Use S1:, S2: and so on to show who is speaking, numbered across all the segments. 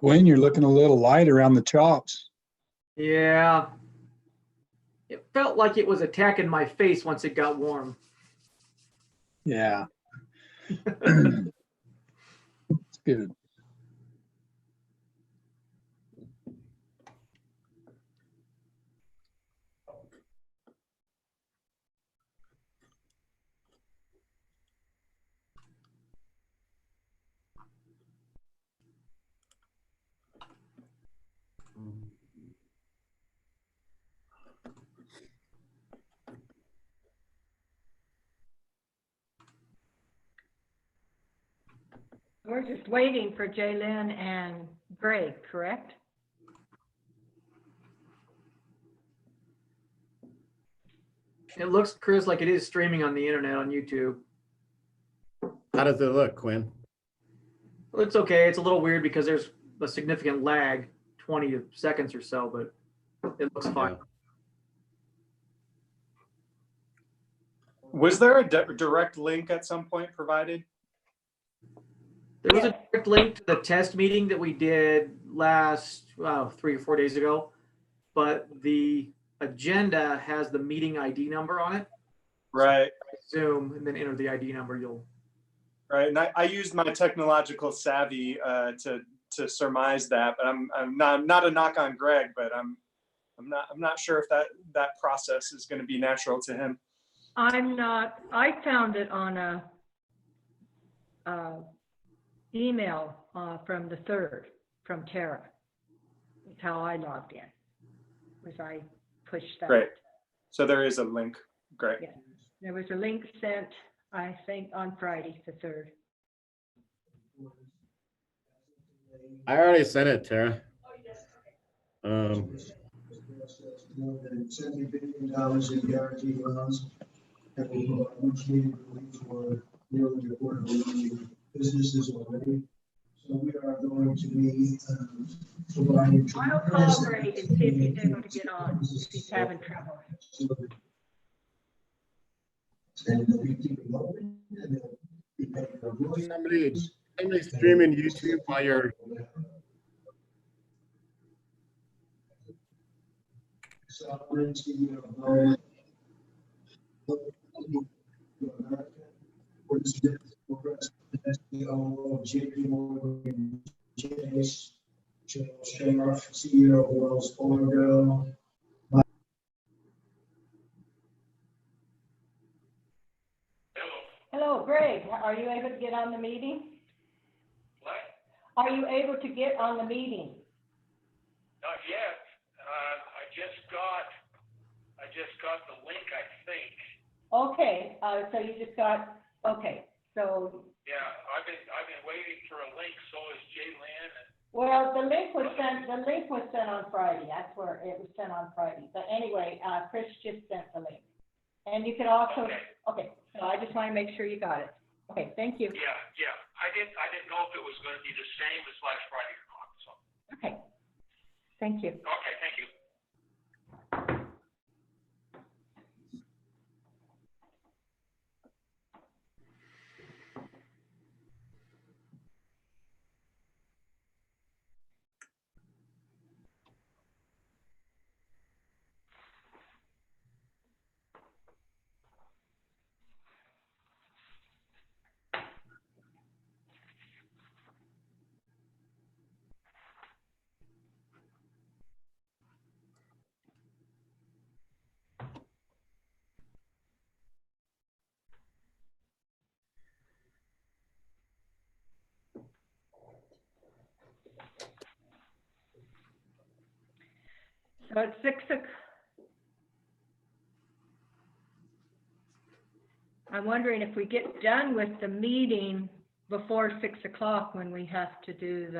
S1: Gwen, you're looking a little light around the chops.
S2: Yeah. It felt like it was attacking my face once it got warm.
S1: Yeah. It's good.
S3: We're just waiting for Jaylyn and Greg, correct?
S2: It looks, Chris, like it is streaming on the internet on YouTube.
S4: How does it look, Quinn?
S2: Well, it's okay. It's a little weird because there's a significant lag, 20 seconds or so, but it looks fine.
S4: Yeah.
S5: Was there a direct link at some point provided?
S2: There was a direct link to the test meeting that we did last 3 or 4 days ago, but the agenda has the meeting ID number on it.
S5: Right.
S2: Zoom and then enter the ID number. You'll
S5: Right. And I used my technological savvy to surmise that, but I'm not a knock on Greg, but I'm not sure if that process is going to be natural to him.
S3: I'm not. I found it on a email from the 3rd from Tara. That's how I logged in. Was I pushed that?
S5: Great. So there is a link. Great.
S3: Yeah. There was a link sent, I think, on Friday, the 3rd.
S4: I already sent it, Tara.
S6: More than $70 billion in guaranteed loans that will provide much needed relief for nearly a quarter of a million businesses already. So we are going to be providing.
S3: I'll call Greg and see if he's able to get on, if he's having trouble.
S6: And we keep it going, and we pay our employees.
S4: Somebody streaming YouTube while you're.
S6: CEO of Wells Fargo.
S3: Hello, Greg. Are you able to get on the meeting?
S7: What?
S3: Are you able to get on the meeting?
S7: Not yet. I just got the link, I think.
S3: Okay, so you just got, okay, so.
S7: Yeah, I've been waiting for a link, so is Jaylyn.
S3: Well, the link was sent on Friday. That's where it was sent on Friday. But anyway, Chris just sent the link. And you can also, okay, so I just want to make sure you got it. Okay, thank you.
S7: Yeah. I didn't know if it was going to be the same as last Friday or not, so.
S3: Okay, thank you.
S7: Okay, thank you.
S3: So it's 6 o'clock. I'm wondering if we get done with the meeting before 6 o'clock when we have to do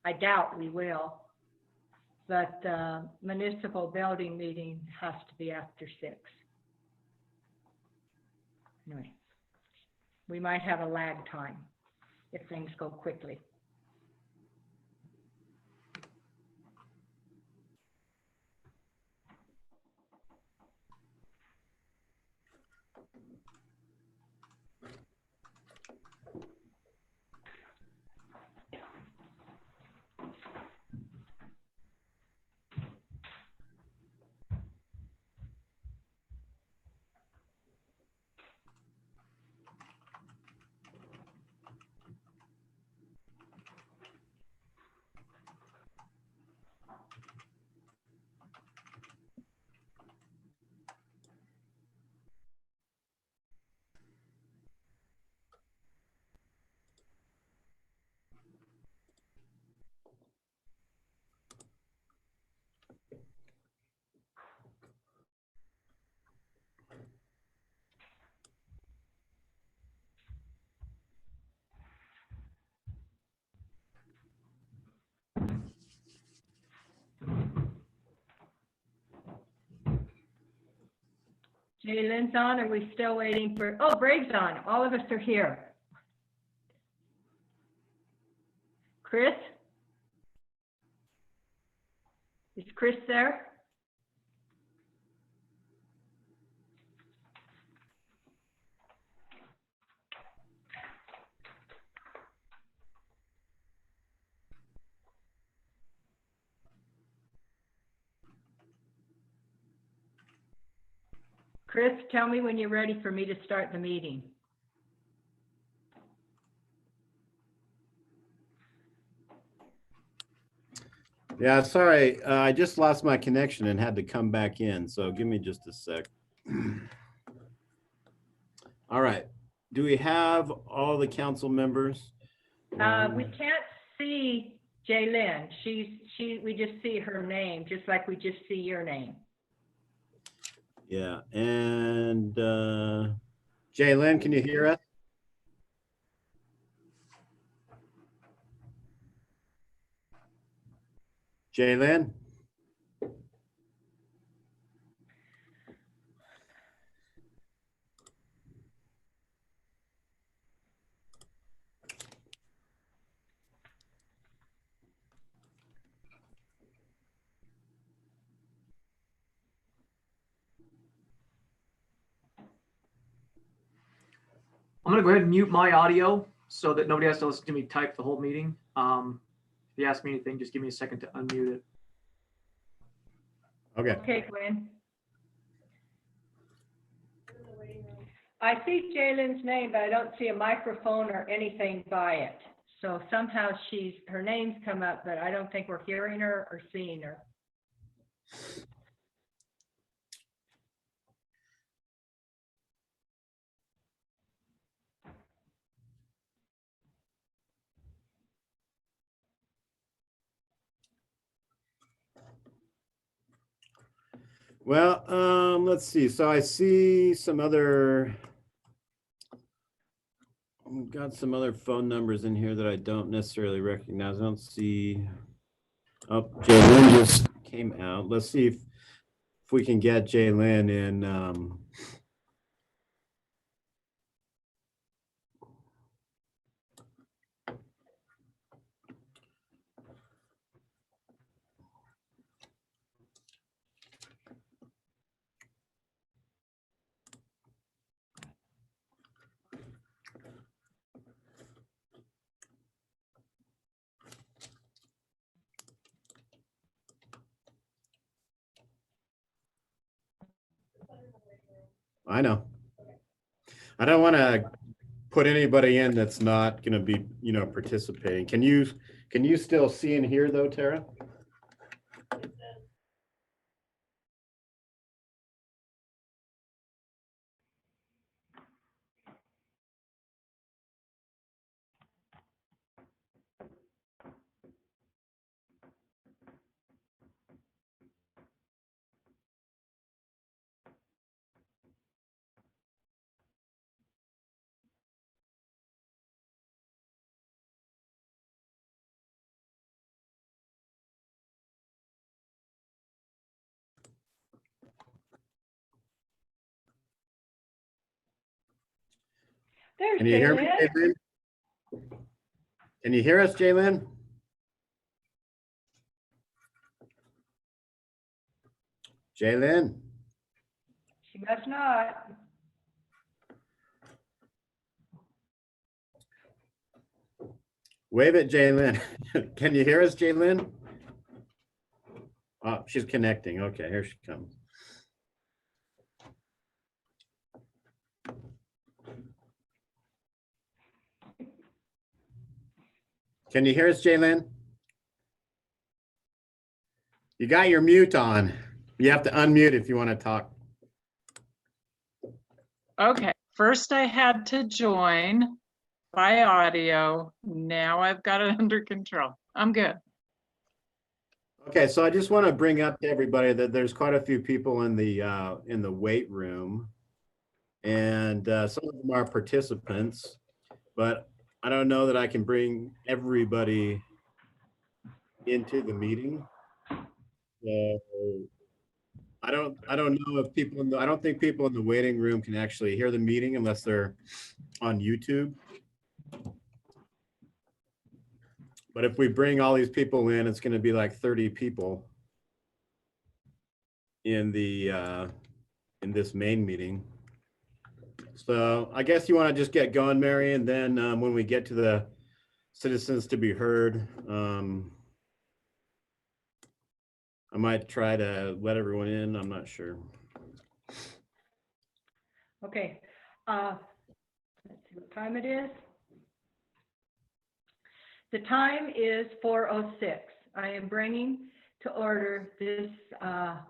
S3: I doubt we will, but the municipal building meeting has to be after 6. Anyway, we might have a lag time if things go quickly. Jaylen's on. Are we still waiting for, oh, Greg's on. All of us are here. Chris? Is Chris there? Chris, tell me when you're ready for me to start the meeting.
S4: Yeah, sorry, I just lost my connection and had to come back in, so give me just a sec. All right, do we have all the council members?
S3: We can't see Jaylen. We just see her name, just like we just see your name.
S4: Yeah, and Jaylen, can you hear us? Jaylen?
S2: I'm gonna go ahead and mute my audio so that nobody has to listen to me type the whole meeting. If you ask me anything, just give me a second to unmute it.
S4: Okay.
S3: Okay, Gwen. I see Jaylen's name, but I don't see a microphone or anything by it. So somehow her name's come up, but I don't think we're hearing her or seeing her.
S4: Well, let's see. So I see some other, we've got some other phone numbers in here that I don't necessarily recognize. I don't see, oh, Jaylen just came out. Let's see if we can get Jaylen in. I know. I don't want to put anybody in that's not going to be, participating. Can you still see and hear though, Tara?
S3: There's
S4: Can you hear me,
S3: Jaylen.
S4: Jaylen? Can you hear us, Jaylen? Jaylen?
S3: She must not.
S4: Wave at Jaylen. Can you hear us, Jaylen? Oh, she's connecting. Okay, here she comes. Can you hear us, Jaylen? You got your mute on. You have to unmute if you want to talk.
S8: Okay, first I had to join by audio. Now I've got it under control. I'm good.
S4: Okay, so I just want to bring up to everybody that there's quite a few people in the wait room, and some of them are participants, but I don't know that I can bring everybody into the meeting. So I don't know if people in the, I don't think people in the waiting room can actually hear the meeting unless they're on YouTube. But if we bring all these people in, it's gonna be like 30 people in the, in this main meeting. So I guess you wanna just get going, Mary, and then when we get to the citizens to be heard, I might try to let everyone in, I'm not sure.
S3: Okay, let's see what time it is. The time is 4:06. I am bringing to order this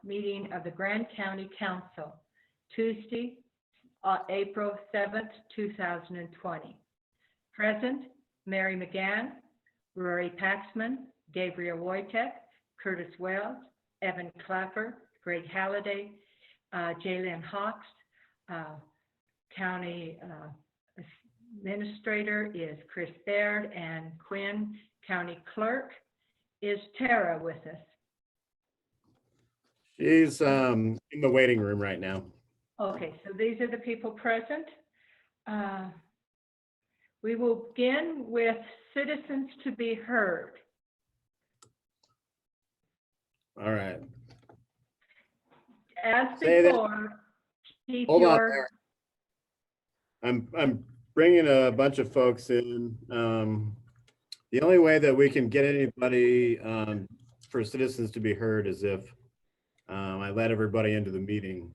S3: meeting of the Grand County Council, Tuesday, April 7th, 2020. Present, Mary McGann, Rory Paxman, Gabriel Wojtek, Curtis Wells, Evan Clapper, Greg Halliday, Jalen Hawks, County Administrator is Chris Baird, and Quinn, County Clerk. Is Tara with us?
S4: She's in the waiting room right now.
S3: Okay, so these are the people present. We will begin with citizens to be heard.
S4: All right.
S3: As
S4: Say that-
S3: before, keep
S4: Hold on
S3: your,
S4: there. I'm bringing a bunch of folks in. The only way that we can get anybody for citizens to be heard is if I let everybody into the meeting.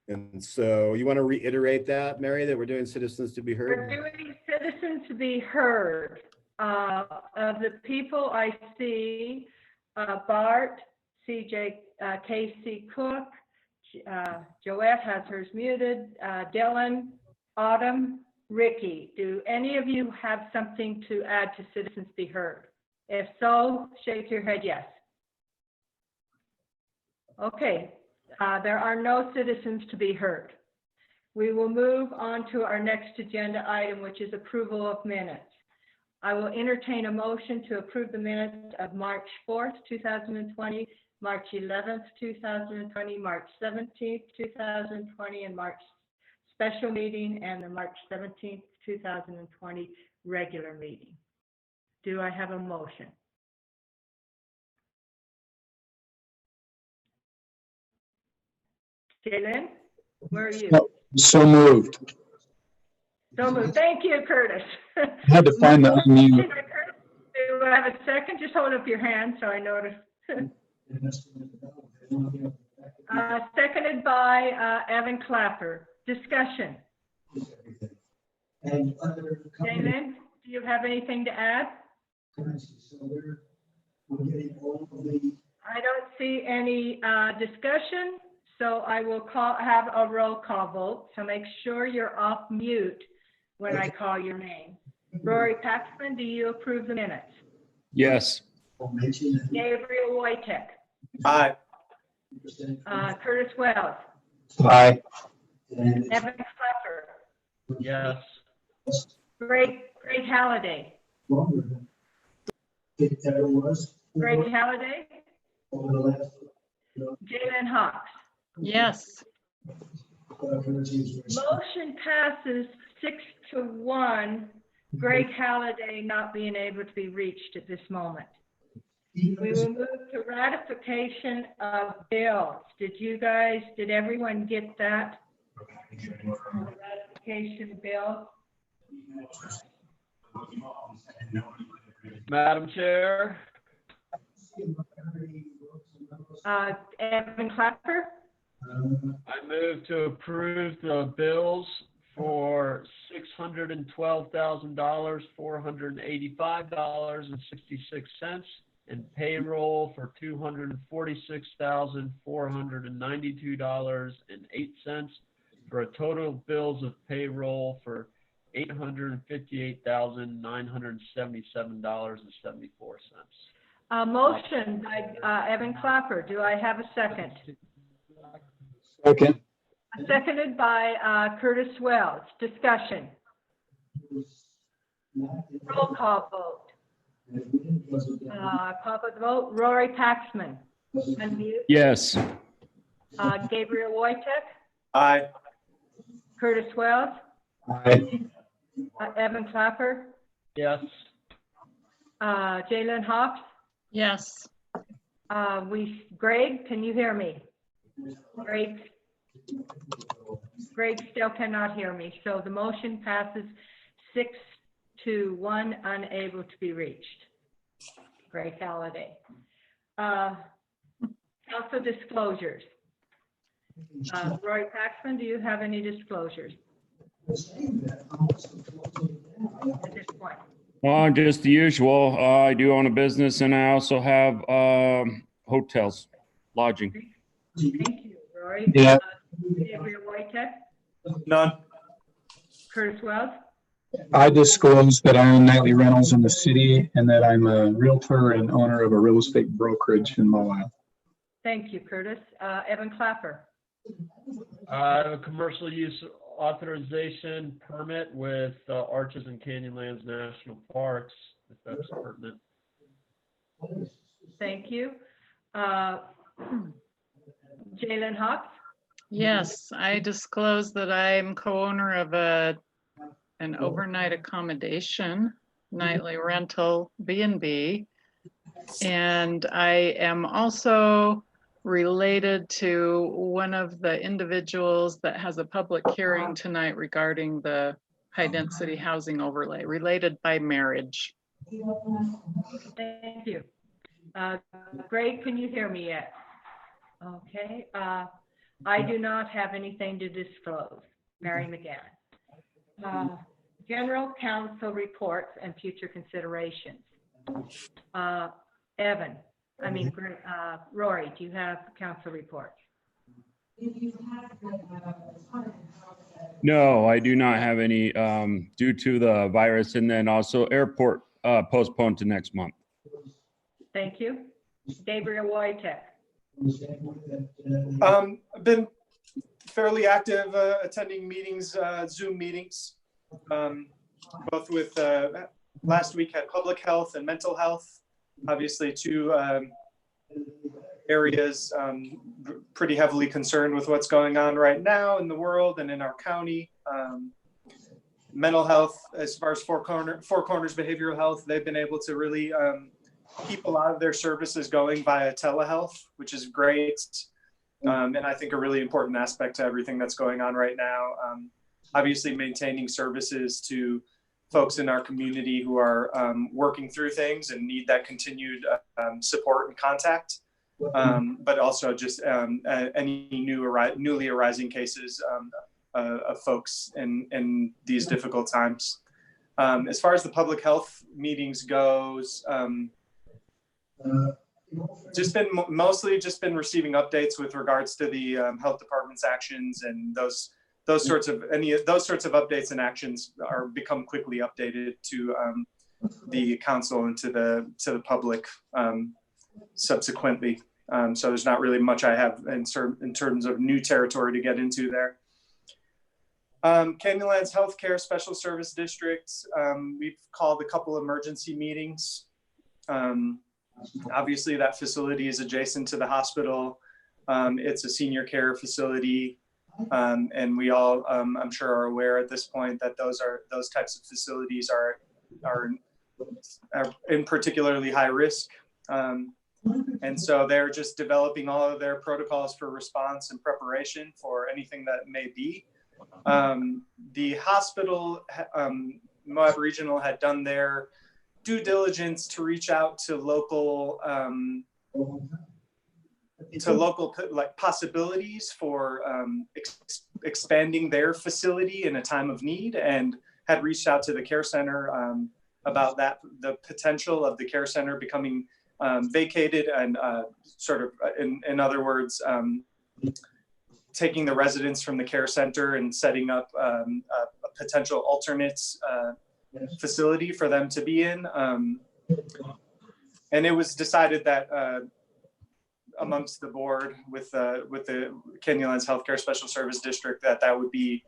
S4: And so you want to reiterate that, Mary, that we're doing citizens to be
S3: we're
S4: heard?
S3: doing citizens to be heard. Of the people I see, Bart, CJ, Casey Cook, Joette has hers muted, Dylan, Autumn, Ricky. Do any of you have something to add to citizens be heard? If so, shake your head yes. Okay, there are no citizens to be heard. We will move on to our next agenda item, which is approval of minutes. I will entertain a motion to approve the minutes of March 4th, 2020, March 11th, 2020, March 17th, 2020, and March special meeting, and the March 17th, 2020 regular meeting. Do I have a motion? Jalen, where are you?
S1: So moved.
S3: So moved. Thank you, Curtis.
S1: I had to find the unmute.
S3: Do I have a second? Just hold up your hand so I notice. Seconded by Evan Clapper. Discussion.
S6: And other companies,
S3: Jalen, do you have anything to add?
S6: so we're getting all of the,
S3: I don't see any discussion, so I will have a roll call vote. So make sure you're off mute when I call your name. Rory Paxman, do you approve the minutes?
S1: Yes.
S6: mention.
S3: Gabriel Wojtek,
S5: Aye.
S3: Curtis Wells,
S1: Aye.
S6: And
S3: Evan Clapper,
S9: Yes.
S3: Greg Halliday.
S6: longer than it ever was.
S3: Greg Halliday,
S6: Over the last.
S3: Jalen Hawks.
S8: Yes.
S3: Motion passes 6-1. Greg Halliday not being able to be reached at this moment. We will move to ratification of bills. Did everyone get that? Ratification bill?
S9: Madam Chair,
S3: Evan Clapper?
S9: I move to approve the bills for $612,000, $485.66, and payroll for $246,492.08, for a total of bills of payroll for $858,977.74.
S3: Motion by Evan Clapper. Do I have a second?
S1: Second.
S3: Seconded by Curtis Wells. Discussion. Roll call vote. Call for the vote. Rory Paxman. Unmute.
S1: Yes.
S3: Gabriel Wojtek,
S5: Aye.
S3: Curtis Wells,
S1: Aye.
S3: Evan Clapper,
S9: Yes.
S3: Jalen Hobbs.
S8: Yes.
S3: Greg, can you hear me? Greg still cannot hear me, so the motion passes 6-1, unable to be reached. Greg Halliday. Council disclosures. Roy Paxman, do you have any disclosures at this point?
S1: Just the usual. I do own a business and I also have hotels, lodging.
S3: Thank you, Roy.
S1: Yeah.
S3: Gabriel Wojtek,
S5: None.
S3: Curtis Wells,
S1: I disclose that I own nightly rentals in the city and that I'm a realtor and owner of a real estate brokerage in Moab.
S3: thank you, Curtis. Evan Clapper,
S9: A commercial use authorization permit with Arches and Canyonlands National Parks, if that's pertinent.
S3: thank you. Jalen Hobbs,
S8: Yes, I disclose that I'm co-owner of an overnight accommodation, nightly rental B&B. And I am also related to one of the individuals that has a public hearing tonight regarding the high density housing overlay, related by marriage.
S3: thank you. Greg, can you hear me yet? Okay. I do not have anything to disclose. Mary McGann. General counsel reports and future considerations. Rory, do you have council reports?
S1: No, I do not have any due to the virus, and then also airport postponed to next month.
S3: Thank you. Gabriel Wojtek.
S5: I've been fairly active attending meetings, Zoom meetings, both with last week had public health and mental health, obviously two areas pretty heavily concerned with what's going on right now in the world and in our county. Mental health, as far as Four Corners Behavioral Health, they've been able to really keep a lot of their services going via telehealth, which is great. And I think a really important aspect to everything that's going on right now. Obviously maintaining services to folks in our community who are working through things and need that continued support and contact. But also just any newly arising cases of folks in these difficult times. As far as the public health meetings goes, mostly just been receiving updates with regards to the health department's actions, and those sorts of updates and actions are become quickly updated to the council and to the public subsequently. So there's not really much I have in terms of new territory to get into there. Canyonlands Healthcare Special Service District, we've called a couple emergency meetings. Obviously that facility is adjacent to the hospital. It's a senior care facility. And we all, I'm sure, are aware at this point that those types of facilities are in particularly high risk. And so they're just developing all of their protocols for response and preparation for anything that may be. The hospital, Moab Regional, had done their due diligence to reach out to local like possibilities for expanding their facility in a time of need, and had reached out to the care center about the potential of the care center becoming vacated and sort of, in other words, taking the residents from the care center and setting up a potential alternate facility for them to be in. And it was decided that amongst the board with the Canyonlands Healthcare Special Service District that would be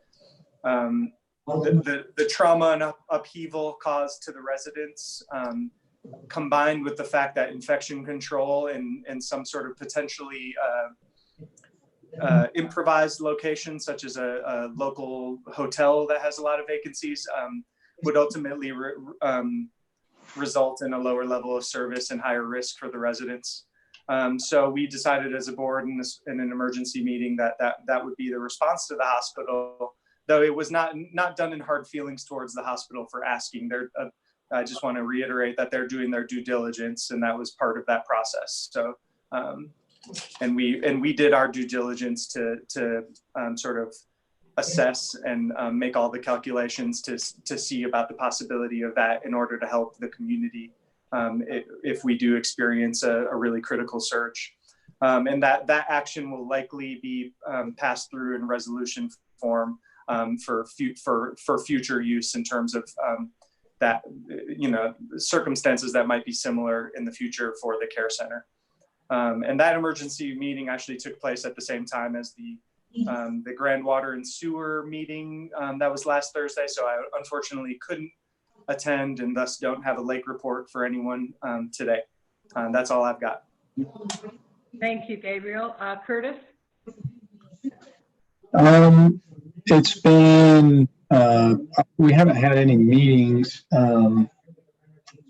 S5: the trauma and upheaval caused to the residents combined with the fact that infection control and some sort of potentially improvised location, such as a local hotel that has a lot of vacancies, would ultimately result in a lower level of service and higher risk for the residents. So we decided as a board in an emergency meeting that would be the response to the hospital, though it was not done in hard feelings towards the hospital for asking. I just want to reiterate that they're doing their due diligence, and that was part of that process. So, and we did our due diligence to sort of assess and make all the calculations to see about the possibility of that in order to help the community if we do experience a really critical surge. And that action will likely be passed through in resolution form for future use in terms of that, circumstances that might be similar in the future for the care center. And that emergency meeting actually took place at the same time as the Grand Water and Sewer meeting that was last Thursday. So I unfortunately couldn't attend and thus don't have a lake report for anyone today. That's all I've got.
S3: Thank you, Gabriel. Curtis?
S1: It's been, we haven't had any meetings,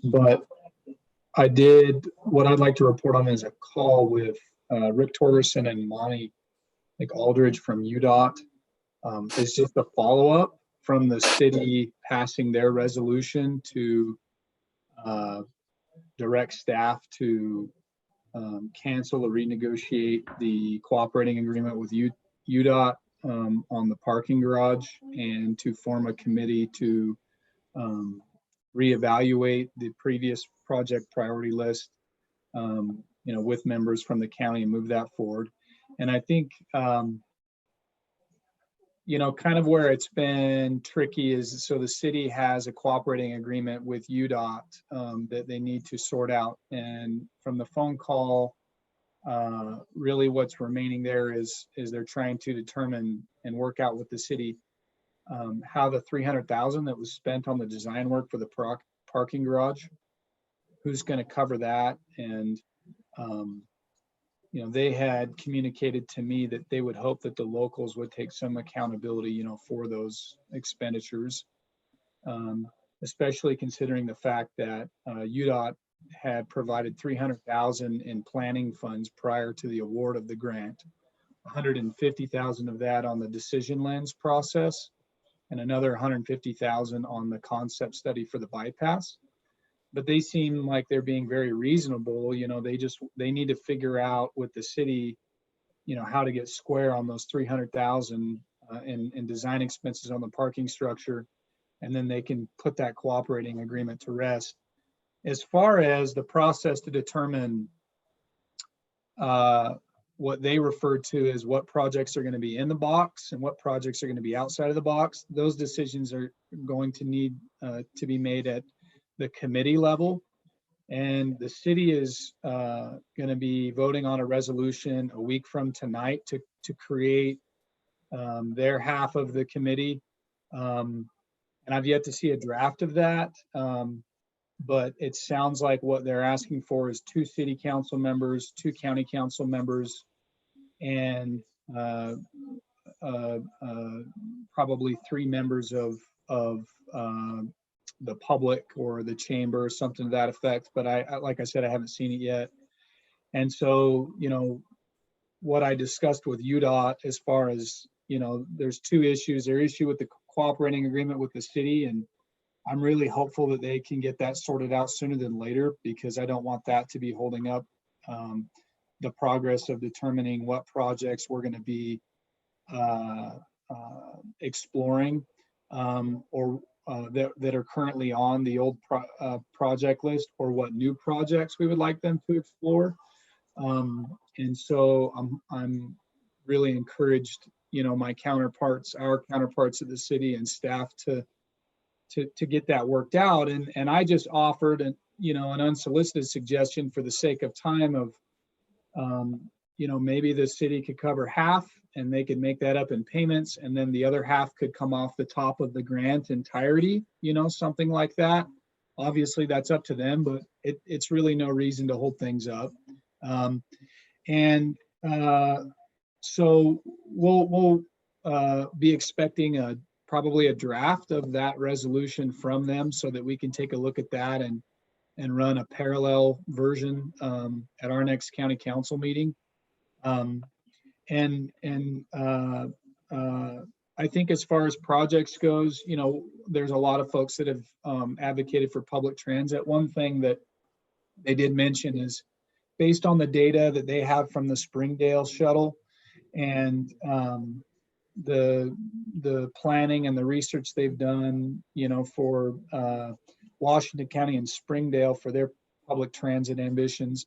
S1: but what I'd like to report on is a call with Rick Torgerson and Monty Aldridge from UDOT. It's just a follow-up from the city passing their resolution to direct staff to cancel or renegotiate the cooperating agreement with UDOT on the parking garage, and to form a committee to reevaluate the previous project priority list, with members from the county, and move that forward. And I think, kind of where it's been tricky is, so the city has a cooperating agreement with UDOT that they need to sort out. And from the phone call, really what's remaining there is they're trying to determine and work out with the city how the $300,000 that was spent on the design work for the parking garage, who's going to cover that. And they had communicated to me that they would hope that the locals would take some accountability, for those expenditures, especially considering the fact that UDOT had provided $300,000 in planning funds prior to the award of the grant, $150,000 of that on the decision lens process, and another $150,000 on the concept study for the bypass. But they seem like they're being very reasonable. They need to figure out with the city, how to get square on those $300,000 in design expenses on the parking structure, and then they can put that cooperating agreement to rest. As far as the process to determine what they refer to as what projects are going to be in the box and what projects are going to be outside of the box, those decisions are going to need to be made at the committee level. And the city is going to be voting on a resolution a week from tonight to create their half of the committee. And I've yet to see a draft of that. But it sounds like what they're asking for is 2 city council members, 2 county council members, and probably 3 members of the public or the chamber or something to that effect. But like I said, I haven't seen it yet. And so, what I discussed with UDOT as far as, there's 2 issues. There's issue with the cooperating agreement with the city, and I'm really hopeful that they can get that sorted out sooner than later, because I don't want that to be holding up the progress of determining what projects we're going to be exploring or that are currently on the old project list, or what new projects we would like them to explore. And so I'm really encouraged, our counterparts at the city and staff to get that worked out. And I just offered an unsolicited suggestion for the sake of time of, maybe the city could cover half and they could make that up in payments, and then the other half could come off the top of the grant entirety, something like that. Obviously, that's up to them, but it's really no reason to hold things up. And so we'll be expecting probably a draft of that resolution from them so that we can take a look at that and run a parallel version at our next county council meeting. And I think as far as projects goes, there's a lot of folks that have advocated for public transit. One thing that they did mention is based on the data that they have from the Springdale shuttle and the planning and the research they've done, for Washington County and Springdale for their public transit ambitions,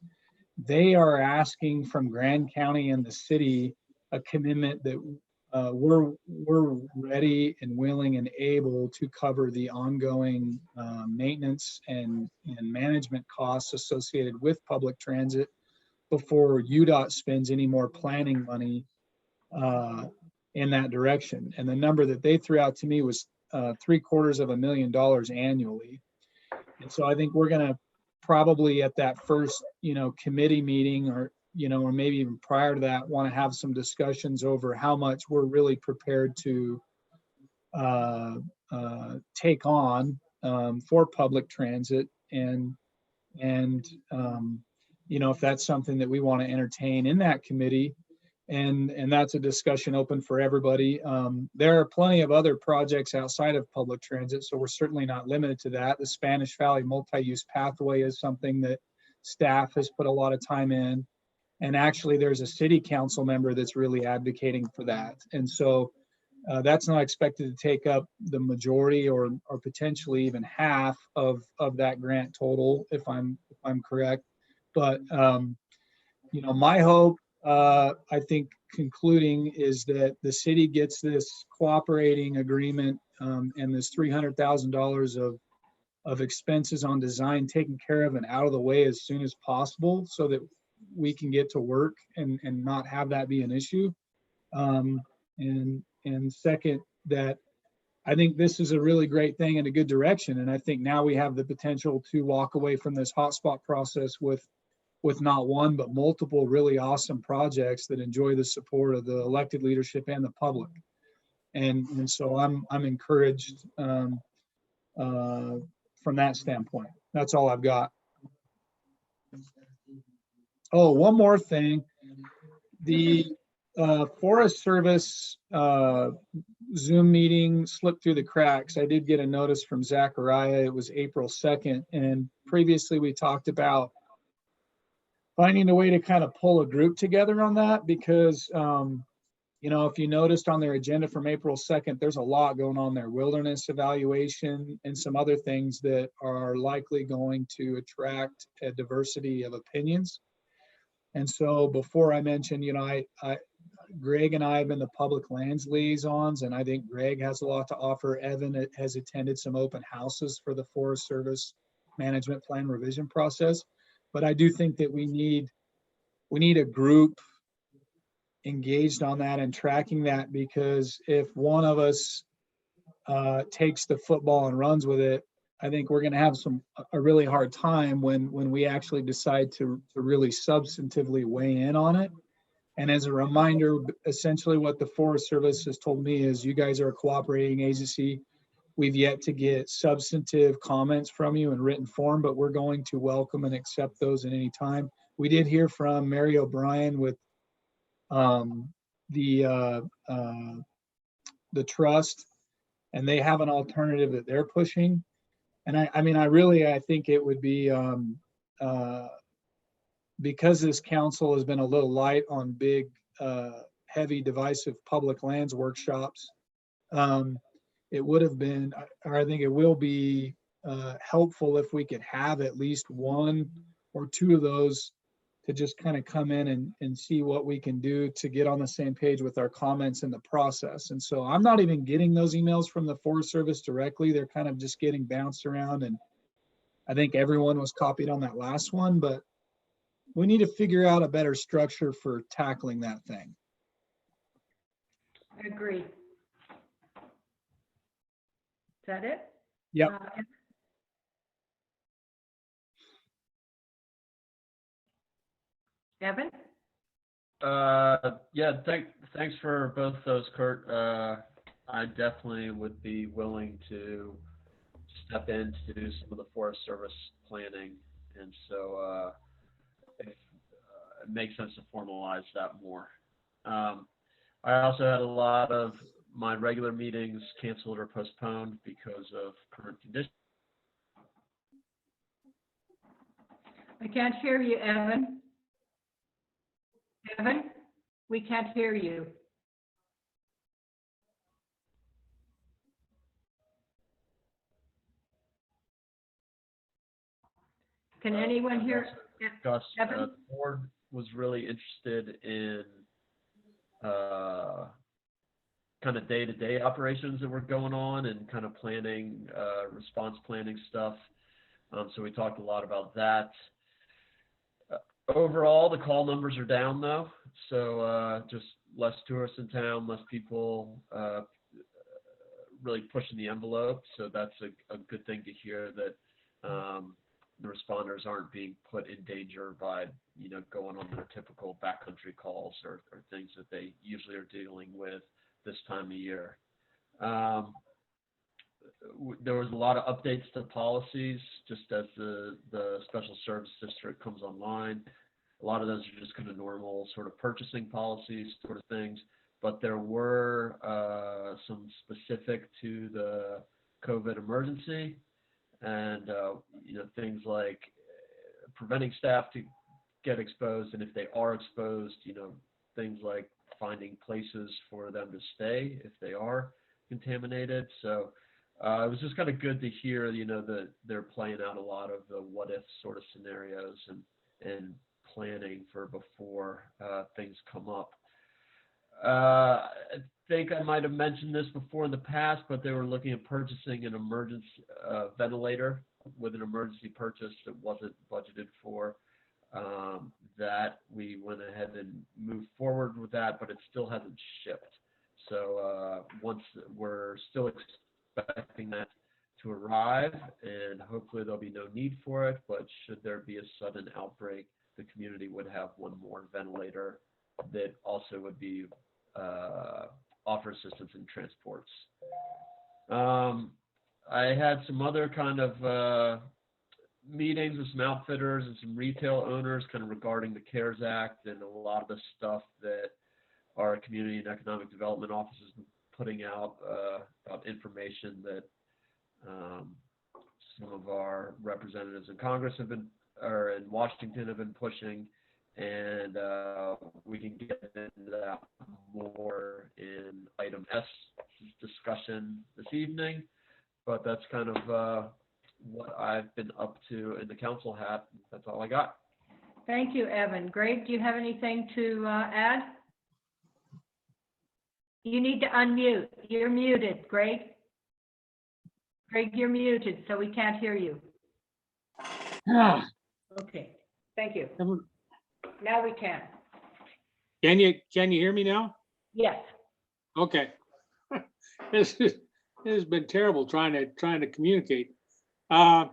S1: they are asking from Grand County and the city a commitment that we're ready and willing and able to cover the ongoing maintenance and management costs associated with public transit before UDOT spends any more planning money in that direction. And the number that they threw out to me was $750,000 annually. And so I think we're going to probably at that first, committee meeting or maybe even prior to that, want to have some discussions over how much we're really prepared to take on for public transit and if that's something that we want to entertain in that committee. And that's a discussion open for everybody. There are plenty of other projects outside of public transit, so we're certainly not limited to that. The Spanish Valley multi-use pathway is something that staff has put a lot of time in. And actually, there's a city council member that's really advocating for that. And so that's not expected to take up the majority or potentially even half of that grant total, if I'm correct. But my hope, I think concluding, is that the city gets this cooperating agreement and this $300,000 of expenses on design taken care of and out of the way as soon as possible so that we can get to work and not have that be an issue. And second, that I think this is a really great thing and a good direction. And I think now we have the potential to walk away from this hotspot process with not one, but multiple really awesome projects that enjoy the support of the elected leadership and the public. And so I'm encouraged from that standpoint. That's all I've got. Oh, one more thing. The Forest Service Zoom meeting slipped through the cracks. I did get a notice from Zachariah. It was April 2nd. And previously we talked about finding a way to kind of pull a group together on that because, if you noticed on their agenda from April 2nd, there's a lot going on there. Wilderness evaluation and some other things that are likely going to attract a diversity of opinions. And so before I mentioned, Greg and I have been the public lands liaisons, and I think Greg has a lot to offer. Evan has attended some open houses for the Forest Service management plan revision process. But I do think that we need a group engaged on that and tracking that, because if one of us takes the football and runs with it, I think we're going to have a really hard time when we actually decide to really substantively weigh in on it. And as a reminder, essentially what the Forest Service has told me is you guys are a cooperating agency. We've yet to get substantive comments from you in written form, but we're going to welcome and accept those at any time. We did hear from Mary O'Brien with the trust, and they have an alternative that they're pushing. And I think it would be because this council has been a little light on big, heavy, divisive public lands workshops. It would have been, or I think it will be helpful if we could have at least one or two of those to just kind of come in and see what we can do to get on the same page with our comments in the process. And so I'm not even getting those emails from the Forest Service directly. They're kind of just getting bounced around. And I think everyone was copied on that last one, but we need to figure out a better structure for tackling that thing.
S3: I agree. Is that it?
S1: Yep.
S3: Evan?
S9: Yeah, thanks for both those, Kurt. I definitely would be willing to step in to do some of the Forest Service planning. And so if it makes sense to formalize that more. I also had a lot of my regular meetings canceled or postponed because of current conditions.
S3: I can't hear you, Evan. Evan, we can't hear you. Can anyone hear?
S9: Gus,
S3: Evan?
S9: the board was really interested in kind of day-to-day operations that were going on and kind of planning, response planning stuff. So we talked a lot about that. Overall, the call numbers are down though. So just less tourists in town, less people really pushing the envelope. So that's a good thing to hear, that the responders aren't being put in danger by, going on their typical backcountry calls or things that they usually are dealing with this time of year. There was a lot of updates to policies just as the special service district comes online. A lot of those are just kind of normal sort of purchasing policies sort of things, but there were some specific to the COVID emergency, and things like preventing staff to get exposed, and if they are exposed, things like finding places for them to stay if they are contaminated. So it was just kind of good to hear, that they're playing out a lot of the what if sort of scenarios and planning for before things come up. I think I might have mentioned this before in the past, but they were looking at purchasing an emergency ventilator with an emergency purchase that wasn't budgeted for. That we went ahead and moved forward with that, but it still hasn't shipped. So once we're still expecting that to arrive, and hopefully there'll be no need for it, but should there be a sudden outbreak, the community would have one more ventilator that also would be offer assistance in transports. I had some other kind of meetings with some outfitters and some retail owners kind of regarding the CARES Act and a lot of the stuff that our community and economic development office has been putting out about information that some of our representatives in Congress have been, or in Washington have been pushing, and we can get into that more in item S discussion this evening, but that's kind of what I've been up to in the council hat. That's all I got.
S3: Thank you, Evan. Greg, do you have anything to add? You need to unmute. You're muted, Greg. Greg, you're muted, so we can't hear you. Okay, thank you. Now we can.
S10: Can you hear me now?
S3: Yes.
S10: Okay. This has been terrible trying to communicate. Yeah,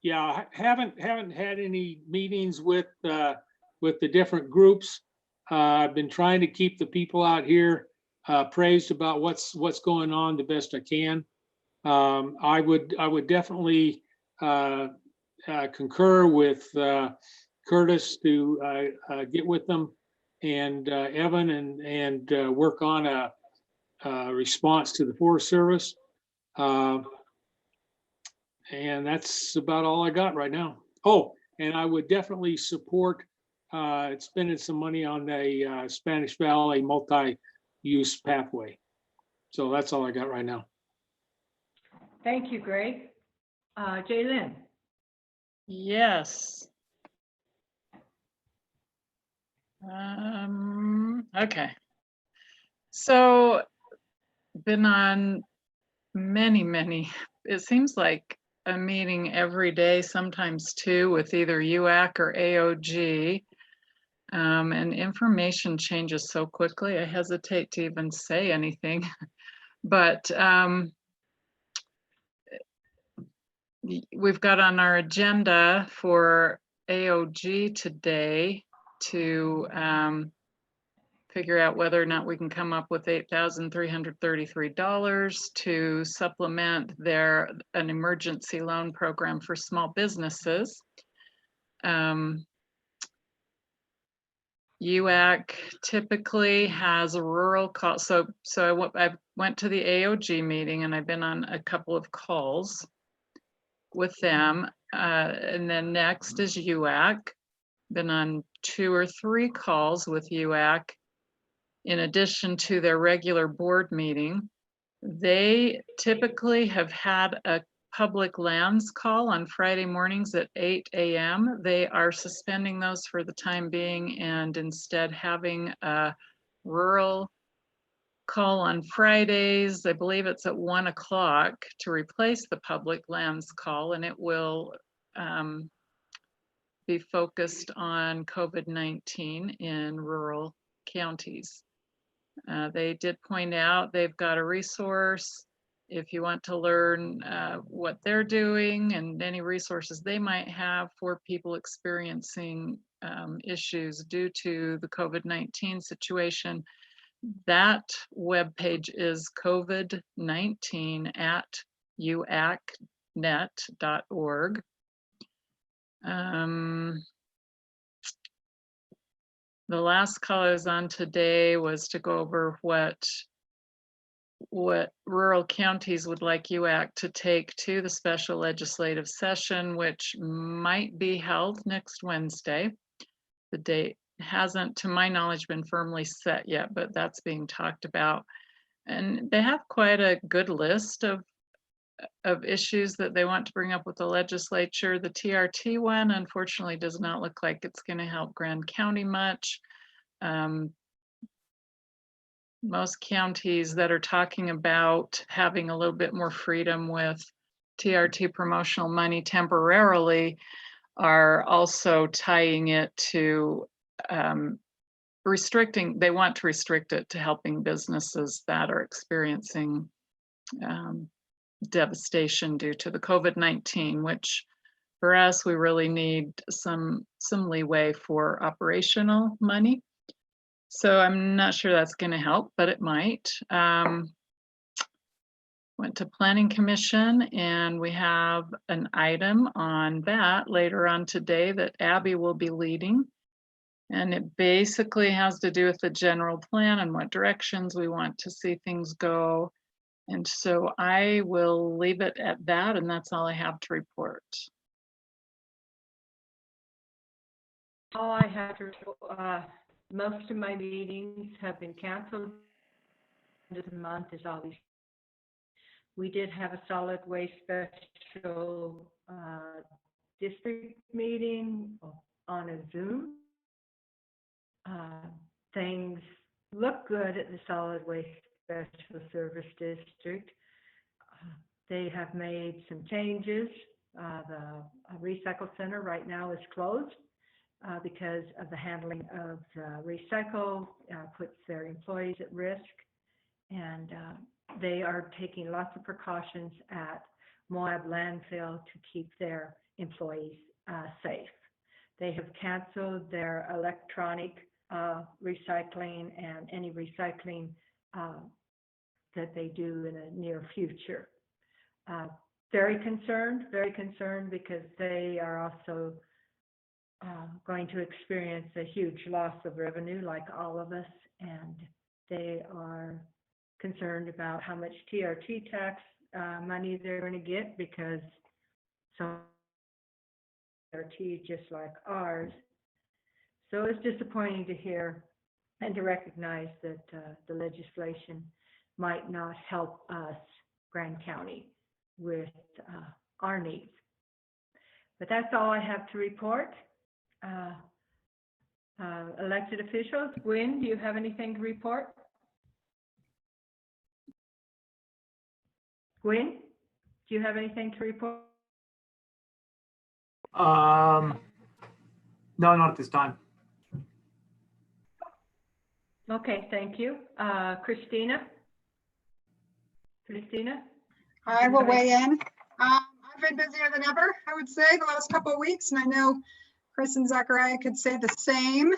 S10: I haven't had any meetings with the different groups. I've been trying to keep the people out here appraised about what's going on the best I can. I would definitely concur with Curtis to get with them and Evan and work on a response to the Forest Service. And that's about all I got right now. Oh, and I would definitely support spending some money on a Spanish Valley multi-use pathway. So that's all I got right now.
S3: Thank you, Greg. Jaylyn.
S8: Yes. Okay. So been on many, it seems like a meeting every day, sometimes two, with either UAC or AOG. And information changes so quickly, I hesitate to even say anything. But we've got on our agenda for AOG today to figure out whether or not we can come up with $8,333 to supplement an emergency loan program for small businesses. UAC typically has a rural call. So I went to the AOG meeting and I've been on a couple of calls with them. And then next is UAC. Been on 2 or 3 calls with UAC in addition to their regular board meeting. They typically have had a public lands call on Friday mornings at 8 a.m. They are suspending those for the time being and instead having a rural call on Fridays. I believe it's at 1 o'clock to replace the public lands call, and it will be focused on COVID-19 in rural counties. They did point out they've got a resource if you want to learn what they're doing and any resources they might have for people experiencing issues due to the COVID-19 situation. That webpage is covid19@uacnet.org. The last call I was on today was to go over what rural counties would like UAC to take to the special legislative session, which might be held next Wednesday. The date hasn't, to my knowledge, been firmly set yet, but that's being talked about. And they have quite a good list of issues that they want to bring up with the legislature. The TRT one, unfortunately, does not look like it's going to help Grand County much. Most counties that are talking about having a little bit more freedom with TRT promotional money temporarily are also tying it to restricting. They want to restrict it to helping businesses that are experiencing devastation due to the COVID-19, which for us, we really need some leeway for operational money. So I'm not sure that's going to help, but it might. Went to Planning Commission and we have an item on that later on today that Abby will be leading. And it basically has to do with the general plan and what directions we want to see things go. And so I will leave it at that, and that's all I have to report.
S3: All I have to, most of my meetings have been canceled. This month is always. We did have a solid waste special district meeting on a Zoom. Things look good at the solid waste special service district. They have made some changes. The recycle center right now is closed because of the handling of the recycle, puts their employees at risk. And they are taking lots of precautions at Moab landfill to keep their employees safe. They have canceled their electronic recycling and any recycling that they do in the near future. Very concerned because they are also going to experience a huge loss of revenue like all of us, and they are concerned about how much TRT tax money they're going to get because some TRT just like ours. So it's disappointing to hear and to recognize that the legislation might not help us, Grand County, with our needs. But that's all I have to report. Elected officials, Gwen, do you have anything to report? Gwen, do you have anything to report?
S2: No, not at this time.
S3: Okay, thank you. Christina? Christina?
S11: I will weigh in. I've been busier than ever, I would say, the last couple of weeks, and I know Chris and Zachariah could say the same.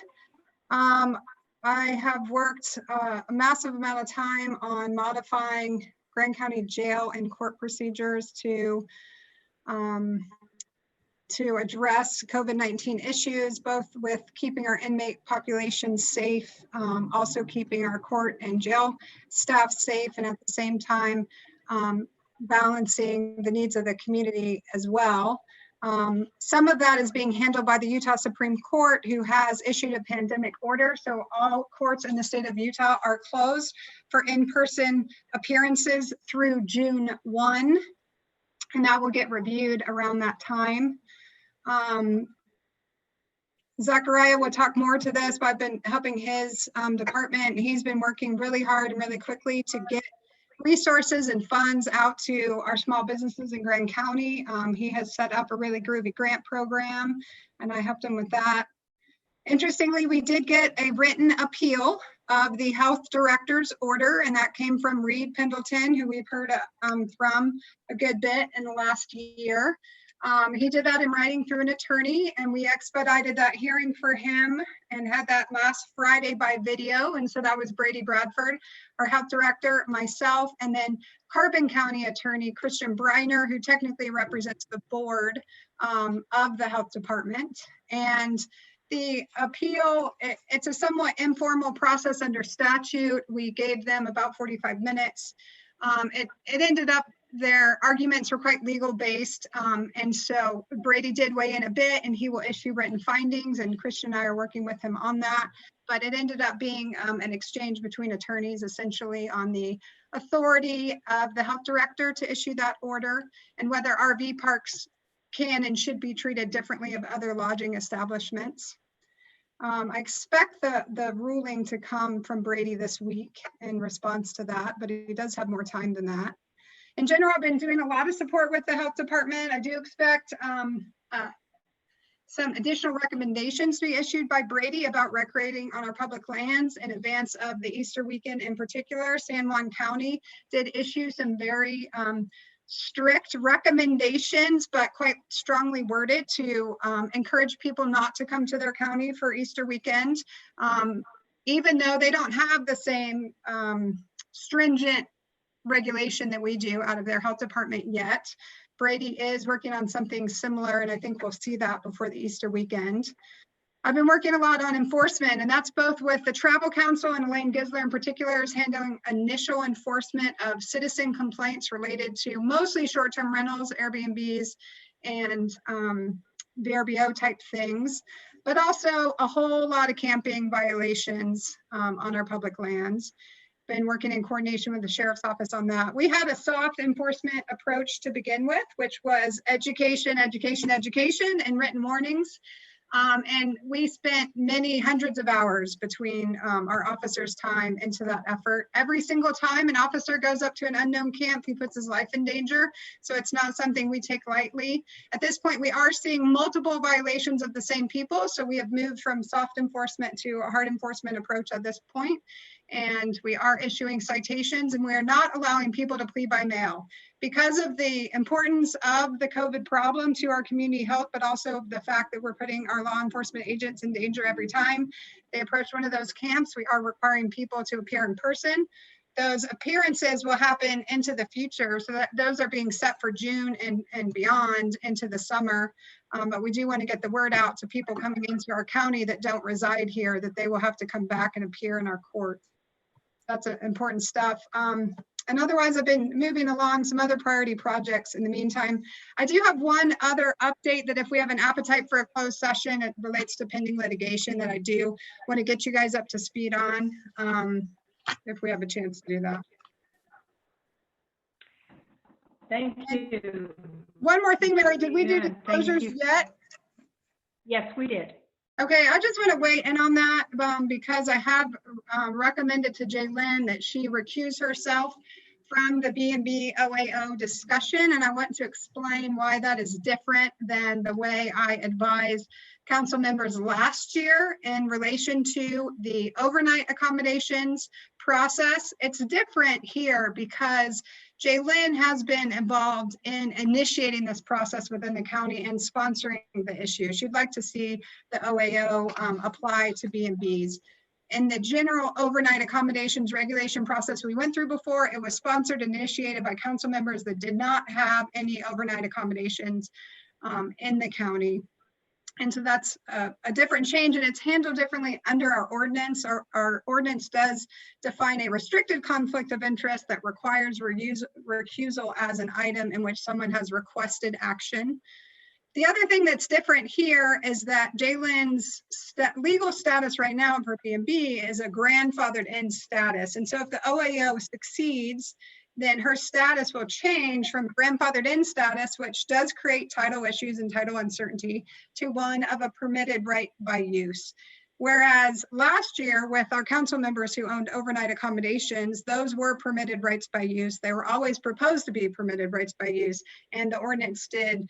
S11: I have worked a massive amount of time on modifying Grand County jail and court procedures to address COVID-19 issues, both with keeping our inmate population safe, also keeping our court and jail staff safe, and at the same time, balancing the needs of the community as well. Some of that is being handled by the Utah Supreme Court, who has issued a pandemic order. So all courts in the state of Utah are closed for in-person appearances through June 1, and that will get reviewed around that time. Zachariah will talk more to this, but I've been helping his department. He's been working really hard and really quickly to get resources and funds out to our small businesses in Grand County. He has set up a really groovy grant program, and I helped him with that. Interestingly, we did get a written appeal of the health director's order, and that came from Reed Pendleton, who we've heard from a good bit in the last year. He did that in writing through an attorney, and we expedited that hearing for him and had that last Friday by video. And so that was Brady Bradford, our health director, myself, and then Carbon County attorney Christian Briner, who technically represents the board of the health department. And the appeal, it's a somewhat informal process under statute. We gave them about 45 minutes. It ended up, their arguments were quite legal based. And so Brady did weigh in a bit, and he will issue written findings, and Christian and I are working with him on that. But it ended up being an exchange between attorneys, essentially on the authority of the health director to issue that order, and whether RV parks can and should be treated differently of other lodging establishments. I expect the ruling to come from Brady this week in response to that, but he does have more time than that. In general, I've been doing a lot of support with the health department. I do expect some additional recommendations to be issued by Brady about recreating on our public lands in advance of the Easter weekend. In particular, San Juan County did issue some very strict recommendations, but quite strongly worded, to encourage people not to come to their county for Easter weekend, even though they don't have the same stringent regulation that we do out of their health department yet. Brady is working on something similar, and I think we'll see that before the Easter weekend. I've been working a lot on enforcement, and that's both with the Travel Council, and Elaine Gisler in particular is handling initial enforcement of citizen complaints related to mostly short-term rentals, Airbnbs, and VRBO type things, but also a whole lot of camping violations on our public lands. Been working in coordination with the sheriff's office on that. We had a soft enforcement approach to begin with, which was education, education, education, and written warnings. And we spent many hundreds of hours between our officers' time into that effort. Every single time an officer goes up to an unknown camp, he puts his life in danger. So it's not something we take lightly. At this point, we are seeing multiple violations of the same people. So we have moved from soft enforcement to a hard enforcement approach at this point. And we are issuing citations, and we are not allowing people to plea by mail. Because of the importance of the COVID problem to our community health, but also the fact that we're putting our law enforcement agents in danger every time they approach one of those camps, we are requiring people to appear in person. Those appearances will happen into the future, so that those are being set for June and beyond into the summer. But we do want to get the word out to people coming into our county that don't reside here, that they will have to come back and appear in our court. That's important stuff. And otherwise, I've been moving along some other priority projects in the meantime. I do have one other update that if we have an appetite for a closed session, it relates to pending litigation that I do want to get you guys up to speed on, if we have a chance to do that.
S3: Thank you.
S11: One more thing, Mary, did we do
S3: Yeah, thank
S11: disclosures
S3: you.
S11: yet?
S3: Yes, we did.
S11: Okay, I just want to weigh in on that because I have recommended to Jay Lynn that she recuse herself from the B&B OAO discussion, and I want to explain why that is different than the way I advised council members last year in relation to the overnight accommodations process. It's different here because Jaylyn has been involved in initiating this process within the county and sponsoring the issue. She'd like to see the OAO apply to B&Bs. In the general overnight accommodations regulation process we went through before, it was sponsored and initiated by council members that did not have any overnight accommodations in the county. And so that's a different change, and it's handled differently under our ordinance. Our ordinance does define a restricted conflict of interest that requires recusal as an item in which someone has requested action. The other thing that's different here is that Jaylyn's legal status right now for B&B is a grandfathered in status. And so if the OAO succeeds, then her status will change from grandfathered in status, which does create title issues and title uncertainty, to one of a permitted right by use. Whereas last year with our council members who owned overnight accommodations, those were permitted rights by use. They were always proposed to be permitted rights by use, and the ordinance did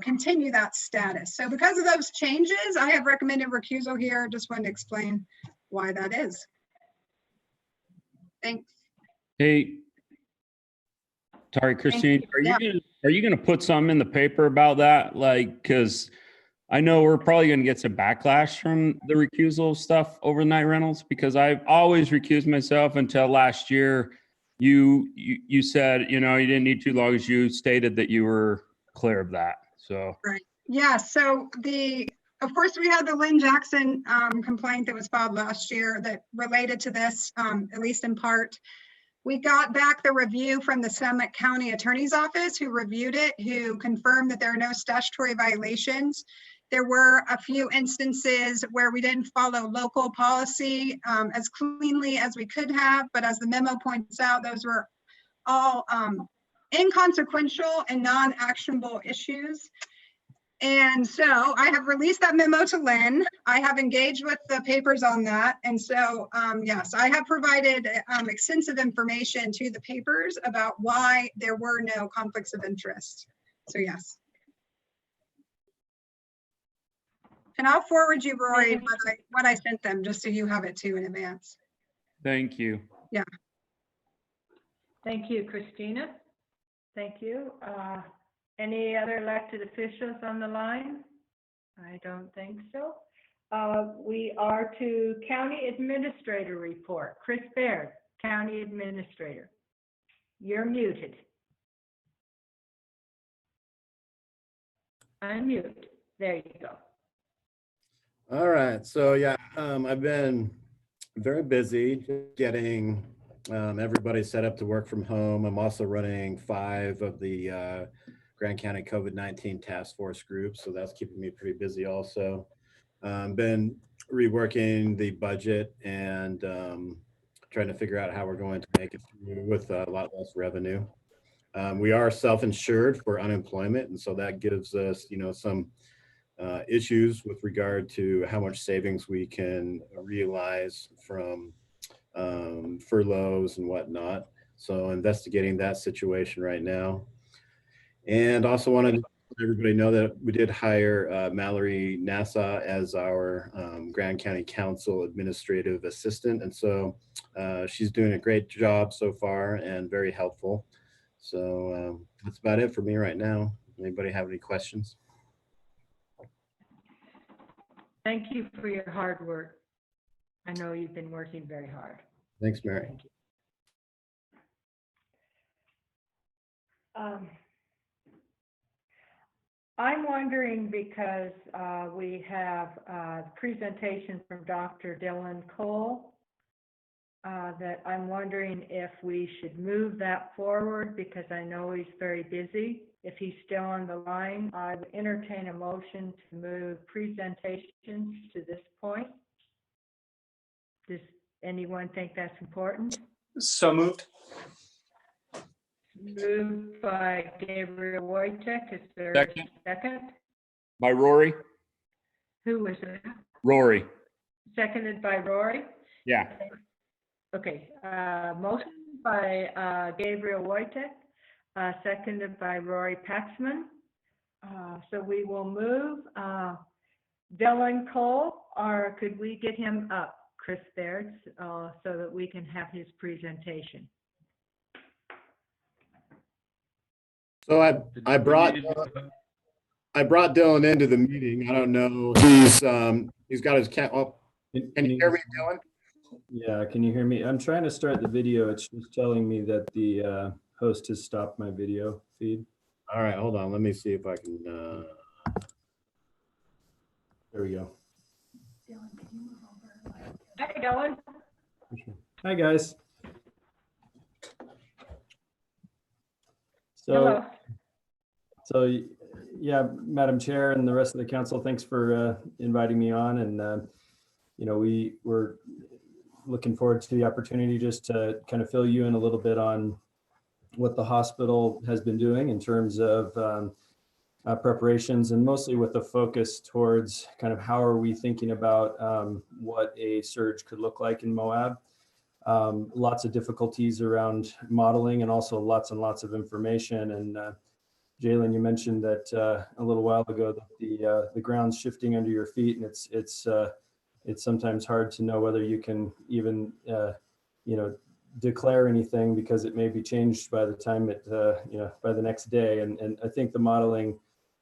S11: continue that status. So because of those changes, I have recommended recusal here. Just wanted to explain why that is. Thanks.
S12: Hey, sorry, Christine,
S11: Yeah.
S12: are you gonna put something in the paper about that? Like, cause I know we're probably gonna get some backlash from the recusal stuff overnight rentals, because I've always recused myself until last year. You said, you didn't need too long as you stated that you were clear of that. So.
S11: Right. Yeah. So of course, we had the Lynn Jackson complaint that was filed last year that related to this, at least in part. We got back the review from the Summit County Attorney's Office, who reviewed it, who confirmed that there are no statutory violations. There were a few instances where we didn't follow local policy as cleanly as we could have, but as the memo points out, those were all inconsequential and non-actionable issues. And so I have released that memo to Lynn. I have engaged with the papers on that. And so, yes, I have provided extensive information to the papers about why there were no conflicts of interest. So yes. And I'll forward you, Rory, what I sent them, just so you have it too in advance.
S12: Thank you.
S11: Yeah.
S3: Thank you, Christina. Thank you. Any other elected officials on the line? I don't think so. We are to County Administrator report. Chris Baird, County Administrator. You're muted. Unmute. There you go.
S4: All right, so yeah, I've been very busy getting everybody set up to work from home. I'm also running 5 of the Grand County COVID-19 task force groups, so that's keeping me pretty busy also. Been reworking the budget and trying to figure out how we're going to make it through with a lot less revenue. We are self-insured for unemployment, and so that gives us, some issues with regard to how much savings we can realize from furloughs and whatnot. So investigating that situation right now. And also wanted to let everybody know that we did hire Mallory Nassau as our Grand County Council Administrative Assistant. And so she's doing a great job so far and very helpful. So that's about it for me right now. Anybody have any questions?
S3: Thank you for your hard work. I know you've been working very hard.
S4: Thanks, Mary.
S3: Thank you. I'm wondering, because we have a presentation from Dr. Dylan Cole, that I'm wondering if we should move that forward, because I know he's very busy. If he's still on the line, I would entertain a motion to move presentations to this point. Does anyone think that's important?
S5: So moved.
S3: Moved by Gabriel Wojtek. Is there a second?
S12: By Rory?
S3: Who was it?
S12: Rory.
S3: Seconded by Rory?
S12: Yeah.
S3: Okay, motion by Gabriel Wojtek, seconded by Rory Paxman. So we will move Dylan Cole, or could we get him up, Chris Baird, so that we can have his presentation?
S4: So I brought Dylan into the meeting. I don't know. He's got his cat. Oh, can you hear me, Dylan?
S13: Yeah, can you hear me? I'm trying to start the video. It's just telling me that the host has stopped my video feed.
S4: All right, hold on. Let me see if I can.
S13: There we go.
S3: Hi, Dylan.
S13: Hi, guys.
S3: Hello.
S13: So yeah, Madam Chair and the rest of the council, thanks for inviting me on. And, you know, we're looking forward to the opportunity just to kind of fill you in a little bit on what the hospital has been doing in terms of preparations, and mostly with a focus towards kind of how are we thinking about what a surge could look like in Moab. Lots of difficulties around modeling, and also lots and lots of information. And Jalen, you mentioned that a little while ago that the ground's shifting under your feet, and it's sometimes hard to know whether you can even declare anything, because it may be changed by the time by the next day. And I think the modeling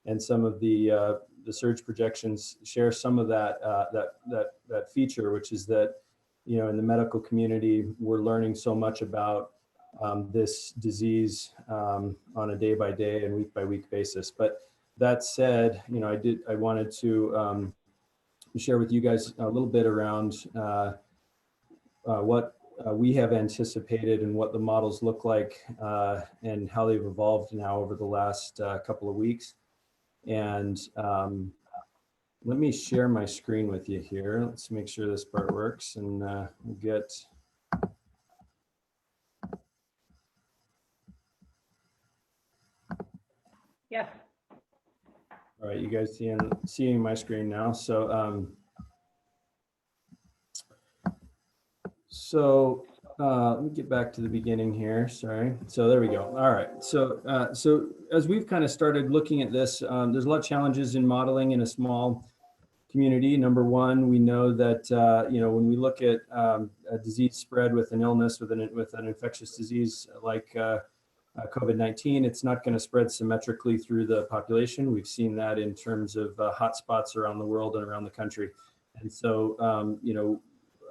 S13: and some of the surge projections share some of that feature, which is that, you know, in the medical community, we're learning so much about this disease on a day by day and week by week basis. But that said, you know, I wanted to share with you guys a little bit around what we have anticipated and what the models look like and how they've evolved now over the last couple of weeks. And let me share my screen with you here. Let's make sure this part works, and we'll get.
S3: Yes.
S13: All right, you guys seeing my screen now. So let me get back to the beginning here. Sorry. So there we go. All right. So as we've kind of started looking at this, there's a lot of challenges in modeling in a small community. Number one, we know that when we look at a disease spread with an illness, with an infectious disease like COVID-19, it's not going to spread symmetrically through the population. We've seen that in terms of hotspots around the world and around the country. And so,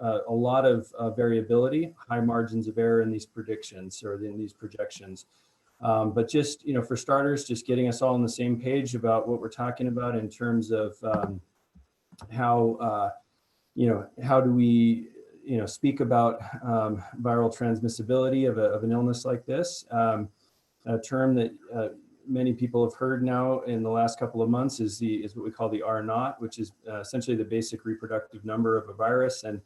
S13: a lot of variability, high margins of error in these predictions or in these projections. But just, for starters, just getting us all on the same page about what we're talking about in terms of how do we, speak about viral transmissibility of an illness like this. A term that many people have heard now in the last couple of months is what we call the R naught, which is essentially the basic reproductive number of a virus. And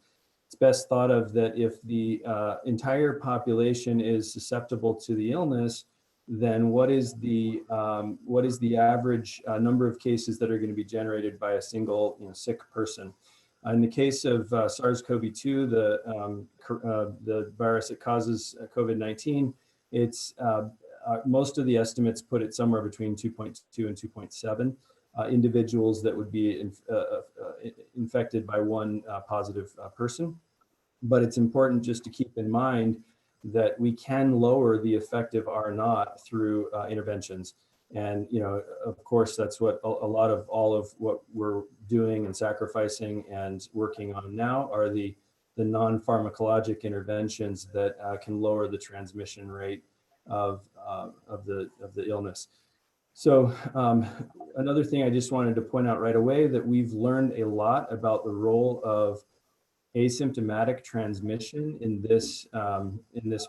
S13: it's best thought of that if the entire population is susceptible to the illness, then what is the average number of cases that are going to be generated by a single sick person? In the case of SARS-CoV-2, the virus that causes COVID-19, it's most of the estimates put it somewhere between 2.2 and 2.7 individuals that would be infected by one positive person. But it's important just to keep in mind that we can lower the effective R naught through interventions. And, of course, that's what a lot of all of what we're doing and sacrificing and working on now are the non-pharmacologic interventions that can lower the transmission rate of the illness. So another thing I just wanted to point out right away, that we've learned a lot about the role of asymptomatic transmission in this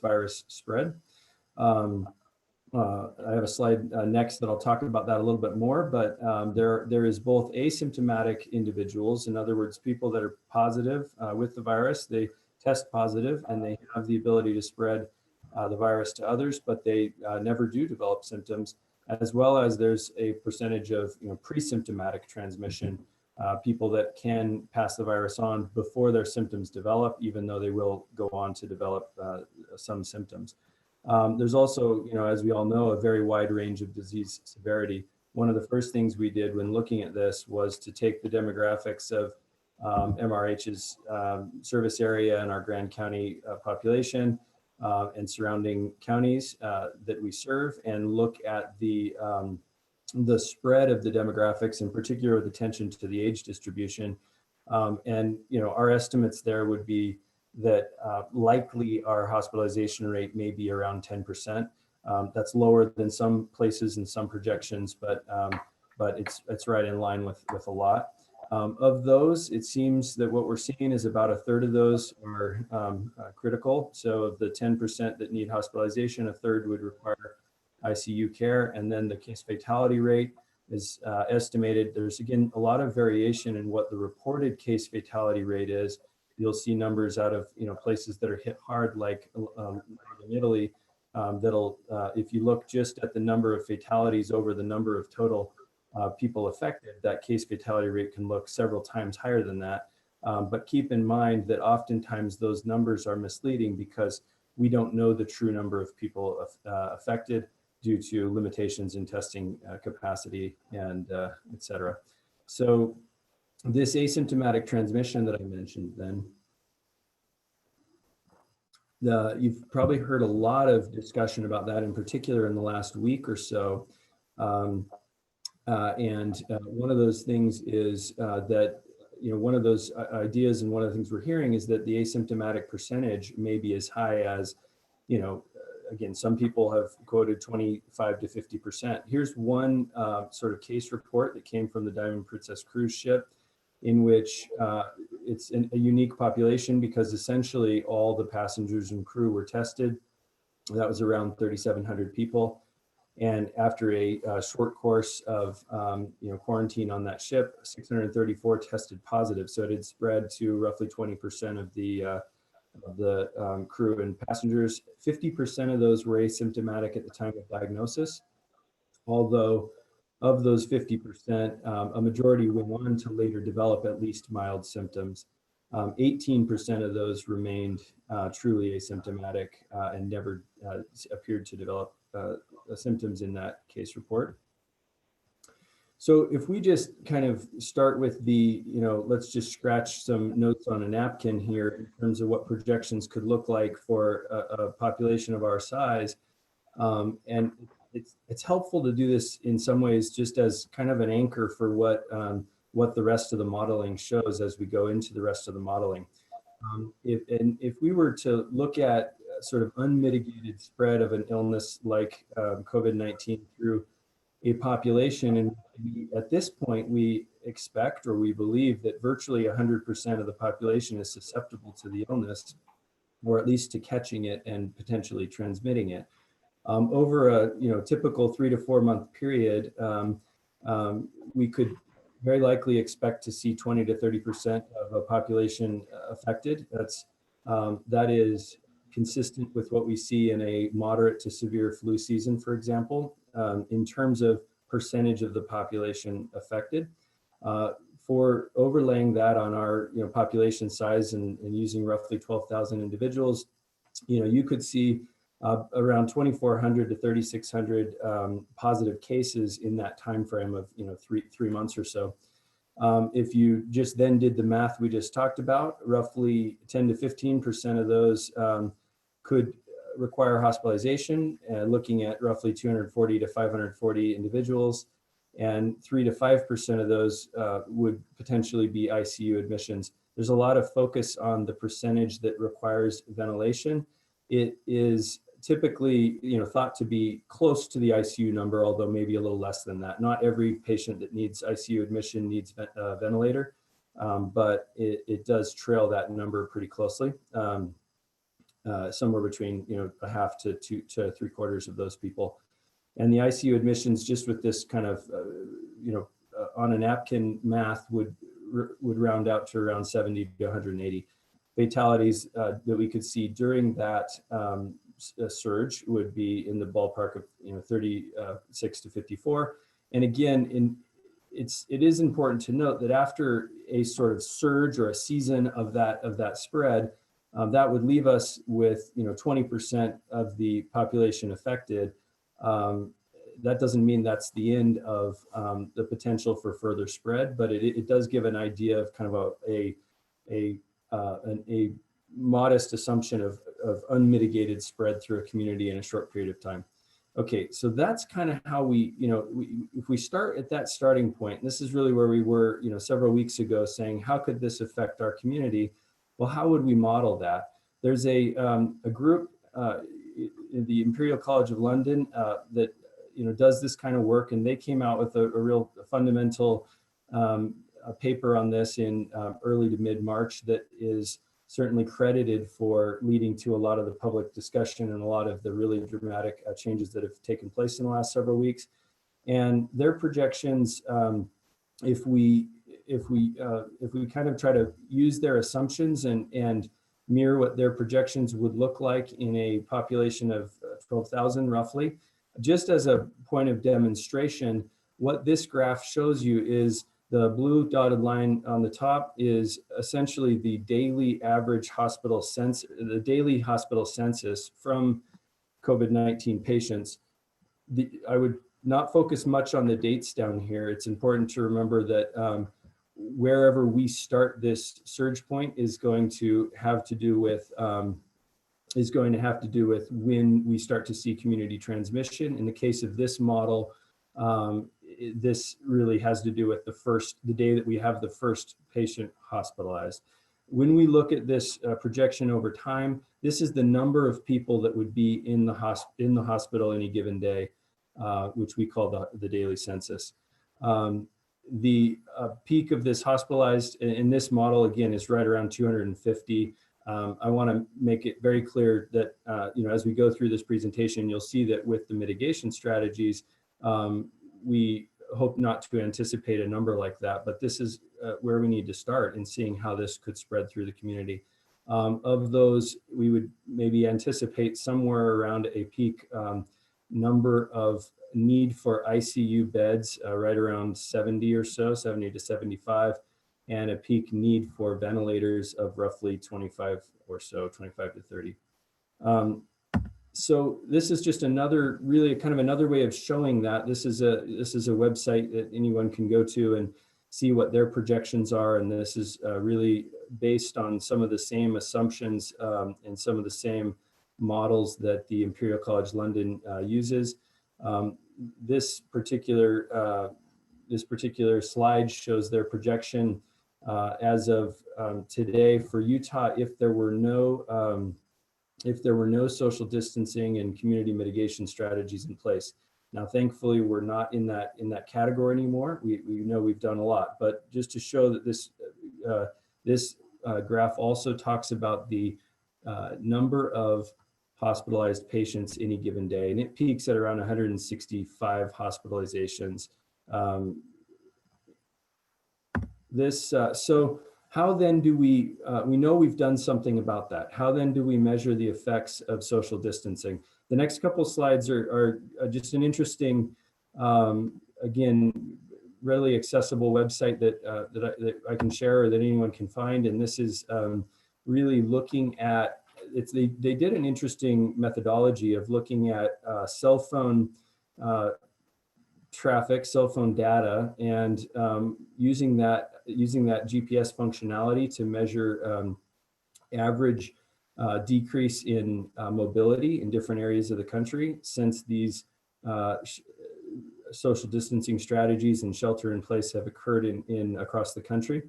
S13: virus spread. I have a slide next that I'll talk about that a little bit more, but there is both asymptomatic individuals, in other words, people that are positive with the virus, they test positive and they have the ability to spread the virus to others, but they never do develop symptoms, as well as there's a percentage of pre-symptomatic transmission people that can pass the virus on before their symptoms develop, even though they will go on to develop some symptoms. There's also, as we all know, a very wide range of disease severity. One of the first things we did when looking at this was to take the demographics of MRH's service area and our Grand County population and surrounding counties that we serve, and look at the spread of the demographics, in particular with attention to the age distribution. And our estimates there would be that likely our hospitalization rate may be around 10%. That's lower than some places and some projections, but it's right in line with a lot. Of those, it seems that what we're seeing is about a third of those are critical. So of the 10% that need hospitalization, a third would require ICU care. And then the case fatality rate is estimated. There's, again, a lot of variation in what the reported case fatality rate is. You'll see numbers out of places that are hit hard, like in Italy, that'll, if you look just at the number of fatalities over the number of total people affected, that case fatality rate can look several times higher than that. But keep in mind that oftentimes those numbers are misleading because we don't know the true number of people affected due to limitations in testing capacity and et cetera. So this asymptomatic transmission that I mentioned then, you've probably heard a lot of discussion about that, in particular in the last week or so. One of those things is that, one of those ideas and one of the things we're hearing is that the asymptomatic percentage may be as high as, again, some people have quoted 25 to 50%. Here's one sort of case report that came from the Diamond Princess cruise ship, in which it's a unique population because essentially all the passengers and crew were tested. That was around 3,700 people. And after a short course of quarantine on that ship, 634 tested positive. So it had spread to roughly 20% of the crew and passengers. 50% of those were asymptomatic at the time of diagnosis, although of those 50%, a majority went on to later develop at least mild symptoms. 18% of those remained truly asymptomatic and never appeared to develop symptoms in that case report. So if we just kind of start with the, let's just scratch some notes on a napkin here in terms of what projections could look like for a population of our size. And it's helpful to do this in some ways just as kind of an anchor for what the rest of the modeling shows as we go into the rest of the modeling. If we were to look at sort of unmitigated spread of an illness like COVID-19 through a population, and at this point we expect or we believe that virtually 100% of the population is susceptible to the illness, or at least to catching it and potentially transmitting it. Over a typical 3 to 4 month period, we could very likely expect to see 20 to 30% of a population affected. That is consistent with what we see in a moderate to severe flu season, for example, in terms of percentage of the population affected. For overlaying that on our population size and using roughly 12,000 individuals, you could see around 2,400 to 3,600 positive cases in that time frame of three months or so. If you just then did the math we just talked about, roughly 10 to 15% of those could require hospitalization, looking at roughly 240 to 540 individuals, and 3 to 5% of those would potentially be ICU admissions. There's a lot of focus on the percentage that requires ventilation. It is typically thought to be close to the ICU number, although maybe a little less than that. Not every patient that needs ICU admission needs a ventilator, but it does trail that number pretty closely. Somewhere between a half to 2 to 3/4 of those people. And the ICU admissions, just with this kind of on a napkin math, would round out to around 70 to 180. Fatalities that we could see during that surge would be in the ballpark of 36 to 54. And again, it is important to note that after a sort of surge or a season of that spread, that would leave us with 20% of the population affected. That doesn't mean that's the end of the potential for further spread, but it does give an idea of kind of a modest assumption of unmitigated spread through a community in a short period of time. Okay, so that's kind of how if we start at that starting point, this is really where we were, several weeks ago, saying, how could this affect our community? Well, how would we model that? There's a group in the Imperial College of London that does this kind of work, and they came out with a real fundamental paper on this in early to mid-March that is certainly credited for leading to a lot of the public discussion and a lot of the really dramatic changes that have taken place in the last several weeks. And their projections, if we kind of try to use their assumptions and mirror what their projections would look like in a population of 12,000 roughly, just as a point of demonstration, what this graph shows you is the blue dotted line on the top is essentially the daily average hospital census, the daily hospital census from COVID-19 patients. I would not focus much on the dates down here. It's important to remember that wherever we start this surge point is going to have to do with when we start to see community transmission. In the case of this model, this really has to do with the day that we have the first patient hospitalized. When we look at this projection over time, this is the number of people that would be in the hospital any given day, which we call the daily census. The peak of this hospitalized in this model, again, is right around 250. I want to make it very clear that as we go through this presentation, you'll see that with the mitigation strategies, we hope not to anticipate a number like that, but this is where we need to start in seeing how this could spread through the community. Of those, we would maybe anticipate somewhere around a peak number of need for ICU beds, right around 70 or so, 70 to 75, and a peak need for ventilators of roughly 25 or so, 25 to 30. So this is just another, really kind of another way of showing that this is a website that anyone can go to and see what their projections are. And this is really based on some of the same assumptions and some of the same models that the Imperial College London uses. This particular slide shows their projection as of today for Utah, if there were no social distancing and community mitigation strategies in place. Now, thankfully, we're not in that category anymore. We know we've done a lot, but just to show that this graph also talks about the number of hospitalized patients any given day, and it peaks at around 165 hospitalizations. So how then do we know we've done something about that. How then do we measure the effects of social distancing? The next couple slides are just an interesting, again, readily accessible website that I can share or that anyone can find. And this is really looking at, they did an interesting methodology of looking at cell phone traffic, cell phone data, and using that GPS functionality to measure average decrease in mobility in different areas of the country since these social distancing strategies and shelter in place have occurred across the country.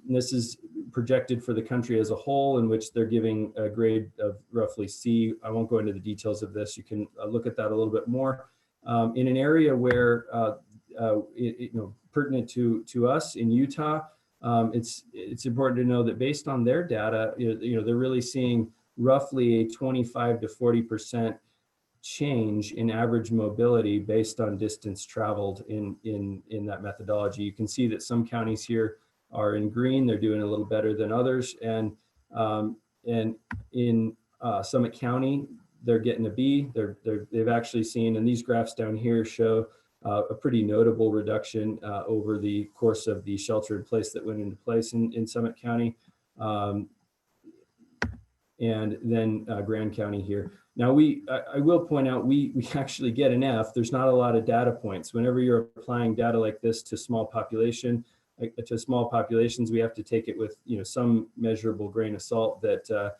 S13: This is projected for the country as a whole, in which they're giving a grade of roughly C. I won't go into the details of this. You can look at that a little bit more. In an area where, pertinent to us in Utah, it's important to know that based on their data, they're really seeing roughly a 25 to 40% change in average mobility based on distance traveled in that methodology. You can see that some counties here are in green; they're doing a little better than others, and in Summit County, they're getting a B. They've actually seen, and these graphs down here show a pretty notable reduction over the course of the shelter in place that went into place in Summit County. And then Grand County here. Now I will point out, we actually get an F. There's not a lot of data points. Whenever you're applying data like this to small populations, we have to take it with some measurable grain of salt that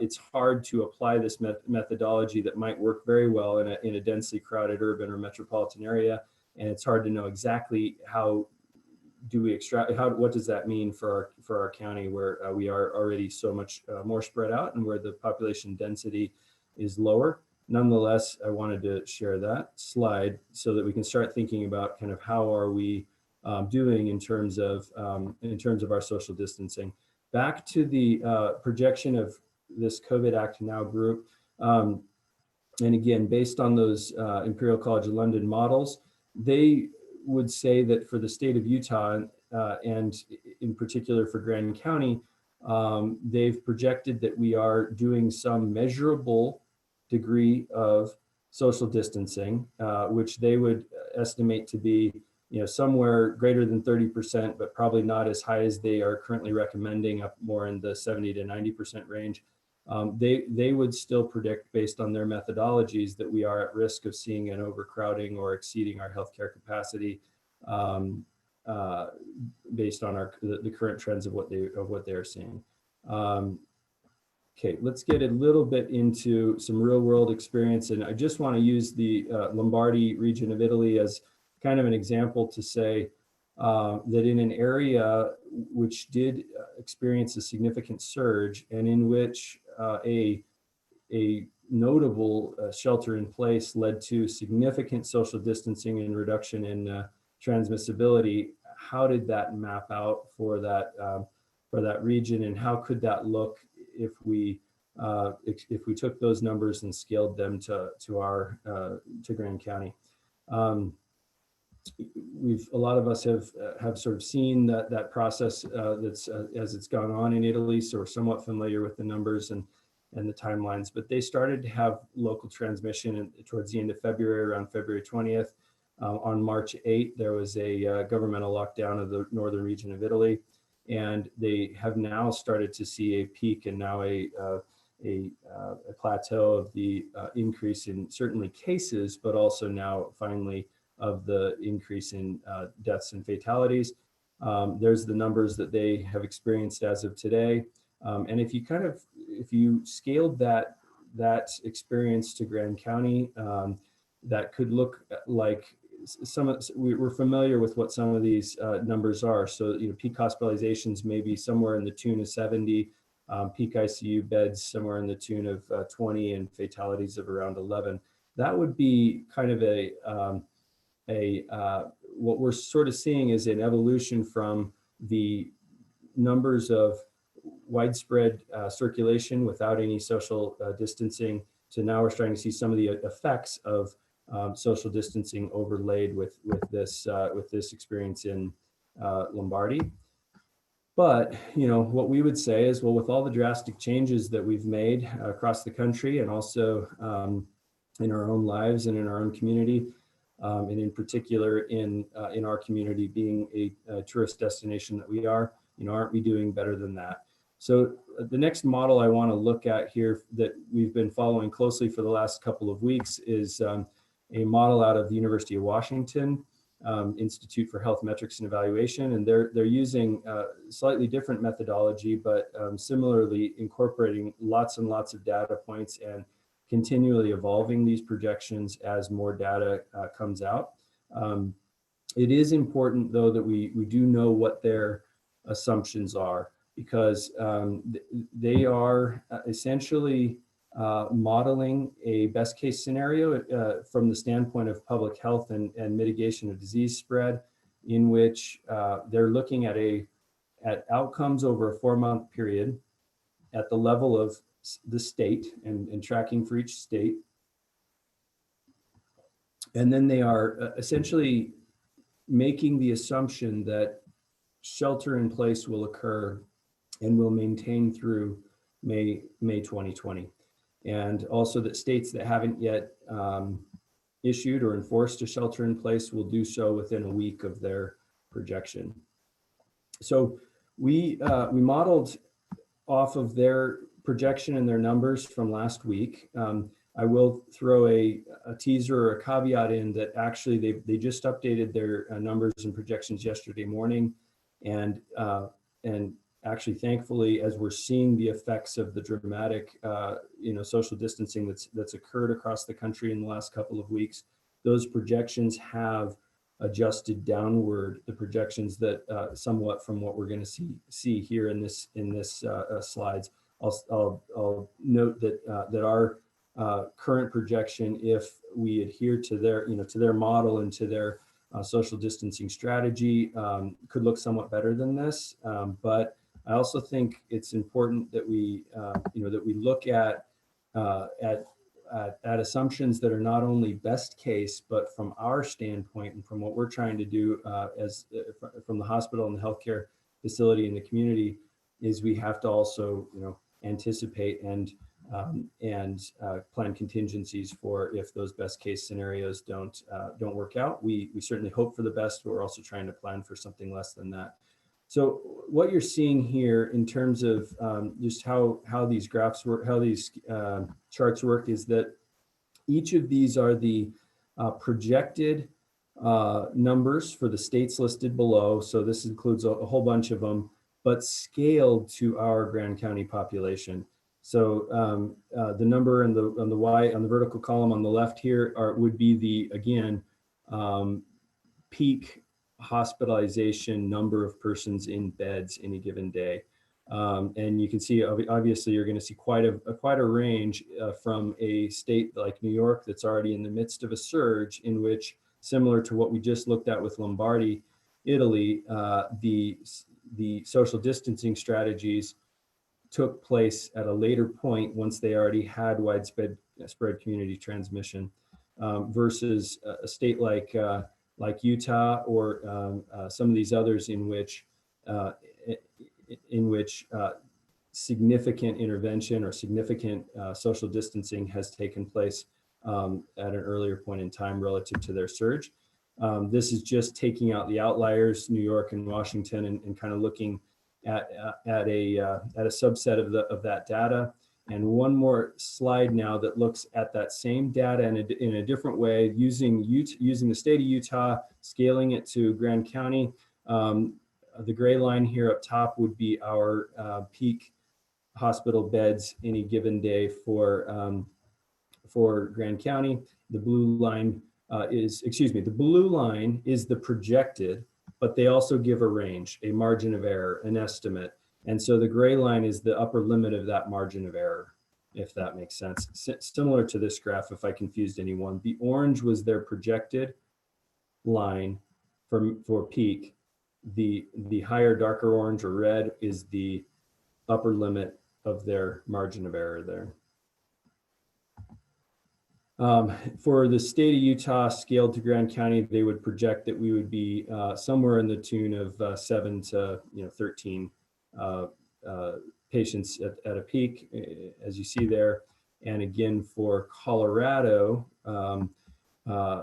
S13: it's hard to apply this methodology that might work very well in a densely crowded urban or metropolitan area. And it's hard to know exactly how do we extract, what does that mean for our county, where we are already so much more spread out and where the population density is lower. Nonetheless, I wanted to share that slide so that we can start thinking about kind of how are we doing in terms of our social distancing. Back to the projection of this COVID Act Now group. And again, based on those Imperial College of London models, they would say that for the state of Utah, and in particular for Grand County, they've projected that we are doing some measurable degree of social distancing, which they would estimate to be somewhere greater than 30%, but probably not as high as they are currently recommending, up more in the 70 to 90% range. They would still predict, based on their methodologies, that we are at risk of seeing an overcrowding or exceeding our healthcare capacity, based on the current trends of what they are seeing. Okay, let's get a little bit into some real world experience, and I just want to use the Lombardy region of Italy as kind of an example to say that in an area which did experience a significant surge, and in which a notable shelter in place led to significant social distancing and reduction in transmissibility, how did that map out for that region, and how could that look if we took those numbers and scaled them to Grand County? A lot of us have sort of seen that process as it's gone on in Italy, so we're somewhat familiar with the numbers and the timelines. But they started to have local transmission towards the end of February, around February 20th. On March 8th, there was a governmental lockdown of the northern region of Italy, and they have now started to see a peak and now a plateau of the increase in certainly cases, but also now finally of the increase in deaths and fatalities. There's the numbers that they have experienced as of today. And if you scaled that experience to Grand County, that could look like we're familiar with what some of these numbers are. So, peak hospitalizations may be somewhere in the tune of 70, peak ICU beds somewhere in the tune of 20, and fatalities of around 11. That would be kind of what we're sort of seeing is an evolution from the numbers of widespread circulation without any social distancing to now we're starting to see some of the effects of social distancing overlaid with this experience in Lombardy. But what we would say is, well, with all the drastic changes that we've made across the country, and also in our own lives and in our own community, and in particular in our community being a tourist destination that we are, aren't we doing better than that? So the next model I want to look at here that we've been following closely for the last couple of weeks is a model out of the University of Washington Institute for Health Metrics and Evaluation, and they're using slightly different methodology, but similarly incorporating lots and lots of data points and continually evolving these projections as more data comes out. It is important, though, that we do know what their assumptions are, because they are essentially modeling a best case scenario from the standpoint of public health and mitigation of disease spread, in which they're looking at outcomes over a 4-month period at the level of the state and tracking for each state. And then they are essentially making the assumption that shelter in place will occur and will maintain through May 2020. And also that states that haven't yet issued or enforced a shelter in place will do so within a week of their projection. So we modeled off of their projection and their numbers from last week. I will throw a teaser or a caveat in that actually they just updated their numbers and projections yesterday morning, and actually thankfully, as we're seeing the effects of the dramatic social distancing that's occurred across the country in the last couple of weeks, those projections have adjusted downward the projections that somewhat from what we're going to see here in this slides. I'll note that our current projection, if we adhere to their model and to their social distancing strategy, could look somewhat better than this. But I also think it's important that we look at assumptions that are not only best case, but from our standpoint and from what we're trying to do from the hospital and the healthcare facility in the community, is we have to also anticipate and plan contingencies for if those best case scenarios don't work out. We certainly hope for the best, but we're also trying to plan for something less than that. So what you're seeing here in terms of just how these graphs work, how these charts work, is that each of these are the projected numbers for the states listed below. So this includes a whole bunch of them, but scaled to our Grand County population. So the number on the vertical column on the left here would be the, again, peak hospitalization number of persons in beds any given day. And you can see, obviously, you're going to see quite a range from a state like New York that's already in the midst of a surge, in which, similar to what we just looked at with Lombardy, Italy, the social distancing strategies took place at a later point once they already had widespread community transmission, versus a state like Utah or some of these others in which significant intervention or significant social distancing has taken place at an earlier point in time relative to their surge. This is just taking out the outliers, New York and Washington, and kind of looking at a subset of that data. And one more slide now that looks at that same data in a different way, using the state of Utah, scaling it to Grand County. The gray line here up top would be our peak hospital beds any given day for Grand County. The blue line is the projected, but they also give a range, a margin of error, an estimate. And so the gray line is the upper limit of that margin of error, if that makes sense. Similar to this graph, if I confused anyone, the orange was their projected line for peak. The higher, darker orange or red is the upper limit of their margin of error there. For the state of Utah scaled to Grand County, they would project that we would be somewhere in the tune of 7 to 13 patients at a peak, as you see there. And again, for Colorado,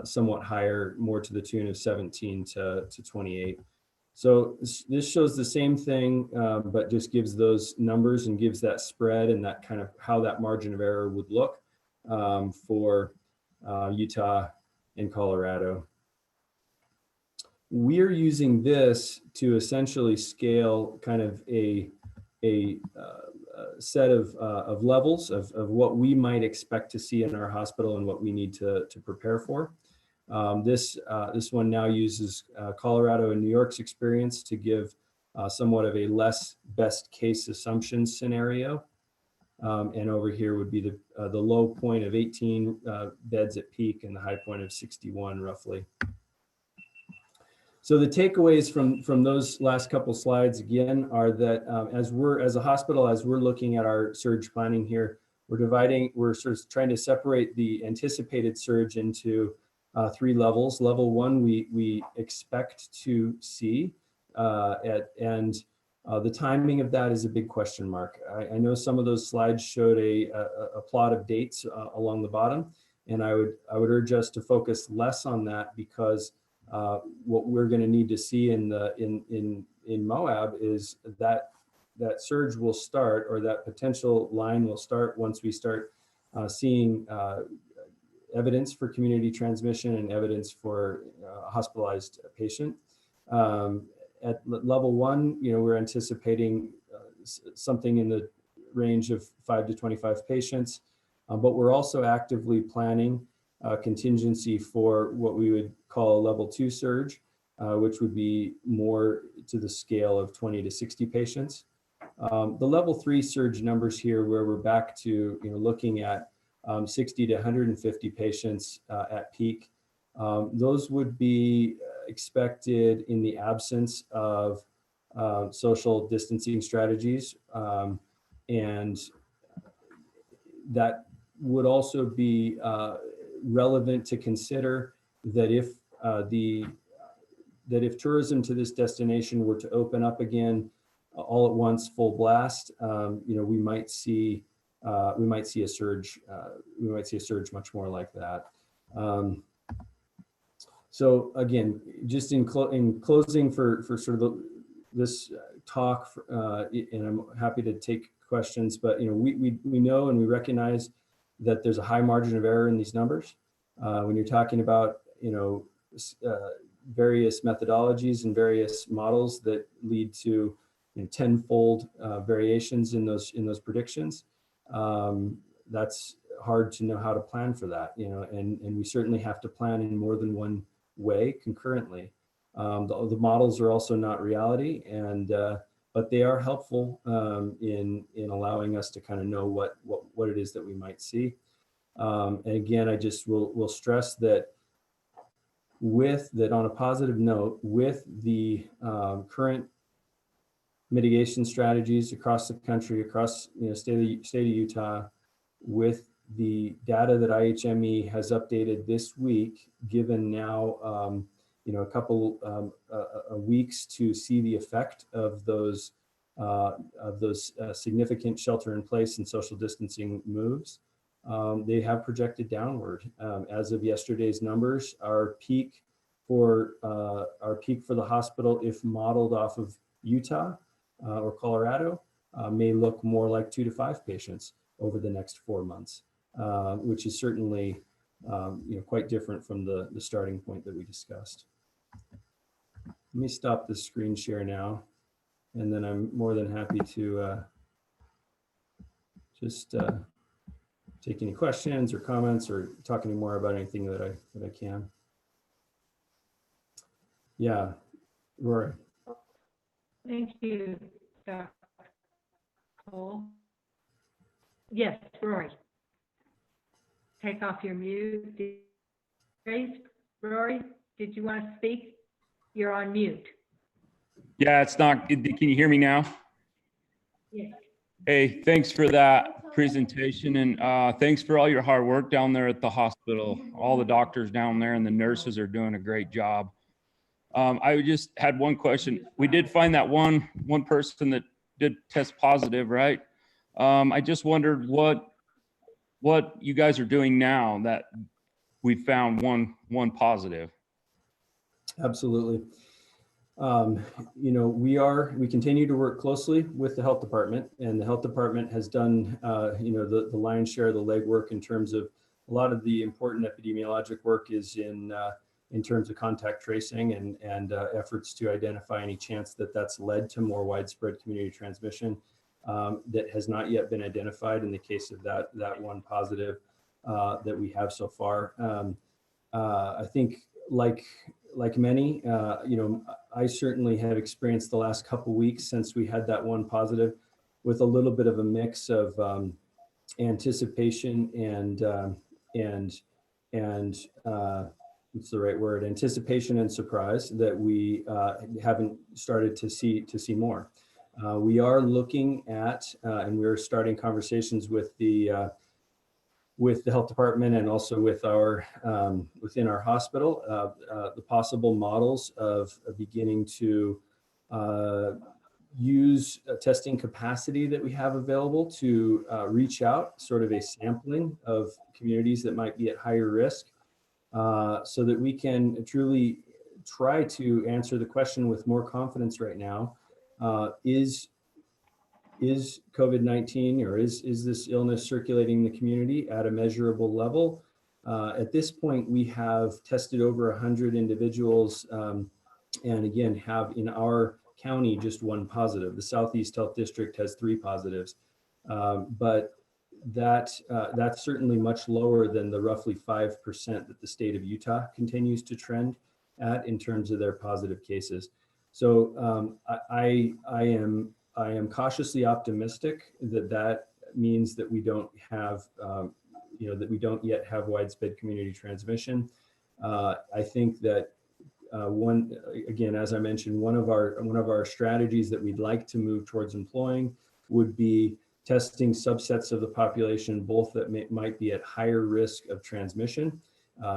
S13: somewhat higher, more to the tune of 17 to 28. So this shows the same thing, but just gives those numbers and gives that spread and that kind of how that margin of error would look for Utah and Colorado. We're using this to essentially scale kind of a set of levels of what we might expect to see in our hospital and what we need to prepare for. This one now uses Colorado and New York's experience to give somewhat of a less best case assumption scenario. And over here would be the low point of 18 beds at peak and the high point of 61 roughly. So the takeaways from those last couple slides again are that as a hospital, as we're looking at our surge planning here, we're sort of trying to separate the anticipated surge into 3 levels. Level 1, we expect to see, and the timing of that is a big question mark. I know some of those slides showed a plot of dates along the bottom, And I would urge us to focus less on that, because what we're going to need to see in Moab is that surge will start, or that potential line will start, once we start seeing evidence for community transmission and evidence for a hospitalized patient. At level 1, we're anticipating something in the range of 5 to 25 patients, but we're also actively planning contingency for what we would call a level 2 surge, which would be more to the scale of 20 to 60 patients. The level 3 surge numbers here, where we're back to looking at 60 to 150 patients at peak, those would be expected in the absence of social distancing strategies, and that would also be relevant to consider that if tourism to this destination were to open up again all at once, full blast, we might see a surge. We might see a surge much more like that. So again, just in closing for sort of this talk, and I'm happy to take questions, but we know and we recognize that there's a high margin of error in these numbers. When you're talking about various methodologies and various models that lead to tenfold variations in those predictions, that's hard to know how to plan for that, and we certainly have to plan in more than one way concurrently. The models are also not reality, but they are helpful in allowing us to kind of know what it is that we might see. And again, I just will stress that on a positive note, with the current mitigation strategies across the country, across state of Utah, with the data that IHME has updated this week, given now a couple weeks to see the effect of those significant shelter-in-place and social distancing moves, they have projected downward. As of yesterday's numbers, our peak for the hospital, if modeled off of Utah or Colorado, may look more like 2 to 5 patients over the next 4 months, which is certainly quite different from the starting point that we discussed. Let me stop the screen share now, and then I'm more than happy to just take any questions or comments, or talk any more about anything that I can. Yeah, Rory.
S3: Thank you, Dr. Cole. Yes, Rory. Take off your mute. Rory, did you want to speak? You're on mute.
S12: Yeah, it's not, can you hear me now?
S3: Yes.
S12: Hey, thanks for that presentation, and thanks for all your hard work down there at the hospital. All the doctors down there and the nurses are doing a great job. I just had one question. We did find that one person that did test positive, right? I just wondered what you guys are doing now that we found one positive.
S13: Absolutely. We continue to work closely with the health department, and the health department has done, the lion's share of the legwork in terms of a lot of the important epidemiologic work is in terms of contact tracing and efforts to identify any chance that that's led to more widespread community transmission that has not yet been identified in the case of that one positive that we have so far. I think like many, I certainly have experienced the last couple weeks since we had that one positive with a little bit of a mix of anticipation and what's the right word? Anticipation and surprise that we haven't started to see more. We are looking at, and we're starting conversations with the health department and also with our within our hospital, the possible models of beginning to use testing capacity that we have available to reach out, sort of a sampling of communities that might be at higher risk, so that we can truly try to answer the question with more confidence right now. Is COVID-19 or is this illness circulating in the community at a measurable level? At this point, we have tested over 100 individuals, and again, have in our county just one positive. The Southeast Health District has 3 positives, but that's certainly much lower than the roughly 5% that the state of Utah continues to trend at in terms of their positive cases. So I am cautiously optimistic that that means that we don't have, that we don't yet have widespread community transmission. I think that again, as I mentioned, one of our strategies that we'd like to move towards employing would be testing subsets of the population, both that might be at higher risk of transmission,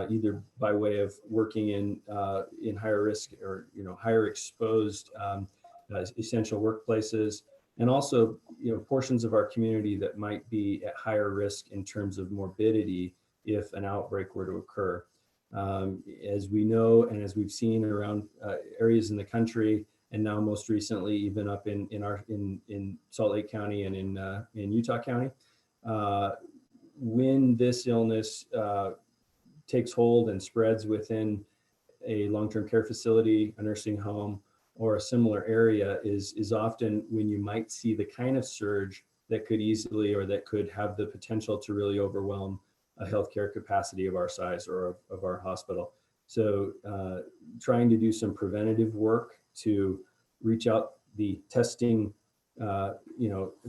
S13: either by way of working in higher risk or higher exposed essential workplaces, and also portions of our community that might be at higher risk in terms of morbidity if an outbreak were to occur. As we know, and as we've seen around areas in the country, and now most recently even up in Salt Lake County and in Utah County, when this illness takes hold and spreads within a long-term care facility, a nursing home, or a similar area is often when you might see the kind of surge that could easily, or that could have the potential to really overwhelm a healthcare capacity of our size or of our hospital. So trying to do some preventative work to reach out the testing,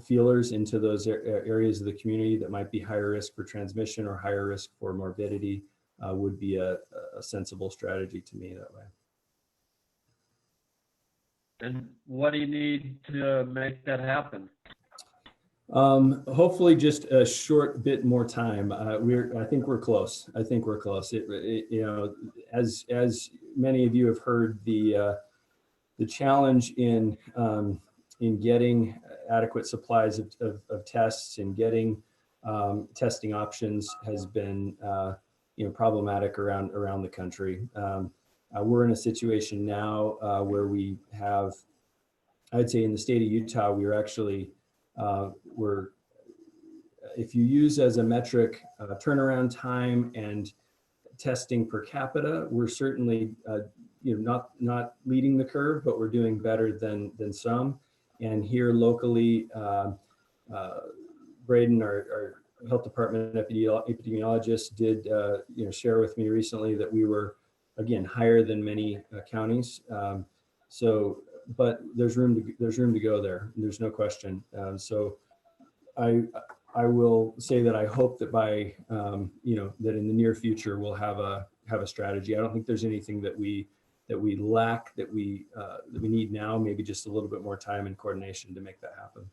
S13: feelers into those areas of the community that might be higher risk for transmission or higher risk for morbidity would be a sensible strategy to me that way.
S9: And what do you need to make that happen?
S13: Hopefully just a short bit more time. I think we're close. As many of you have heard, the challenge in getting adequate supplies of tests and getting testing options has been problematic around the country. We're in a situation now where we have, I'd say in the state of Utah, we're actually if you use as a metric turnaround time and testing per capita, we're certainly not leading the curve, but we're doing better than some. And here locally, Braden, our health department epidemiologist, did share with me recently that we were again higher than many counties. But there's room to go there. There's no question. So I will say that I hope that by that in the near future we'll have a strategy. I don't think there's anything that we lack that we need now. Maybe just a little bit more time and coordination to make that happen.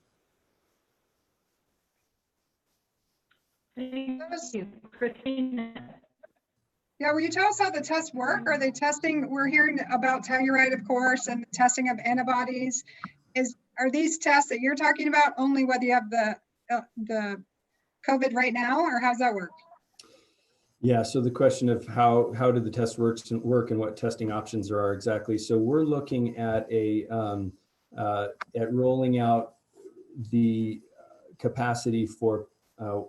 S3: Thank you, Christina.
S11: Yeah, will you tell us how the tests work? Are they testing? We're hearing about Telluride, of course, and the testing of antibodies. Are these tests that you're talking about only whether you have the COVID right now, or how's that work?
S13: Yeah, so the question of how do the tests work and what testing options there are exactly. So we're looking at at rolling out the capacity for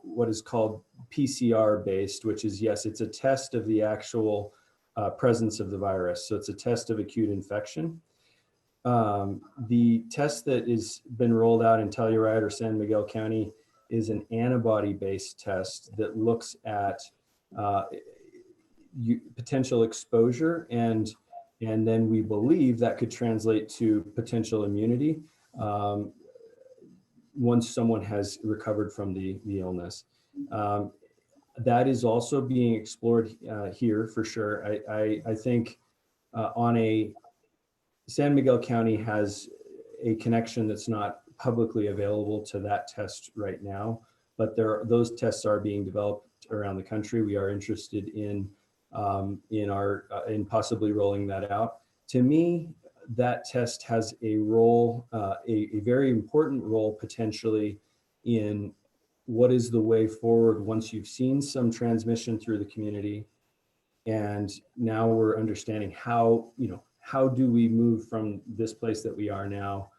S13: what is called PCR based, which is, yes, it's a test of the actual presence of the virus. So it's a test of acute infection. The test that has been rolled out in Telluride or San Miguel County is an antibody based test that looks at potential exposure, and then we believe that could translate to potential immunity once someone has recovered from the illness. That is also being explored here for sure. I think San Miguel County has a connection that's not publicly available to that test right now, but those tests are being developed around the country. We are interested in possibly rolling that out. To me, that test has a role, a very important role potentially in what is the way forward once you've seen some transmission through the community. And now we're understanding how, how do we move from this place that we are now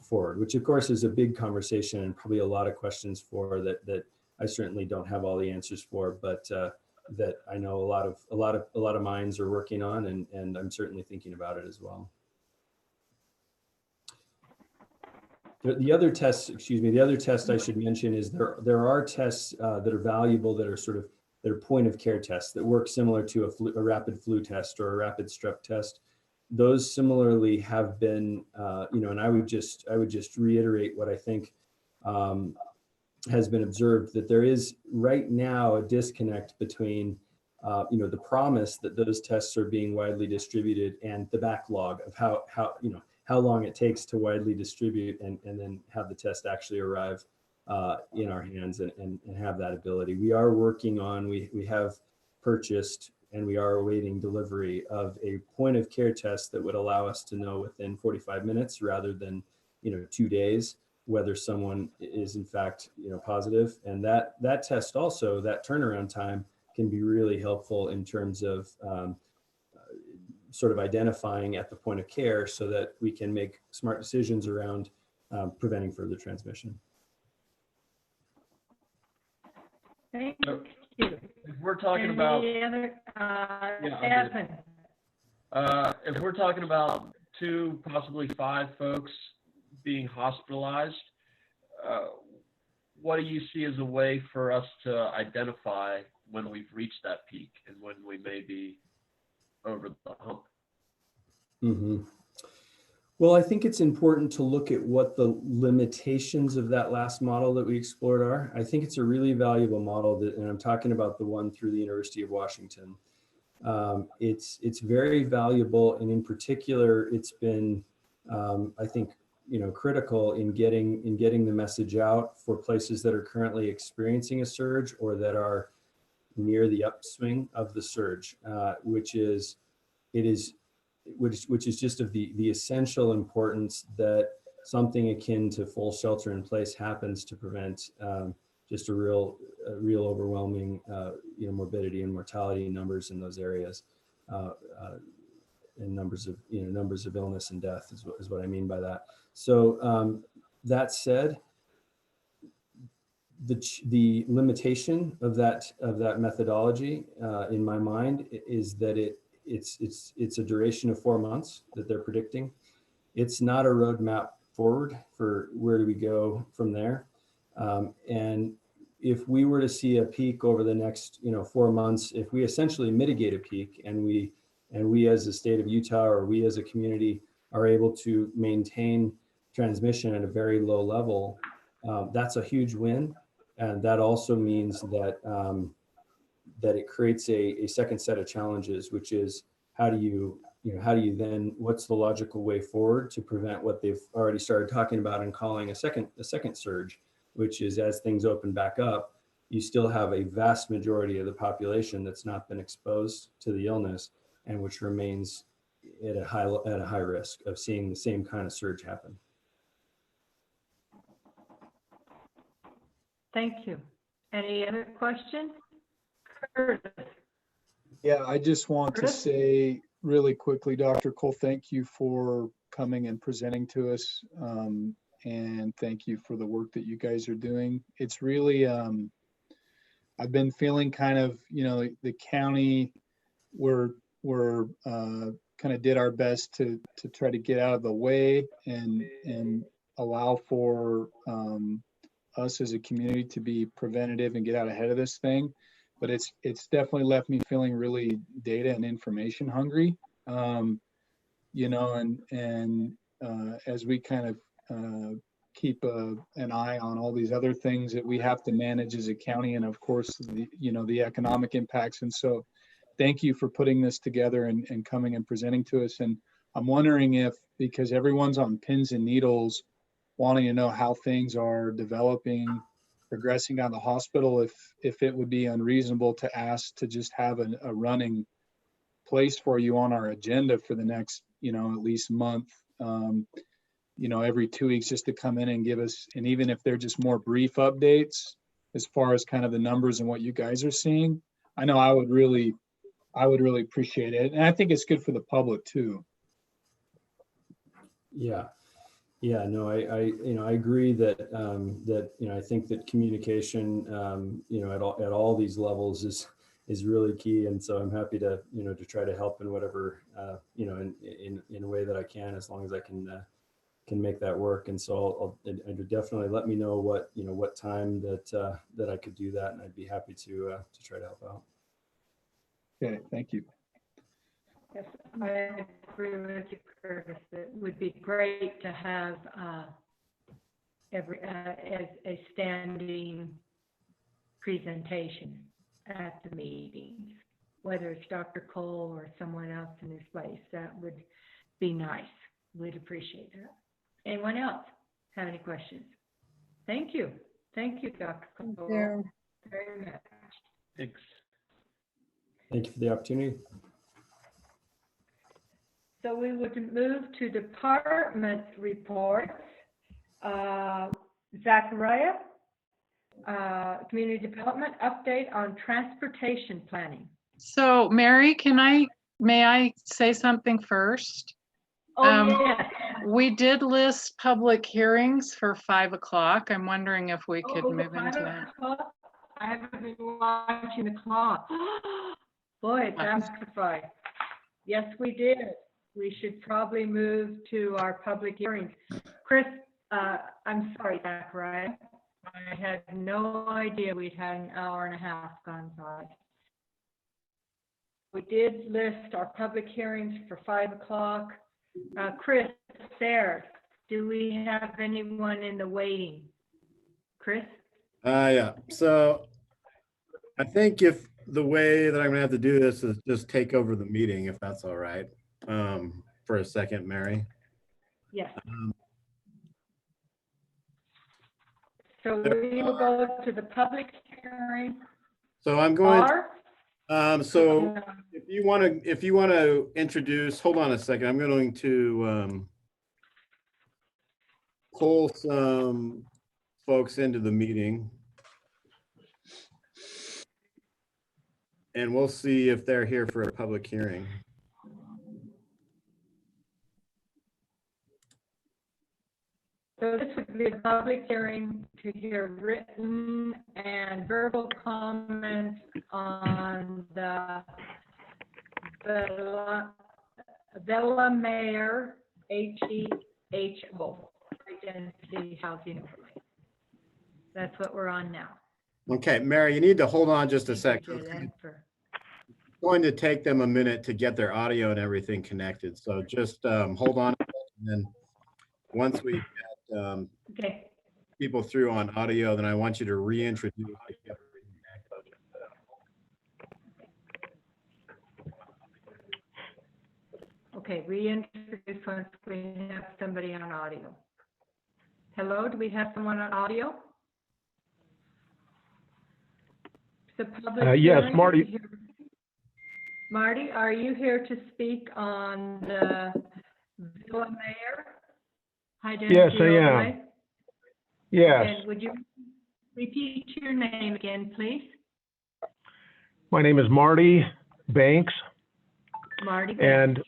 S13: forward, which of course is a big conversation and probably a lot of questions for that I certainly don't have all the answers for, but that I know a lot of minds are working on, and I'm certainly thinking about it as well. The other test, the other test I should mention is there are tests that are valuable that are point of care tests that work similar to a rapid flu test or a rapid strep test. Those similarly have been, and I would just reiterate what I think has been observed, that there is right now a disconnect between the promise that those tests are being widely distributed and the backlog of how long it takes to widely distribute and then have the test actually arrive in our hands and have that ability. We are working on, we have purchased and we are awaiting delivery of a point of care test that would allow us to know within 45 minutes rather than 2 days whether someone is in fact positive. And that test also, that turnaround time can be really helpful in terms of sort of identifying at the point of care so that we can make smart decisions around preventing further transmission.
S3: Thank
S9: So,
S3: you.
S9: if we're talking about,
S3: Any other,
S9: Yeah,
S3: Evan?
S9: if we're talking about 2, possibly 5 folks being hospitalized, what do you see as a way for us to identify when we've reached that peak and when we may be over the hump?
S13: Mm-hmm. Well, I think it's important to look at what the limitations of that last model that we explored are. I think it's a really valuable model and I'm talking about the one through the University of Washington. It's very valuable, and in particular, it's been, I think, critical in getting the message out for places that are currently experiencing a surge or that are near the upswing of the surge, which is just of the essential importance that something akin to full shelter in place happens to prevent just a real overwhelming morbidity and mortality numbers in those areas, and numbers of illness and death is what I mean by that. So that said, the limitation of that methodology in my mind is that it's a duration of 4 months that they're predicting. It's not a roadmap forward for where do we go from there. And if we were to see a peak over the next 4 months, if we essentially mitigate a peak and we as a state of Utah or we as a community are able to maintain transmission at a very low level, that's a huge win. And that also means that that it creates a second set of challenges, which is how do you then, what's the logical way forward to prevent what they've already started talking about and calling a second surge, which is as things open back up, you still have a vast majority of the population that's not been exposed to the illness and which remains at a high risk of seeing the same kind of surge happen.
S3: Thank you. Any other questions? Curtis?
S1: Yeah, I just want to
S3: Curtis?
S1: say really quickly, Dr. Cole, thank you for coming and presenting to us. And thank you for the work that you guys are doing. It's really, I've been feeling kind of, the county, we're kind of did our best to try to get out of the way and allow for us as a community to be preventative and get out ahead of this thing. But it's definitely left me feeling really data and information hungry, and as we kind of keep an eye on all these other things that we have to manage as a county, and of course the economic impacts. And so thank you for putting this together and coming and presenting to us. And I'm wondering if, because everyone's on pins and needles wanting to know how things are developing, progressing down the hospital, if it would be unreasonable to ask to just have a running place for you on our agenda for the next at least month, every 2 weeks, just to come in and give us, and even if they're just more brief updates as far as kind of the numbers and what you guys are seeing, I know I would really appreciate it. And I think it's good for the public too.
S13: Yeah. Yeah, no, I agree that, I think that communication, at all these levels is really key. And so I'm happy to, to try to help in whatever, in a way that I can, as long as I can make that work. And so I'll definitely let me know what time that I could do that. And I'd be happy to try to help out.
S1: Okay, thank you.
S3: Yes, I agree with you, Curtis. It would be great to have a standing presentation at the meetings, whether it's Dr. Cole or someone else in his place. That would be nice. We'd appreciate that. Anyone else have any questions? Thank you. Thank you, Dr. Cole.
S11: Thank you.
S3: Very much.
S9: Thanks.
S13: Thank you for the opportunity.
S3: So we would move to department reports. Zachariah, community development update on transportation planning.
S8: So Mary, may I say something first?
S3: Yes.
S8: We did list public hearings for 5 o'clock. I'm wondering if we could move
S3: 5
S8: into that.
S3: o'clock? I haven't been watching the clock. Boy, it's after 5. Yes, we did. We should probably move to our public hearings. Chris, I'm sorry, Zachariah. I had no idea we'd had an hour and a half gone by. We did list our public hearings for 5 o'clock. Chris, there, do we have anyone in the waiting? Chris?
S4: Yeah, so I think if the way that I'm gonna have to do this is just take over the meeting, if that's all right, for a second, Mary.
S3: Yes. So we will go to the public hearing.
S4: So I'm going, so if you want to introduce, hold on a second, I'm going to pull some folks into the meeting. And we'll see if they're here for a public hearing.
S3: So this would be a public hearing to hear written and verbal comments on the Villa Mayor HEHO, Identity Housing Overlay. That's what we're on now.
S4: Okay, Mary, you need to hold on just a
S3: Thank
S4: second.
S3: you,
S4: It's going to take them a minute to get their audio and everything connected. So just hold on. And then once we get
S3: Okay.
S4: people through on audio, then I want you to reintroduce.
S3: Okay, reintroduce once we have somebody on audio. Hello, do we have someone on audio? The public
S14: yes,
S3: hearing,
S14: Marty.
S3: Marty, are you here to speak on the Villa Mayor?
S14: Yes, I am. Yes.
S3: And would you repeat your name again, please?
S14: My name is Marty Banks,
S3: Marty.
S14: and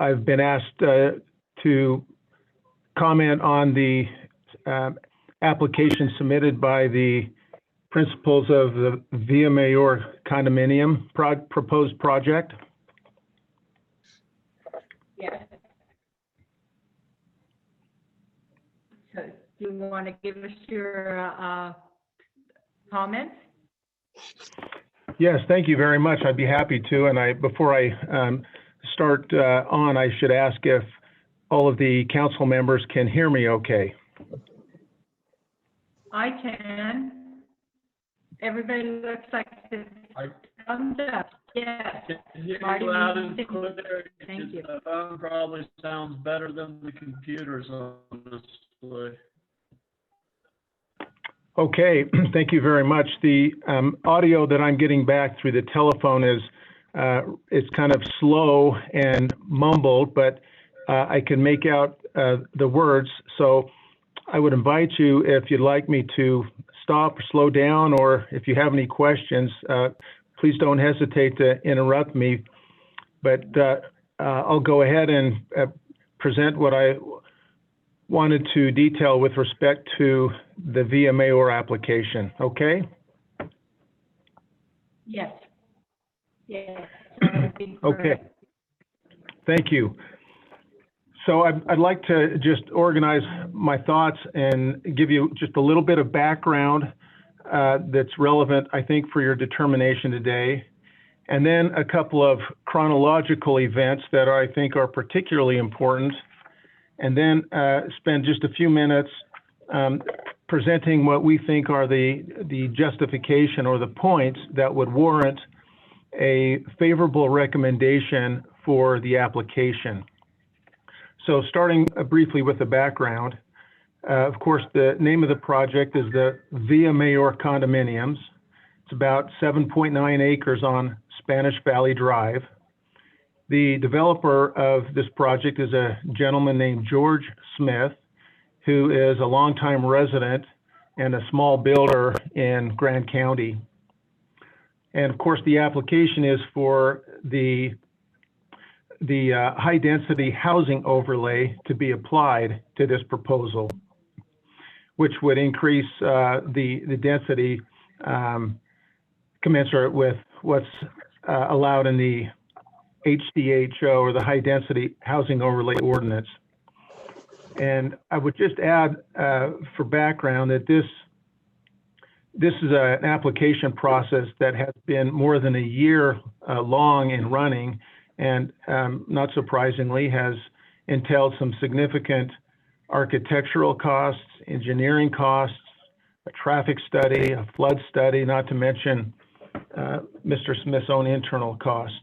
S14: I've been asked to comment on the application submitted by the principals of the Villa Mayor condominium proposed project.
S3: Yes. So do you want to give us your comments?
S14: Yes, thank you very much. I'd be happy to. And before I start on, I should ask if all of the council members can hear me okay.
S3: I can. Everybody looks like it's thumbs up. Yes. Marty,
S9: Loud and clear.
S3: Thank you.
S9: The phone probably sounds better than the computers, honestly.
S14: Okay, thank you very much. The audio that I'm getting back through the telephone is it's kind of slow and mumbled, but I can make out the words. So I would invite you, if you'd like me to stop or slow down, or if you have any questions, please don't hesitate to interrupt me. But I'll go ahead and present what I wanted to detail with respect to the Via Mayor application. Okay?
S3: Yes. Yes.
S14: Okay. Thank you. So I'd like to just organize my thoughts and give you just a little bit of background that's relevant, I think, for your determination today. And then a couple of chronological events that I think are particularly important. And then spend just a few minutes presenting what we think are the justification or the points that would warrant a favorable recommendation for the application. So starting briefly with the background, of course, the name of the project is the Via Mayor Condominiums. It's about 7.9 acres on Spanish Valley Drive. The developer of this project is a gentleman named George Smith, who is a longtime resident and a small builder in Grand County. And of course, the application is for the high density housing overlay to be applied to this proposal, which would increase the density commensurate with what's allowed in the HDHO, or the high density housing overlay ordinance. And I would just add for background that this is an application process that has been more than a year long in running, and not surprisingly has entailed some significant architectural costs, engineering costs, a traffic study, a flood study, not to mention Mr. Smith's own internal costs.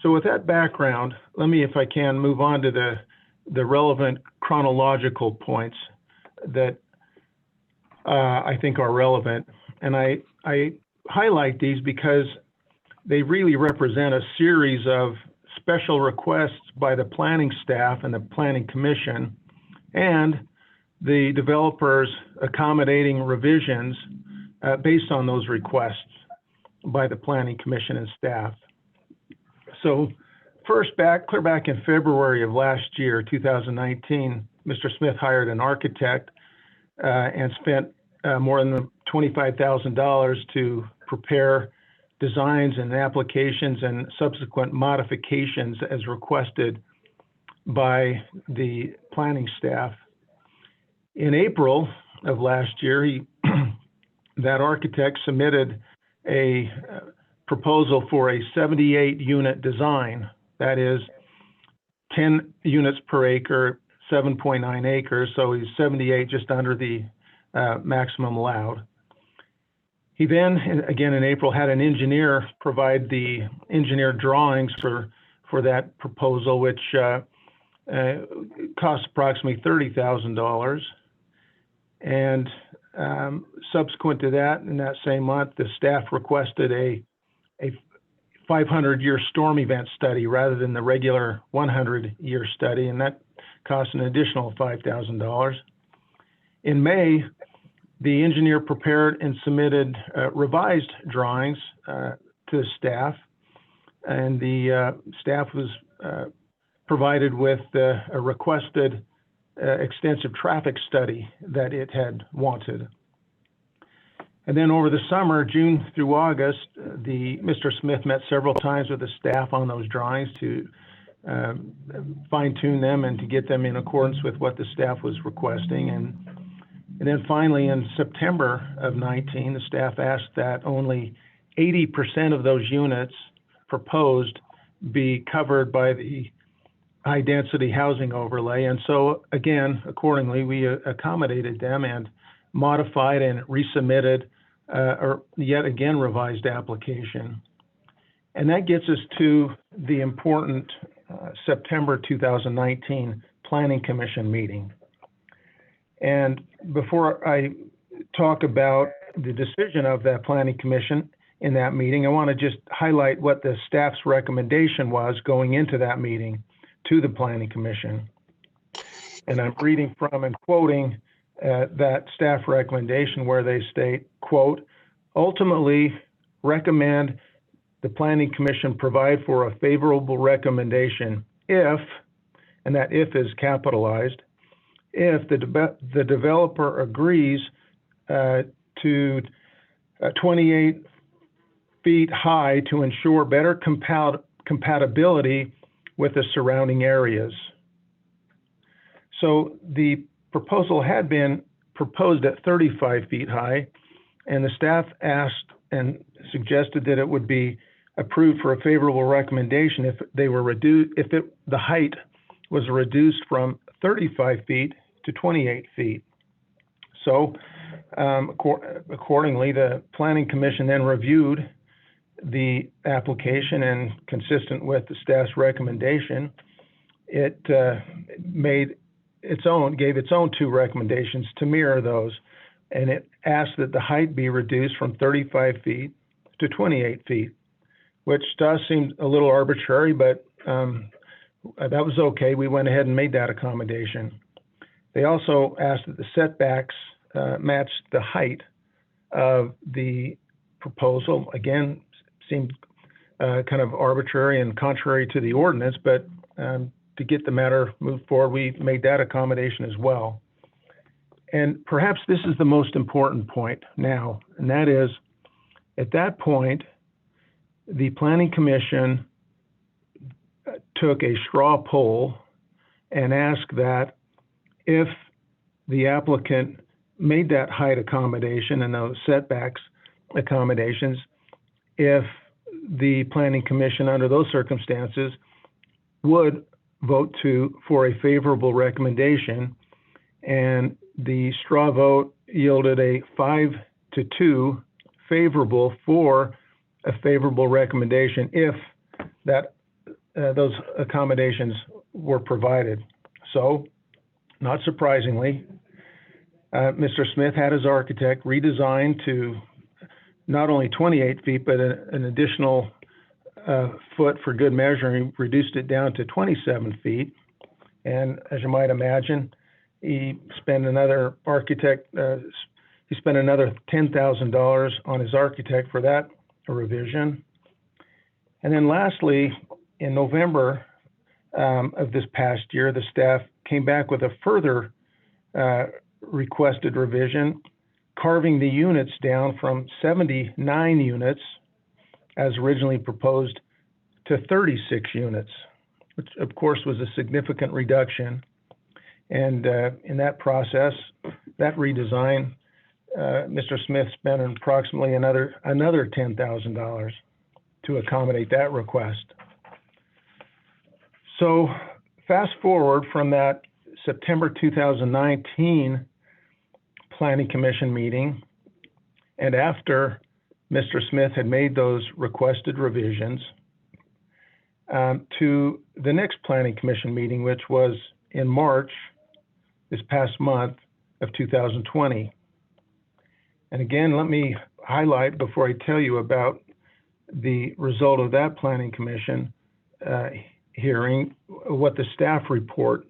S14: So with that background, let me, if I can, move on to the relevant chronological points that I think are relevant. And I highlight these because they really represent a series of special requests by the planning staff and the planning commission, and the developers accommodating revisions based on those requests by the planning commission and staff. So first, clear back in February of last year, 2019, Mr. Smith hired an architect and spent more than $25,000 to prepare designs and applications and subsequent modifications as requested by the planning staff. In April of last year, that architect submitted a proposal for a 78 unit design, that is 10 units per acre, 7.9 acres, so he's 78, just under the maximum allowed. He then, again in April, had an engineer provide the engineered drawings for that proposal, which cost approximately $30,000. And subsequent to that, in that same month, the staff requested a 500-year storm event study rather than the regular 100-year study, and that cost an additional $5,000. In May, the engineer prepared and submitted revised drawings to the staff, and the staff was provided with a requested extensive traffic study that it had wanted. And then over the summer, June through August, Mr. Smith met several times with the staff on those drawings to fine-tune them and to get them in accordance with what the staff was requesting. And then finally, in September of 19, the staff asked that only 80% of those units proposed be covered by the high-density housing overlay. And so, again, accordingly, we accommodated them and modified and resubmitted or yet again revised application. And that gets us to the important September 2019 Planning Commission meeting. And before I talk about the decision of that Planning Commission, in that meeting, I want to just highlight what the staff's recommendation was going into that meeting to the Planning Commission. And I'm reading from and quoting that staff recommendation where they state, quote, ultimately recommend the Planning Commission provide for a favorable recommendation if, and that if is capitalized, if the developer agrees to 28 feet high to ensure better compatibility with the surrounding areas. So the proposal had been proposed at 35 feet high, and the staff asked and suggested that it would be approved for a favorable recommendation if they were reduced, the height was reduced from 35 feet to 28 feet. So accordingly, the Planning Commission then reviewed the application, and consistent with the staff's recommendation, it gave its own two recommendations to mirror those, and it asked that the height be reduced from 35 feet to 28 feet, which does seem a little arbitrary, but that was okay. We went ahead and made that accommodation. They also asked that the setbacks match the height of the proposal. Again, seemed kind of arbitrary and contrary to the ordinance, but to get the matter moved forward, we made that accommodation as well. And perhaps this is the most important point now, and that is, at that point, the Planning Commission took a straw poll and asked that if the applicant made that height accommodation and those setbacks accommodations, if the Planning Commission under those circumstances would vote for a favorable recommendation, and the straw vote yielded a 5-2 favorable for a favorable recommendation if that those accommodations were provided. So, not surprisingly, Mr. Smith had his architect redesigned to not only 28 feet, but an additional foot for good measuring, reduced it down to 27 feet. And as you might imagine, he spent another $10,000 on his architect for that revision. And then lastly, in November of this past year, the staff came back with a further requested revision, carving the units down from 79 units as originally proposed to 36 units, which of course was a significant reduction. And in that process, that redesign, Mr. Smith spent approximately another $10,000 to accommodate that request. So fast forward from that September 2019 Planning Commission meeting, and after Mr. Smith had made those requested revisions, to the next Planning Commission meeting, which was in March, this past month of 2020. And again, let me highlight before I tell you about the result of that Planning Commission hearing, what the staff report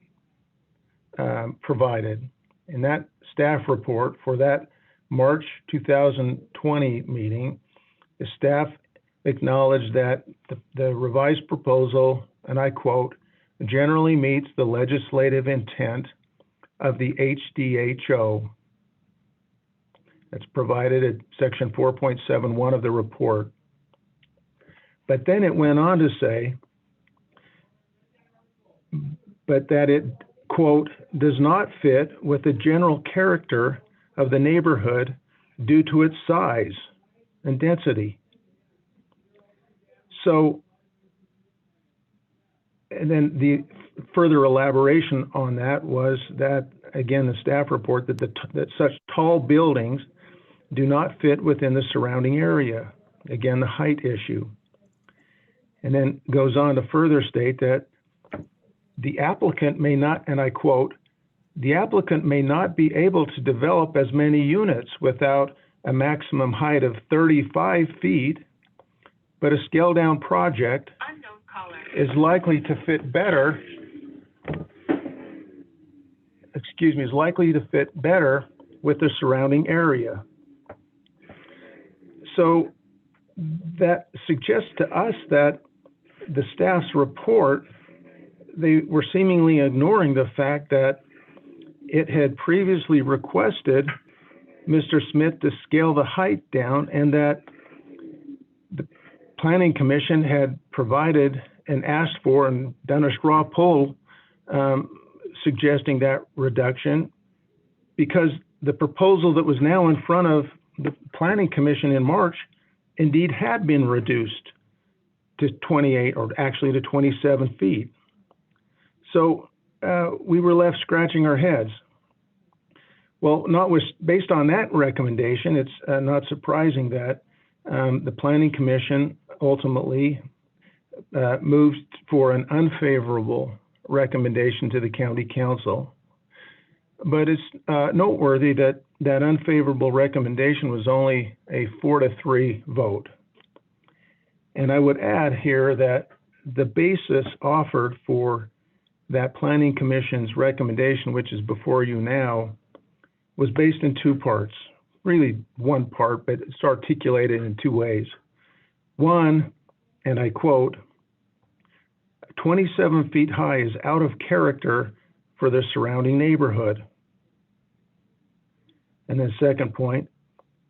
S14: provided. In that staff report for that March 2020 meeting, the staff acknowledged that the revised proposal, and I quote, generally meets the legislative intent of the HDHO. That's provided at section 4.71 of the report. But then it went on to say, but that it, quote, does not fit with the general character of the neighborhood due to its size and density. So, and then the further elaboration on that was that, again, the staff report that that such tall buildings do not fit within the surrounding area. Again, the height issue. And then goes on to further state that the applicant may not, and I quote, the applicant may not be able to develop as many units without a maximum height of 35 feet, but a scaled down project is likely to fit better, is likely to fit better with the surrounding area. So that suggests to us that the staff's report, they were seemingly ignoring the fact that it had previously requested Mr. Smith to scale the height down, and that the Planning Commission had provided and asked for and done a straw poll suggesting that reduction, because the proposal that was now in front of the Planning Commission in March indeed had been reduced to 28, or actually to 27 feet. So we were left scratching our heads. Well, based on that recommendation, it's not surprising that the Planning Commission ultimately moved for an unfavorable recommendation to the County Council. But it's noteworthy that that unfavorable recommendation was only a 4-3 vote. And I would add here that the basis offered for that Planning Commission's recommendation, which is before you now, was based in two parts. Really one part, but it's articulated in two ways. One, and I quote, 27 feet high is out of character for the surrounding neighborhood. And then second point,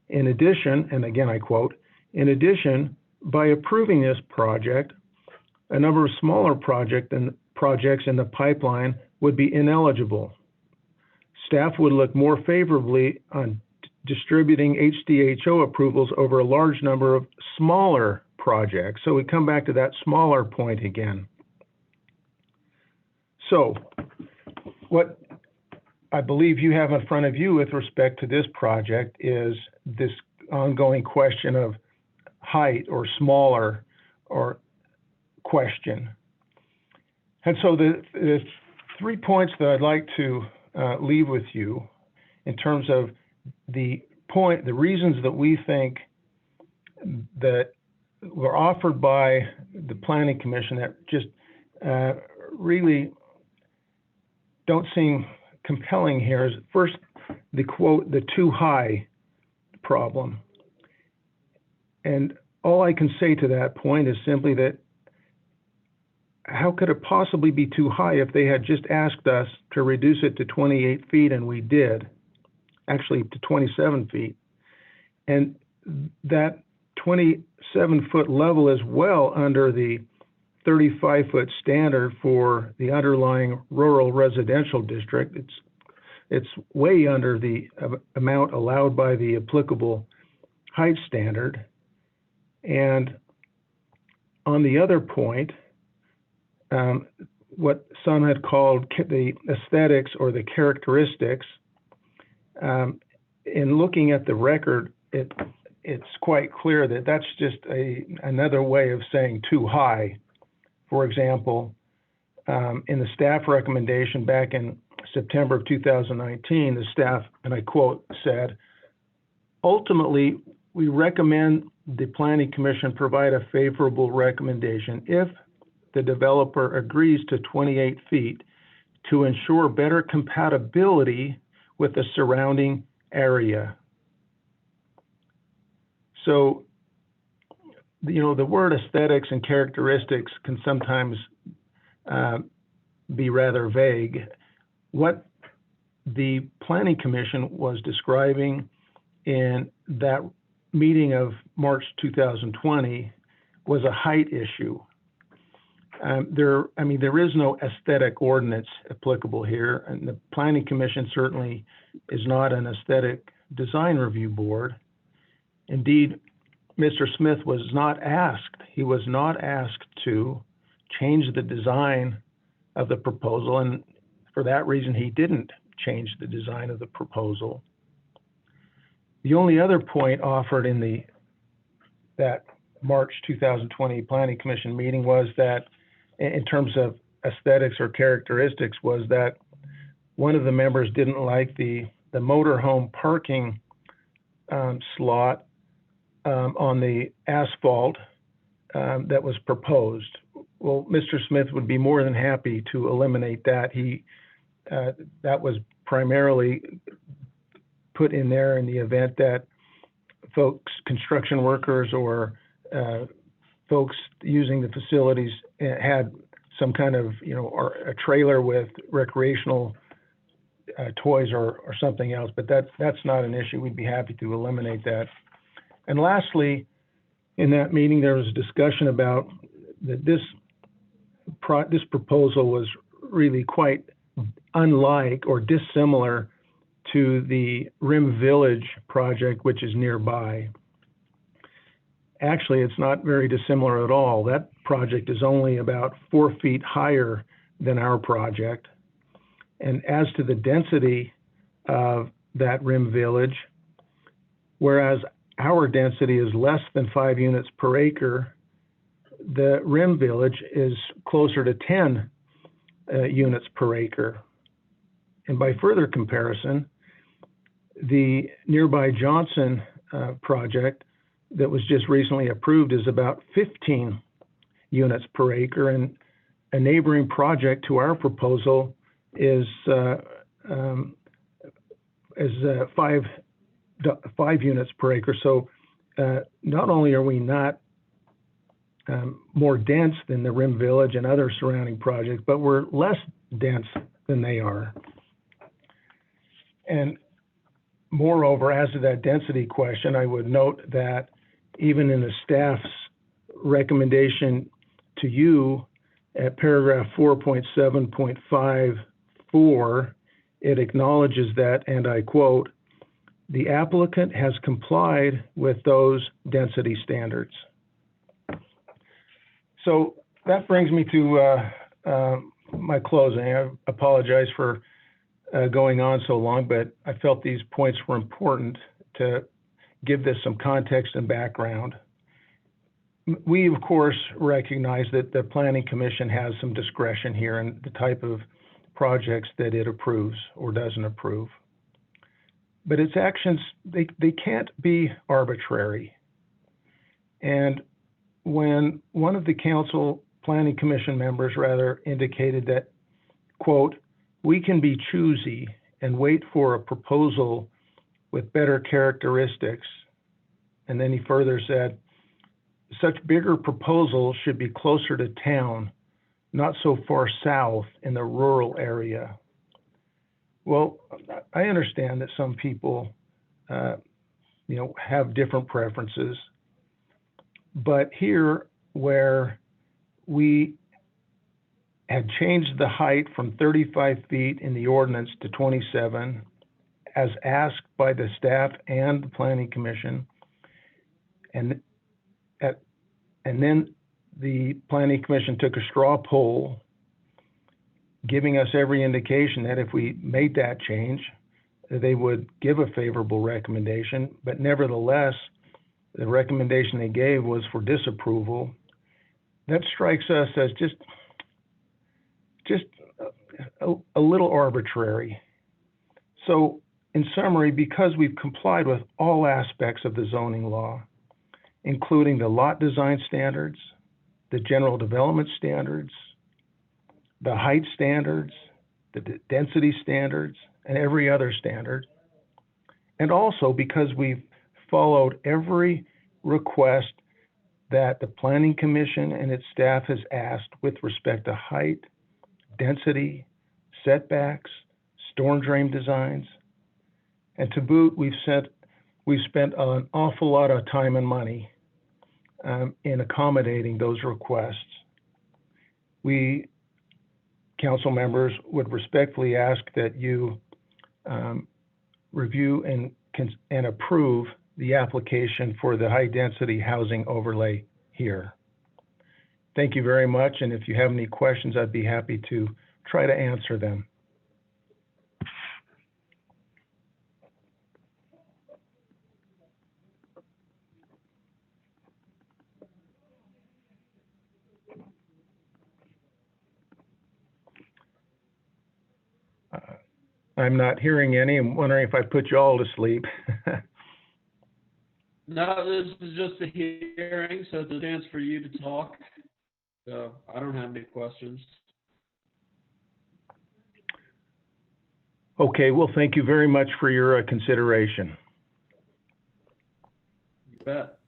S14: in addition, and again I quote, in addition, by approving this project, a number of smaller projects in the pipeline would be ineligible. Staff would look more favorably on distributing HDHO approvals over a large number of smaller projects. So we come back to that smaller point again. So what I believe you have in front of you with respect to this project is this ongoing question of height or smaller or question. And so the 3 points that I'd like to leave with you in terms of the reasons that we think that were offered by the Planning Commission that just really don't seem compelling here is first, the quote, the too high problem. And all I can say to that point is simply that how could it possibly be too high if they had just asked us to reduce it to 28 feet and we did, actually to 27 feet. And that 27-foot level is well under the 35-foot standard for the underlying rural residential district. It's way under the amount allowed by the applicable height standard. And on the other point, what some had called the aesthetics or the characteristics, in looking at the record, it's quite clear that that's just another way of saying too high. For example, in the staff recommendation back in September of 2019, the staff, and I quote, said, ultimately, we recommend the Planning Commission provide a favorable recommendation if the developer agrees to 28 feet to ensure better compatibility with the surrounding area. So, you know, the word aesthetics and characteristics can sometimes be rather vague. What the Planning Commission was describing in that meeting of March 2020 was a height issue. There is no aesthetic ordinance applicable here, and the Planning Commission certainly is not an aesthetic design review board. Indeed, Mr. Smith was not asked, he was not asked to change the design of the proposal, and for that reason, he didn't change the design of the proposal. The only other point offered in that March 2020 Planning Commission meeting was that, in terms of aesthetics or characteristics, was that one of the members didn't like the motorhome parking slot on the asphalt that was proposed. Well, Mr. Smith would be more than happy to eliminate that. That was primarily put in there in the event that folks, construction workers or folks using the facilities had some kind of, or a trailer with recreational toys or something else, but that's not an issue. We'd be happy to eliminate that. And lastly, in that meeting, there was a discussion about that this proposal was really quite unlike or dissimilar to the Rim Village project, which is nearby. Actually, it's not very dissimilar at all. That project is only about 4 feet higher than our project. And as to the density of that Rim Village, whereas our density is less than 5 units per acre, the Rim Village is closer to 10 units per acre. And by further comparison, the nearby Johnson project that was just recently approved is about 15 units per acre, and a neighboring project to our proposal is 5 units per acre. So not only are we not more dense than the Rim Village and other surrounding projects, but we're less dense than they are. And moreover, as to that density question, I would note that even in the staff's recommendation to you at paragraph 4.7.54, it acknowledges that, and I quote, "The applicant has complied with those density standards." So that brings me to my closing. I apologize for going on so long, but I felt these points were important to give this some context and background. We, of course, recognize that the Planning Commission has some discretion here in the type of projects that it approves or doesn't approve. But its actions, they can't be arbitrary. And when one of the Planning Commission members rather indicated that, quote, "We can be choosy and wait for a proposal with better characteristics." And then he further said, "Such bigger proposals should be closer to town, not so far south in the rural area." Well, I understand that some people, have different preferences, but here where we had changed the height from 35 feet in the ordinance to 27, as asked by the staff and the Planning Commission, and then the Planning Commission took a straw poll, giving us every indication that if we made that change, they would give a favorable recommendation. But nevertheless, the recommendation they gave was for disapproval. That strikes us as just a little arbitrary. So in summary, because we've complied with all aspects of the zoning law, including the lot design standards, the general development standards, the height standards, the density standards, and every other standard, and also because we've followed every request that the Planning Commission and its staff has asked with respect to height, density, setbacks, storm drain designs, and to boot, we've spent an awful lot of time and money in accommodating those requests. We, council members, would respectfully ask that you review and approve the application for the high density housing overlay here. Thank you very much, and if you have any questions, I'd be happy to try to answer them. I'm not hearing any. I'm wondering if I put you all to sleep.
S9: No, this is just a hearing, so it's a chance for you to talk. So I don't have any questions.
S14: Okay, well, thank you very much for your consideration.
S9: You bet.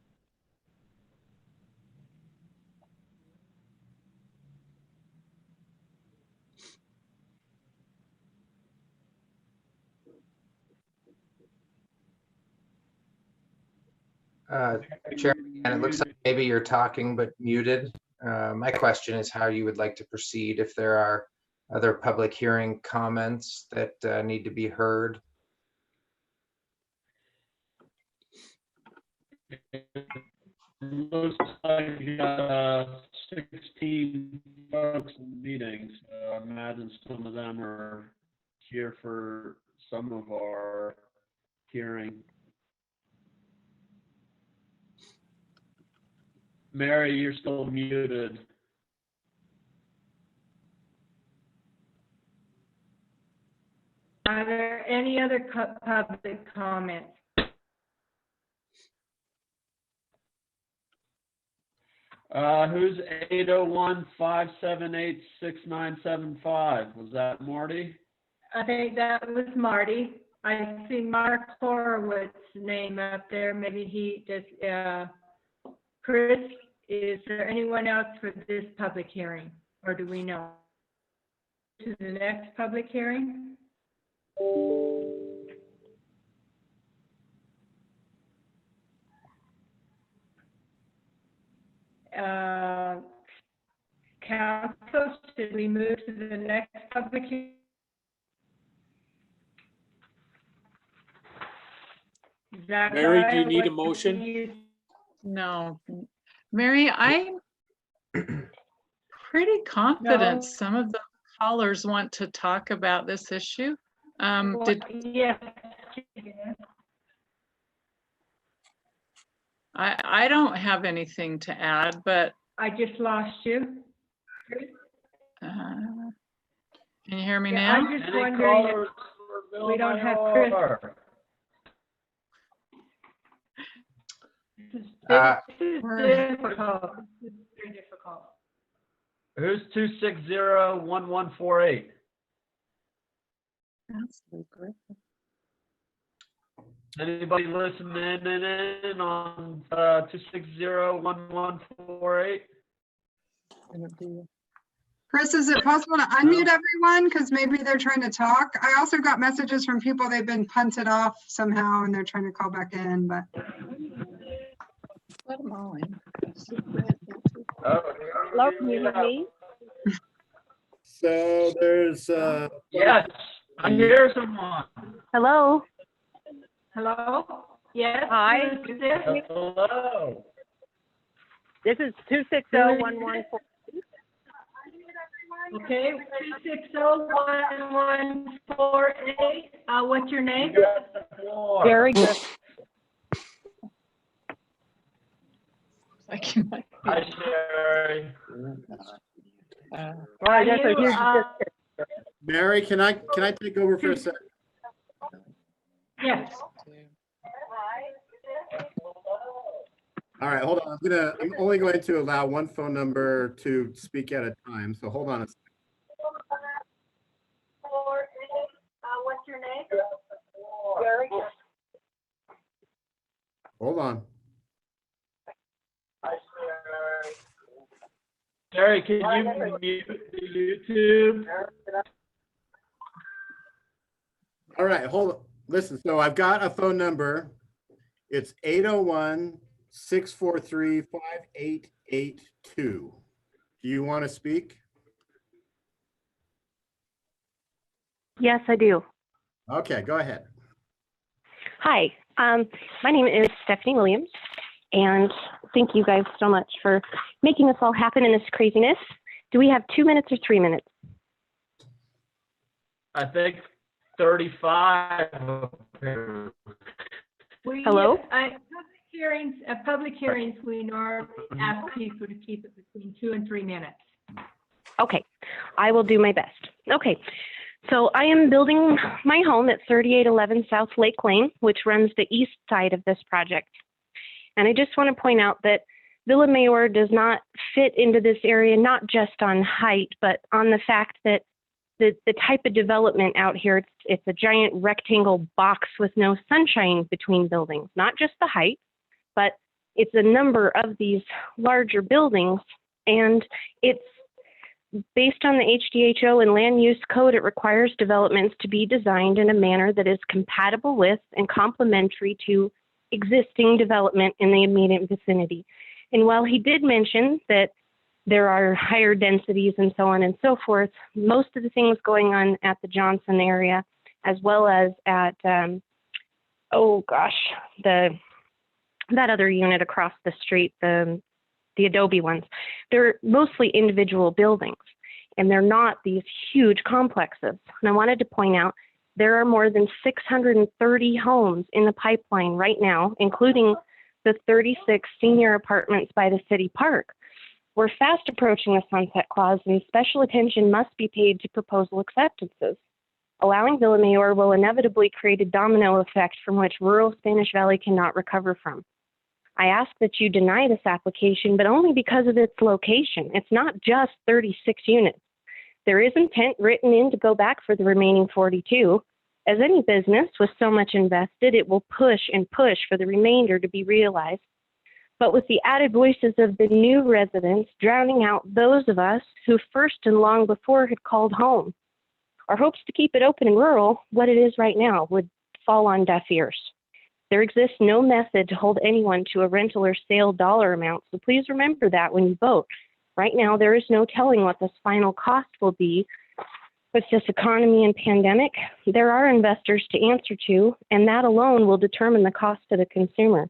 S15: Chair, and it looks like maybe you're talking but muted. My question is how you would like to proceed if there are other public hearing comments that need to be heard.
S9: Looks like you got 16 folks in meetings. So I imagine some of them are here for some of our hearing. Mary, you're still muted.
S3: Are there any other public comments?
S9: Who's 801-578-6975? Was that Marty?
S3: I think that was Marty. I see Mark Horowitz's name up there. Maybe he does. Chris, is there anyone else for this public hearing, or do we know? To the next public hearing? Council, should we move to the next public hearing?
S10: Mary, do you need a motion?
S8: No. Mary, I'm pretty confident
S3: No.
S8: some of the callers want to talk about this issue.
S3: Yes.
S8: I don't have anything to add, but
S3: I just lost you.
S8: can you hear me
S3: Yeah,
S8: now?
S3: I'm just wondering if we don't have Chris. This is difficult. This is very difficult.
S9: Who's 260-1148?
S8: That's great.
S9: Anybody listening in on 260-1148?
S11: Chris, is it possible to unmute everyone? Because maybe they're trying to talk. I also got messages from people they've been punted off somehow and they're trying to call back in, but.
S8: Let them all in.
S9: Hello,
S16: can you hear me?
S4: So there's,
S9: yes, I hear someone.
S16: Hello?
S3: Hello? Yes?
S16: Hi.
S3: Who is this?
S9: Hello.
S16: This is 260-1148.
S3: Okay, 260-1148. What's your name?
S16: Very good.
S8: Like you might be.
S9: Hi, Sherry.
S16: Well, that's a huge
S4: Mary, can I take over for a second?
S3: Yes.
S4: All right, hold on. I'm only going to allow one phone number to speak at a time. So hold on a second.
S3: What's your name?
S16: Very good.
S4: Hold on.
S9: Sherry, can you mute YouTube?
S4: All right, hold on. Listen, so I've got a phone number. It's 801-643-5882. Do you want to speak?
S16: Yes, I do.
S4: Okay, go ahead.
S16: Hi, my name is Stephanie Williams, and thank you guys so much for making this all happen in this craziness. Do we have 2 minutes or 3 minutes?
S9: I think 35.
S16: Hello?
S3: Public hearings, we normally ask people to keep it between 2 and 3 minutes.
S16: Okay, I will do my best. Okay, so I am building my home at 3811 South Lake Lane, which runs the east side of this project. And I just want to point out that Villa Mayor does not fit into this area, not just on height, but on the fact that the type of development out here, it's a giant rectangle box with no sunshine between buildings, not just the height, but it's a number of these larger buildings. And it's based on the HDHO and land use code, it requires developments to be designed in a manner that is compatible with and complementary to existing development in the immediate vicinity. And while he did mention that there are higher densities and so on and so forth, most of the things going on at the Johnson area, as well as at, that other unit across the street, the Adobe ones, they're mostly individual buildings, and they're not these huge complexes. And I wanted to point out, there are more than 630 homes in the pipeline right now, including the 36 senior apartments by the city park. We're fast approaching the sunset clause, and special attention must be paid to proposal acceptances. Allowing Villa Mayor will inevitably create a domino effect from which rural Spanish Valley cannot recover from. I ask that you deny this application, but only because of its location. It's not just 36 units. There is intent written in to go back for the remaining 42. As any business with so much invested, it will push and push for the remainder to be realized. But with the added voices of the new residents drowning out those of us who first and long before had called home. Our hopes to keep it open and rural, what it is right now, would fall on deaf ears. There exists no method to hold anyone to a rental or sale dollar amount, so please remember that when you vote. Right now, there is no telling what this final cost will be. With this economy and pandemic, there are investors to answer to, and that alone will determine the cost to the consumer.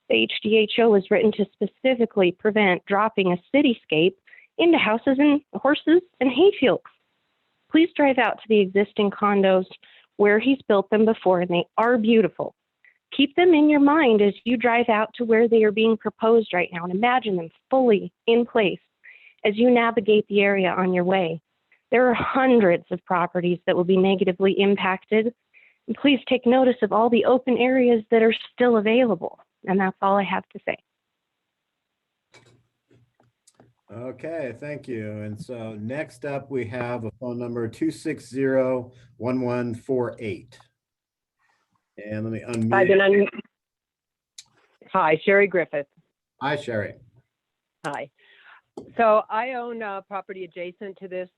S16: The HDHO was written to specifically prevent dropping a cityscape into houses and horses and hayfields. Please drive out to the existing condos where he's built them before, and they are beautiful. Keep them in your mind as you drive out to where they are being proposed right now, and imagine them fully in place as you navigate the area on your way. There are hundreds of properties that will be negatively impacted. And please take notice of all the open areas that are still available. And that's all I have to say.
S4: Okay, thank you. And so next up, we have a phone number 260-1148. And let me unmute.
S17: Hi, Sherry Griffith.
S4: Hi, Sherry.
S17: Hi. So I own a property adjacent to this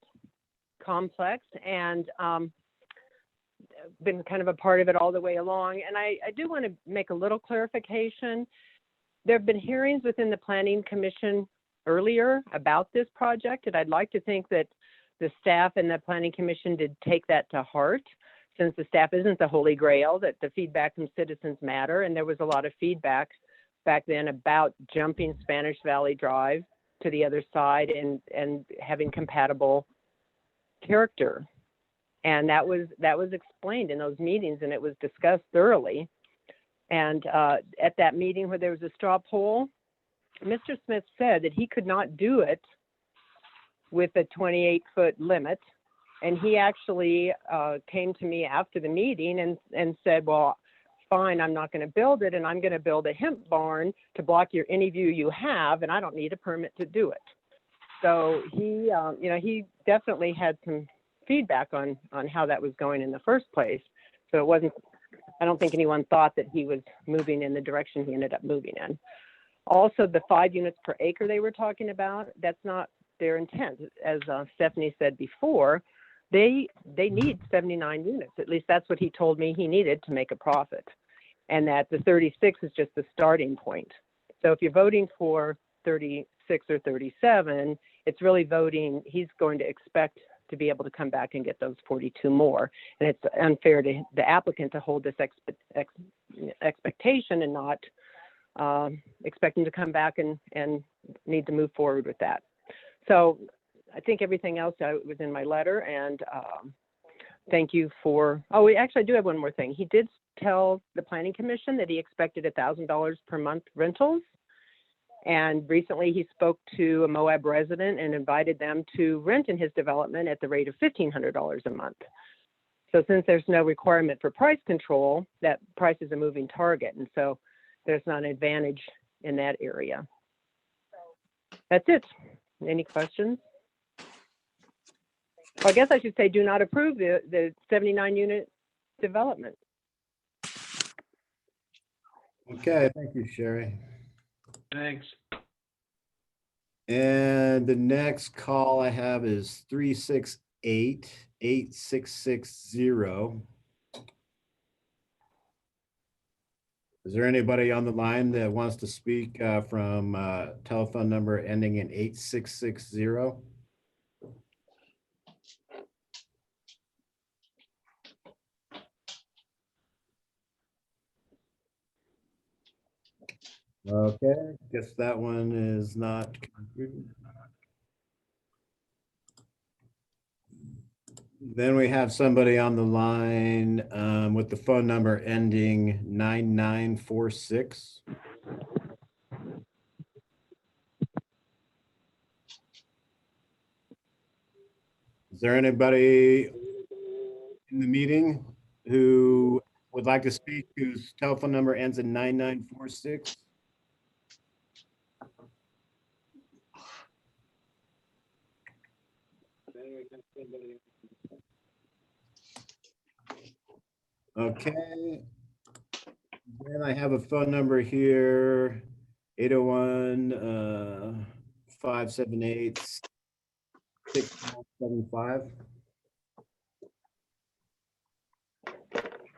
S17: complex, and been kind of a part of it all the way along. And I do want to make a little clarification. There have been hearings within the Planning Commission earlier about this project, and I'd like to think that the staff and the Planning Commission did take that to heart, since the staff isn't the holy grail, that the feedback from citizens matter. And there was a lot of feedback back then about jumping Spanish Valley Drive to the other side and having compatible character. And that was explained in those meetings, and it was discussed thoroughly. And at that meeting where there was a straw poll, Mr. Smith said that he could not do it with a 28-foot limit. And he actually came to me after the meeting and said, well, fine, I'm not going to build it, and I'm going to build a hemp barn to block any view you have, and I don't need a permit to do it. So he, he definitely had some feedback on how that was going in the first place. So it wasn't, I don't think anyone thought that he was moving in the direction he ended up moving in. Also, the 5 units per acre they were talking about, that's not their intent. As Stephanie said before, they need 79 units. At least that's what he told me he needed to make a profit. And that the 36 is just the starting point. So if you're voting for 36 or 37, it's really voting, he's going to expect to be able to come back and get those 42 more. And it's unfair to the applicant to hold this expectation and not expect him to come back and need to move forward with that. So I think everything else was in my letter, and thank you for, actually I do have one more thing. He did tell the Planning Commission that he expected $1,000 per month rentals. And recently he spoke to a Moab resident and invited them to rent in his development at the rate of $1,500 a month. So since there's no requirement for price control, that price is a moving target. And so there's not an advantage in that area. That's it. Any questions? Well, I guess I should say do not approve the 79 unit development.
S4: Okay, thank you, Sherry.
S9: Thanks.
S4: And the next call I have is 368-8660. Is there anybody on the line that wants to speak from telephone number ending in 8660? Okay, guess that one is not. Then we have somebody on the line with the phone number ending 9946. Is there anybody in the meeting who would like to speak whose telephone number ends in 9946? Okay. Then I have a phone number here, 801 578 6175.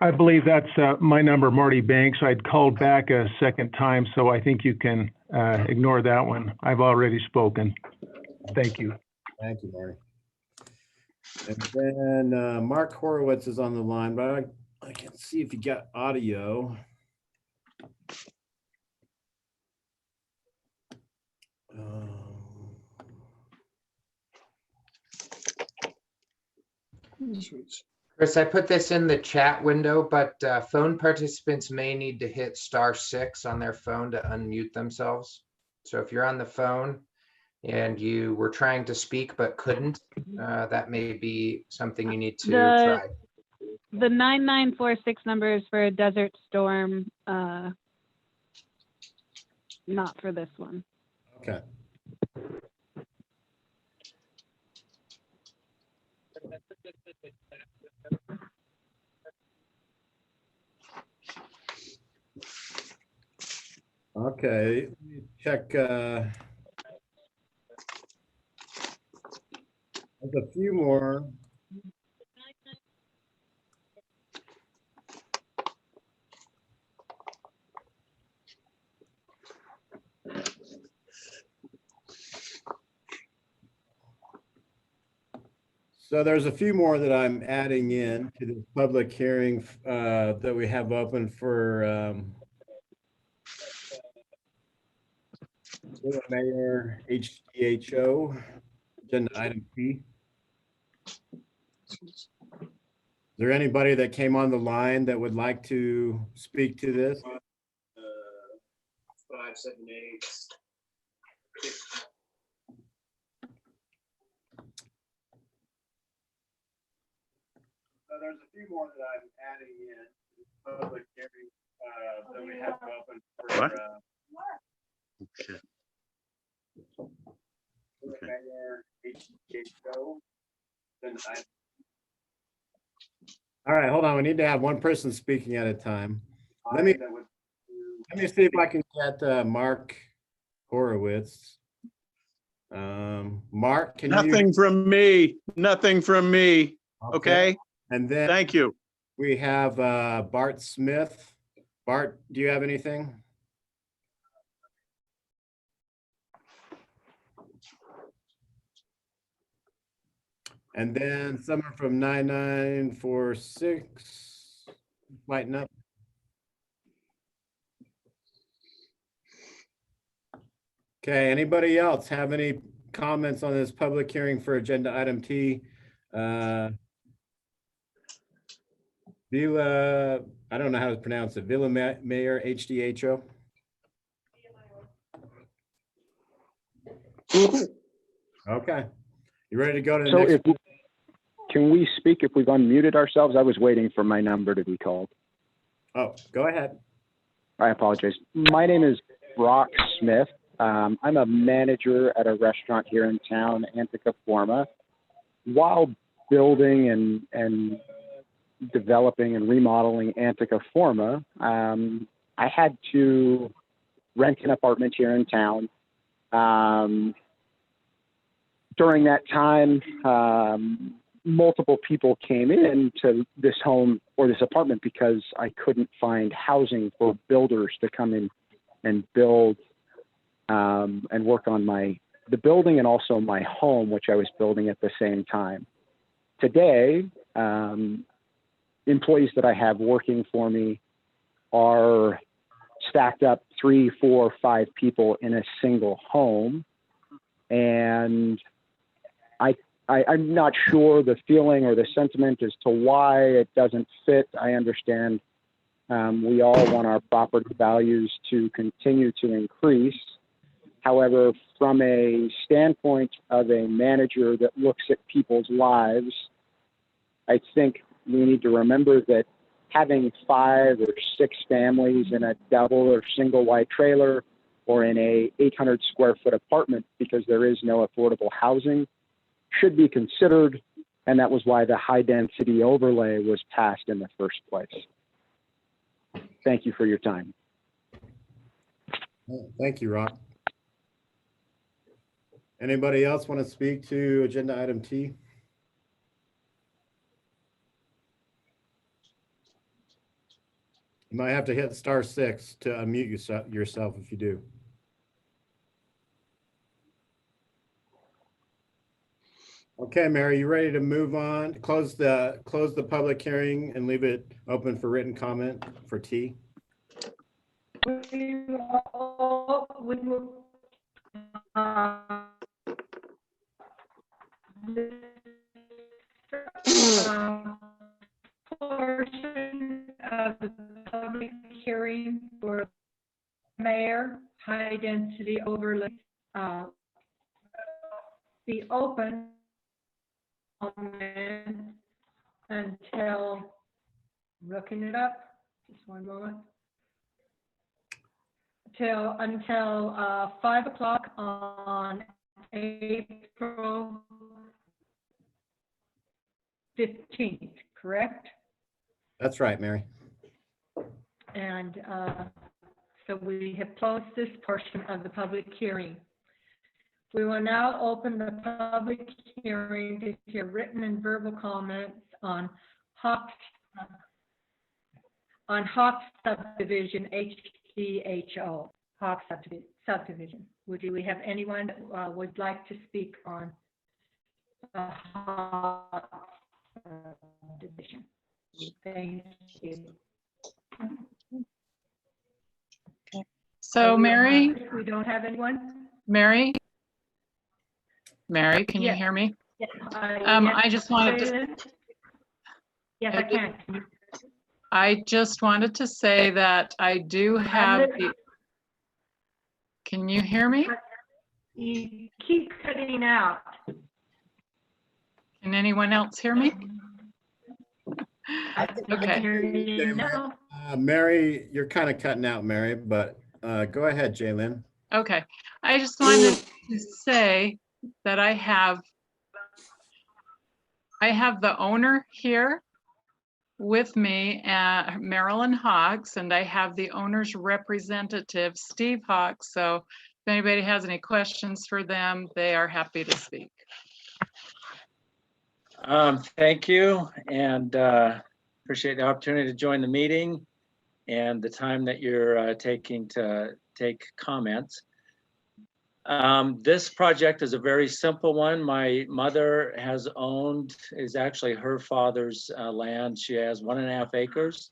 S14: I believe that's my number, Marty Banks. I'd called back a second time, so I think you can ignore that one. I've already spoken. Thank you.
S4: Thank you, Marty. And then Mark Horowitz is on the line, but I can't see if you got audio.
S15: Chris, I put this in the chat window, but phone participants may need to hit *6 on their phone to unmute themselves. So if you're on the phone and you were trying to speak but couldn't, that may be something you need to try.
S18: The 9946 number is for a Desert Storm, not for this one.
S4: Okay. Okay, let me check. There's a few more. So there's a few more that I'm adding in to the public hearing that we have open for Mayor HDHO, agenda item P. Is there anybody that came on the line that would like to speak to this? 578. So there's a few more that I'm adding in to the public hearing that we have open for
S19: Okay.
S4: Mayor HDHO. All right, hold on. We need to have one person speaking at a time. Let me see if I can get Mark Horowitz. Mark, can you?
S19: Nothing from me. Nothing from me. Okay.
S4: And then
S19: Thank you.
S4: we have Bart Smith. Bart, do you have anything? And then someone from 9946, lighten up. Okay, anybody else have any comments on this public hearing for agenda item T? Villa, I don't know how to pronounce it. Villa Mayor HDHO. Okay. You ready to go to the next?
S20: Can we speak if we've unmuted ourselves? I was waiting for my number to be called.
S4: Oh, go ahead.
S20: I apologize. My name is Brock Smith. I'm a manager at a restaurant here in town, Antica Forma. While building and developing and remodeling Antica Forma, I had to rent an apartment here in town. During that time, multiple people came into this home or this apartment because I couldn't find housing for builders to come in and build and work on the building and also my home, which I was building at the same time. Today, employees that I have working for me are stacked up 3, 4, 5 people in a single home. And I'm not sure the feeling or the sentiment as to why it doesn't fit. I understand we all want our property values to continue to increase. However, from a standpoint of a manager that looks at people's lives, I think we need to remember that having 5 or 6 families in a double or single wide trailer or in a 800 square foot apartment because there is no affordable housing should be considered. And that was why the high density overlay was passed in the first place. Thank you for your time.
S4: Thank you, Rob. Anybody else want to speak to agenda item T? You might have to hit *6 to unmute yourself if you do. Okay, Mary, you ready to move on? Close the public hearing and leave it open for written comment for T?
S3: We will, portion of the public hearing for mayor high density overlay be open until, looking it up, just one moment, until 5 o'clock on April 15th, correct?
S4: That's right, Mary.
S3: And so we have closed this portion of the public hearing. We will now open the public hearing to hear written and verbal comments on Hawks subdivision, HDHO, Hawks subdivision. We have anyone that would like to speak on the Hawks subdivision? Thank you.
S8: So Mary,
S3: We don't have anyone?
S8: Mary, can you
S3: Yes.
S8: hear me?
S3: Yes,
S8: I just wanted to.
S3: Yes, I can.
S8: I just wanted to say that I do have the. Can you hear me?
S3: You keep cutting out.
S8: Can anyone else hear me? Okay.
S4: Mary, you're kind of cutting out, Mary, but go ahead, Jaylyn.
S8: Okay. I just wanted to say that I have the owner here with me, Marilyn Hawks, and I have the owner's representative, Steve Hawks. So if anybody has any questions for them, they are happy to speak.
S21: Thank you, and appreciate the opportunity to join the meeting and the time that you're taking to take comments. This project is a very simple one. My mother is actually her father's land. She has 1.5 acres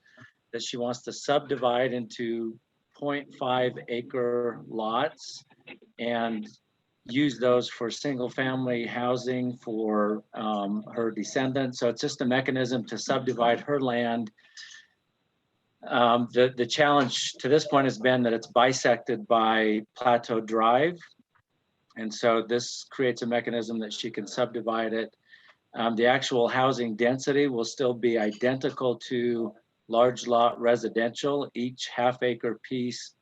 S21: that she wants to subdivide into 0.5 acre lots and use those for single family housing for her descendants. So it's just a mechanism to subdivide her land. The challenge to this point has been that it's bisected by Plateau Drive. And so this creates a mechanism that she can subdivide it. The actual housing density will still be identical to large lot residential. Each 1/2 acre piece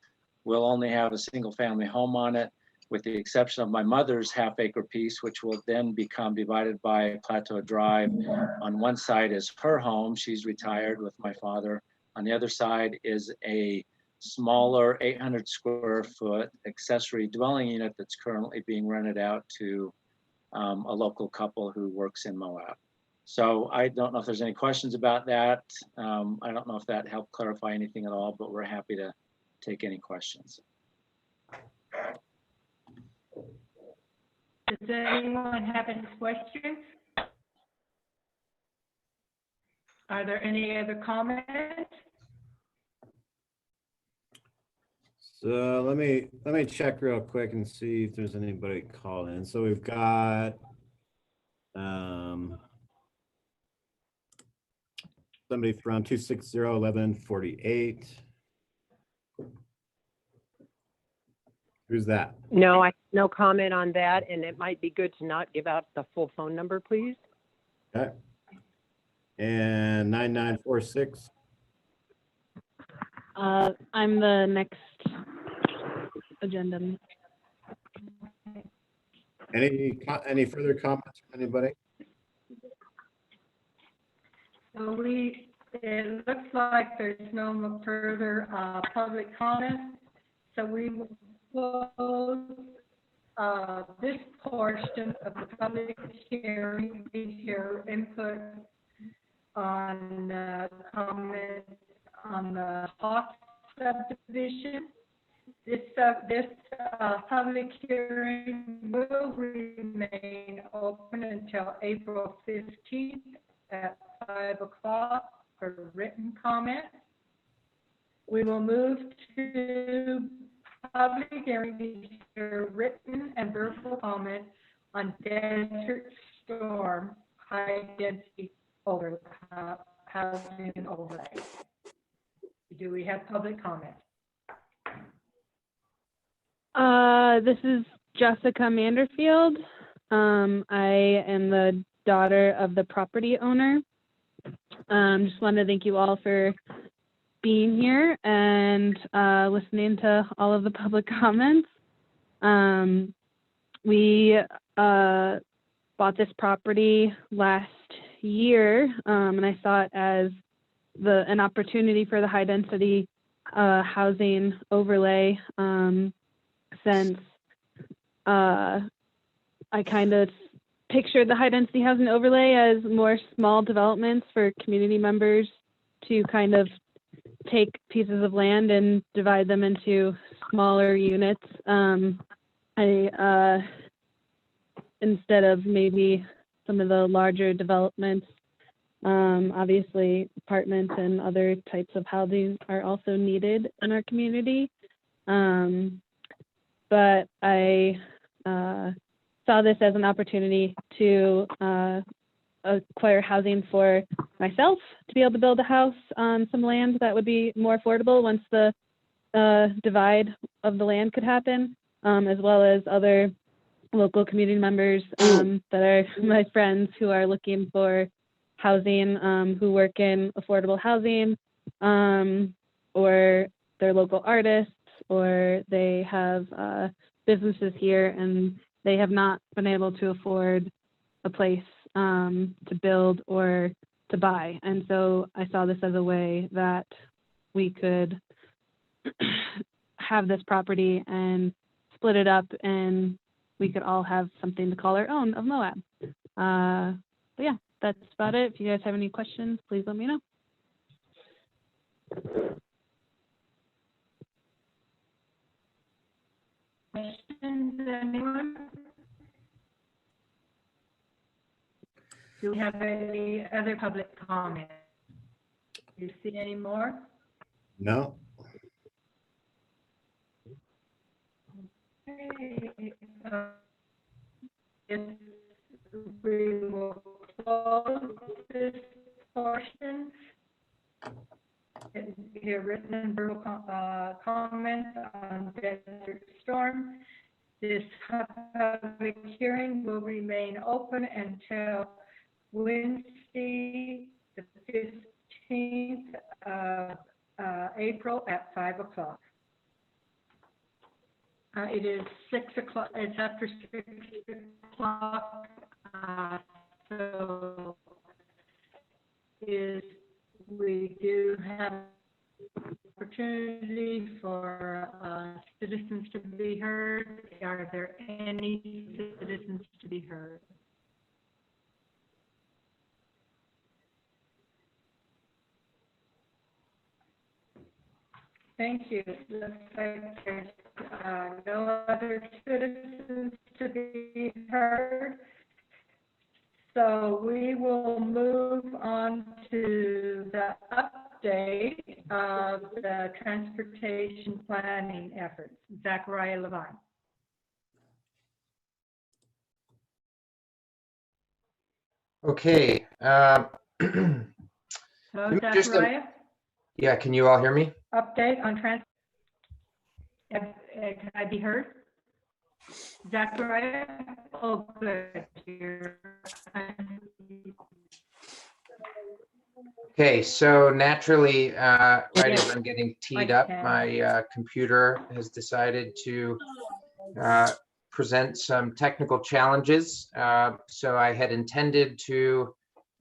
S21: will only have a single family home on it, with the exception of my mother's half-acre piece, which will then become divided by Plateau Drive. On one side is her home. She's retired with my father. On the other side is a smaller 800 square foot accessory dwelling unit that's currently being rented out to a local couple who works in Moab. So I don't know if there's any questions about that. I don't know if that helped clarify anything at all, but we're happy to take any questions.
S3: Does anyone have any questions? Are there any other comments?
S4: So let me check real quick and see if there's anybody called in. So we've got somebody from 260-1148. Who's that?
S17: No, no comment on that, and it might be good to not give out the full phone number, please.
S4: Okay. And 9946.
S18: I'm the next agenda.
S4: Any further comments from anybody?
S3: So it looks like there's no further public comment. So we will close this portion of the public hearing, hear input on comments on the Hawk subdivision. This public hearing will remain open until April 15th at 5 o'clock for written comment. We will move to public hearing to hear written and verbal comment on Desert Storm high density housing overlay. Do we have public comment?
S18: This is Jessica Manderfield. I am the daughter of the property owner. Just want to thank you all for being here and listening to all of the public comments. We bought this property last year, and I saw it as an opportunity for the high density housing overlay, since I kind of pictured the high density housing overlay as more small developments for community members to kind of take pieces of land and divide them into smaller units. Instead of maybe some of the larger developments. Obviously, apartments and other types of housing are also needed in our community. But I saw this as an opportunity to acquire housing for myself, to be able to build a house on some land that would be more affordable once the divide of the land could happen, as well as other local community members that are my friends who are looking for housing, who work in affordable housing, or they're local artists, or they have businesses here and they have not been able to afford a place to build or to buy. And so I saw this as a way that we could have this property and split it up, and we could all have something to call our own of Moab. But yeah, that's about it. If you guys have any questions, please let me know.
S3: Questions, anyone? Do we have any other public comment? Do you see any more?
S4: No.
S3: Okay. We will close this portion. Hear written and verbal comments on Desert Storm. This public hearing will remain open until Wednesday, the 15th of April at 5 o'clock. It is 6 o'clock, it's after 6 o'clock. So we do have opportunity for citizens to be heard. Are there any citizens to be heard? Thank you. Looks like there's no other citizens to be heard. So we will move on to the update of the transportation planning efforts. Zachariah Levine.
S15: Okay.
S3: Hello,
S15: Just
S3: Zachariah.
S15: yeah, can you all hear me?
S3: Update on can I be heard? Zachariah? Oh, good.
S15: Okay, so naturally, right
S3: Yes,
S15: as I'm getting teed
S3: I
S15: up,
S3: can.
S15: my computer has decided to present some technical challenges. So I had intended to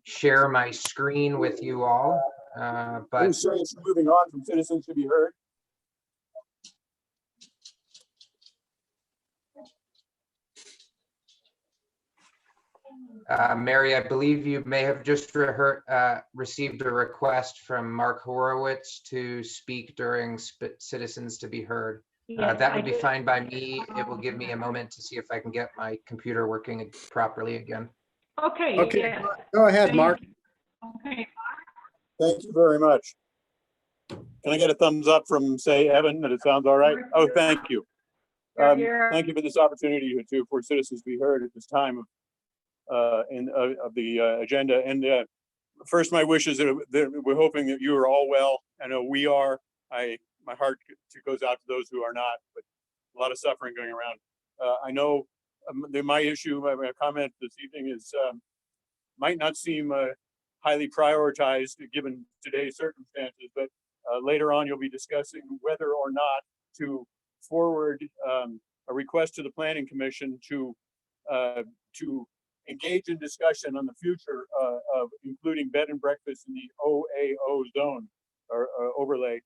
S15: share my screen with you all, but
S19: It's moving on from citizens to be heard.
S15: Mary, I believe you may have just received a request from Mark Horowitz to speak during Citizens to be Heard.
S3: Yes,
S15: That
S3: I
S15: would be
S3: did.
S15: fine by me. It will give me a moment to see if I can get my computer working properly again.
S3: Okay.
S4: Okay,
S3: Yes.
S4: go ahead, Mark.
S3: Okay.
S19: Thank you very much. Can I get a thumbs up from, say, Evan, that it sounds all right? Oh, thank you. Thank you for this opportunity for citizens to be heard at this time of the agenda. And first, my wish is that we're hoping that you are all well. I know we are. My heart goes out to those who are not, but a lot of suffering going around. I know my issue, my comment this evening is might not seem highly prioritized given today's circumstances, but later on you'll be discussing whether or not to forward a request to the Planning Commission to engage in discussion on the future of including bed and breakfast in the OAO zone or overlay.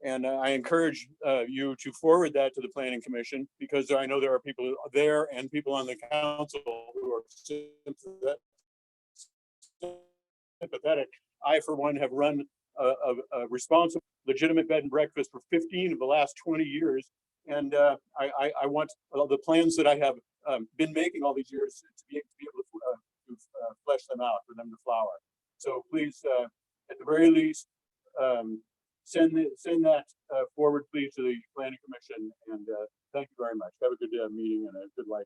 S19: And I encourage you to forward that to the Planning Commission, because I know there are people there and people on the council who are sympathetic. I, for one, have run a responsible, legitimate bed and breakfast for 15 of the last 20 years. And I want the plans that I have been making all these years to be able to flesh them out, for them to flower. So please, at the very least, send that forward, please, to the Planning Commission. And thank you very much. Have a good meeting and a good life.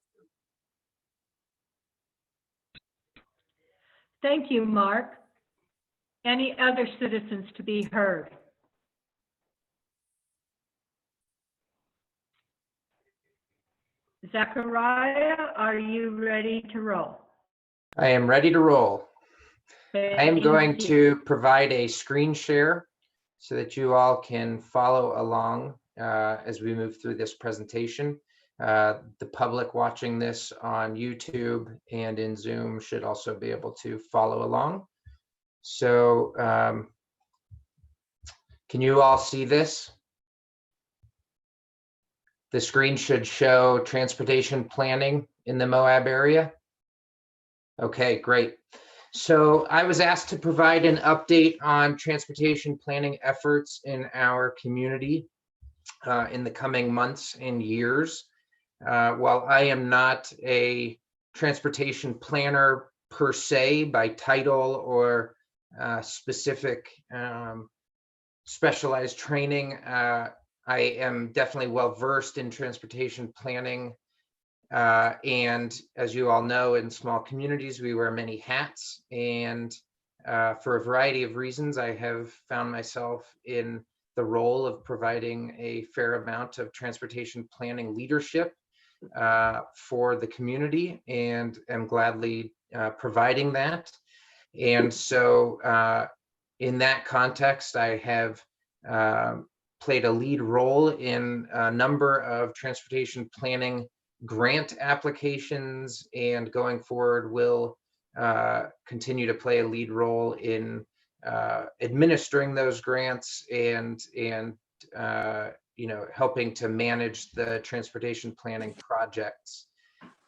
S3: Thank you, Mark. Any other citizens to be heard? Zachariah, are you ready to roll?
S15: I am ready to roll. I am going
S3: Thank you.
S15: to provide a screen share so that you all can follow along as we move through this presentation. The public watching this on YouTube and in Zoom should also be able to follow along. So can you all see this? The screen should show transportation planning in the Moab area. Okay, great. So I was asked to provide an update on transportation planning efforts in our community in the coming months and years. While I am not a transportation planner per se by title or specific specialized training, I am definitely well versed in transportation planning. And as you all know, in small communities, we wear many hats. And for a variety of reasons, I have found myself in the role of providing a fair amount of transportation planning leadership for the community, and am gladly providing that. And so in that context, I have played a lead role in a number of transportation planning grant applications, and going forward will continue to play a lead role in administering those grants and helping to manage the transportation planning projects.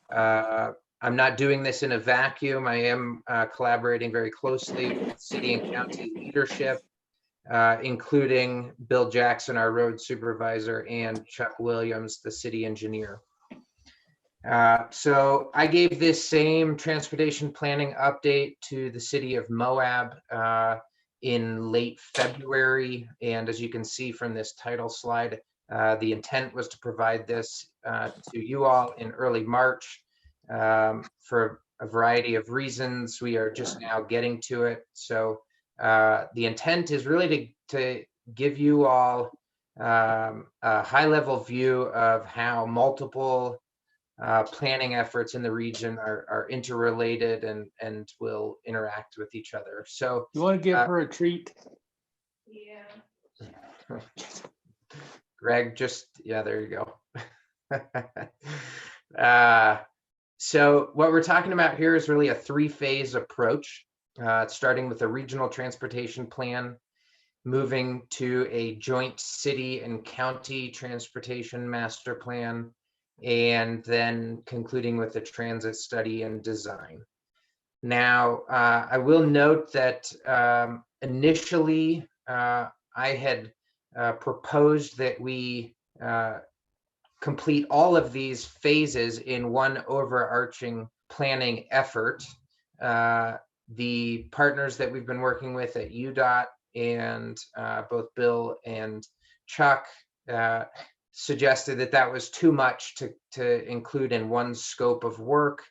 S15: I'm not doing this in a vacuum. I am collaborating very closely with city and county leadership, including Bill Jackson, our road supervisor, and Chuck Williams, the city engineer. So I gave this same transportation planning update to the city of Moab in late February. And as you can see from this title slide, the intent was to provide this to you all in early March. For a variety of reasons, we are just now getting to it. So the intent is really to give you all a high-level view of how multiple planning efforts in the region are interrelated and will interact with each other. So
S10: You want to give her a treat?
S15: Yeah. Greg, there you go. So what we're talking about here is really a three-phase approach, starting with a regional transportation plan, moving to a joint city and county transportation master plan, and then concluding with a transit study and design. Now, I will note that initially I had proposed that we complete all of these phases in one overarching planning effort. The partners that we've been working with at UDOT and both Bill and Chuck suggested that that was too much to include in one scope of work,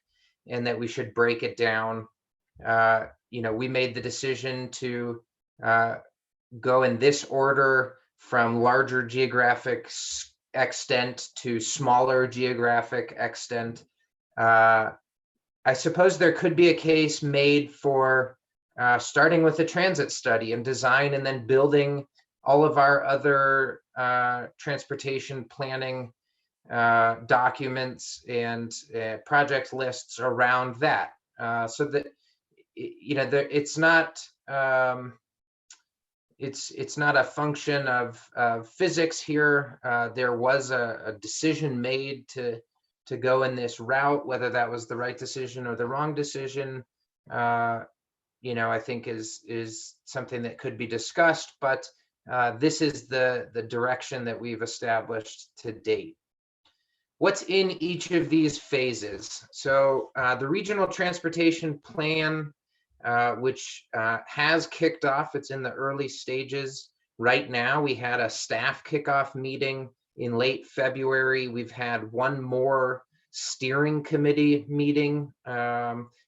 S15: and that we should break it down. We made the decision to go in this order from larger geographic extent to smaller geographic extent. I suppose there could be a case made for starting with a transit study and design, and then building all of our other transportation planning documents and project lists around that, so that it's not it's not a function of physics here. There was a decision made to go in this route. Whether that was the right decision or the wrong decision, I think is something that could be discussed, but this is the direction that we've established to date. What's in each of these phases? So the regional transportation plan, which has kicked off, it's in the early stages right now. We had a staff kickoff meeting in late February. We've had one more steering committee meeting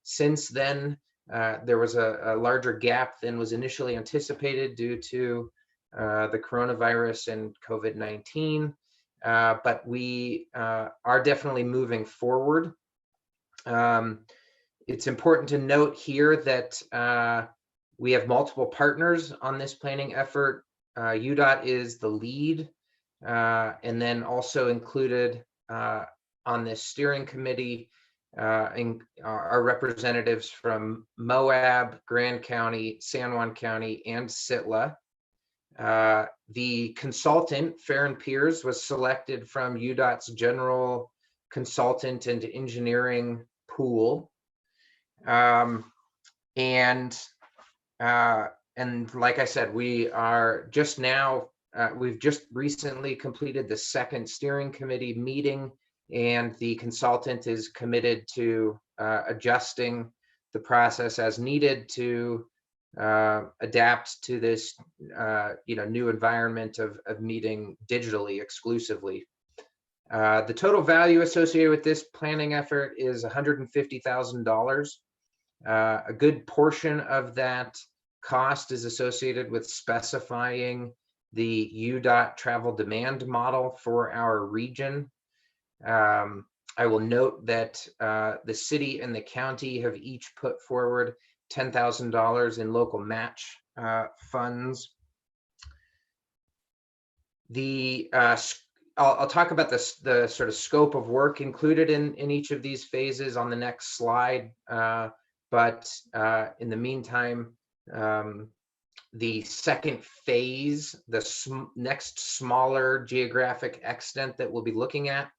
S15: since then. There was a larger gap than was initially anticipated due to the coronavirus and COVID-19, but we are definitely moving forward. It's important to note here that we have multiple partners on this planning effort. UDOT is the lead, and then also included on this steering committee are representatives from Moab, Grand County, San Juan County, and Sitla. The consultant, Fair and Peers, was selected from UDOT's general consultant and engineering pool. And like I said, we are just now, we've just recently completed the second steering committee meeting, and the consultant is committed to adjusting the process as needed to adapt to this new environment of meeting digitally exclusively. The total value associated with this planning effort is $150,000. A good portion of that cost is associated with specifying the UDOT travel demand model for our region. I will note that the city and the county have each put forward $10,000 in local match funds. I'll talk about the sort of scope of work included in each of these phases on the next slide. But in the meantime, the second phase, the next smaller geographic extent that we'll be looking at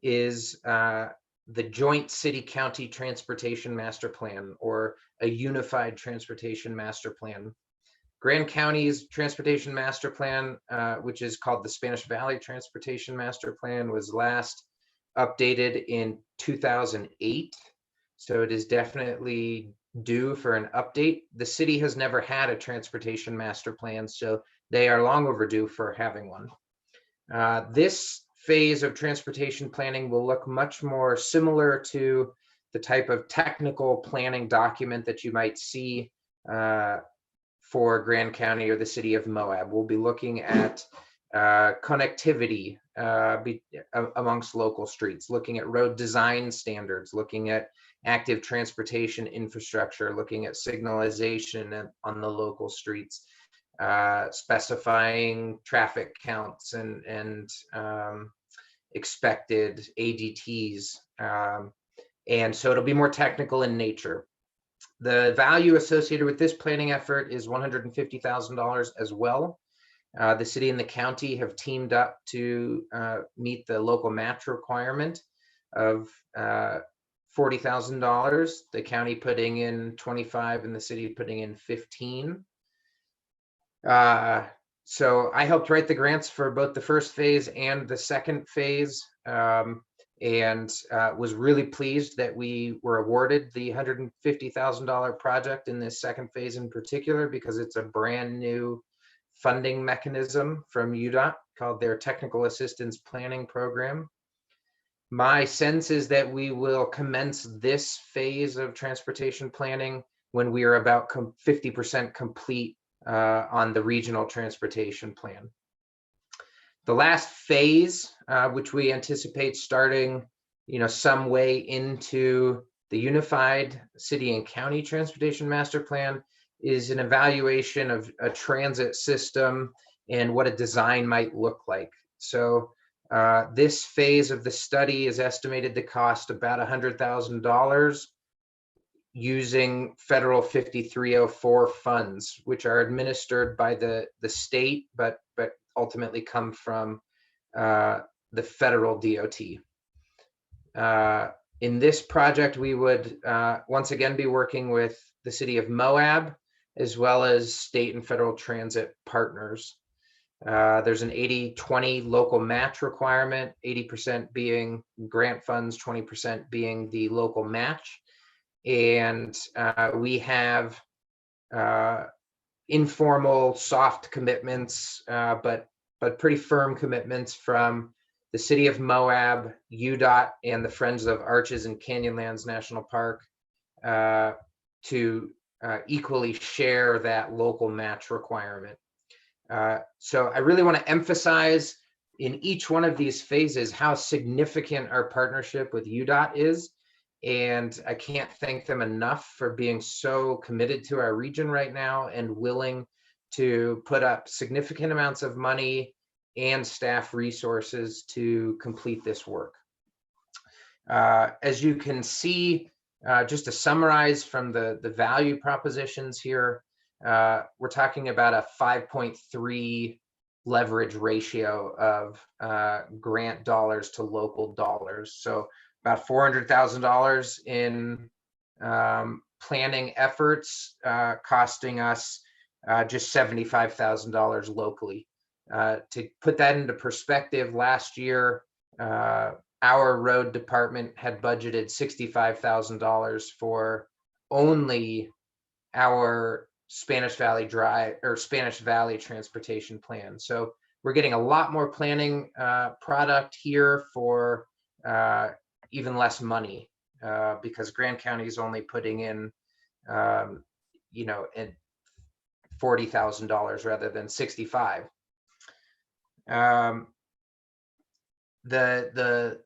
S15: is the Joint City-County Transportation Master Plan, or a Unified Transportation Master Plan. Grand County's Transportation Master Plan, which is called the Spanish Valley Transportation Master Plan, was last updated in 2008. So it is definitely due for an update. The city has never had a transportation master plan, so they are long overdue for having one. This phase of transportation planning will look much more similar to the type of technical planning document that you might see for Grand County or the city of Moab. We'll be looking at connectivity amongst local streets, looking at road design standards, looking at active transportation infrastructure, looking at signalization on the local streets, specifying traffic counts and expected ADTs. And so it'll be more technical in nature. The value associated with this planning effort is $150,000 as well. The city and the county have teamed up to meet the local match requirement of $40,000. The county putting in 25 and the city putting in 15. So I helped write the grants for both the first phase and the second phase, and was really pleased that we were awarded the $150,000 project in this second phase in particular, because it's a brand new funding mechanism from UDOT called their Technical Assistance Planning Program. My sense is that we will commence this phase of transportation planning when we are about 50% complete on the regional transportation plan. The last phase, which we anticipate starting, some way into the unified city and county transportation master plan, is an evaluation of a transit system and what a design might look like. So this phase of the study is estimated to cost about $100,000 using federal 5304 funds, which are administered by the state, but ultimately come from the federal DOT. In this project, we would once again be working with the city of Moab, as well as state and federal transit partners. There's an 80-20 local match requirement, 80% being grant funds, 20% being the local match. And we have informal soft commitments, but pretty firm commitments from the city of Moab, UDOT, and the Friends of Arches and Canyonlands National Park to equally share that local match requirement. So I really want to emphasize in each one of these phases how significant our partnership with UDOT is. And I can't thank them enough for being so committed to our region right now and willing to put up significant amounts of money and staff resources to complete this work. As you can see, just to summarize from the value propositions here, we're talking about a 5.3 leverage ratio of grant dollars to local dollars. So about $400,000 in planning efforts, costing us just $75,000 locally. To put that into perspective, last year, our road department had budgeted $65,000 for only our Spanish Valley transportation plan. So we're getting a lot more planning product here for even less money, because Grand County is only putting in, $40,000 rather than $65,000. The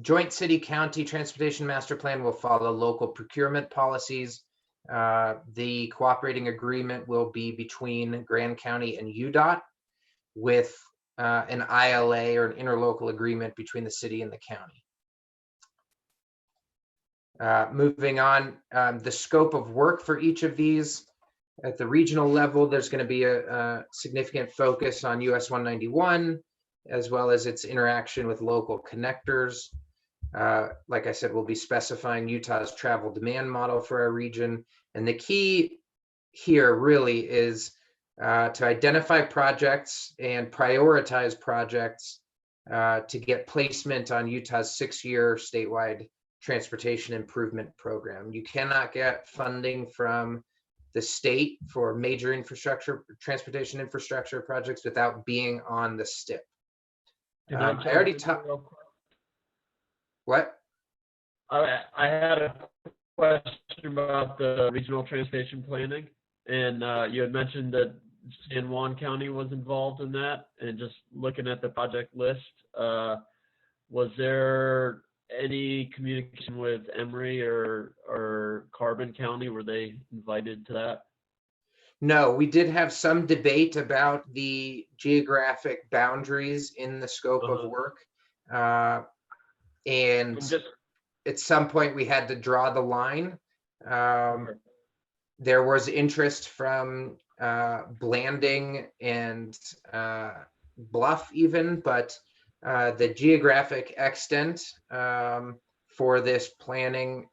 S15: Joint City-County Transportation Master Plan will follow local procurement policies. The cooperating agreement will be between Grand County and UDOT. with an ILA or an interlocal agreement between the city and the county. Moving on, the scope of work for each of these. At the regional level, there's going to be a significant focus on US 191, as well as its interaction with local connectors. Like I said, we'll be specifying Utah's travel demand model for our region. And the key here really is to identify projects and prioritize projects to get placement on Utah's 6-year statewide transportation improvement program. You cannot get funding from the state for major infrastructure, transportation infrastructure projects without being on the STIP. I already talked. What?
S9: I had a question about the regional transportation planning, and you had mentioned that San Juan County was involved in that. And just looking at the project list, was there any communication with Emory or Carbon County? Were they invited to that?
S15: No, we did have some debate about the geographic boundaries in the scope of work. And at some point we had to draw the line. There was interest from Blanding and Bluff even, but the geographic extent for this planning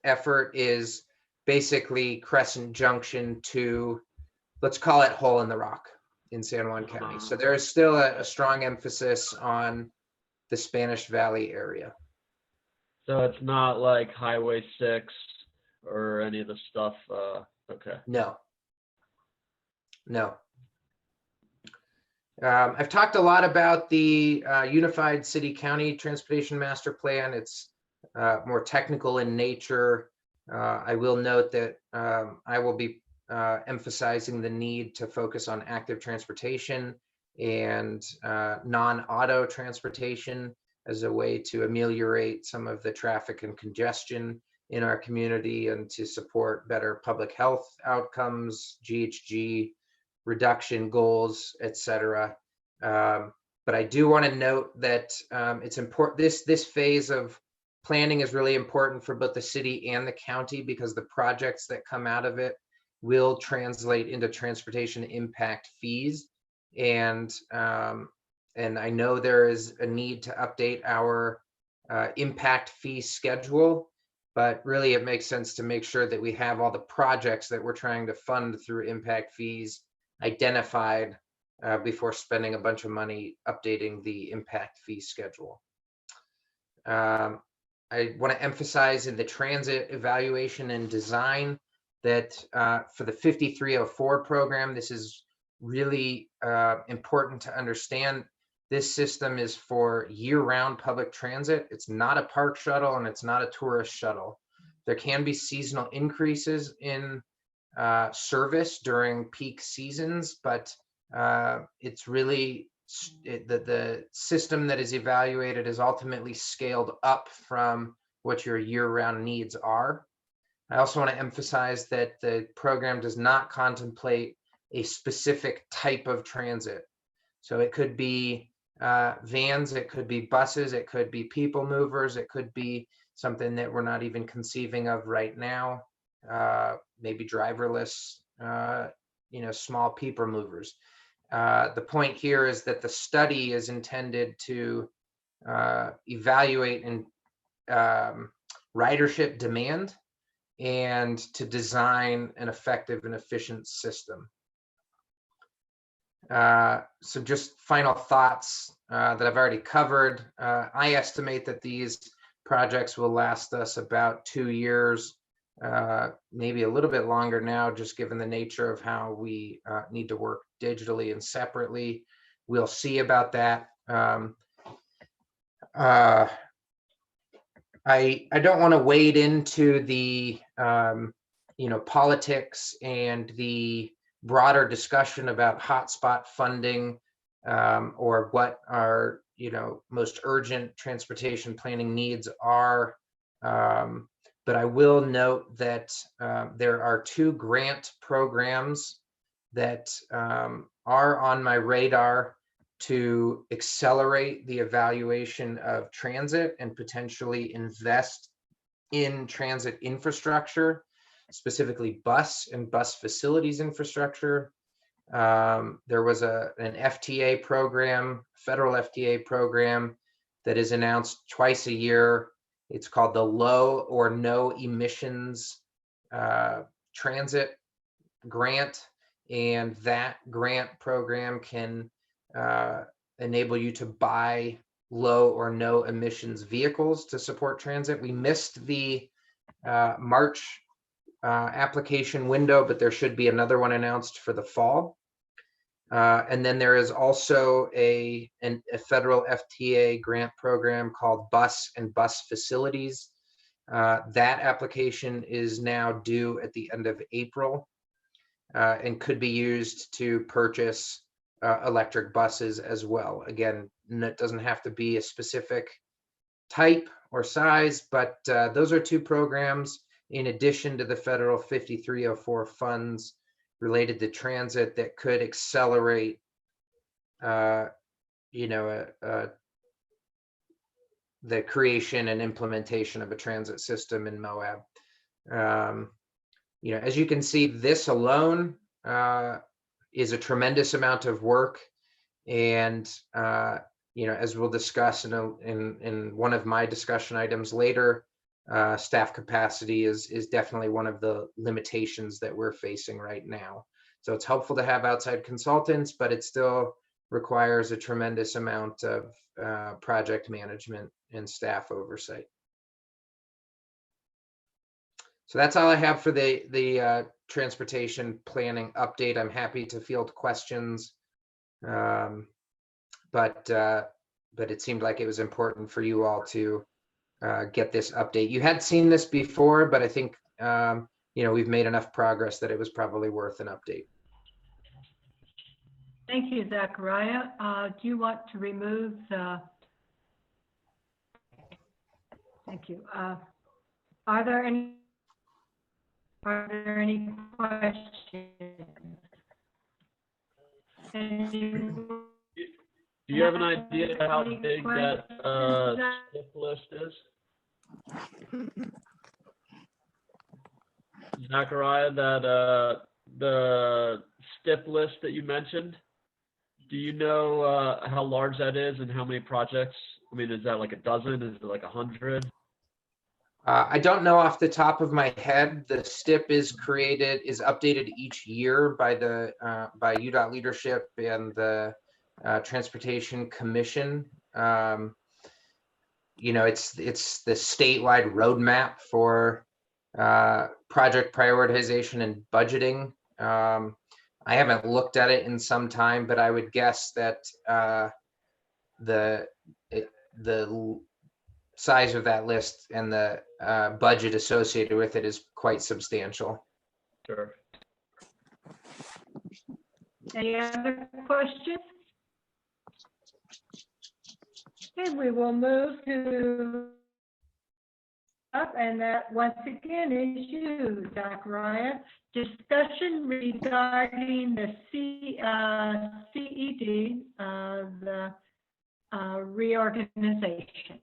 S15: effort is basically Crescent Junction to, let's call it Hole in the Rock in San Juan County. So there is still a strong emphasis on the Spanish Valley area.
S9: So it's not like Highway 6 or any of the stuff. Okay.
S15: No. I've talked a lot about the Unified City County Transportation Master Plan. It's more technical in nature. I will note that I will be emphasizing the need to focus on active transportation and non-auto transportation as a way to ameliorate some of the traffic and congestion in our community and to support better public health outcomes, GHG reduction goals, etc. But I do want to note that it's important. This phase of planning is really important for both the city and the county because the projects that come out of it will translate into transportation impact fees. And I know there is a need to update our impact fee schedule, but really it makes sense to make sure that we have all the projects that we're trying to fund through impact fees identified before spending a bunch of money updating the impact fee schedule. I want to emphasize in the transit evaluation and design that for the 5304 program, this is really important to understand. This system is for year-round public transit. It's not a park shuttle and it's not a tourist shuttle. There can be seasonal increases in service during peak seasons, but it's really the system that is evaluated is ultimately scaled up from what your year-round needs are. I also want to emphasize that the program does not contemplate a specific type of transit. So it could be vans, it could be buses, it could be people movers, it could be something that we're not even conceiving of right now, maybe driverless, small people movers. The point here is that the study is intended to evaluate ridership demand and to design an effective and efficient system. So just final thoughts that I've already covered. I estimate that these projects will last us about 2 years, maybe a little bit longer now, just given the nature of how we need to work digitally and separately. We'll see about that. I don't want to wade into the politics and the broader discussion about hotspot funding or what our most urgent transportation planning needs are. But I will note that there are 2 grant programs that are on my radar to accelerate the evaluation of transit and potentially invest in transit infrastructure, specifically bus and bus facilities infrastructure. There was an FTA program, federal FTA program that is announced twice a year. It's called the Low or No Emissions Transit Grant, and that grant program can enable you to buy low or no emissions vehicles to support transit. We missed the March application window, but there should be another one announced for the fall. And then there is also a federal FTA grant program called Bus and Bus Facilities. That application is now due at the end of April and could be used to purchase electric buses as well. Again, it doesn't have to be a specific type or size, but those are two programs in addition to the federal 5304 funds related to transit that could accelerate, the creation and implementation of a transit system in Moab. As you can see, this alone is a tremendous amount of work, and as we'll discuss in one of my discussion items later, staff capacity is definitely one of the limitations that we're facing right now. So it's helpful to have outside consultants, but it still requires a tremendous amount of project management and staff oversight. So that's all I have for the transportation planning update. I'm happy to field questions, but it seemed like it was important for you all to get this update. You had seen this before, but I think we've made enough progress that it was probably worth an update.
S3: Thank you, Zachariah. Do you want to remove the? Thank you. Are there any questions?
S9: Do you have an idea of how big that STIP list is? Zachariah, that the STIP list that you mentioned, do you know how large that is and how many projects? I mean, is that like a dozen? Is it like 100?
S15: I don't know off the top of my head. The STIP is updated each year by the by UDOT leadership and the Transportation Commission. It's the statewide roadmap for project prioritization and budgeting. I haven't looked at it in some time, but I would guess that the size of that list and the budget associated with it is quite substantial.
S9: Sure.
S3: Any other questions? Okay, we will move to up, and that once again is you, Zachariah. Discussion regarding the CED, the reorganization.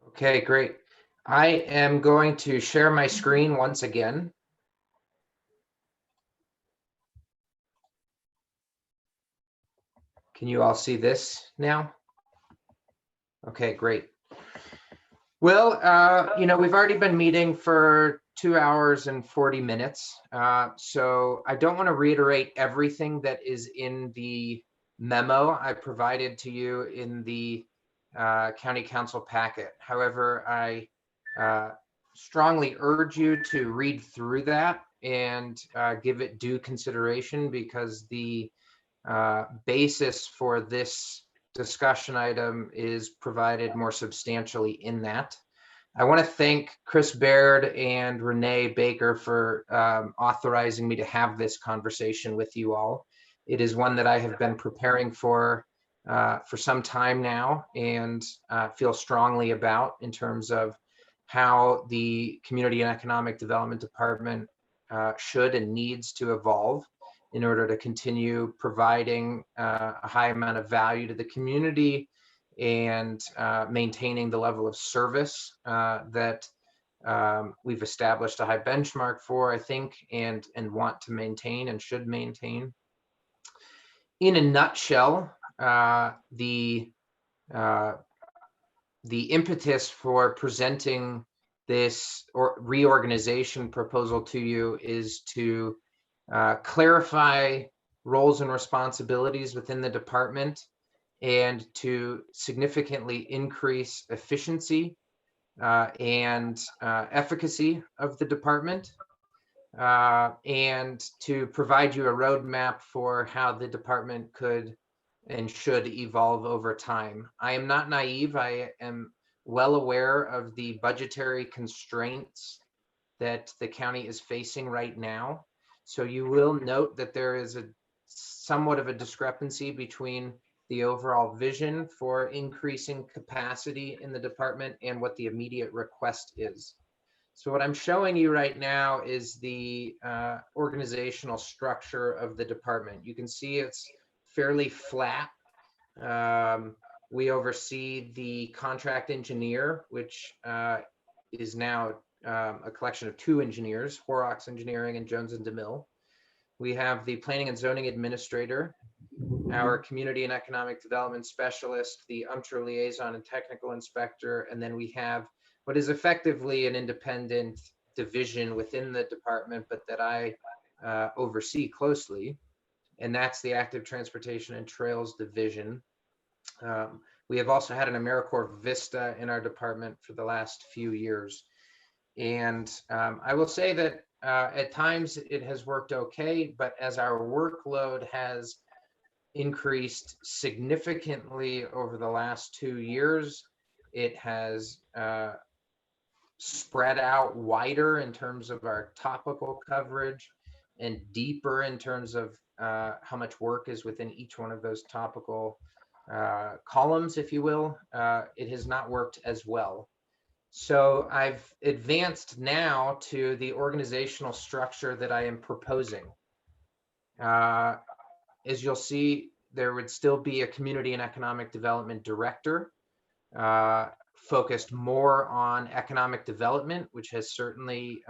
S15: Okay, great. I am going to share my screen once again. Can you all see this now? Okay, great. Well, we've already been meeting for 2 hours and 40 minutes. So I don't want to reiterate everything that is in the memo I provided to you in the County Council packet. However, I strongly urge you to read through that and give it due consideration, because the basis for this discussion item is provided more substantially in that. I want to thank Chris Baird and Renee Baker for authorizing me to have this conversation with you all. It is one that I have been preparing for some time now, and feel strongly about in terms of how the Community and Economic Development Department should and needs to evolve in order to continue providing a high amount of value to the community and maintaining the level of service that we've established a high benchmark for, I think, and want to maintain and should maintain. In a nutshell, the impetus for presenting this reorganization proposal to you is to clarify roles and responsibilities within the department and to significantly increase efficiency and efficacy of the department, and to provide you a roadmap for how the department could and should evolve over time. I am not naive. I am well aware of the budgetary constraints that the county is facing right now. So you will note that there is a somewhat of a discrepancy between the overall vision for increasing capacity in the department and what the immediate request is. So what I'm showing you right now is the organizational structure of the department. You can see it's fairly flat. We oversee the contract engineer, which is now a collection of 2 engineers, Horrocks Engineering and Jones and DeMille. We have the planning and zoning administrator, our community and economic development specialist, the UMTRA liaison and technical inspector, and then we have what is effectively an independent division within the department, but that I oversee closely, and that's the Active Transportation and Trails Division. We have also had an AmeriCorps Vista in our department for the last few years. And I will say that at times it has worked okay, but as our workload has increased significantly over the last 2 years, it has spread out wider in terms of our topical coverage and deeper in terms of how much work is within each one of those topical columns, if you will. It has not worked as well. So I've advanced now to the organizational structure that I am proposing. As you'll see, there would still be a community and economic development director focused more on economic development, which has certainly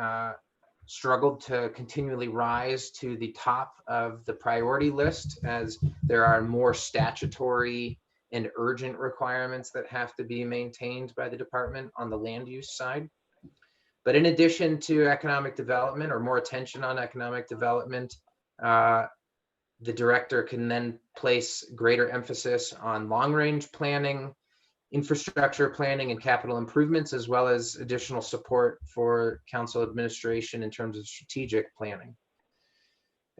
S15: struggled to continually rise to the top of the priority list as there are more statutory and urgent requirements that have to be maintained by the department on the land use side. But in addition to economic development, or more attention on economic development, the director can then place greater emphasis on long-range planning, infrastructure planning, and capital improvements, as well as additional support for council administration in terms of strategic planning.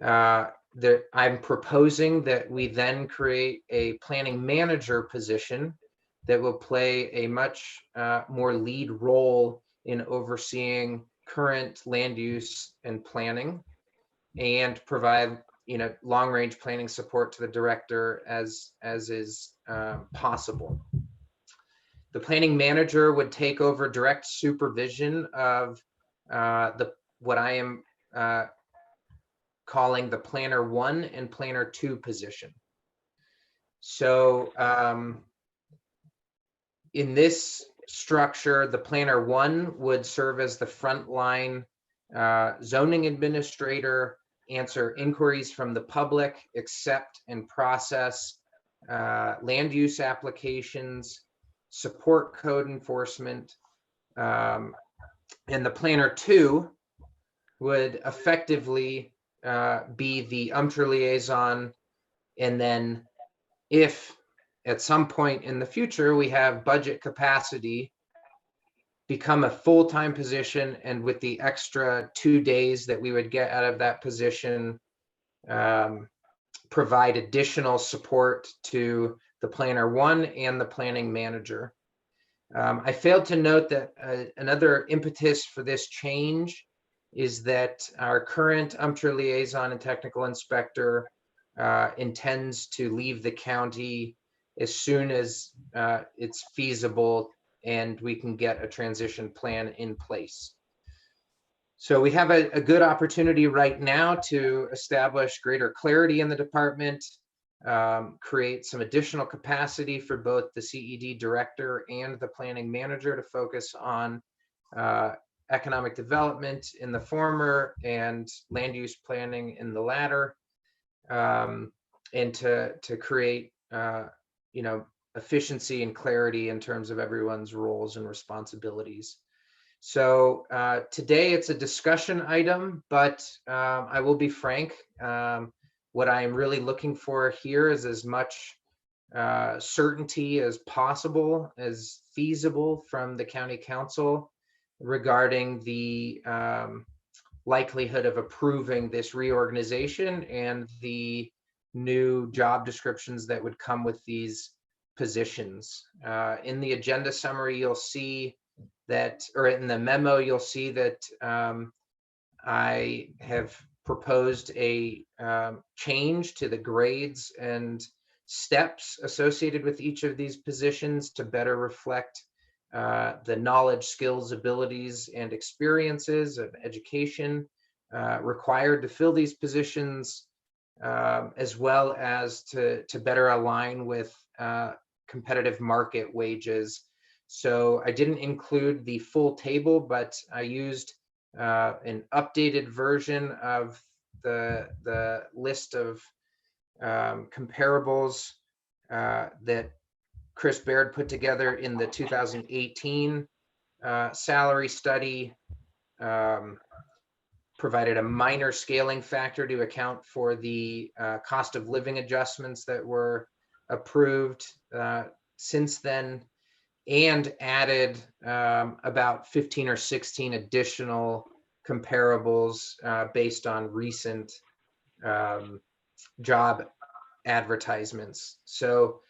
S15: I'm proposing that we then create a planning manager position that will play a much more lead role in overseeing current land use and planning, and provide long-range planning support to the director as is possible. The planning manager would take over direct supervision of what I am calling the Planner 1 and Planner 2 position. So in this structure, the Planner 1 would serve as the frontline zoning administrator, answer inquiries from the public, accept and process land use applications, support code enforcement, and the Planner 2 would effectively be the UMTRA liaison, and then if at some point in the future we have budget capacity, become a full-time position, and with the extra 2 days that we would get out of that position, provide additional support to the Planner 1 and the planning manager. I failed to note that another impetus for this change is that our current UMTRA liaison and technical inspector intends to leave the county as soon as it's feasible and we can get a transition plan in place. So we have a good opportunity right now to establish greater clarity in the department, create some additional capacity for both the CED director and the planning manager to focus on economic development in the former and land use planning in the latter, and to create efficiency and clarity in terms of everyone's roles and responsibilities. So today it's a discussion item, but I will be frank. What I am really looking for here is as much certainty as possible, as feasible from the county council regarding the likelihood of approving this reorganization and the new job descriptions that would come with these positions. In the agenda summary, you'll see that, or in the memo, you'll see that I have proposed a change to the grades and steps associated with each of these positions to better reflect the knowledge, skills, abilities, and experiences of education required to fill these positions, as well as to better align with competitive market wages. So I didn't include the full table, but I used an updated version of the list of comparables that Chris Baird put together in the 2018 salary study, provided a minor scaling factor to account for the cost of living adjustments that were approved since then, and added about 15 or 16 additional comparables based on recent job advertisements. So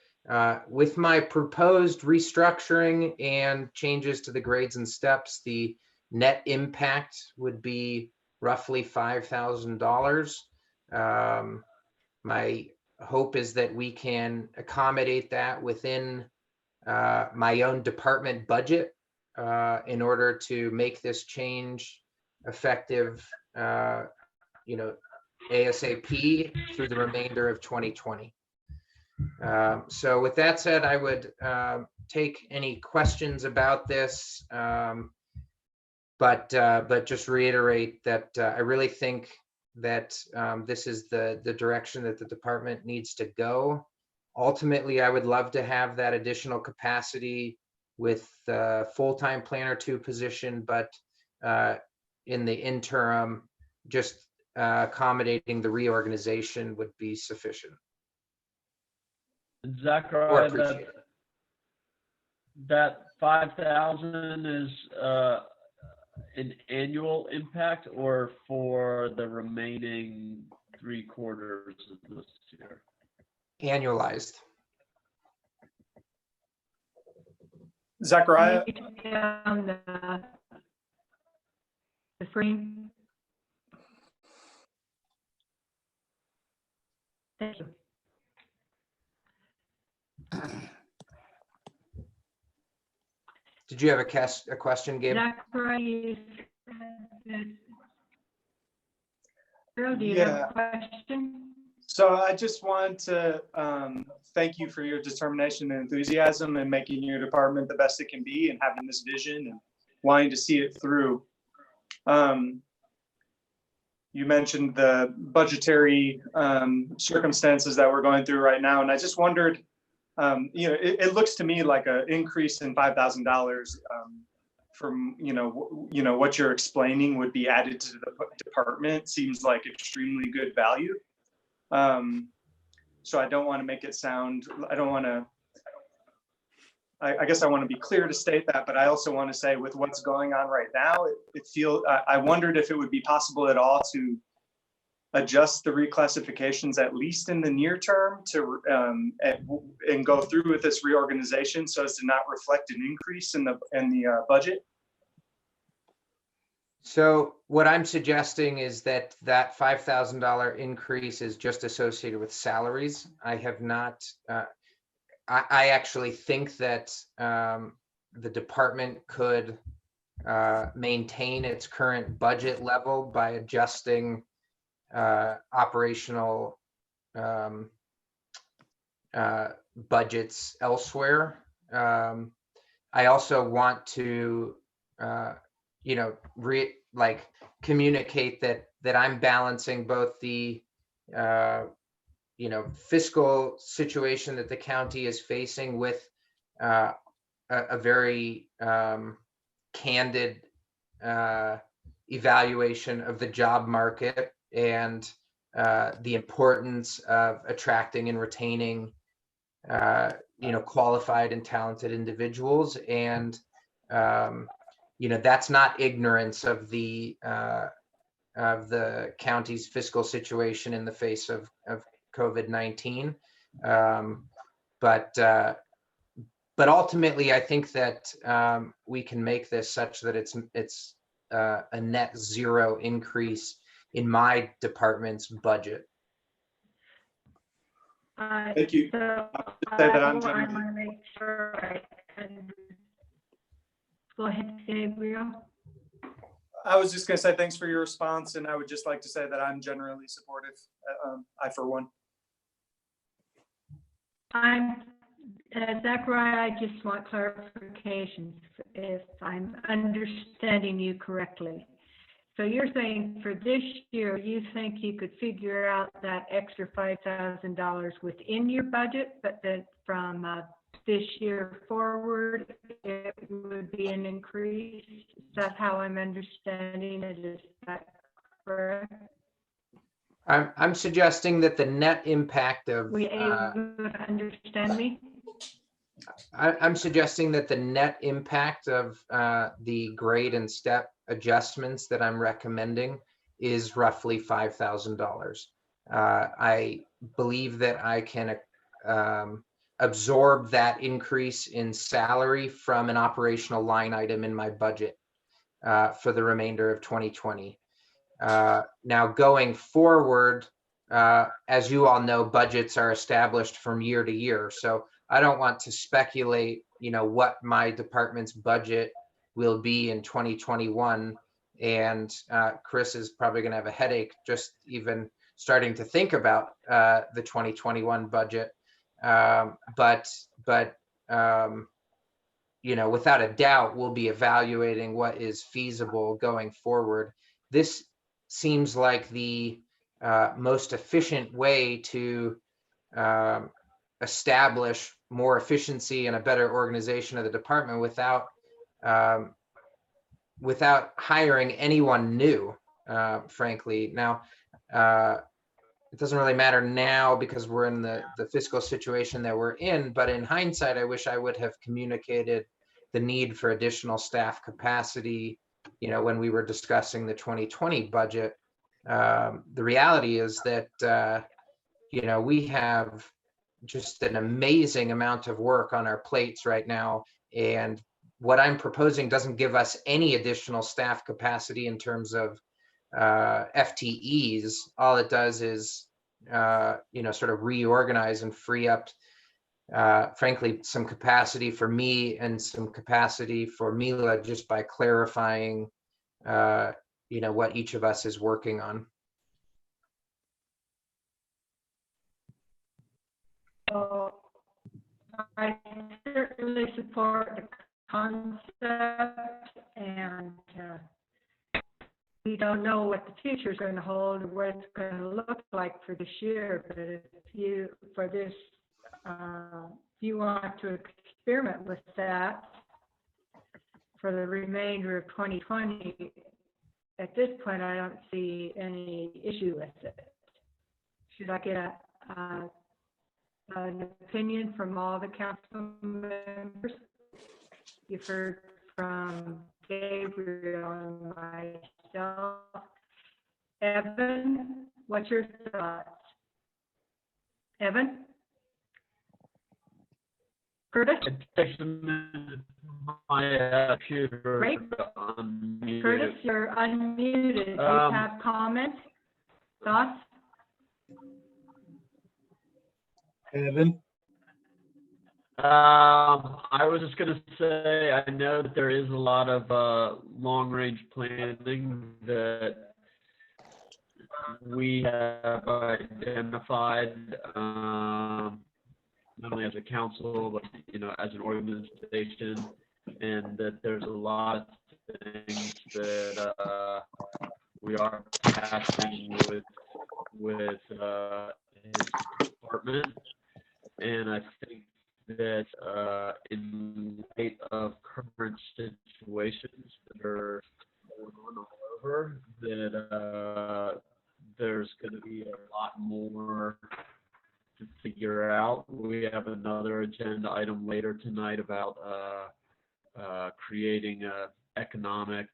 S15: with my proposed restructuring and changes to the grades and steps, the net impact would be roughly $5,000. My hope is that we can accommodate that within my own department budget in order to make this change effective, ASAP through the remainder of 2020. So with that said, I would take any questions about this, but just reiterate that I really think that this is the direction that the department needs to go. Ultimately, I would love to have that additional capacity with the full-time planner 2 position, but in the interim, just accommodating the reorganization would be sufficient.
S9: Zachariah, that 5,000 is an annual impact or for the remaining 3 quarters of this year?
S15: Annualized.
S5: Zachariah?
S3: On the screen. Thank you.
S15: Did you have a question, Gabe?
S3: Zachariah, Bill, do you have a question?
S5: So I just want to thank you for your determination and enthusiasm and making your department the best it can be and having this vision and wanting to see it through. You mentioned the budgetary circumstances that we're going through right now, and I just wondered, it looks to me like an increase in $5,000 from what you're explaining would be added to the department seems like extremely good value. So I don't want to make it sound, I guess I want to be clear to state that, but I also want to say with what's going on right now, I wondered if it would be possible at all to adjust the reclassifications at least in the near term to and go through with this reorganization so as to not reflect an increase in the budget.
S15: So what I'm suggesting is that that $5,000 increase is just associated with salaries. I have not, I actually think that the department could maintain its current budget level by adjusting operational budgets elsewhere. I also want to, communicate that I'm balancing both the, fiscal situation that the county is facing with a very candid evaluation of the job market and the importance of attracting and retaining qualified and talented individuals. And that's not ignorance of the county's fiscal situation in the face of COVID-19. But ultimately, I think that we can make this such that it's a net zero increase in my department's budget.
S5: Thank you.
S3: So
S5: Say that
S3: I
S5: I'm
S3: want to
S5: generally,
S3: make sure I can. Go ahead, Gabriel.
S5: I was just going to say thanks for your response, and I would just like to say that I'm generally supportive. I, for one.
S3: Zachariah, I just want clarification if I'm understanding you correctly. So you're saying for this year, you think you could figure out that extra $5,000 within your budget, but that from this year forward, it would be an increase? Is that how I'm understanding it? Is that correct?
S15: I'm suggesting that the net impact of
S3: We able to understand me?
S15: I'm suggesting that the net impact of the grade and step adjustments that I'm recommending is roughly $5,000. I believe that I can absorb that increase in salary from an operational line item in my budget for the remainder of 2020. Now, going forward, as you all know, budgets are established from year to year. So I don't want to speculate, what my department's budget will be in 2021. And Chris is probably going to have a headache just even starting to think about the 2021 budget. But without a doubt, we'll be evaluating what is feasible going forward. This seems like the most efficient way to establish more efficiency and a better organization of the department without hiring anyone new, frankly. Now, it doesn't really matter now because we're in the fiscal situation that we're in, but in hindsight, I wish I would have communicated the need for additional staff capacity, when we were discussing the 2020 budget. The reality is that, we have just an amazing amount of work on our plates right now. And what I'm proposing doesn't give us any additional staff capacity in terms of FTEs. All it does is, sort of reorganize and free up, frankly, some capacity for me and some capacity for Mila just by clarifying, what each of us is working on.
S3: So I certainly support the concept, and we don't know what the future is going to hold or what it's going to look like for this year. But if you want to experiment with that for the remainder of 2020, at this point, I don't see any issue with it. Should I get an opinion from all the council members? You've heard from Gabriel and myself. Evan, what's your thoughts? Evan? Curtis?
S9: My computer.
S3: Great. Curtis, you're unmuted. Do you have comments, thoughts?
S1: Evan?
S9: I was just gonna say, I know that there is a lot of long-range planning that we have identified, not only as a council, but as an organization, and that there's a lot of things that we are passing with his department, and I think that in light of current situations that are going on all over, that there's going to be a lot more to figure out. We have another agenda item later tonight about creating a economic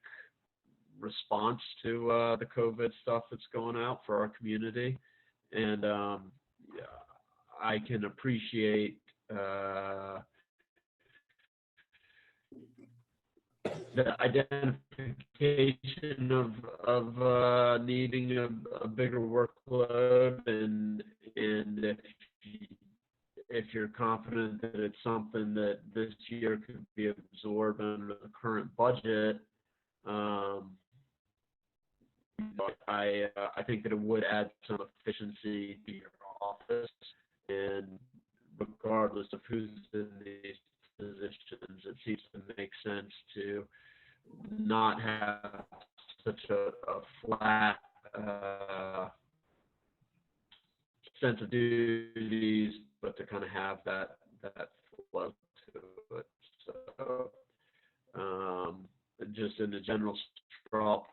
S9: response to the COVID stuff that's going out for our community, and I can appreciate the identification of needing a bigger workload, and if you're confident that it's something that this year could be absorbed under the current budget, I think that it would add some efficiency to your office, and regardless of who's in these positions, it seems to make sense to not have such a flat sense of duties, but to kind of have that flow to it. So just in the general straw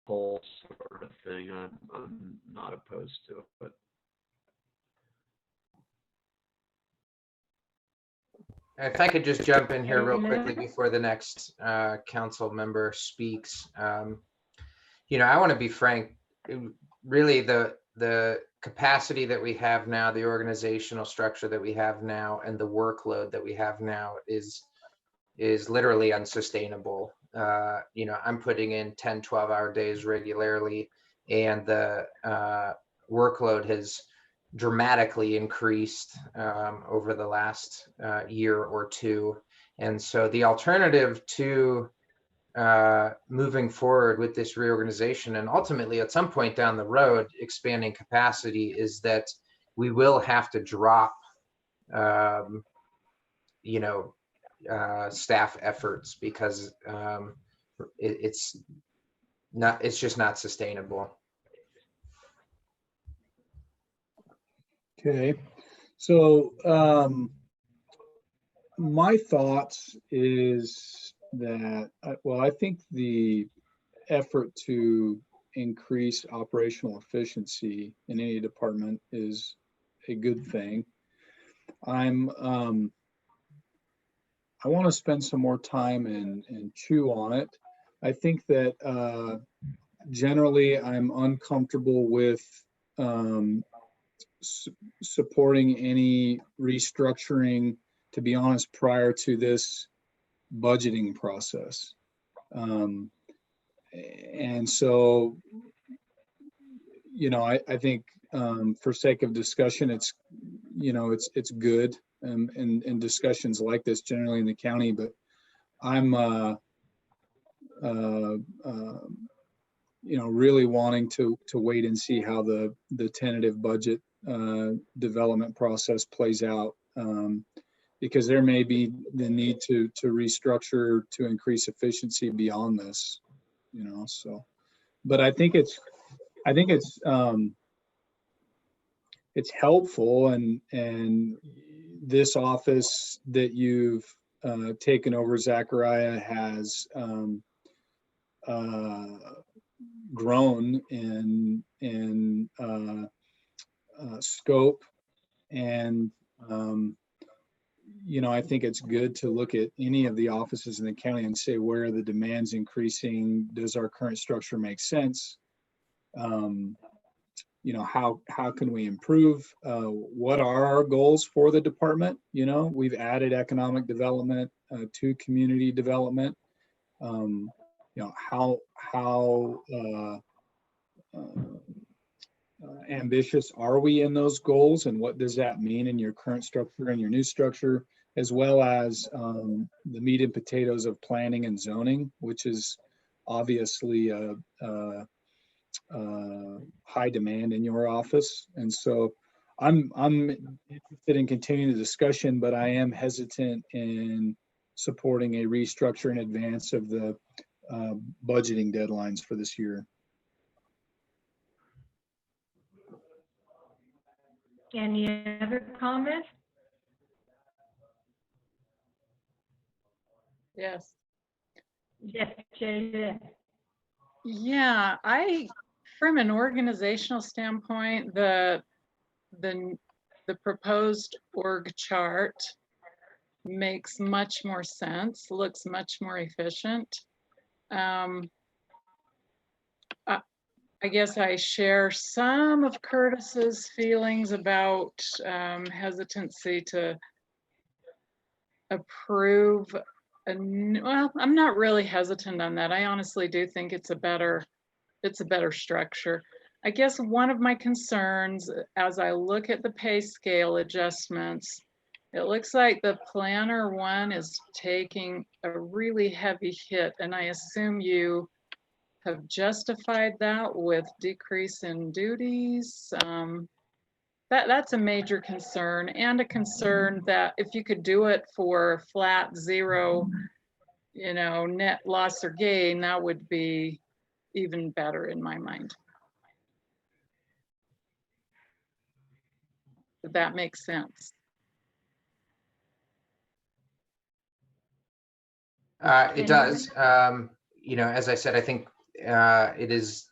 S9: poll sort of thing, I'm not opposed to it. But
S15: if I could just jump in here real quickly before the next council member speaks. I want to be frank, really the capacity that we have now, the organizational structure that we have now, and the workload that we have now is literally unsustainable. I'm putting in 10, 12-hour days regularly, and the workload has dramatically increased over the last year or two. And so the alternative to moving forward with this reorganization, and ultimately at some point down the road expanding capacity, is that we will have to drop staff efforts, because it's just not sustainable.
S1: Okay, so my thoughts is that, I think the effort to increase operational efficiency in any department is a good thing. I want to spend some more time and chew on it. I think that generally I'm uncomfortable with supporting any restructuring, to be honest, prior to this budgeting process. And so, I think for sake of discussion, it's good in discussions like this generally in the county, but I'm really wanting to wait and see how the tentative budget development process plays out, because there may be the need to restructure to increase efficiency beyond this, so. But I think it's helpful, and this office that you've taken over, Zachariah, has grown in scope, and I think it's good to look at any of the offices in the county and say, where are the demands increasing? Does our current structure make sense? How can we improve? What are our goals for the department? We've added economic development to community development. How ambitious are we in those goals, and what does that mean in your current structure and your new structure? as well as the meat and potatoes of planning and zoning, which is obviously a high demand in your office. And so I'm interested in continuing the discussion, but I am hesitant in supporting a restructure in advance of the budgeting deadlines for this year.
S3: Any other comments?
S8: Yes.
S3: Yes, Jay.
S8: Yeah, from an organizational standpoint, the proposed org chart makes much more sense, looks much more efficient. I guess I share some of Curtis's feelings about hesitancy to approve. Well, I'm not really hesitant on that. I honestly do think it's a better structure. I guess one of my concerns as I look at the pay scale adjustments, it looks like the planner one is taking a really heavy hit, and I assume you have justified that with decrease in duties. That's a major concern, and a concern that if you could do it for flat zero, net loss or gain, that would be even better in my mind. If that makes sense.
S15: It does. As I said, I think it is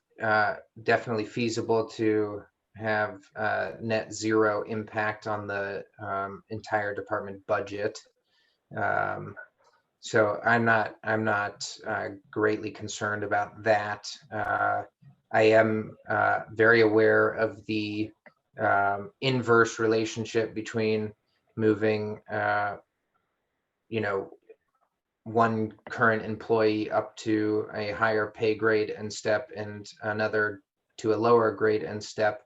S15: definitely feasible to have net zero impact on the entire department budget. So I'm not greatly concerned about that. I am very aware of the inverse relationship between moving, one current employee up to a higher pay grade and step and another to a lower grade and step.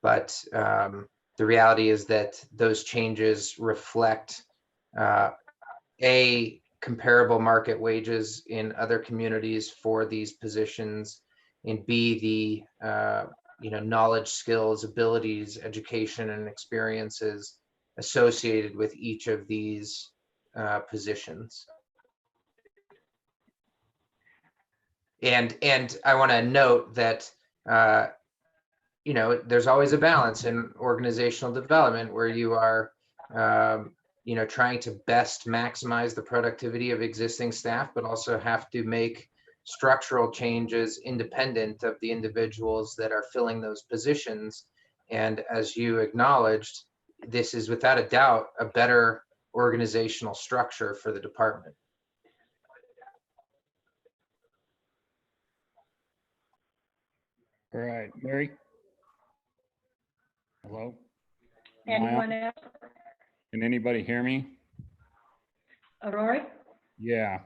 S15: But the reality is that those changes reflect A, comparable market wages in other communities for these positions, and B, the knowledge, skills, abilities, education, and experiences associated with each of these positions. And I want to note that there's always a balance in organizational development where you are trying to best maximize the productivity of existing staff, but also have to make structural changes independent of the individuals that are filling those positions. And as you acknowledged, this is without a doubt a better organizational structure for the department.
S12: All right, Mary? Hello?
S3: Anyone else?
S12: Can anybody hear me?
S3: Rory?
S12: Yeah.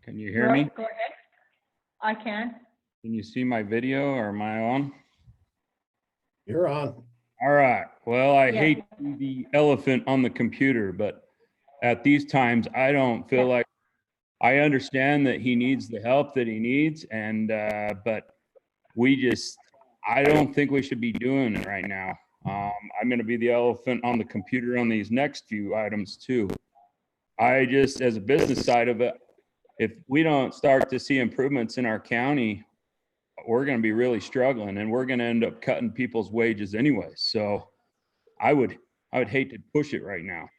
S12: Can you hear
S3: Rory,
S12: me?
S3: go ahead. I can.
S12: Can you see my video or am I on?
S4: You're on.
S12: All right. Well, I
S3: Yes.
S12: hate to be the elephant on the computer, but at these times, I don't feel like I understand that he needs the help that he needs. And, but I don't think we should be doing it right now. I'm going to be the elephant on the computer on these next few items too. I just, as a business side of it, if we don't start to see improvements in our county, we're going to be really struggling and we're going to end up cutting people's wages anyway. So I would hate to push it right now.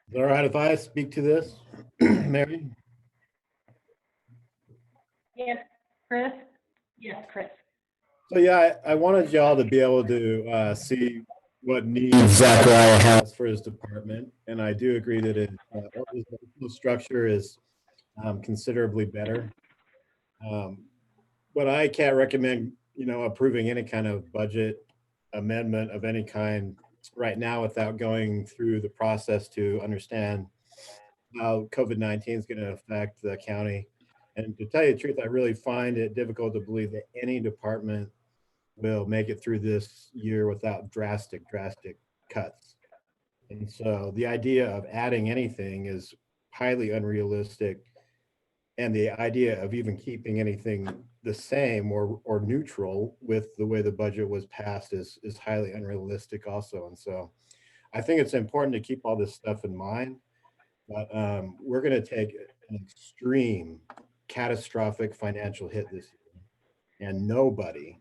S4: Is it all right if I speak to this, Mary?
S3: Yes, Chris? Yes, Chris.
S4: So yeah, I wanted y'all to be able to see what needs Zachariah has for his department, and I do agree that his organizational structure is considerably better. But I can't recommend, approving any kind of budget amendment of any kind right now without going through the process to understand how COVID-19 is going to affect the county. And to tell you the truth, I really find it difficult to believe that any department will make it through this year without drastic cuts. And so the idea of adding anything is highly unrealistic. And the idea of even keeping anything the same or neutral with the way the budget was passed is highly unrealistic also. And so I think it's important to keep all this stuff in mind, but we're going to take an extreme catastrophic financial hit this year, and nobody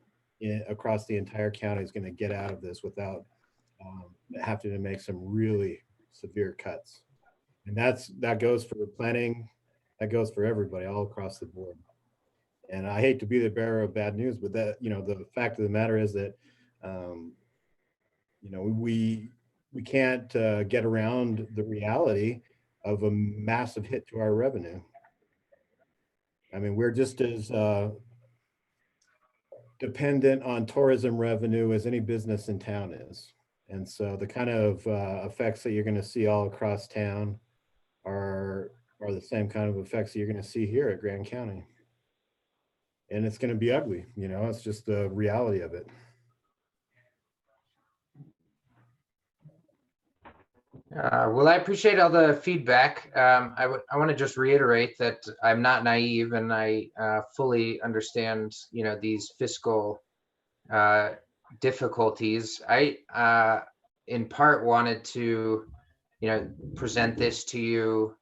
S4: across the entire county is going to get out of this without having to make some really severe cuts. And that goes for planning, that goes for everybody all across the board. And I hate to be the bearer of bad news, but that, the fact of the matter is that, we can't get around the reality of a massive hit to our revenue. I mean, we're just as dependent on tourism revenue as any business in town is. And so the kind of effects that you're going to see all across town are the same kind of effects that you're going to see here at Grand County. And it's going to be ugly, it's just the reality of it.
S15: Well, I appreciate all the feedback. I want to just reiterate that I'm not naive, and I fully understand, these fiscal difficulties. I, in part, wanted to, present this to you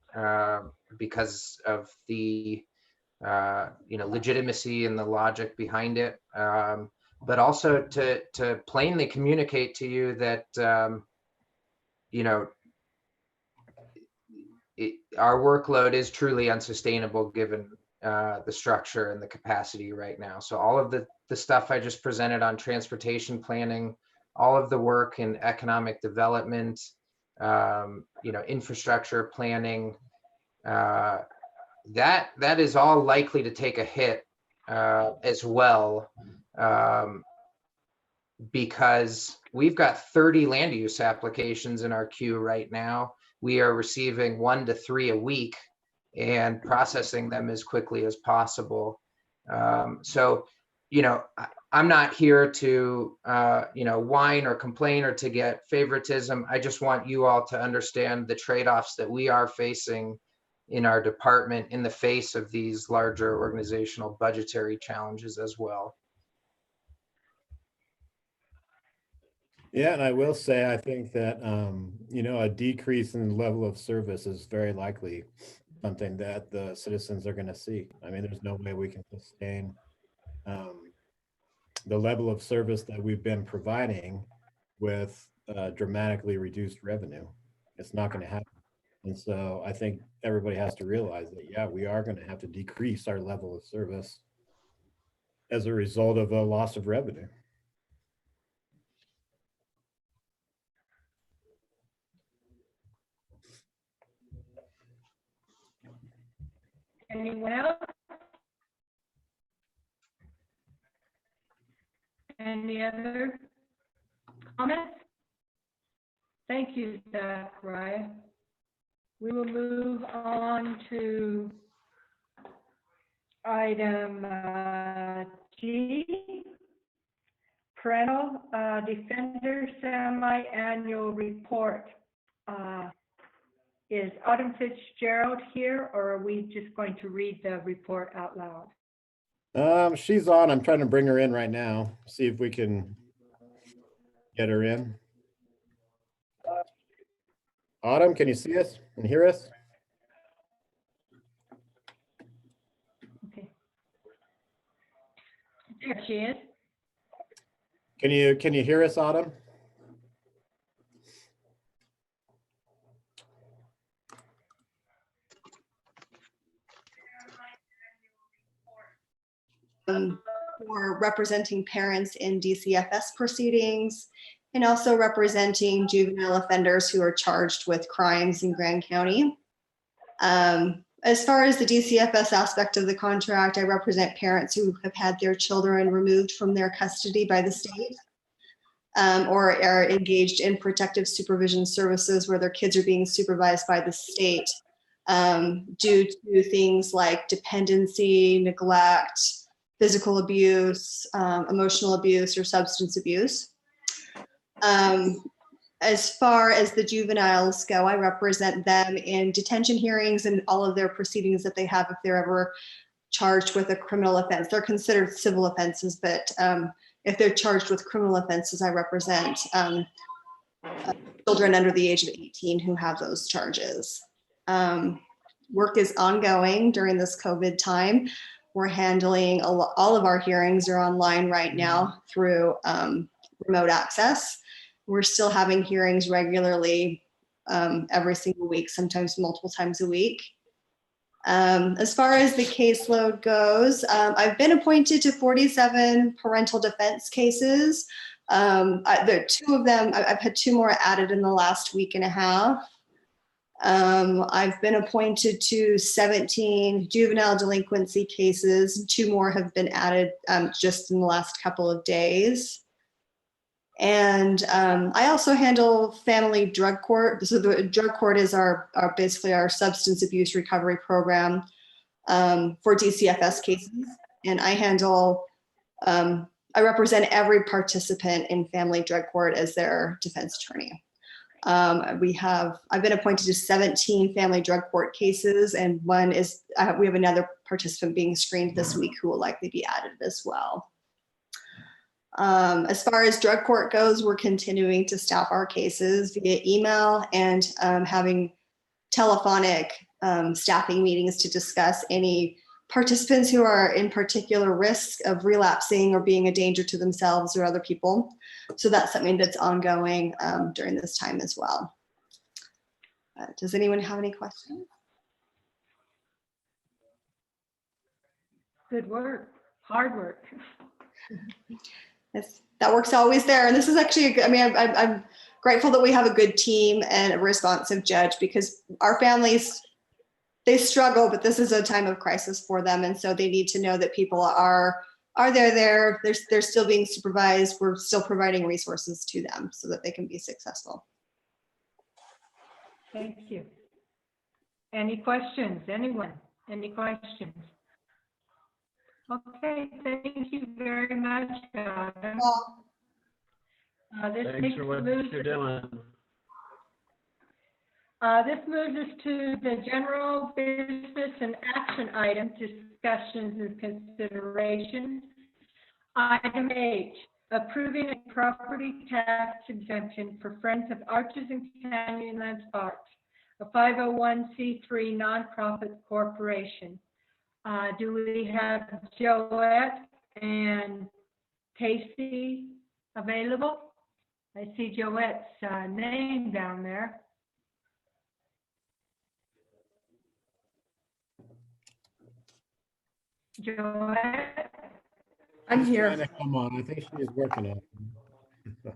S15: because of the, legitimacy and the logic behind it, but also to plainly communicate to you that, our workload is truly unsustainable given the structure and the capacity right now. So all of the stuff I just presented on transportation planning, all of the work in economic development, infrastructure planning, that is all likely to take a hit as well, because we've got 30 land use applications in our queue right now. We are receiving 1 to 3 a week and processing them as quickly as possible. So, I'm not here to, whine or complain or to get favoritism. I just want you all to understand the trade-offs that we are facing in our department in the face of these larger organizational budgetary challenges as well.
S4: Yeah, and I will say, I think that, a decrease in the level of service is very likely something that the citizens are going to see. I mean, there's no way we can sustain the level of service that we've been providing with dramatically reduced revenue. It's not going to happen. And so I think everybody has to realize that, yeah, we are going to have to decrease our level of service as a result of a loss of revenue.
S3: Anyone else? Any other comments? Thank you, Zachariah. We will move on to item G, Parental Defender Semi-Annual Report. Is Autumn Fitzgerald here, or are we just going to read the report out loud?
S4: She's on. I'm trying to bring her in right now. See if we can get her in. Autumn, can you see us and hear us?
S3: Okay. There she is.
S4: Can you hear us, Autumn?
S7: For representing parents in DCFS proceedings, and also representing juvenile offenders who are charged with crimes in Grand County. As far as the DCFS aspect of the contract, I represent parents who have had their children removed from their custody by the state, or are engaged in protective supervision services where their kids are being supervised by the state due to things like dependency, neglect, physical abuse, emotional abuse, or substance abuse. As far as the juveniles go, I represent them in detention hearings and all of their proceedings that they have if they're ever charged with a criminal offense. They're considered civil offenses, but if they're charged with criminal offenses, I represent children under the age of 18 who have those charges. Work is ongoing during this COVID time. We're handling all of our hearings are online right now through remote access. We're still having hearings regularly every single week, sometimes multiple times a week. As far as the caseload goes, I've been appointed to 47 parental defense cases. There are 2 of them, I've had 2 more added in the last week and a half. I've been appointed to 17 juvenile delinquency cases. 2 more have been added just in the last couple of days. And I also handle family drug court. So the drug court is our basically our substance abuse recovery program for DCFS cases. And I handle, I represent every participant in family drug court as their defense attorney. I've been appointed to 17 family drug court cases, and one is, we have another participant being screened this week who will likely be added as well. As far as drug court goes, we're continuing to staff our cases via email and having telephonic staffing meetings to discuss any participants who are in particular risk of relapsing or being a danger to themselves or other people. So that's something that's ongoing during this time as well. Does anyone have any questions?
S3: Good work, hard work.
S7: That work's always there. And this is actually, I mean, I'm grateful that we have a good team and a responsive judge, because our families, they struggle, but this is a time of crisis for them. And so they need to know that people are there. They're still being supervised. We're still providing resources to them so that they can be successful.
S3: Thank you. Any questions? Anyone? Any questions? Okay, thank you very much, Adam.
S9: Thanks for what you're doing.
S3: This moves us to the general business and action items, discussions and considerations. Item H, approving a property tax exemption for Friends of Arches and Canyonlands Parks, a 501c3 nonprofit corporation. Do we have Joette and Casey available? I see Joette's name down there. Joette?
S4: I'm here. Come on, I think she is working on it.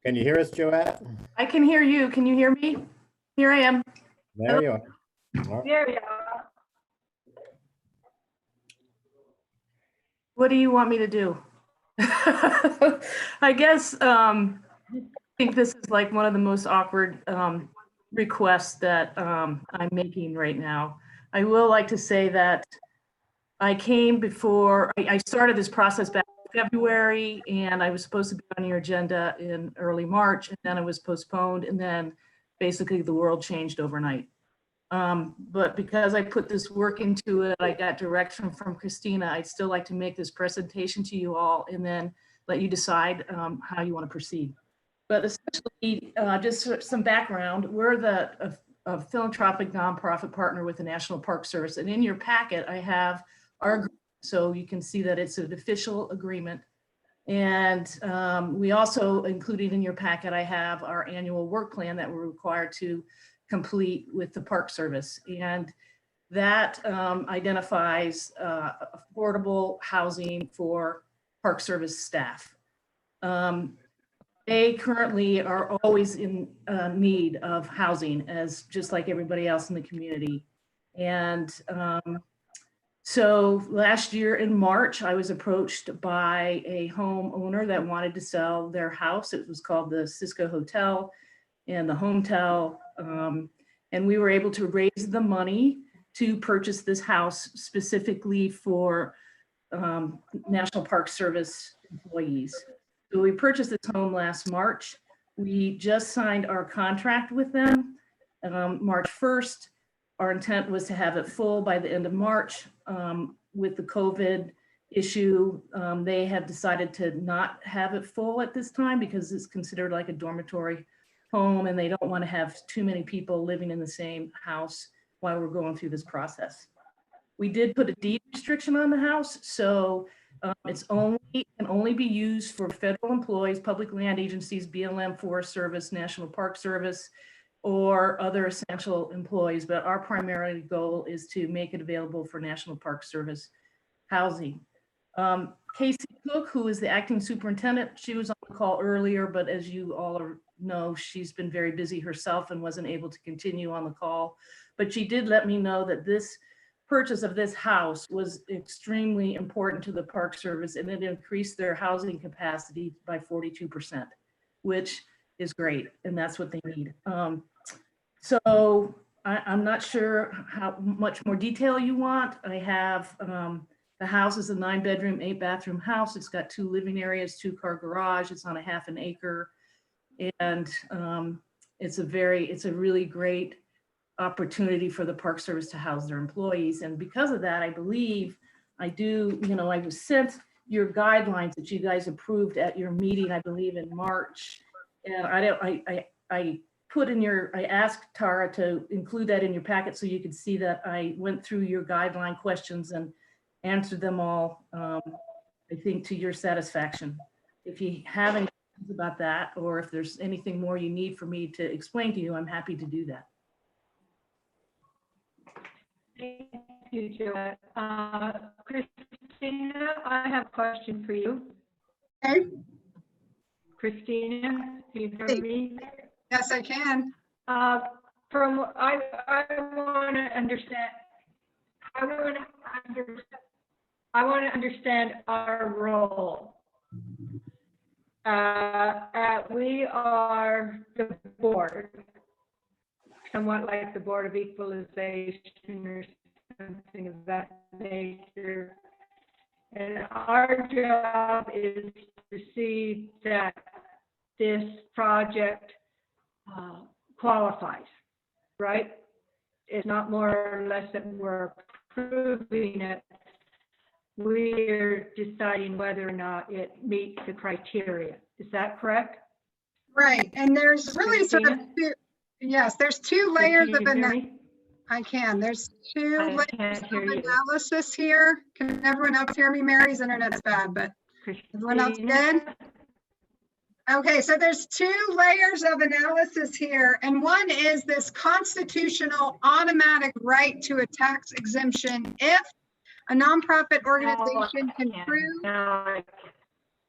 S4: Can you hear us, Joette?
S6: I can hear you. Can you hear me? Here I am.
S4: There you are.
S3: There you are.
S6: What do you want me to do? I guess I think this is like one of the most awkward requests that I'm making right now. I will like to say that I came before, I started this process back in February, and I was supposed to be on your agenda in early March, and then it was postponed, and then basically the world changed overnight. But because I put this work into it, I got direction from Christina. I'd still like to make this presentation to you all and then let you decide how you want to proceed. But essentially, just some background, we're a philanthropic nonprofit partner with the National Park Service. And in your packet, I have our agreement, so you can see that it's an official agreement. And we also included in your packet, I have our annual work plan that we're required to complete with the Park Service. And that identifies affordable housing for Park Service staff. They currently are always in need of housing, as just like everybody else in the community. And so last year in March, I was approached by a homeowner that wanted to sell their house. It was called the Cisco Hotel and the Hometel. And we were able to raise the money to purchase this house specifically for National Park Service employees. So we purchased this home last March. We just signed our contract with them March 1st. Our intent was to have it full by the end of March. With the COVID issue, they have decided to not have it full at this time because it's considered like a dormitory home and they don't want to have too many people living in the same house while we're going through this process. We did put a deed restriction on the house, so can only be used for federal employees, public land agencies, BLM, Forest Service, National Park Service, or other essential employees. But our primary goal is to make it available for National Park Service housing. Casey Cook, who is the acting superintendent, she was on the call earlier, but as you all know, she's been very busy herself and wasn't able to continue on the call. But she did let me know that this purchase of this house was extremely important to the Park Service, and it increased their housing capacity by 42%, which is great, and that's what they need. So I'm not sure how much more detail you want. I have the house is a 9-bedroom, 8-bathroom house. It's got 2 living areas, 2-car garage. It's on a half an acre, and it's a really great opportunity for the Park Service to house their employees. And because of that, I believe I was sent your guidelines that you guys approved at your meeting, I believe in March. And I asked Tara to include that in your packet so you could see that I went through your guideline questions and answered them all, I think to your satisfaction. If you have any questions about that, or if there's anything more you need for me to explain to you, I'm happy to do that.
S3: Thank you, Joette. Christina, I have a question for you.
S11: Okay.
S3: Christina, can you hear me?
S11: Yes, I can.
S3: I want to understand. I want to understand our role. We are the board, somewhat like the Board of Equalization or something of that nature. And our job is to see that this project qualifies, right? It's not more or less that we're approving it. We're deciding whether or not it meets the criteria. Is that correct?
S11: Right, and there's really sort of there's 2 layers of analysis. I can. There's 2 layers of analysis here. Can everyone else hear me? Mary's internet's bad, but everyone else good? Okay, so there's 2 layers of analysis here, and one is this constitutional automatic right to a tax exemption if a nonprofit organization can prove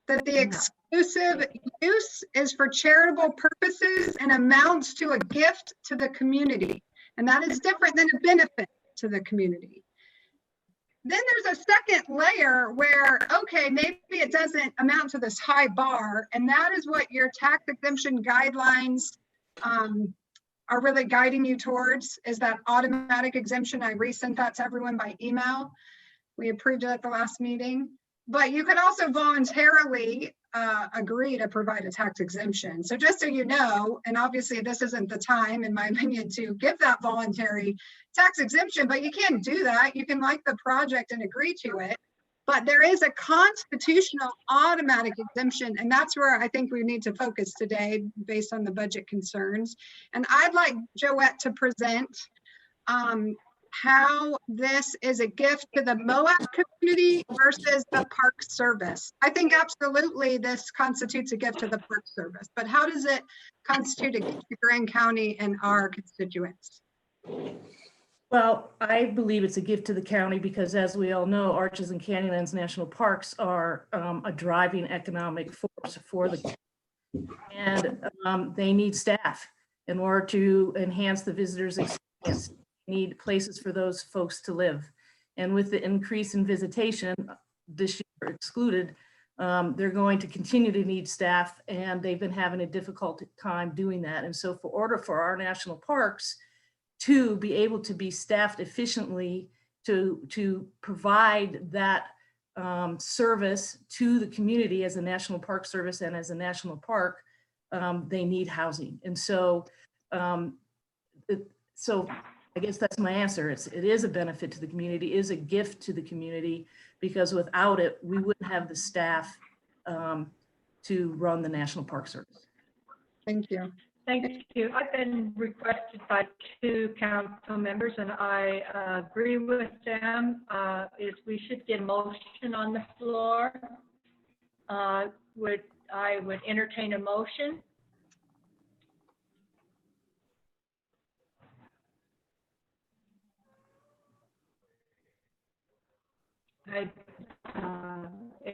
S11: that the exclusive use is for charitable purposes and amounts to a gift to the community. And that is different than a benefit to the community. Then there's a second layer where, okay, maybe it doesn't amount to this high bar, and that is what your tax exemption guidelines are really guiding you towards, is that automatic exemption. I resent that to everyone by email. We approved it at the last meeting. But you could also voluntarily agree to provide a tax exemption. So just so you know, and obviously this isn't the time, in my opinion, to give that voluntary tax exemption, but you can do that. You can like the project and agree to it. But there is a constitutional automatic exemption, and that's where I think we need to focus today based on the budget concerns. And I'd like Joette to present how this is a gift to the Moab community versus the Park Service. I think absolutely this constitutes a gift to the Park Service, but how does it constitute a gift to Grand County and our constituents?
S6: Well, I believe it's a gift to the county because, as we all know, Arches and Canyonlands National Parks are a driving economic force for the county. And they need staff in order to enhance the visitors' experience. Need places for those folks to live. And with the increase in visitation, this year excluded, they're going to continue to need staff, and they've been having a difficult time doing that. And so in order for our national parks to be able to be staffed efficiently to provide that service to the community as a National Park Service and as a national park, they need housing. And so, so I guess that's my answer. It is a benefit to the community, is a gift to the community, because without it, we wouldn't have the staff to run the National Park Service.
S11: Thank you.
S3: Thank you. I've been requested by 2 council members, and I agree with them. Is we should get a motion on the floor. I would entertain a motion.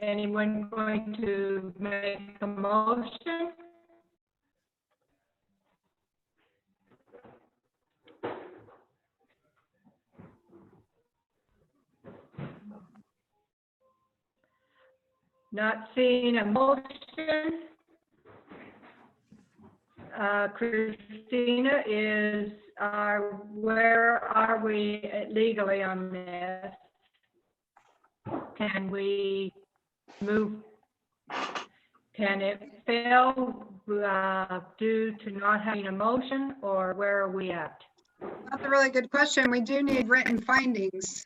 S3: Anyone going to make a motion? Not seeing a motion. Christina, where are we legally on this? Can we move? Can it fail due to not having a motion, or where are we at?
S11: That's a really good question. We do need written findings.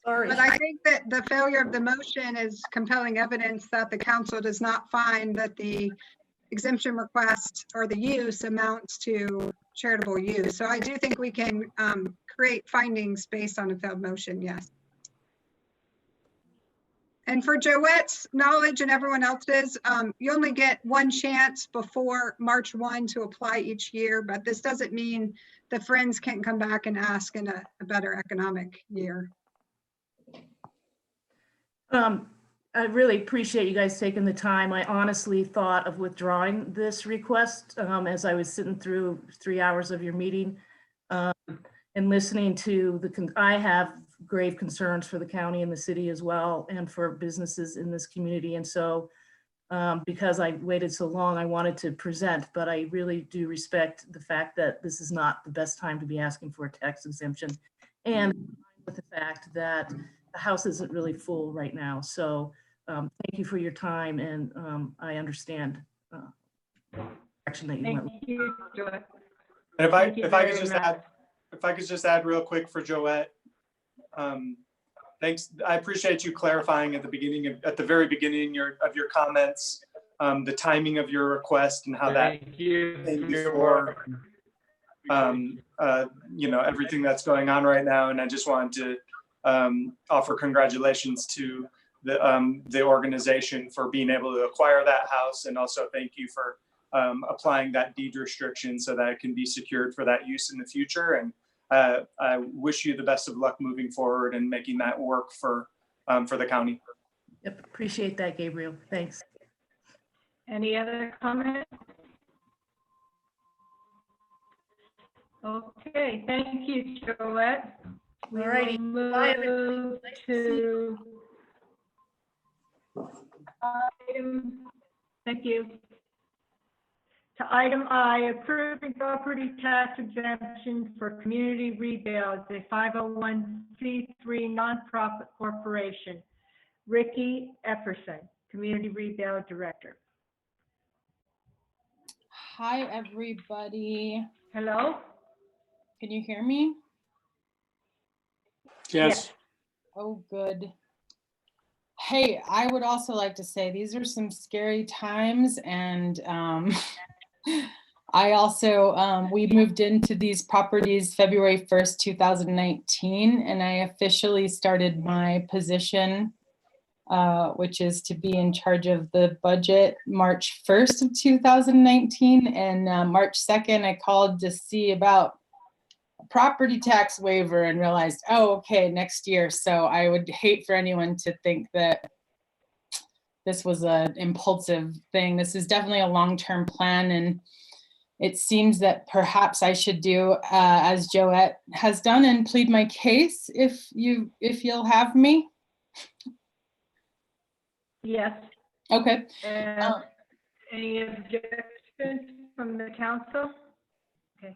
S6: Sorry.
S11: But I think that the failure of the motion is compelling evidence that the council does not find that the exemption request or the use amounts to charitable use. So I do think we can create findings based on a failed motion, yes. And for Joette's knowledge and everyone else's, you only get one chance before March 1 to apply each year, but this doesn't mean the friends can't come back and ask in a better economic year.
S6: I really appreciate you guys taking the time. I honestly thought of withdrawing this request as I was sitting through 3 hours of your meeting and listening to I have grave concerns for the county and the city as well, and for businesses in this community. And so because I waited so long, I wanted to present, but I really do respect the fact that this is not the best time to be asking for a tax exemption. And with the fact that the house isn't really full right now. So thank you for your time, and I understand action that you went.
S3: Thank you, Joette.
S5: And if
S3: Thank you
S5: I could
S3: very
S5: just
S3: much.
S5: add, if I could just add real quick for Joette. Thanks. I appreciate you clarifying at the very beginning of your comments, the timing of your request and how that came before, everything that's going on right now. And I just wanted to offer congratulations to the organization for being able to acquire that house, and also thank you for applying that deed restriction so that it can be secured for that use in the future. And I wish you the best of luck moving forward and making that work for the county.
S6: Yep, appreciate that, Gabriel. Thanks.
S3: Any other comments? Okay, thank you, Joette.
S6: All righty. Bye, everybody.
S3: To thank you. To item I, approving property tax exemptions for Community Rebuild, a 501c3 nonprofit corporation. Ricky Epperson, Community Rebuild Director.
S2: Hi, everybody.
S3: Hello?
S2: Can you hear me?
S10: Yes.
S2: Oh, good. Hey, I would also like to say these are some scary times, and I also, we moved into these properties February 1st, 2019, and I officially started my position, which is to be in charge of the budget March 1st of 2019, and March 2nd, I called to see about property tax waiver and realized, oh, okay, next year. So I would hate for anyone to think that this was an impulsive thing. This is definitely a long-term plan, and it seems that perhaps I should do as Joette has done and plead my case if you'll have me.
S3: Yes.
S2: Okay.
S3: Any objections from the council? Okay.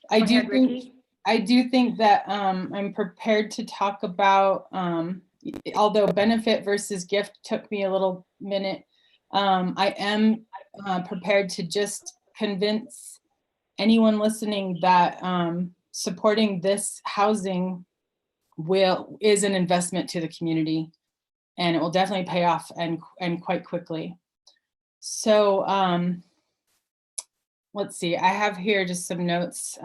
S2: I
S3: Go
S2: do
S3: ahead,
S2: think,
S3: Ricky.
S2: I do think that I'm prepared to talk about, although benefit versus gift took me a little minute, I am prepared to just convince anyone listening that supporting this housing is an investment to the community, and it will definitely pay off and quite quickly. So let's see, I have here just some notes.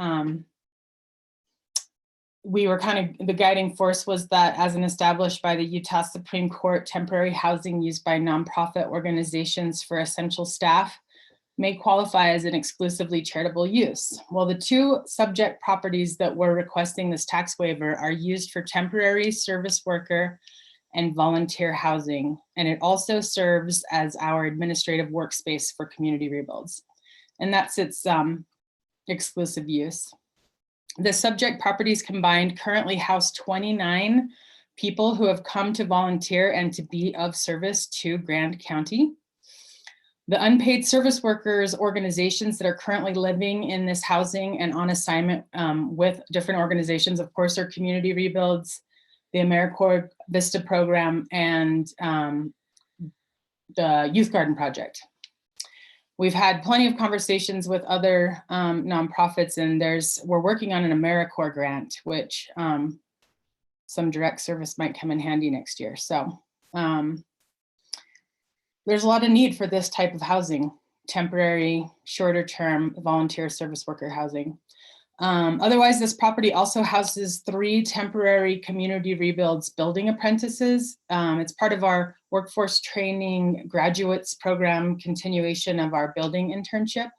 S2: We were the guiding force was that as an established by the Utah Supreme Court, temporary housing used by nonprofit organizations for essential staff may qualify as an exclusively charitable use. Well, the two subject properties that we're requesting this tax waiver are used for temporary service worker and volunteer housing. And it also serves as our administrative workspace for community rebuilds. And that's its exclusive use. The subject properties combined currently house 29 people who have come to volunteer and to be of service to Grand County. The unpaid service workers organizations that are currently living in this housing and on assignment with different organizations, of course, are Community Rebuilds, the AmeriCorps Vista program, and the Youth Garden Project. We've had plenty of conversations with other nonprofits, and we're working on an AmeriCorps grant, which some direct service might come in handy next year. So there's a lot of need for this type of housing, temporary, shorter term volunteer service worker housing. Otherwise, this property also houses 3 temporary community rebuilds building apprentices. It's part of our workforce training graduates program continuation of our building internship.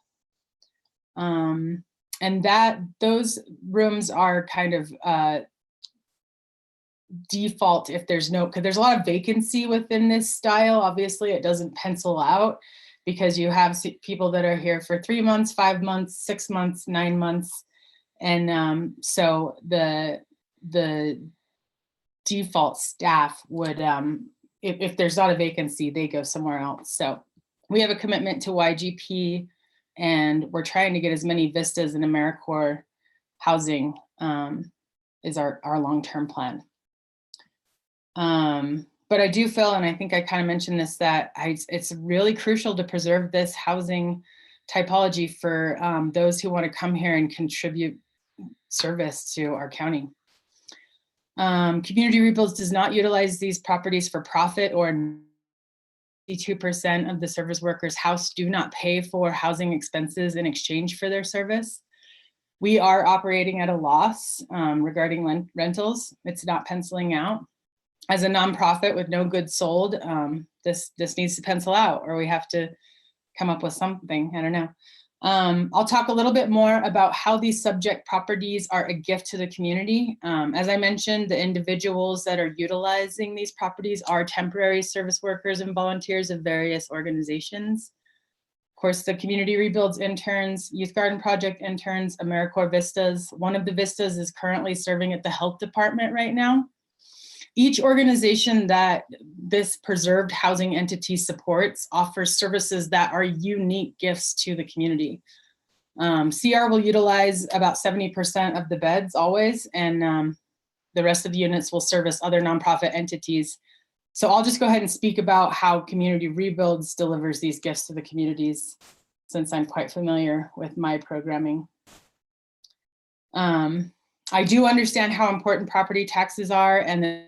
S2: And those rooms are kind of default if there's because there's a lot of vacancy within this style. Obviously, it doesn't pencil out because you have people that are here for 3 months, 5 months, 6 months, 9 months. And so the default staff would, if there's not a vacancy, they go somewhere else. So we have a commitment to YGP, and we're trying to get as many vistas and AmeriCorps housing is our long-term plan. But I do feel, and I think I kind of mentioned this, that it's really crucial to preserve this housing typology for those who want to come here and contribute service to our county. Community Rebuilds does not utilize these properties for profit, or 52% of the service workers' house do not pay for housing expenses in exchange for their service. We are operating at a loss regarding rentals. It's not penciling out. As a nonprofit with no goods sold, this needs to pencil out, or we have to come up with something. I don't know. I'll talk a little bit more about how these subject properties are a gift to the community. As I mentioned, the individuals that are utilizing these properties are temporary service workers and volunteers of various organizations. Of course, the Community Rebuilds interns, Youth Garden Project interns, AmeriCorps Vistas. One of the Vistas is currently serving at the health department right now. Each organization that this preserved housing entity supports offers services that are unique gifts to the community. CR will utilize about 70% of the beds always, and the rest of the units will service other nonprofit entities. So I'll just go ahead and speak about how Community Rebuilds delivers these gifts to the communities, since I'm quite familiar with my programming. I do understand how important property taxes are, and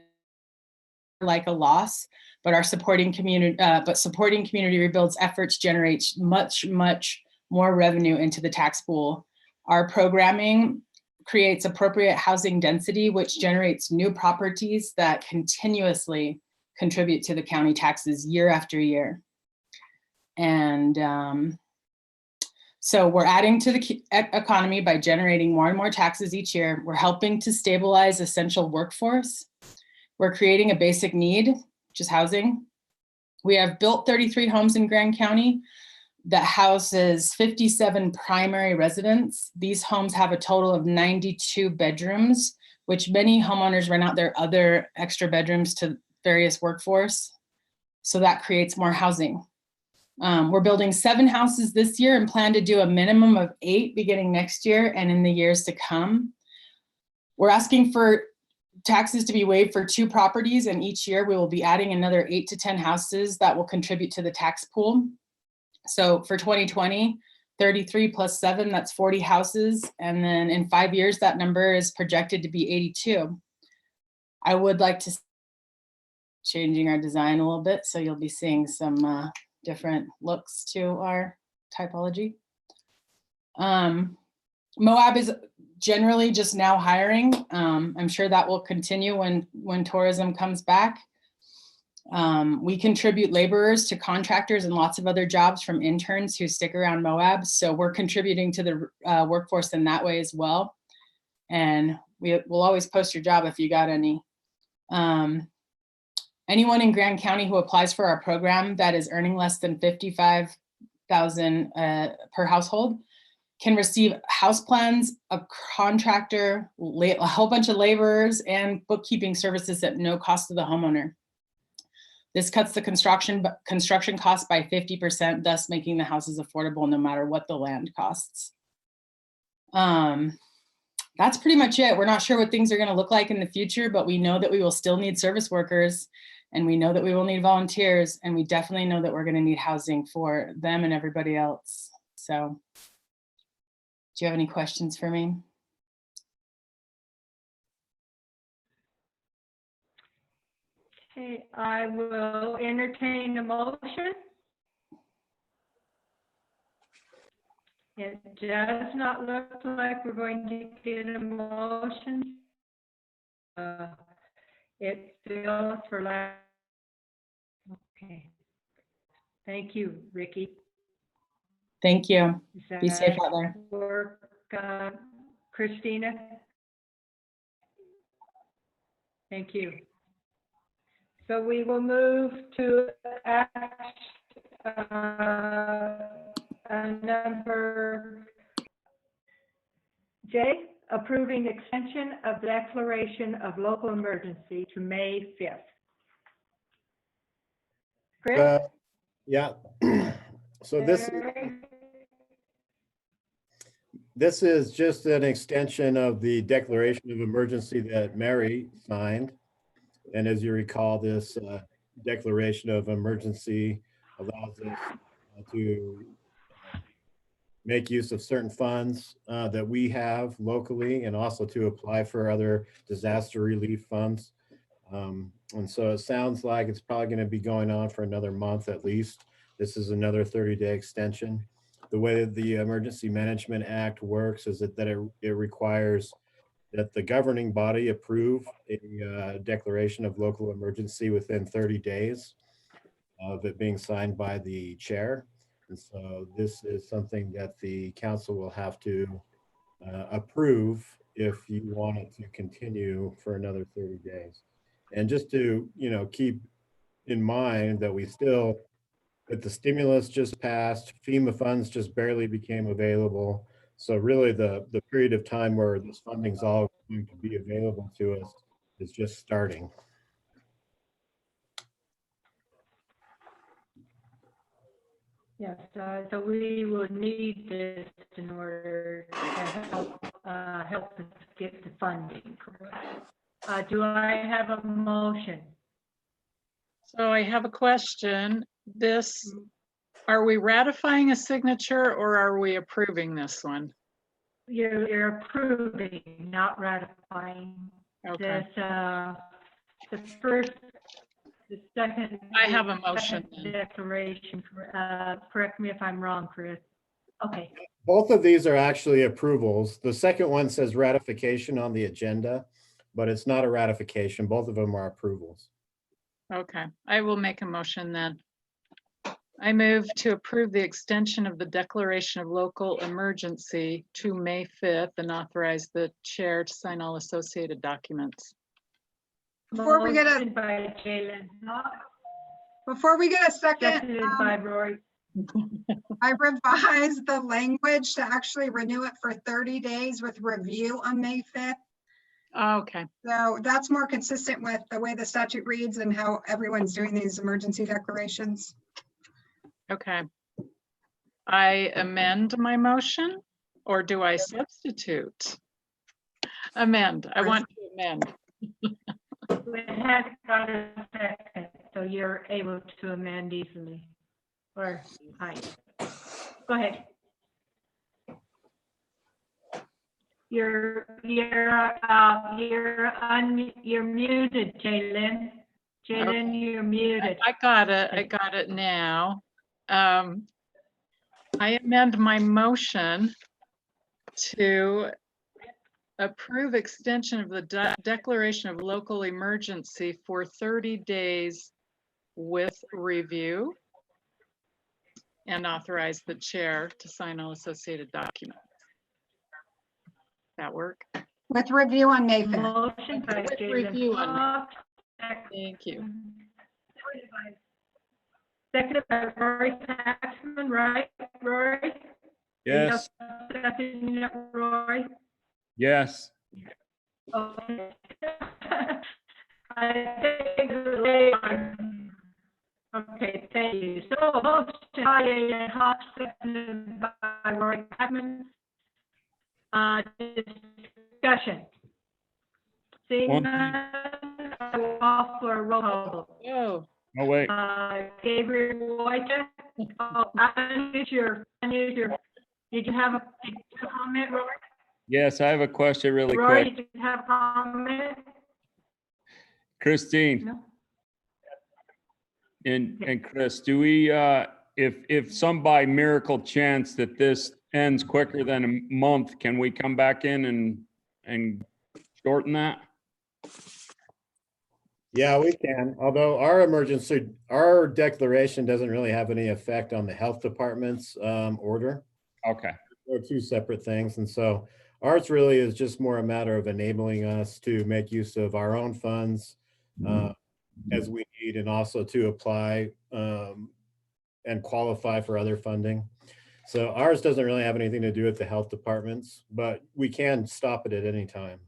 S2: like a loss, but supporting community rebuilds efforts generates much more revenue into the tax pool. Our programming creates appropriate housing density, which generates new properties that continuously contribute to the county taxes year after year. And so we're adding to the economy by generating more and more taxes each year. We're helping to stabilize essential workforce. We're creating a basic need, which is housing. We have built 33 homes in Grand County that houses 57 primary residents. These homes have a total of 92 bedrooms, which many homeowners rent out their other extra bedrooms to various workforce. So that creates more housing. We're building 7 houses this year and plan to do a minimum of 8 beginning next year and in the years to come. We're asking for taxes to be waived for 2 properties, and each year we will be adding another 8 to 10 houses that will contribute to the tax pool. So for 2020, 33 plus 7, that's 40 houses. And then in 5 years, that number is projected to be 82. I would like to changing our design a little bit, so you'll be seeing some different looks to our typology. Moab is generally just now hiring. I'm sure that will continue when tourism comes back. We contribute laborers to contractors and lots of other jobs from interns who stick around Moab. So we're contributing to the workforce in that way as well. And we'll always post your job if you got any. Anyone in Grand County who applies for our program that is earning less than $55,000 per household can receive house plans, a contractor, a whole bunch of laborers, and bookkeeping services at no cost to the homeowner. This cuts the construction cost by 50%, thus making the houses affordable no matter what the land costs. That's pretty much it. We're not sure what things are going to look like in the future, but we know that we will still need service workers, and we know that we will need volunteers, and we definitely know that we're going to need housing for them and everybody else. So, do you have any questions for me?
S3: Okay, I will entertain a motion. It does not look like we're going to get a motion. It feels for last. Okay. Thank you, Ricky.
S2: Thank you.
S3: Does
S2: Be safe
S3: that
S2: out there.
S3: work, Christina? Thank you. So we will move to number J, approving extension of declaration of local emergency to May 5th. Chris?
S4: Yeah. So this is just an extension of the declaration of emergency that Mary signed. And as you recall, this declaration of emergency allows us to make use of certain funds that we have locally, and also to apply for other disaster relief funds. And so it sounds like it's probably going to be going on for another month at least. This is another 30-day extension. The way that the Emergency Management Act works is that it requires that the governing body approve a declaration of local emergency within 30 days of it being signed by the chair. And so this is something that the council will have to approve if you want it to continue for another 30 days. And just to, keep in mind that that the stimulus just passed, FEMA funds just barely became available. So really the period of time where this funding's all going to be available to us is just starting.
S3: Yes, so we will need this in order to help us get the funding, correct? Do I have a motion?
S8: So I have a question. Are we ratifying a signature or are we approving this one?
S3: You're approving, not ratifying.
S8: Okay.
S3: The first, the second.
S8: I have a motion.
S3: Declaration, correct me if I'm wrong, Chris. Okay.
S4: Both of these are actually approvals. The second one says ratification on the agenda, but it's not a ratification. Both of them are approvals.
S8: Okay, I will make a motion then. I move to approve the extension of the declaration of local emergency to May 5th and authorize the chair to sign all associated documents.
S11: Before we get a second,
S3: seconded by Rory.
S11: I revised the language to actually renew it for 30 days with review on May 5th.
S8: Oh, okay.
S11: So that's more consistent with the way the statute reads and how everyone's doing these emergency declarations.
S8: Okay. I amend my motion, or do I substitute? Amend. I want to amend.
S3: We have got a second, so you're able to amend easily. Or, hi. Go ahead. You're muted, Jalen. Jalen,
S8: Okay.
S3: you're muted.
S8: I got it. I got it now. I amend my motion to approve extension of the declaration of local emergency for 30 days with review, and authorize the chair to sign all associated documents. That work?
S11: With review on May 5th.
S3: Motion by
S8: With
S3: Jalen
S8: review on
S3: Fox.
S8: Thank you.
S3: Seconded by Rory Saxman, right, Rory?
S12: Yes,
S3: Rory?
S12: yes.
S3: Okay. I think they are. Okay, thank you. So motion by Jalen Fox, seconded by Rory Saxman. Discussion. Seeing
S12: One
S3: none, I will call for a roll call.
S8: Oh,
S12: Oh, wait.
S3: Gabriel Wojcik. Oh, unmute your, did you have a comment, Rory?
S12: Yes, I have a question really
S3: Rory,
S12: quick.
S3: did you have a comment?
S12: Christine
S3: No?
S12: and Chris, do we, if some by miracle chance that this ends quicker than a month, can we come back in and shorten that?
S4: Yeah, we can. Although our declaration doesn't really have any effect on the health department's order.
S12: Okay.
S4: They're two separate things. And so ours really is just more a matter of enabling us to make use of our own funds as we need, and also to apply and qualify for other funding. So ours doesn't really have anything to do with the health departments, but we can stop it at any time.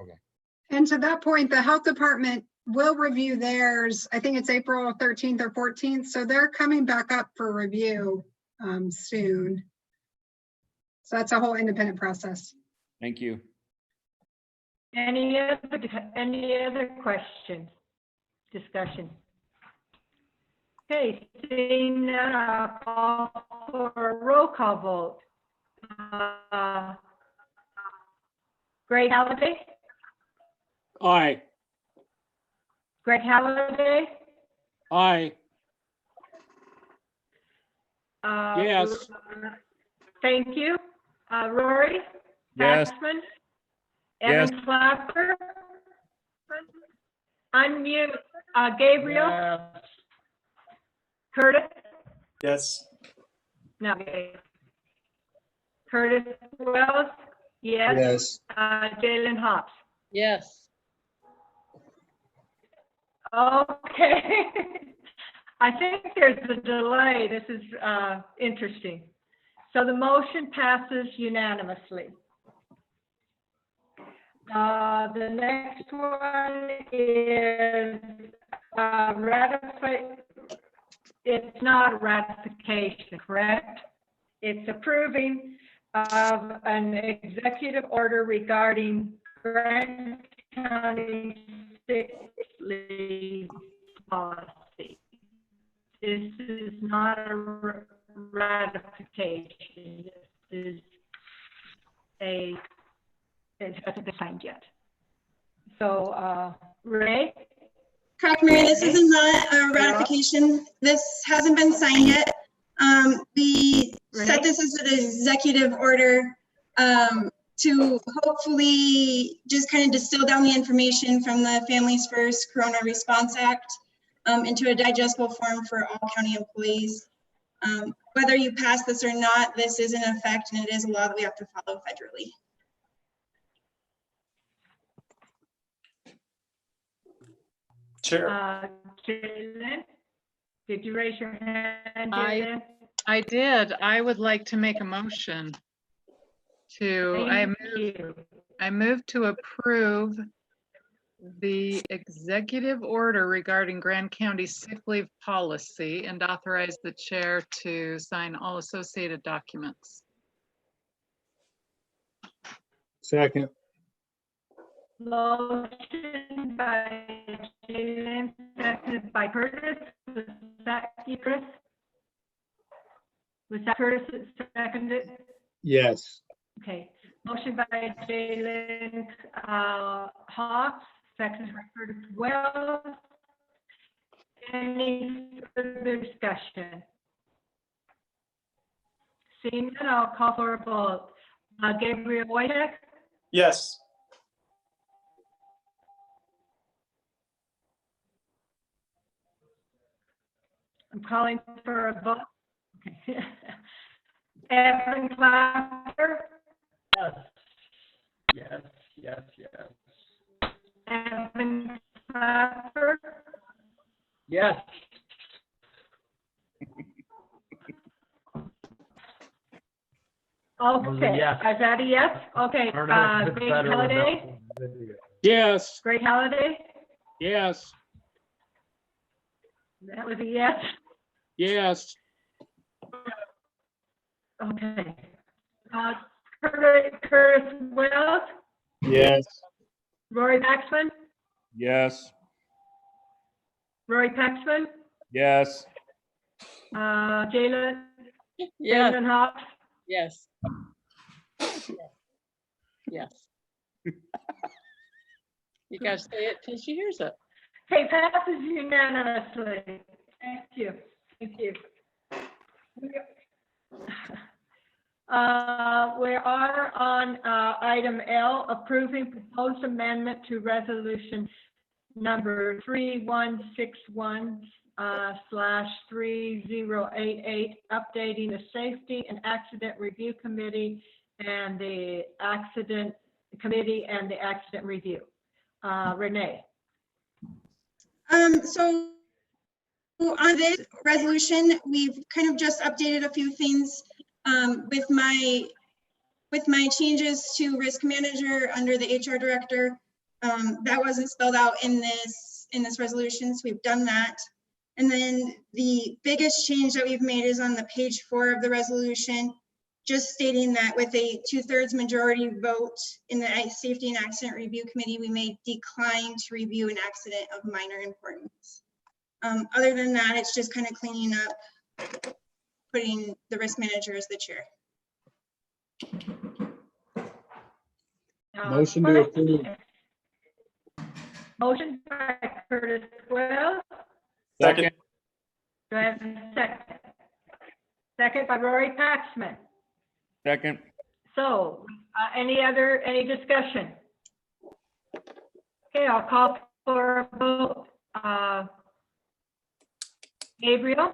S12: Okay.
S11: And to that point, the health department will review theirs. I think it's April 13th or 14th. So they're coming back up for review soon. So that's a whole independent process.
S12: Thank you.
S3: Any other questions, discussion? Okay, seeing none, I'll call for a roll call vote. Greg Halliday?
S10: Aye.
S3: Greg Halliday?
S10: Aye. Yes.
S3: Thank you. Rory?
S12: Yes.
S3: Saxman?
S12: Yes.
S3: Evan Clapper? Unmute, Gabriel?
S21: Yes.
S3: Curtis?
S5: Yes.
S3: No. Curtis Wells? Yes.
S1: Yes.
S3: Jalen Hobbs?
S8: yes.
S3: Okay. I think there's a delay. This is interesting. So the motion passes unanimously. The next one is it's not ratification, correct? It's approving of an executive order regarding Grant County sick leave policy. This is not a ratification. This is it hasn't been signed yet. So, Renee?
S13: Correct, Mary, this is not a ratification. This hasn't been signed yet. We set this as an executive order to hopefully just kind of distill down the information from the Families First Corona Response Act into a digestible form for all county employees. Whether you pass this or not, this is in effect, and it is a law that we have to follow federally.
S5: Chair.
S3: Jalen, did you raise your hand,
S8: I
S3: Jalen?
S8: I did. I would like to make a motion to,
S3: Thank you.
S8: I move to approve the executive order regarding Grand County sick leave policy and authorize the chair to sign all associated documents.
S1: Second.
S3: Motion by Jalen, seconded by Curtis. Was that you, Chris? Was that Curtis that seconded?
S1: Yes.
S3: Okay. Motion by Jalen Hawks, seconded by Curtis Wells. Any further discussion? Seeing none, I'll call for a vote. Gabriel Wojtek?
S5: Yes.
S3: I'm calling for a vote. Okay. Evan Clapper?
S9: Yes. Yes, yes, yes.
S3: Evan Clapper?
S9: Yes.
S3: Okay,
S9: yes.
S3: is that a yes? Okay,
S9: I don't know if it's
S3: Great
S9: better
S3: Holiday?
S9: without-
S10: Yes,
S3: Great Holiday?
S10: yes,
S3: That was a yes?
S10: yes,
S3: Okay. Curtis Wells?
S1: Yes.
S3: Rory Paxman?
S12: Yes.
S3: Rory Paxman?
S12: Yes.
S3: Jalen?
S8: Yes.
S3: Jalen Hawks?
S8: Yes. Yes. You guys say it till she hears it.
S3: Okay, passes unanimously. Thank you. Thank you. We are on item L, approving proposed amendment to resolution number 3161 /3088, updating the Safety and Accident Review Committee and the Accident Committee and the Accident Review. Renee.
S13: So on this resolution, we've kind of just updated a few things with my changes to risk manager under the HR director. That wasn't spelled out in this resolution, so we've done that. And then the biggest change that we've made is on the page 4 of the resolution, just stating that with a 2/3 majority vote in the Safety and Accident Review Committee, we may decline to review an accident of minor importance. Other than that, it's just kind of cleaning up, putting the risk manager as the chair.
S1: Motion to approve.
S3: Motion by Curtis Wells.
S5: Second.
S3: Do I have a second? Second by Rory Paxman.
S12: Second.
S3: So, any discussion? Okay, I'll call for a vote. Gabriel?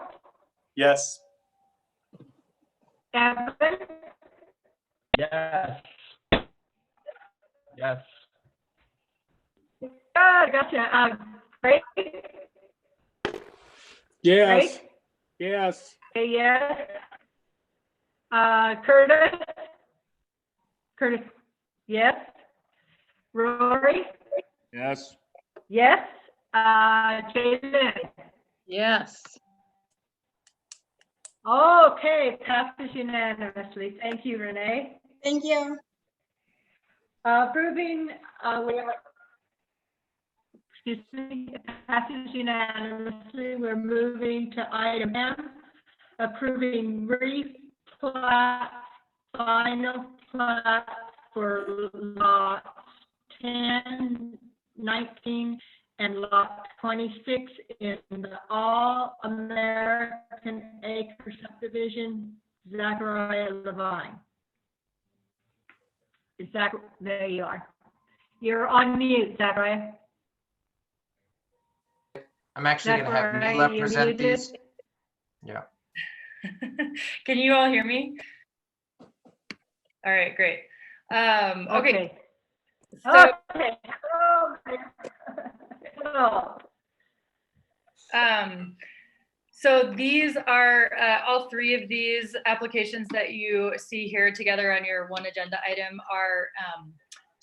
S5: Yes.
S3: Evan?
S9: Yes. Yes.
S3: Gotcha. Great.
S10: yes,
S3: Great.
S10: yes,
S3: Okay, yes. Curtis? Curtis, yes. Rory?
S12: Yes.
S3: Yes. Jalen?
S8: Yes.
S3: Okay, passes unanimously. Thank you, Renee.
S13: Thank you.
S3: Approving, excuse me, it passes unanimously. We're moving to item M, approving replat, final plat for lots 10, 19, and lot 26 in the All American Acre Subdivision, Zachariah Levine. There you are. You're on mute, Zachariah.
S15: I'm actually going to have
S3: Zachariah,
S15: Mila
S3: you're
S15: present
S3: muted.
S15: these. Yeah.
S2: Can you all hear me? All right, great. Okay. So,
S3: Okay. Oh.
S2: So these are, all three of these applications that you see here together on your one agenda item are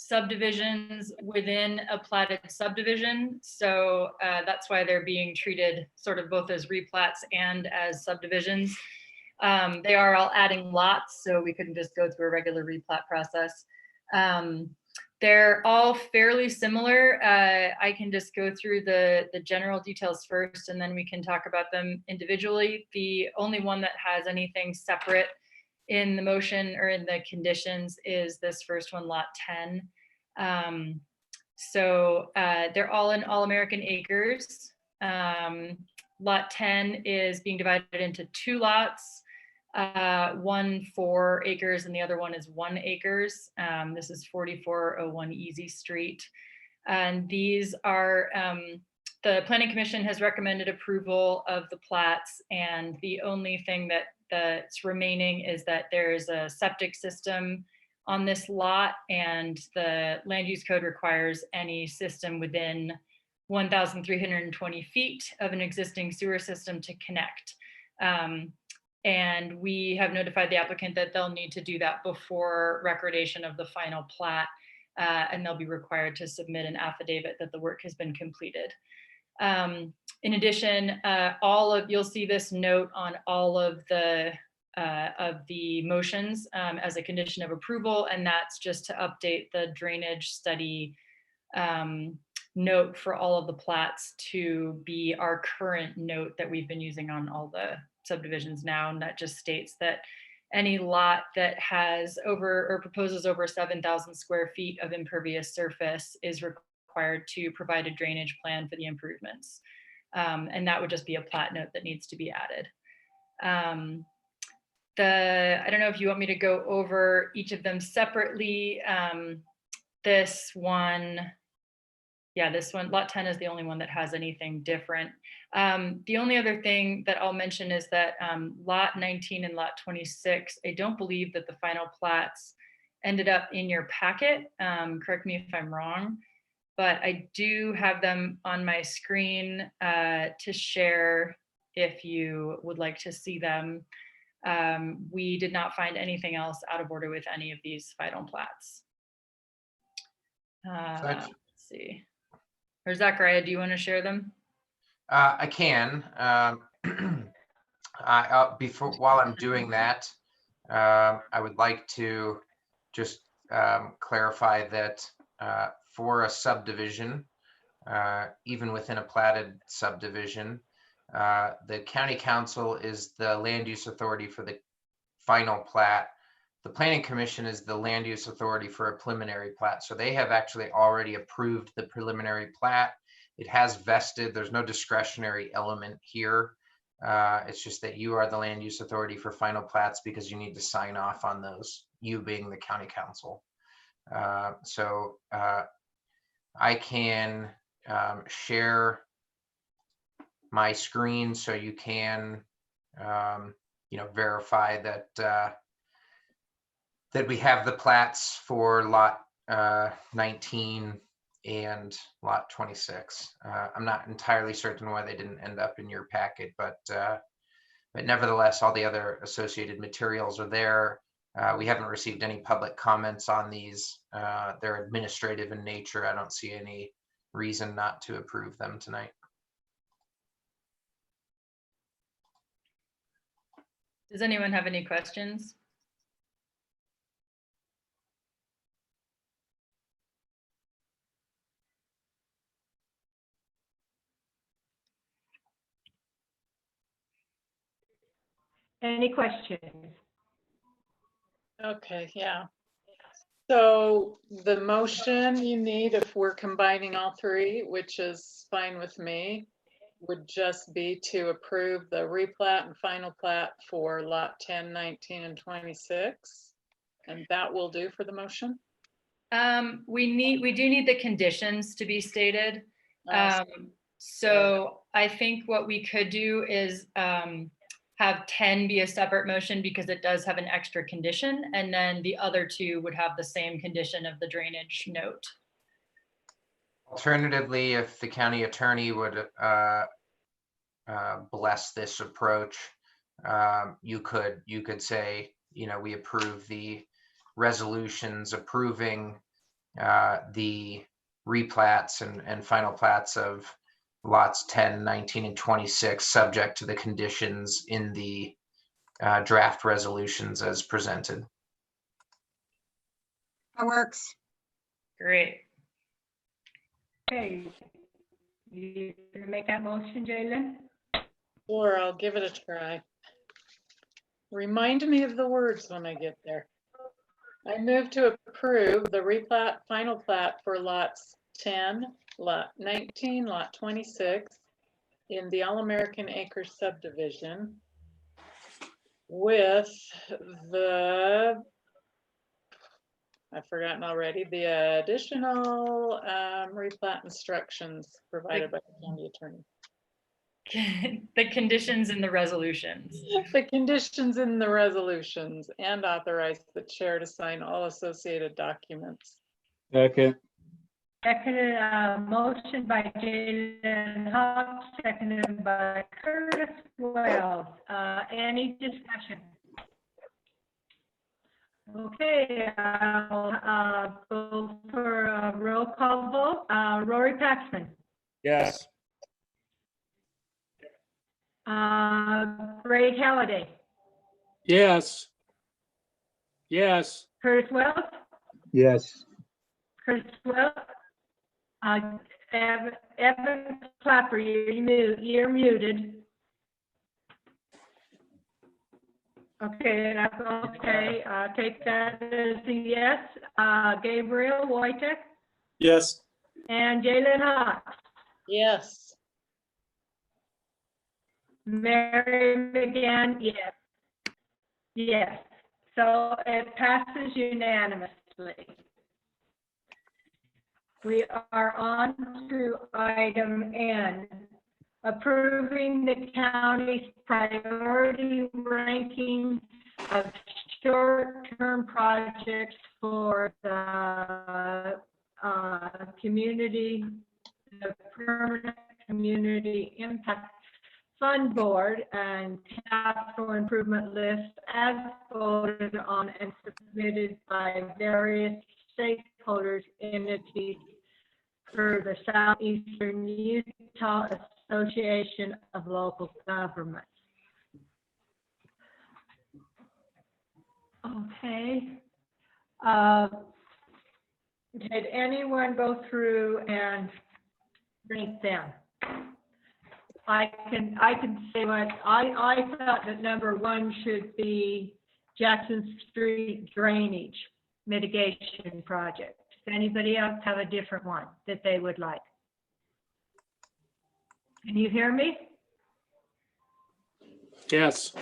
S2: subdivisions within a platted subdivision. So that's why they're being treated sort of both as replats and as subdivisions. They are all adding lots, so we couldn't just go through a regular replat process. They're all fairly similar. I can just go through the general details first, and then we can talk about them individually. The only one that has anything separate in the motion or in the conditions is this first one, lot 10. They're all in All American acres. Lot 10 is being divided into 2 lots. One 4 acres and the other one is 1 acres. This is 4401 Easy Street. And these are, the Planning Commission has recommended approval of the plats, and the only thing that's remaining is that there is a septic system on this lot, and the land use code requires any system within 1,320 feet of an existing sewer system to connect. And we have notified the applicant that they'll need to do that before recordation of the final plat, and they'll be required to submit an affidavit that the work has been completed. In addition, you'll see this note on all of the motions as a condition of approval, and that's just to update the drainage study note for all of the plats to be our current note that we've been using on all the subdivisions now, and that just states that any lot that has over or proposes over 7,000 square feet of impervious surface is required to provide a drainage plan for the improvements. And that would just be a plat note that needs to be added. I don't know if you want me to go over each of them separately. This one, lot 10 is the only one that has anything different. The only other thing that I'll mention is that lot 19 and lot 26, I don't believe that the final plats ended up in your packet. Correct me if I'm wrong, but I do have them on my screen to share if you would like to see them. We did not find anything else out of order with any of these final plats. Let's see. Or Zachariah, do you want to share them?
S15: I can. While I'm doing that, I would like to just clarify that for a subdivision, even within a platted subdivision, the county council is the land use authority for the final plat. The planning commission is the land use authority for a preliminary plat. So they have actually already approved the preliminary plat. It has vested, there's no discretionary element here. It's just that you are the land use authority for final plats because you need to sign off on those, you being the county council. I can share my screen so you can, verify that that we have the plats for lot 19 and lot 26. I'm not entirely certain why they didn't end up in your packet, but nevertheless, all the other associated materials are there. We haven't received any public comments on these. They're administrative in nature. I don't see any reason not to approve them tonight.
S2: Does anyone have any questions?
S3: Any questions?
S8: Okay, yeah. So the motion you need, if we're combining all three, which is fine with me, would just be to approve the replat and final plat for lot 10, 19, and 26. And that will do for the motion?
S2: We do need the conditions to be stated. So I think what we could do is have 10 be a separate motion because it does have an extra condition, and then the other 2 would have the same condition of the drainage note.
S15: Alternatively, if the county attorney would bless this approach, you could say, we approve the resolutions approving the replats and final plats of lots 10, 19, and 26, subject to the conditions in the draft resolutions as presented.
S11: That works.
S2: Great.
S3: Okay. You gonna make that motion, Jalen?
S8: Sure, I'll give it a try. Remind me of the words when I get there. I move to approve the replat, final plat for lots 10, lot 19, lot 26 in the All-American Acres subdivision with the, I've forgotten already, the additional replat instructions provided by the county attorney.
S2: The conditions in the resolutions.
S8: The conditions in the resolutions, and authorize the chair to sign all associated documents.
S1: Second.
S3: Seconded, motion by Jalen Hawk, seconded by Curtis Wells. Any discussion? Okay, I'll go for a roll call vote. Rory Paxman,
S12: Yes.
S3: Ray Halliday,
S10: Yes. Yes.
S3: Curtis Wells,
S1: Yes.
S3: Evan Clapper, you're muted. Okay, that's okay. Take that as a yes. Gabriel Wojtek
S5: Yes.
S3: and Jalen Hawk.
S8: Yes.
S3: Mary McGann, yes. Yes. So it passes unanimously. We are on to item N, approving the county's priority ranking of short-term projects for the Permanent Community Impact Fund Board and Capital Improvement List as voted on and submitted by various stakeholders, entities for the Southeastern Utah Association of Local Governments. Okay. Did anyone go through and rank them? I can say what I thought that number one should be Jackson Street Drainage Mitigation Project. Does anybody else have a different one that they would like? Can you hear me?
S10: Yes.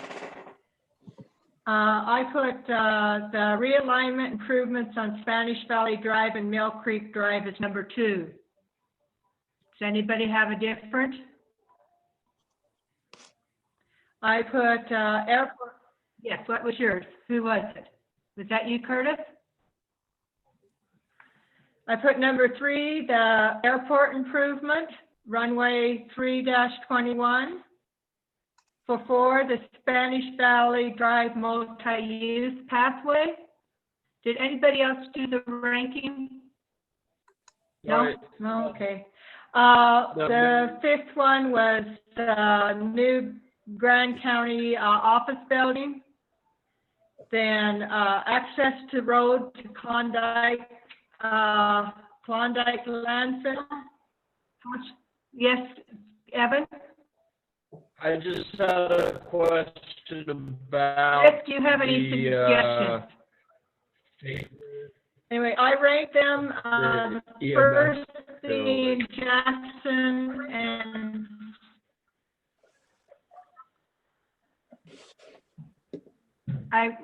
S3: I put the realignment improvements on Spanish Valley Drive and Mill Creek Drive as number 2. Does anybody have a different? I put airport. Yes, what was yours? Who was it? Was that you, Curtis? I put number 3, the airport improvement, runway 3-21. For 4, the Spanish Valley Drive multi-use pathway. Did anybody else do the ranking? No? No, okay. The 5th one was the new Grand County office building. Then access to road to Klondike landfill. Yes, Evan?
S9: I just had a question about.
S3: If you have any suggestions. Anyway, I rank them first being Jackson and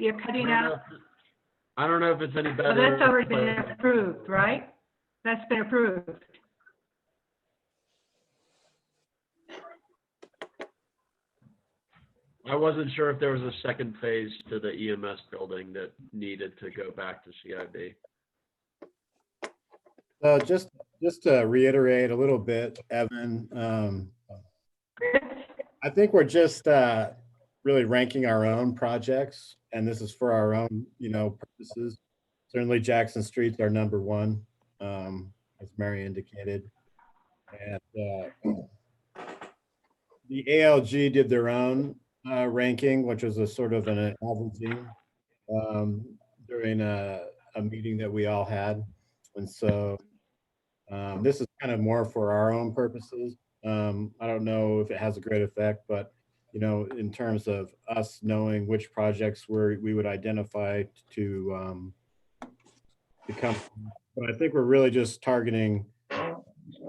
S3: you're cutting out.
S9: I don't know if it's any better.
S3: Well, that's already been approved, right? That's been approved.
S9: I wasn't sure if there was a second phase to the EMS building that needed to go back to CIB.
S4: So just to reiterate a little bit, Evan, I think we're just really ranking our own projects, and this is for our own, purposes. Certainly Jackson Street's our number 1. as Mary indicated. And the ALG did their own ranking, which was a sort of an averaging during a meeting that we all had. And so this is kind of more for our own purposes. I don't know if it has a great effect, but you know, in terms of us knowing which projects we would identify to come. But I think we're really just targeting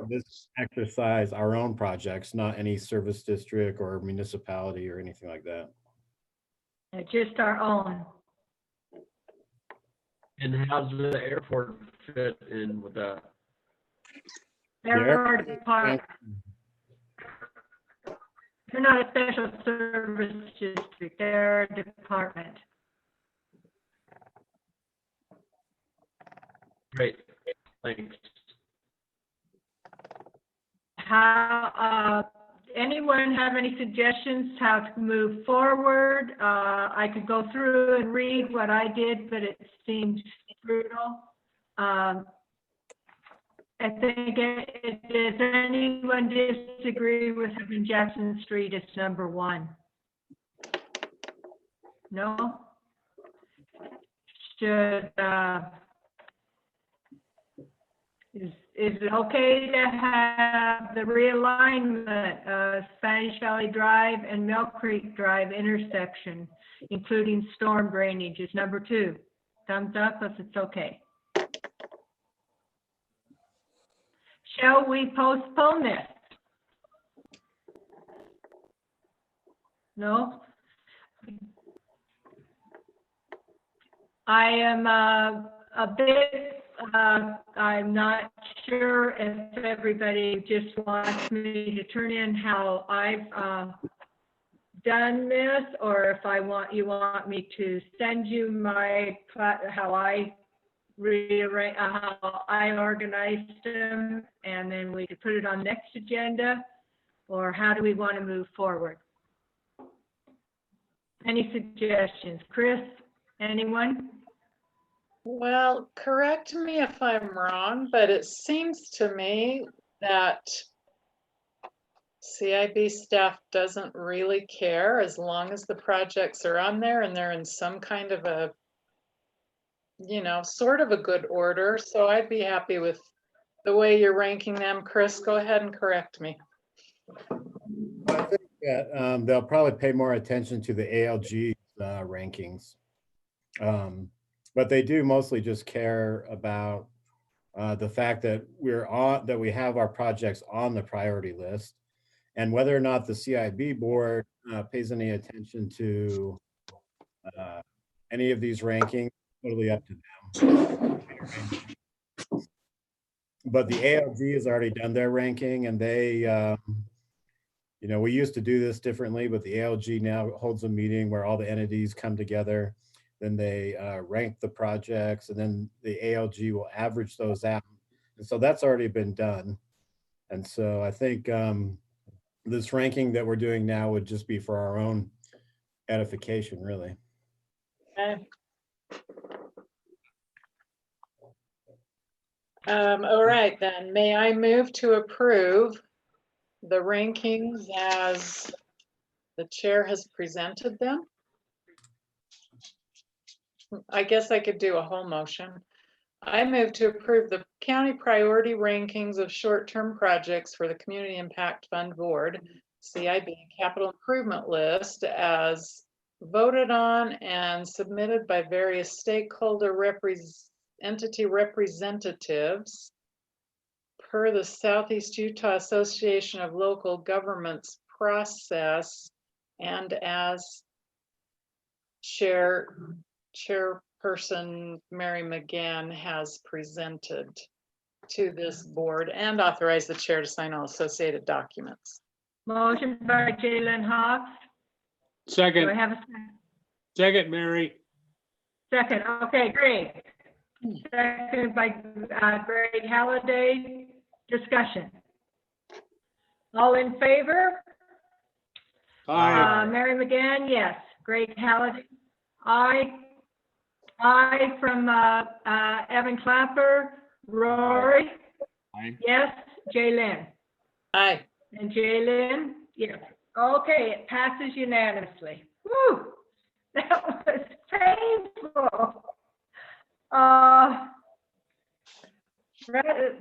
S4: this exercise our own projects, not any service district or municipality or anything like that.
S3: Just our own.
S9: And how's the airport fit in with that?
S3: They're our department. They're not a special service district, they're a department.
S9: Great, thanks.
S3: How, anyone have any suggestions how to move forward? I could go through and read what I did, but it seems brutal. I think, does anyone disagree with having Jackson Street as number 1? No? Should, is it okay to have the realignment of Spanish Valley Drive and Mill Creek Drive intersection, including storm drainage, is number 2? Thumbs up if it's okay. Shall we postpone this? No? I am a bit, I'm not sure if everybody just wants me to turn in how I've done this, or if you want me to send you my, how I rearrange, how I organized them, and then we could put it on next agenda, or how do we want to move forward? Any suggestions? Chris, anyone?
S8: Well, correct me if I'm wrong, but it seems to me that CIB staff doesn't really care as long as the projects are on there and they're in some kind of a, you know, sort of a good order. So I'd be happy with the way you're ranking them. Chris, go ahead and correct me.
S4: I think that they'll probably pay more attention to the ALG rankings. But they do mostly just care about the fact that we have our projects on the priority list, and whether or not the CIB board pays any attention to any of these rankings, totally up to them. But the ALG has already done their ranking, and they, you know, we used to do this differently, but the ALG now holds a meeting where all the entities come together. Then they rank the projects, and then the ALG will average those out. And so that's already been done. And so I think this ranking that we're doing now would just be for our own edification, really.
S8: Okay. All right, then. May I move to approve the rankings as the chair has presented them? I guess I could do a whole motion. I move to approve the county priority rankings of short-term projects for the Community Impact Fund Board, CIB Capital Improvement List, as voted on and submitted by various stakeholder entity representatives per the Southeast Utah Association of Local Governments process, and as Chairperson Mary McGann has presented to this board, and authorize the chair to sign all associated documents.
S3: Motion by Jalen Hawks.
S10: Second.
S3: Do I have a second?
S10: Second, Mary.
S3: Second, okay, great. Second by Greg Halliday. Discussion. All in favor?
S10: Aye.
S3: Mary McGann, yes. Greg Halliday, aye. Aye from Evan Clapper. Rory?
S12: Aye.
S3: Yes, Jaylyn?
S6: Aye.
S3: And Jaylyn? Yes. Okay, it passes unanimously. Woo! That was painful.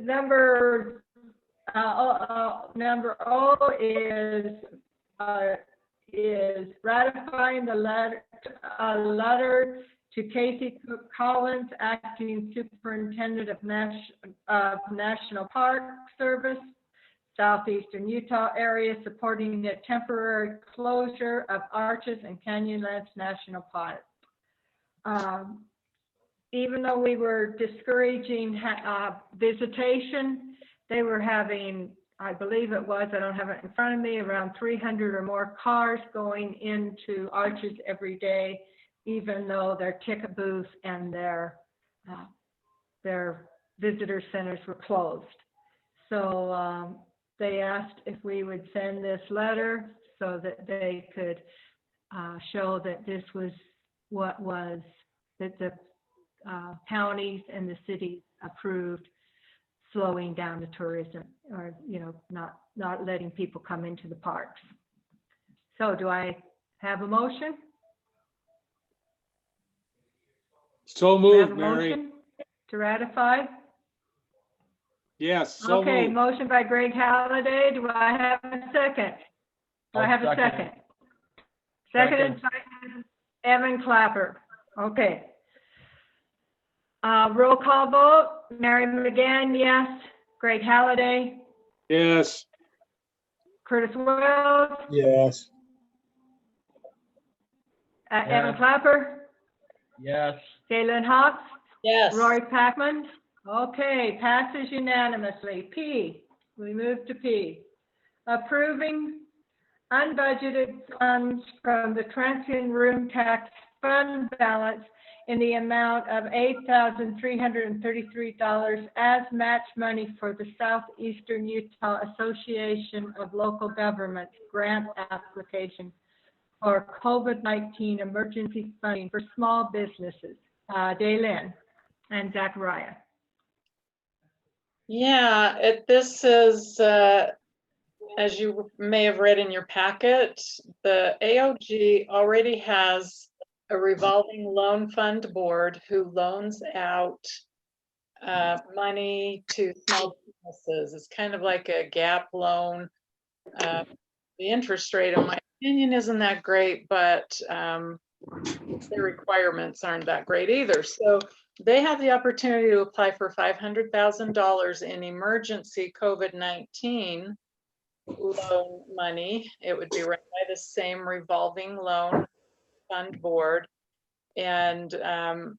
S3: Number O is ratifying the letter to Casey Cook Collins, acting superintendent of National Park Service, Southeastern Utah area, supporting the temporary closure of Arches and Canyonlands National Park. Even though we were discouraging visitation, they were having, I believe it was, I don't have it in front of me, around 300 or more cars going into Arches every day, even though their ticket booths and their visitor centers were closed. So they asked if we would send this letter so that they could show that this was what was, that the counties and the cities approved slowing down the tourism, or, you know, not letting people come into the parks. So do I have a motion?
S10: So
S3: Do I have
S10: moved,
S3: a
S10: Mary.
S3: motion to ratify?
S10: Yes, so
S3: Okay,
S10: moved.
S3: motion by Greg Halliday. Do I have a second? Do I
S9: I'll
S3: have a
S9: second.
S3: second? Seconded by Evan Clapper. Okay. Roll call vote. Mary McGann, yes. Greg Halliday.
S10: Yes.
S3: Curtis Wells.
S1: Yes.
S3: Evan Clapper.
S9: Yes.
S3: Jalen Hawks.
S6: Yes.
S3: Rory Packman. Okay, passes unanimously. P, we move to P. Approving unbudgeted funds from the transient room tax fund balance in the amount of $8,333 as match money for the Southeastern Utah Association of Local Governments grant application for COVID-19 emergency funding for small businesses. Daylin and Zachariah.
S8: Yeah, this is, as you may have read in your packet, the AOG already has a revolving loan fund board who loans out money to small businesses. It's kind of like a gap loan. The interest rate, in my opinion, isn't that great, but the requirements aren't that great either. So they have the opportunity to apply for $500,000 in emergency COVID-19 loan money. It would be run by the same revolving loan fund board, and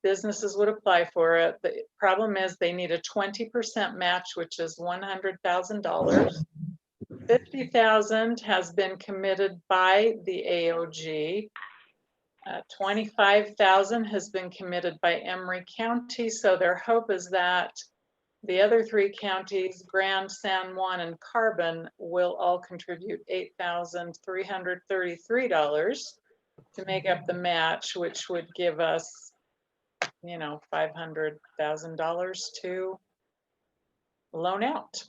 S8: businesses would apply for it. The problem is they need a 20% match, which is $100,000. $50,000 has been committed by the AOG. 25,000 has been committed by Emery County. So their hope is that the other three counties, Grand, San Juan, and Carbon, will all contribute $8,333 to make up the match, which would give us, you know, $500,000 to loan out.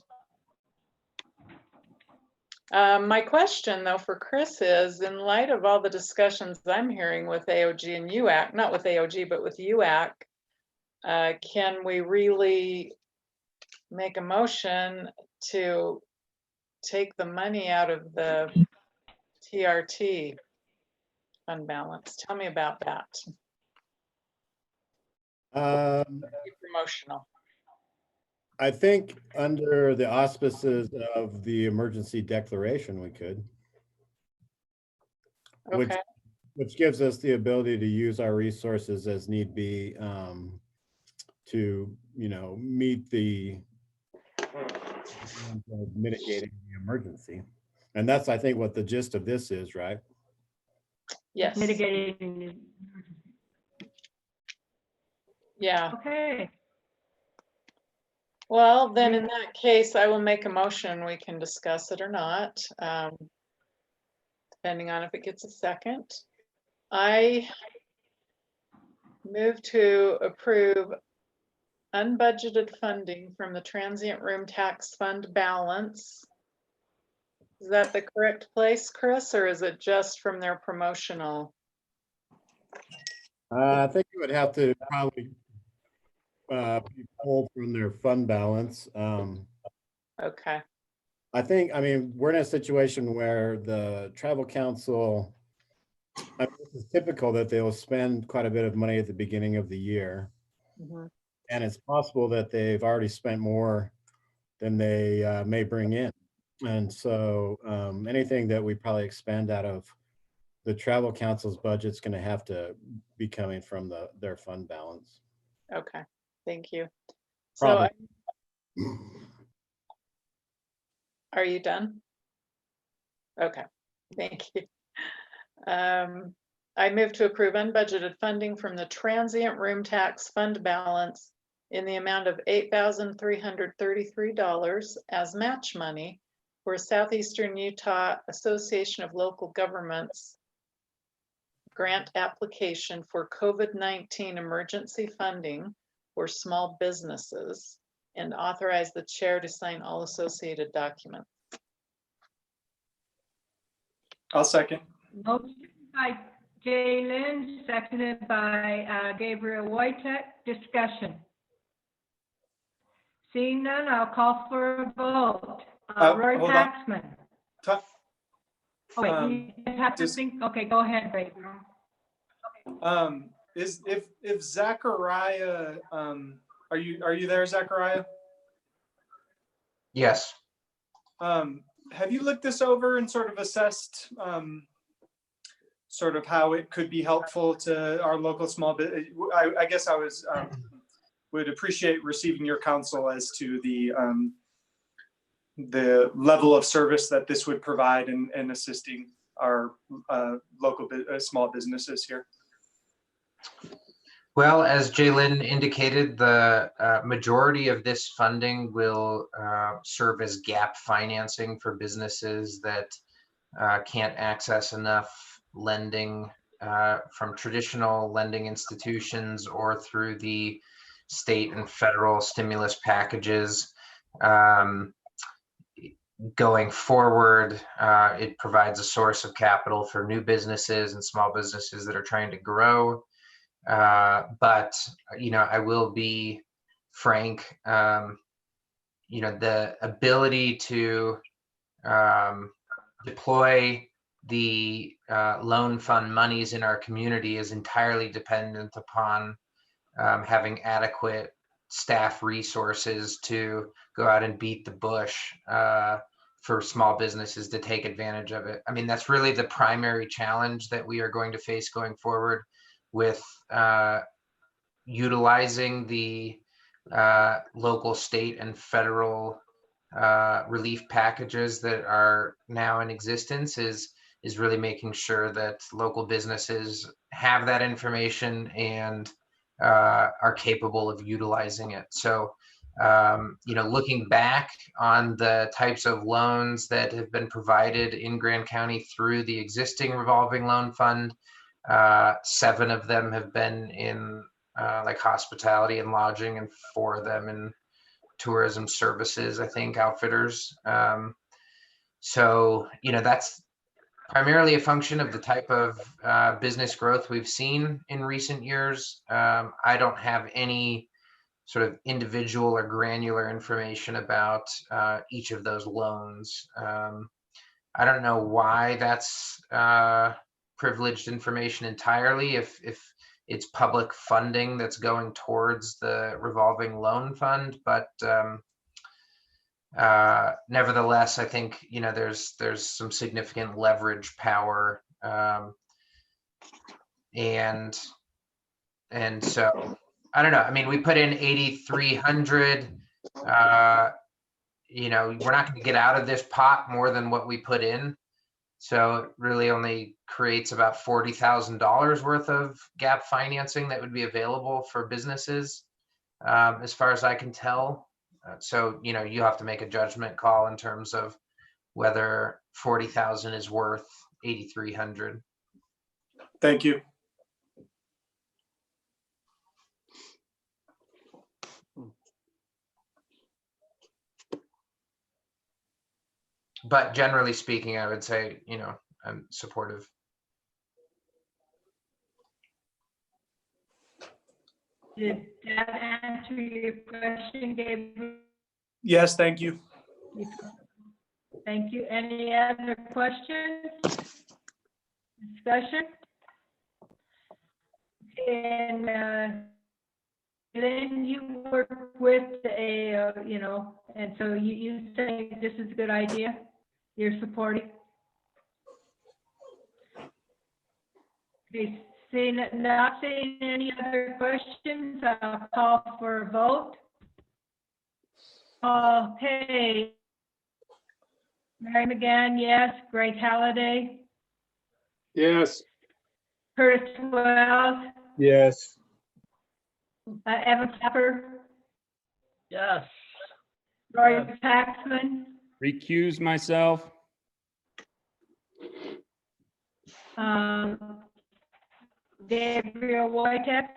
S8: My question, though, for Chris is, in light of all the discussions I'm hearing with AOG and UAC, not with AOG, but with UAC, can we really make a motion to take the money out of the TRT fund balance? Tell me about that. Promotional.
S4: I think under the auspices of the emergency declaration, we could.
S8: Okay.
S4: Which gives us the ability to use our resources as need be to, you know, meet the mitigating the emergency. And that's, I think, what the gist of this is, right?
S8: Yes.
S3: Mitigating.
S8: Yeah.
S3: Okay.
S8: Well, then in that case, I will make a motion. We can discuss it or not, depending on if it gets a second. I move to approve unbudgeted funding from the transient room tax fund balance. Is that the correct place, Chris, or is it just from their promotional?
S4: I think it would have to probably be pulled from their fund balance.
S8: Okay.
S4: I think, I mean, we're in a situation where the tribal council, I mean, this is typical that they'll spend quite a bit of money at the beginning of the year.
S8: Mhm.
S4: And it's possible that they've already spent more than they may bring in. And so anything that we probably expend out of the travel council's budget is going to have to be coming from their fund balance.
S8: Okay, thank you.
S4: Probably.
S8: So are you done? Okay, thank you. I move to approve unbudgeted funding from the transient room tax fund balance in the amount of $8,333 as match money for Southeastern Utah Association of Local Governments grant application for COVID-19 emergency funding for small businesses and authorize the chair to sign all associated documents.
S5: I'll second.
S3: Motion by Jay Lynn, seconded by Gabriel Wojtek. Discussion. Seeing none, I'll call for a vote. Roy
S5: hold on.
S3: Paxman. Oh, wait,
S5: Um,
S3: you have to
S5: just-
S3: think. Okay, go ahead, Gabriel.
S5: Is if Zachariah, are you there, Zachariah?
S15: Yes.
S5: Have you looked this over and sort of assessed sort of how it could be helpful to our local small business? I guess I was would appreciate receiving your counsel as to the level of service that this would provide in assisting our local small businesses here.
S15: Well, as Jaylyn indicated, the majority of this funding will serve as gap financing for businesses that can't access enough lending from traditional lending institutions or through the state and federal stimulus packages. Going forward, it provides a source of capital for new businesses and small businesses that are trying to grow. But, I will be frank, the ability to deploy the loan fund monies in our community is entirely dependent upon having adequate staff resources to go out and beat the bush for small businesses to take advantage of it. I mean, that's really the primary challenge that we are going to face going forward with utilizing the local, state, and federal relief packages that are now in existence is really making sure that local businesses have that information and are capable of utilizing it. So, looking back on the types of loans that have been provided in Grand County through the existing revolving loan fund, 7 of them have been in like hospitality and lodging, and 4 of them in tourism services, I think, outfitters. So, that's primarily a function of the type of business growth we've seen in recent years. I don't have any sort of individual or granular information about each of those loans. I don't know why that's privileged information entirely, if it's public funding that's going towards the revolving loan fund, but nevertheless, I think there's some significant leverage power, and so I don't know. I mean, we put in 8,300. We're not going to get out of this pot more than what we put in, so it really only creates about $40,000 worth of gap financing that would be available for businesses, as far as I can tell. So, you have to make a judgment call in terms of whether 40,000 is worth 8,300.
S5: Thank you.
S15: But generally speaking, I would say, I'm supportive.
S3: Did that answer your question, Gabriel?
S5: Yes, thank you.
S3: Thank you. Any other questions? Discussion? And then you work with and so you say this is a good idea? You're supporting? Okay, not seeing any other questions, I'll call for a vote. Okay. Mary McGann, yes. Greg Halliday?
S10: Yes.
S3: Curtis Wells?
S1: Yes.
S3: Evan Clapper?
S9: Yes.
S3: Roy Paxman?
S12: Recuse myself.
S3: Gabriel Wojtek?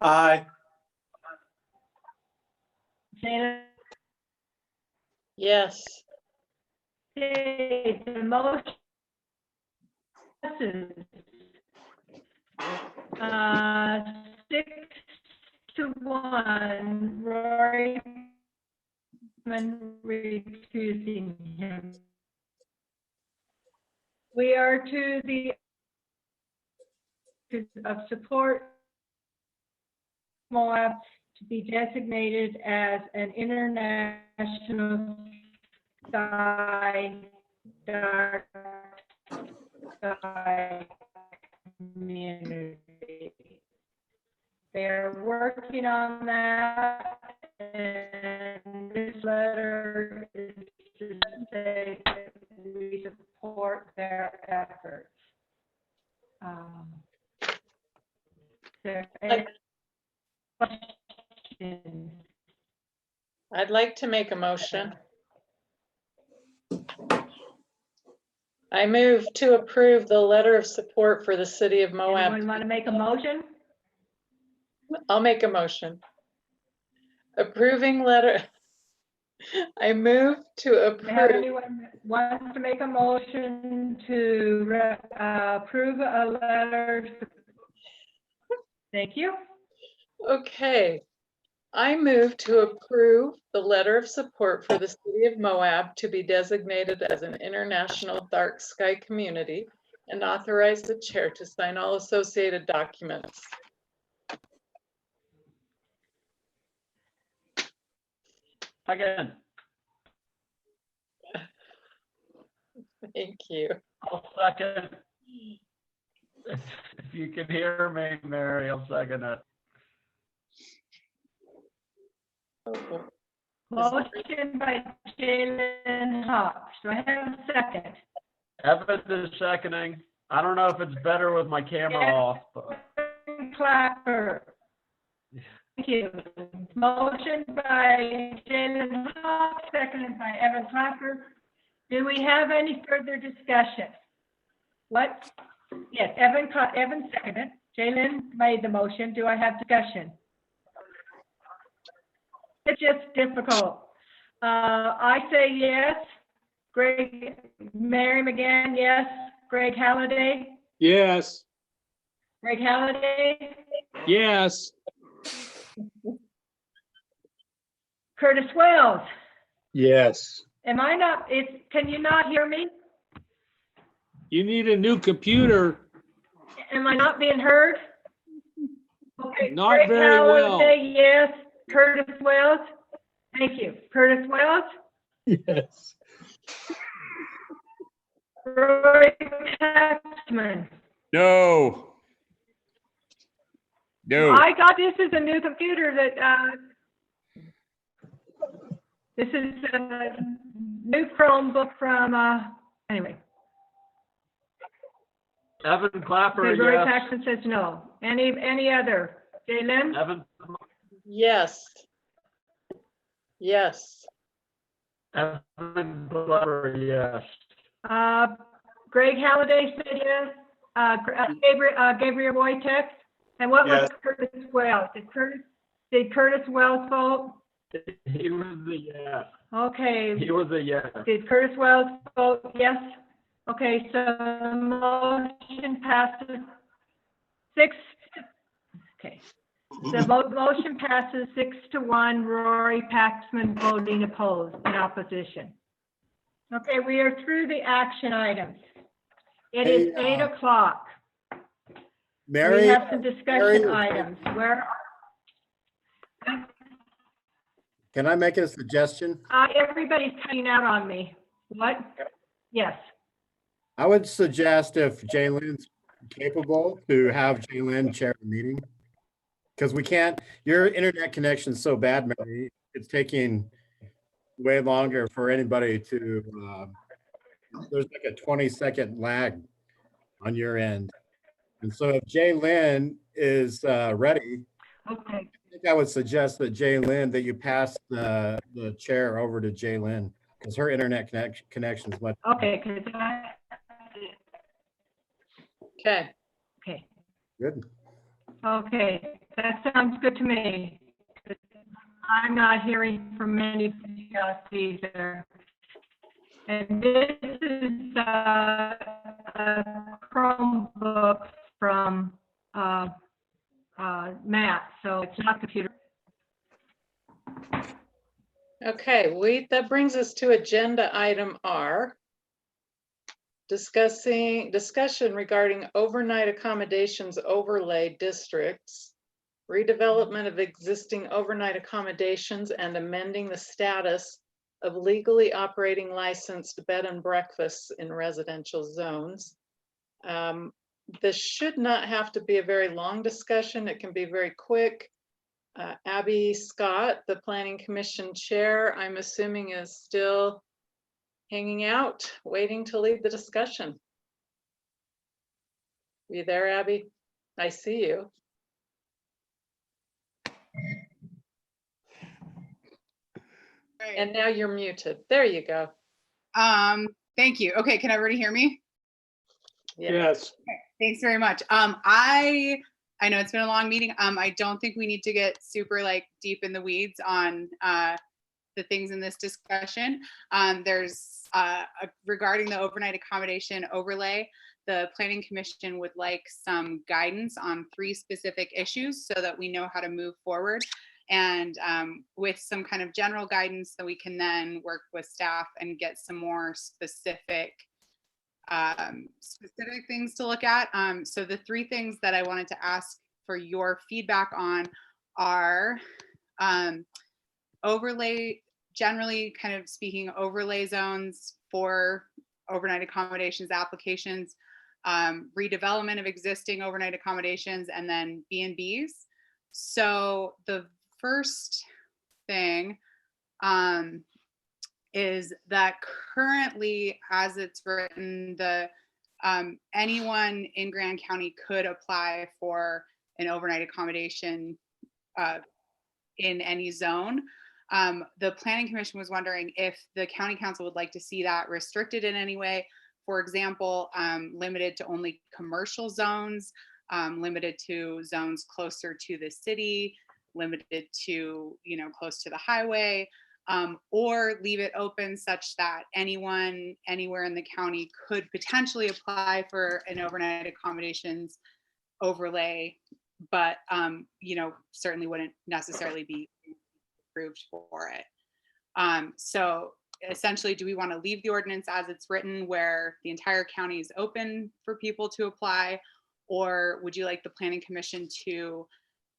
S5: Aye.
S3: Jana?
S8: Yes.
S3: Okay, the motion passes. 6-1, Rory recusing him. We are to the of support Moab to be designated as an international dark sky community. They're working on that, and this letter is to say that we support their efforts. There any questions?
S8: I'd like to make a motion. I move to approve the letter of support for the city of Moab.
S3: Anyone want to make a motion?
S8: I'll make a motion. Approving letter. I move to
S3: Do you have
S8: approve.
S3: anyone that wants to make a motion to approve a letter? Thank you.
S8: Okay. I move to approve the letter of support for the city of Moab to be designated as an international dark sky community and authorize the chair to sign all associated documents.
S9: Again,
S8: Thank you.
S9: I'll second. If you can hear me, Mary, I'll second it.
S3: Motion by Jalen Hawks. Do I have a second?
S9: Evan is seconding. I don't know if it's better with my camera
S3: Yes.
S9: off, but
S3: Clapper. Thank you. Motion by Jalen Hawks, seconded by Evan Clapper. Do we have any further discussion? What? Yes, Evan seconded. Jalen made the motion. Do I have discussion? It's just difficult. I say yes. Mary McGann, yes. Greg Halliday?
S10: Yes.
S3: Greg Halliday?
S10: Yes.
S3: Curtis Wells?
S1: Yes.
S3: Can you not hear me?
S10: You need a new computer.
S3: Am I not being heard? Okay.
S10: Not
S3: Greg
S10: very well.
S3: Halliday, yes. Curtis Wells? Thank you. Curtis Wells?
S1: Yes.
S3: Roy Paxman?
S12: No. No.
S3: I got this is a new computer that, this is a new Chromebook from, anyway.
S9: Evan Clapper,
S3: Okay, Roy
S9: yes.
S3: Paxman says no. Any other? Jalen?
S9: Evan,
S8: Yes. Yes.
S9: Evan Clapper, yes.
S3: Greg Halliday said yes. Gabriel Wojtek. And what was
S5: Yes.
S3: Curtis Wells? Did Curtis Wells vote?
S9: He was the yes.
S3: Okay.
S9: He was a yes.
S3: Did Curtis Wells vote yes? Okay, so the motion passes okay. The motion passes 6-1, Rory Paxman voting opposed, in opposition. Okay, we are through the action items. It is
S4: Hey,
S3: 8 o'clock.
S4: Mary,
S3: We have some discussion
S4: Mary,
S3: items. Where,
S4: can I make a suggestion?
S3: everybody's cutting out on me. What? Yes.
S4: I would suggest if Jaylyn's capable to have Jaylyn chair the meeting. Because we can't, your internet connection's so bad, Mary, it's taking way longer for anybody to, there's like a 20-second lag on your end. And so if Jaylyn is ready,
S3: Okay.
S4: I think I would suggest that Jaylyn, that you pass the chair over to Jaylyn because her internet connection is much.
S3: Okay, because
S8: Okay.
S3: okay.
S4: Good.
S3: Okay, that sounds good to me. I'm not hearing from anybody else either. And this is a Chromebook from Matt, so it's not computer.
S8: Okay, that brings us to agenda item R. Discussion regarding overnight accommodations overlay districts, redevelopment of existing overnight accommodations and amending the status of legally operating licensed bed and breakfasts in residential zones. This should not have to be a very long discussion. It can be very quick. Abby Scott, the Planning Commission Chair, I'm assuming is still hanging out, waiting to lead the discussion. You there, Abby? I see you.
S16: Right.
S8: And now you're muted. There you go.
S16: Thank you. Okay, can everybody hear me?
S10: Yes.
S16: Okay, thanks very much. I know it's been a long meeting. I don't think we need to get super like deep in the weeds on the things in this discussion. There's regarding the overnight accommodation overlay, the Planning Commission would like some guidance on 3 specific issues so that we know how to move forward. And with some kind of general guidance that we can then work with staff and get some more specific things to look at. So the 3 things that I wanted to ask for your feedback on are overlay, generally kind of speaking, overlay zones for overnight accommodations applications, redevelopment of existing overnight accommodations, and then B&Bs. So the first thing is that currently, as it's written, the anyone in Grand County could apply for an overnight accommodation in any zone. The Planning Commission was wondering if the County Council would like to see that restricted in any way. For example, limited to only commercial zones, limited to zones closer to the city, limited to, close to the highway, or leave it open such that anyone anywhere in the county could potentially apply for an overnight accommodations overlay, but certainly wouldn't necessarily be approved for it. So essentially, do we want to leave the ordinance as it's written where the entire county is open for people to apply? Or would you like the Planning Commission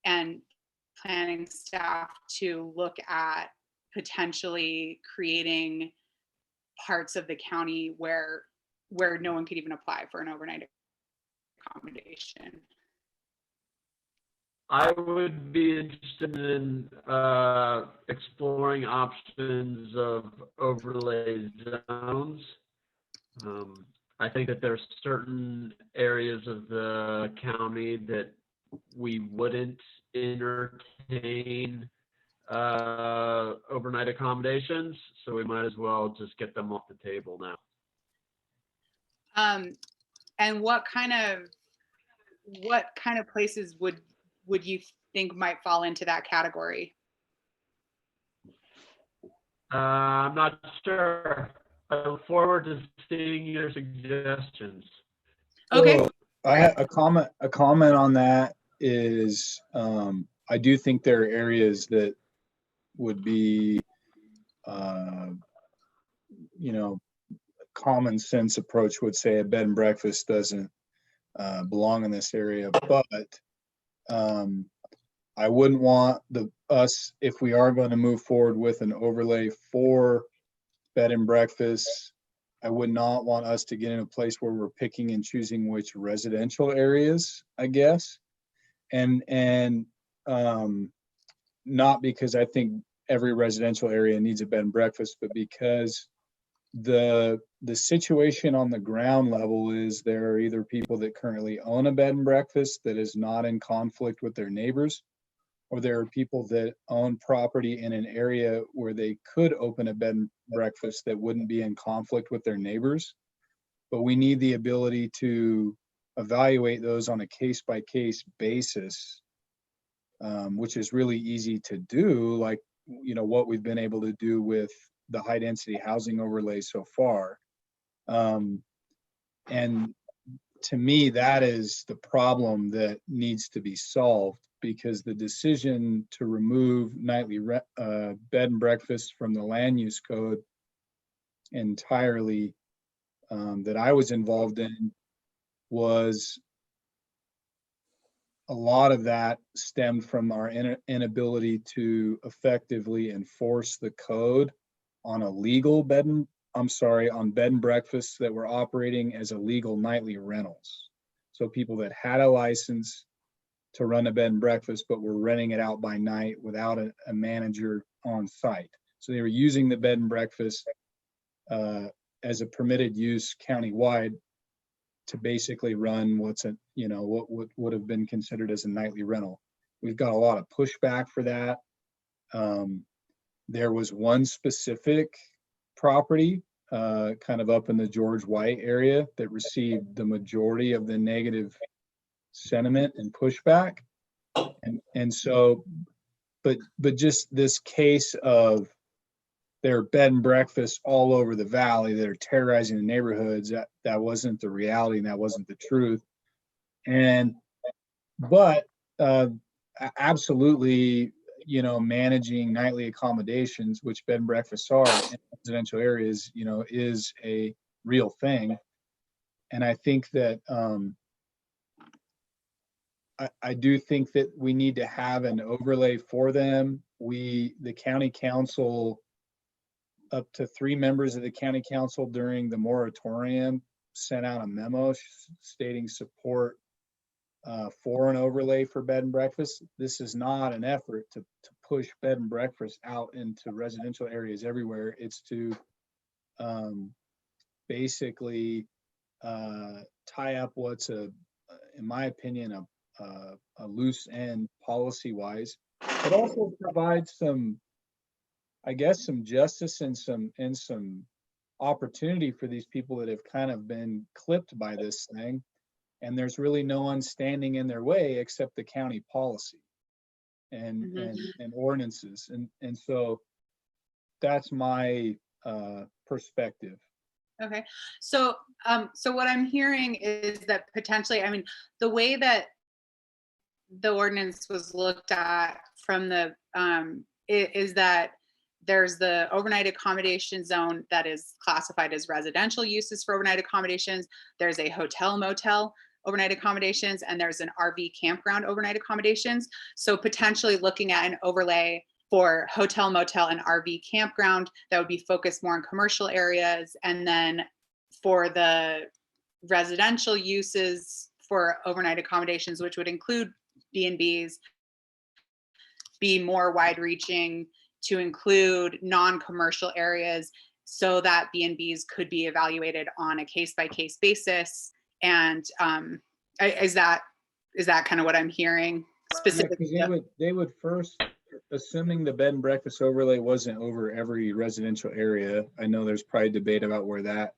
S16: and planning staff to look at potentially creating parts of the county where no one could even apply for an overnight accommodation?
S9: I would be interested in exploring options of overlay zones. I think that there's certain areas of the county that we wouldn't entertain overnight accommodations, so we might as well just get them off the table now.
S16: And what kind of places would you think might fall into that category?
S9: I'm not sure. I look forward to seeing your suggestions.
S16: Okay.
S1: So I have a comment on that is, I do think there are areas that would be, you know, common sense approach would say a bed and breakfast doesn't belong in this area, but I wouldn't want us, if we are going to move forward with an overlay for bed and breakfast, I would not want us to get in a place where we're picking and choosing which residential areas, I guess. And not because I think every residential area needs a bed and breakfast, but because the situation on the ground level is there are either people that currently own a bed and breakfast that is not in conflict with their neighbors, or there are people that own property in an area where they could open a bed and breakfast that wouldn't be in conflict with their neighbors. But we need the ability to evaluate those on a case-by-case basis, which is really easy to do, like, you know, what we've been able to do with the high density housing overlay so far. And to me, that is the problem that needs to be solved, because the decision to remove nightly bed and breakfast from the land use code entirely, that I was involved in, was a lot of that stemmed from our inability to effectively enforce the code on a legal on bed and breakfasts that were operating as illegal nightly rentals. So people that had a license to run a bed and breakfast, but were renting it out by night without a manager on site. So they were using the bed and breakfast as a permitted use countywide to basically run what would have been considered as a nightly rental. We've got a lot of pushback for that. There was one specific property kind of up in the George White area that received the majority of the negative sentiment and pushback. And so, but just this case of there are bed and breakfasts all over the valley that are terrorizing the neighborhoods, that wasn't the reality, and that wasn't the truth. But absolutely, you know, managing nightly accommodations, which bed and breakfasts are in residential areas, you know, is a real thing. And I think that I do think that we need to have an overlay for them. The county council, up to 3 members of the county council during the moratorium, sent out a memo stating support for an overlay for bed and breakfast. This is not an effort to push bed and breakfast out into residential areas everywhere. It's to basically tie up what's in my opinion, a loose end policy wise, but also provide some, I guess, some justice and some opportunity for these people that have kind of been clipped by this thing. And there's really no one standing in their way except the county policy and ordinances. And so that's my perspective.
S16: Okay. So what I'm hearing is that potentially, I mean, the way that the ordinance was looked at from the, is that there's the overnight accommodation zone that is classified as residential uses for overnight accommodations. There's a hotel motel overnight accommodations, and there's an RV campground overnight accommodations. So potentially looking at an overlay for hotel motel and RV campground that would be focused more on commercial areas. And then for the residential uses for overnight accommodations, which would include B&Bs, be more wide reaching to include non-commercial areas so that B&Bs could be evaluated on a case-by-case basis. And is that kind of what I'm hearing specifically?
S1: Yeah, they would first, assuming the bed and breakfast overlay wasn't over every residential area. I know there's probably debate about where that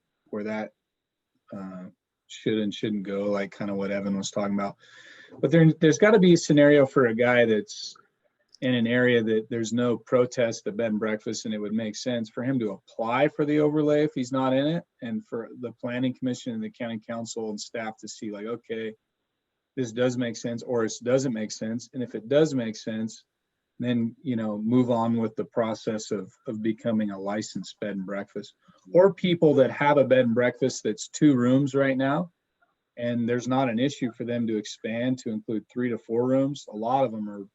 S1: should and shouldn't go, like kind of what Evan was talking about. But there's got to be a scenario for a guy that's in an area that there's no protest of bed and breakfast, and it would make sense for him to apply for the overlay if he's not in it, and for the planning commission and the county council and staff to see like, okay, this does make sense, or it doesn't make sense. And if it does make sense, then, you know, move on with the process of becoming a licensed bed and breakfast. Or people that have a bed and breakfast that's 2 rooms right now, and there's not an issue for them to expand to include 3 to 4 rooms. A lot of them are,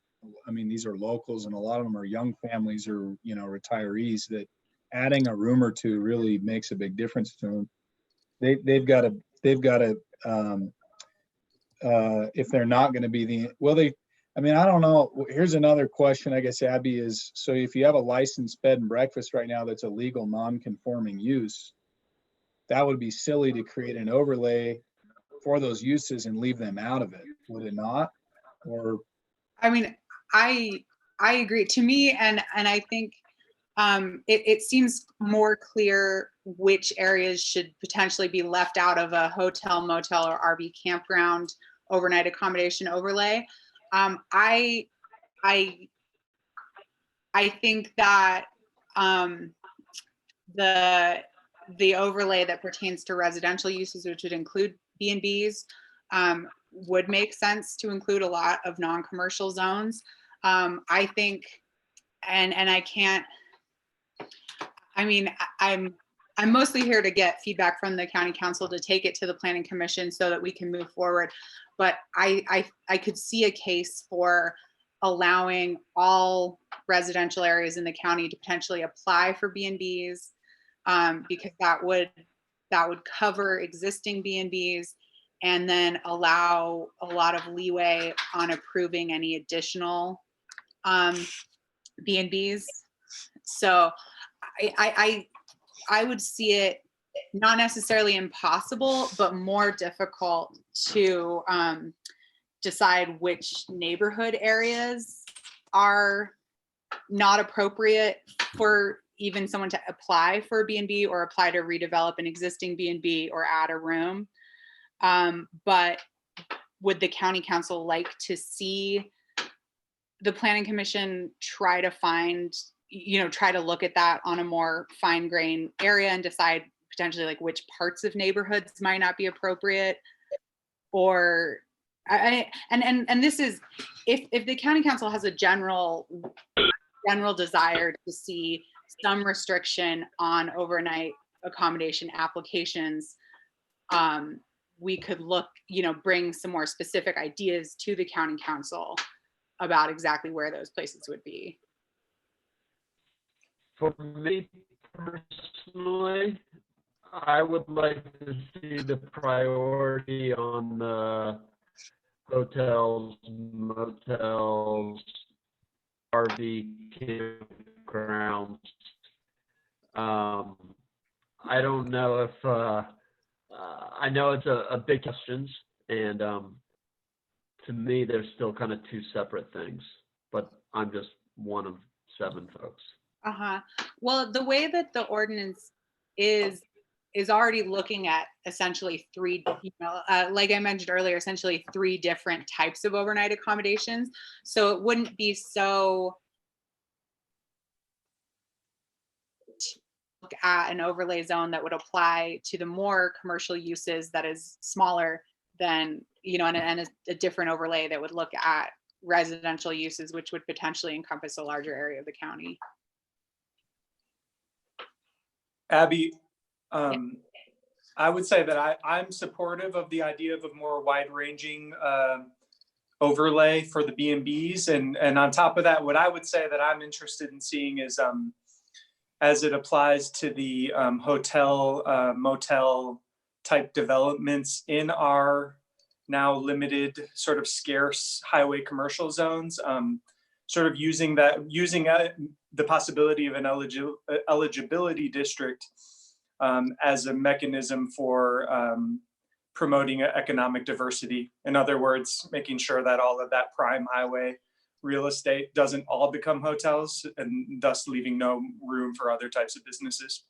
S1: I mean, these are locals, and a lot of them are young families or, you know, retirees that adding a room or 2 really makes a big difference to them. They've got to, if they're not going to be I mean, I don't know. Here's another question, I guess, Abby, is, so if you have a licensed bed and breakfast right now that's a legal non-conforming use, that would be silly to create an overlay for those uses and leave them out of it, would it not? Or,
S16: I mean, I agree. To me, and I think it seems more clear which areas should potentially be left out of a hotel, motel, or RV campground overnight accommodation overlay. I think that the overlay that pertains to residential uses, which would include B&Bs, would make sense to include a lot of non-commercial zones. I think, and I can't, I mean, I'm mostly here to get feedback from the county council to take it to the planning commission so that we can move forward. But I could see a case for allowing all residential areas in the county to potentially apply for B&Bs, because that would cover existing B&Bs and then allow a lot of leeway on approving any additional B&Bs. So I would see it not necessarily impossible, but more difficult to decide which neighborhood areas are not appropriate for even someone to apply for a B&B or apply to redevelop an existing B&B or add a room. But would the county council like to see the planning commission try to find, try to look at that on a more fine grained area and decide potentially like which parts of neighborhoods might not be appropriate? Or and this is if the county council has a general desire to see some restriction on overnight accommodation applications, we could look, bring some more specific ideas to the county council about exactly where those places would be.
S9: For me personally, I would like to see the priority on the hotels, motels, RV campgrounds. I don't know if I know it's a big question, and to me, they're still kind of 2 separate things. But I'm just one of 7 folks.
S16: Well, the way that the ordinance is already looking at essentially 3, like I mentioned earlier, essentially 3 different types of overnight accommodations. So it wouldn't be so look at an overlay zone that would apply to the more commercial uses that is smaller than, and a different overlay that would look at residential uses, which would potentially encompass a larger area of the county.
S5: Abby, I would say that I'm supportive of the idea of a more wide-ranging overlay for the B&Bs. And on top of that, what I would say that I'm interested in seeing is, as it applies to the hotel, motel type developments in our now limited sort of scarce highway commercial zones, sort of using the possibility of an eligibility district as a mechanism for promoting economic diversity. In other words, making sure that all of that prime highway real estate doesn't all become hotels, and thus leaving no room for other types of businesses.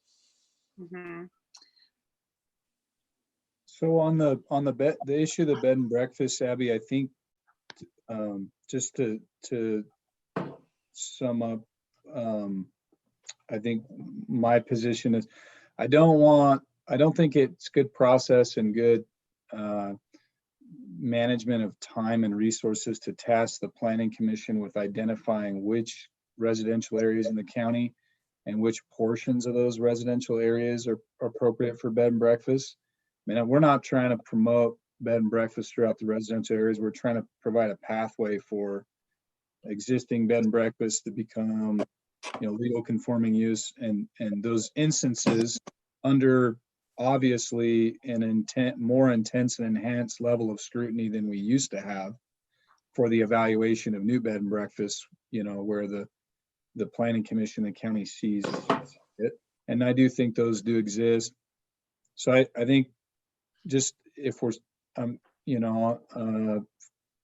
S1: so on the issue of the bed and breakfast, Abby, I think just to sum up, I think my position is, I don't think it's good process and good management of time and resources to task the planning commission with identifying which residential areas in the county and which portions of those residential areas are appropriate for bed and breakfast. I mean, we're not trying to promote bed and breakfast throughout the residential areas. We're trying to provide a pathway for existing bed and breakfast to become, legal conforming use, and those instances under obviously an more intense and enhanced level of scrutiny than we used to have for the evaluation of new bed and breakfast, where the planning commission, the county sees it. And I do think those do exist. So I think just if we're,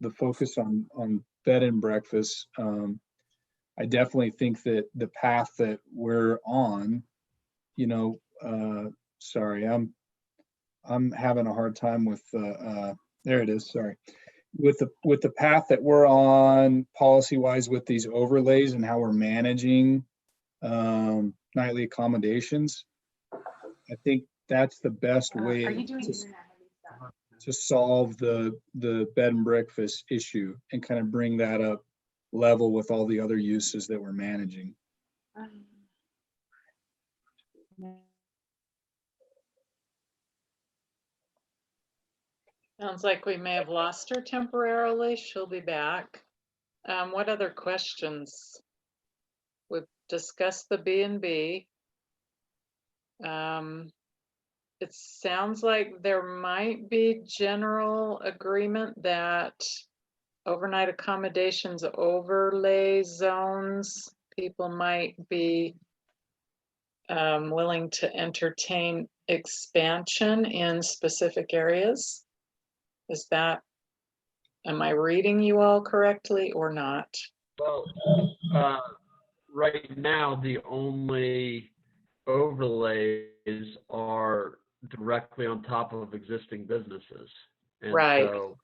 S1: the focus on bed and breakfast, I definitely think that the path that we're on, sorry, I'm having a hard time with, there it is, sorry. With the path that we're on policy wise with these overlays and how we're managing nightly accommodations, I think that's the best way to solve the bed and breakfast issue and kind of bring that up level with all the other uses that we're managing.
S8: Sounds like we may have lost her temporarily. She'll be back. What other questions? We've discussed the B&B. It sounds like there might be general agreement that overnight accommodations overlay zones, people might be willing to entertain expansion in specific areas. Is that, am I reading you all correctly or not?
S9: Well, right now, the only overlays are directly on top of existing businesses. And
S8: right.
S9: So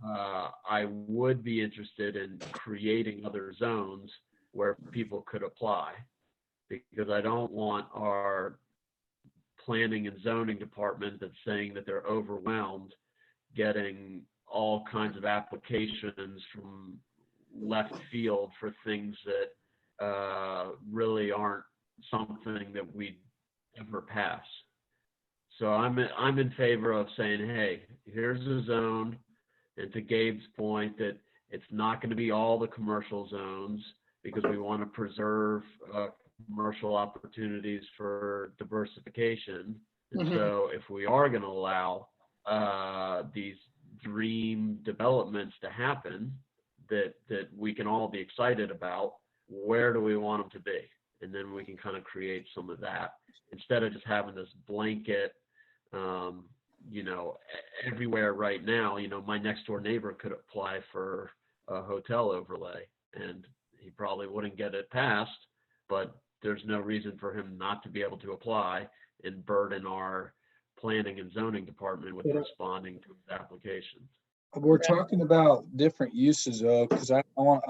S9: I would be interested in creating other zones where people could apply, because I don't want our planning and zoning department that's saying that they're overwhelmed getting all kinds of applications from left field for things that really aren't something that we'd ever pass. So I'm in favor of saying, hey, here's a zone, and to Gabe's point that it's not going to be all the commercial zones because we want to preserve commercial opportunities for diversification. And so if we are going to allow these dream developments to happen that we can all be excited about, where do we want them to be? And then we can kind of create some of that instead of just having this blanket, everywhere right now. My next door neighbor could apply for a hotel overlay and he probably wouldn't get it passed, but there's no reason for him not to be able to apply and burden our planning and zoning department with responding to his applications.
S1: We're talking about different uses though, because I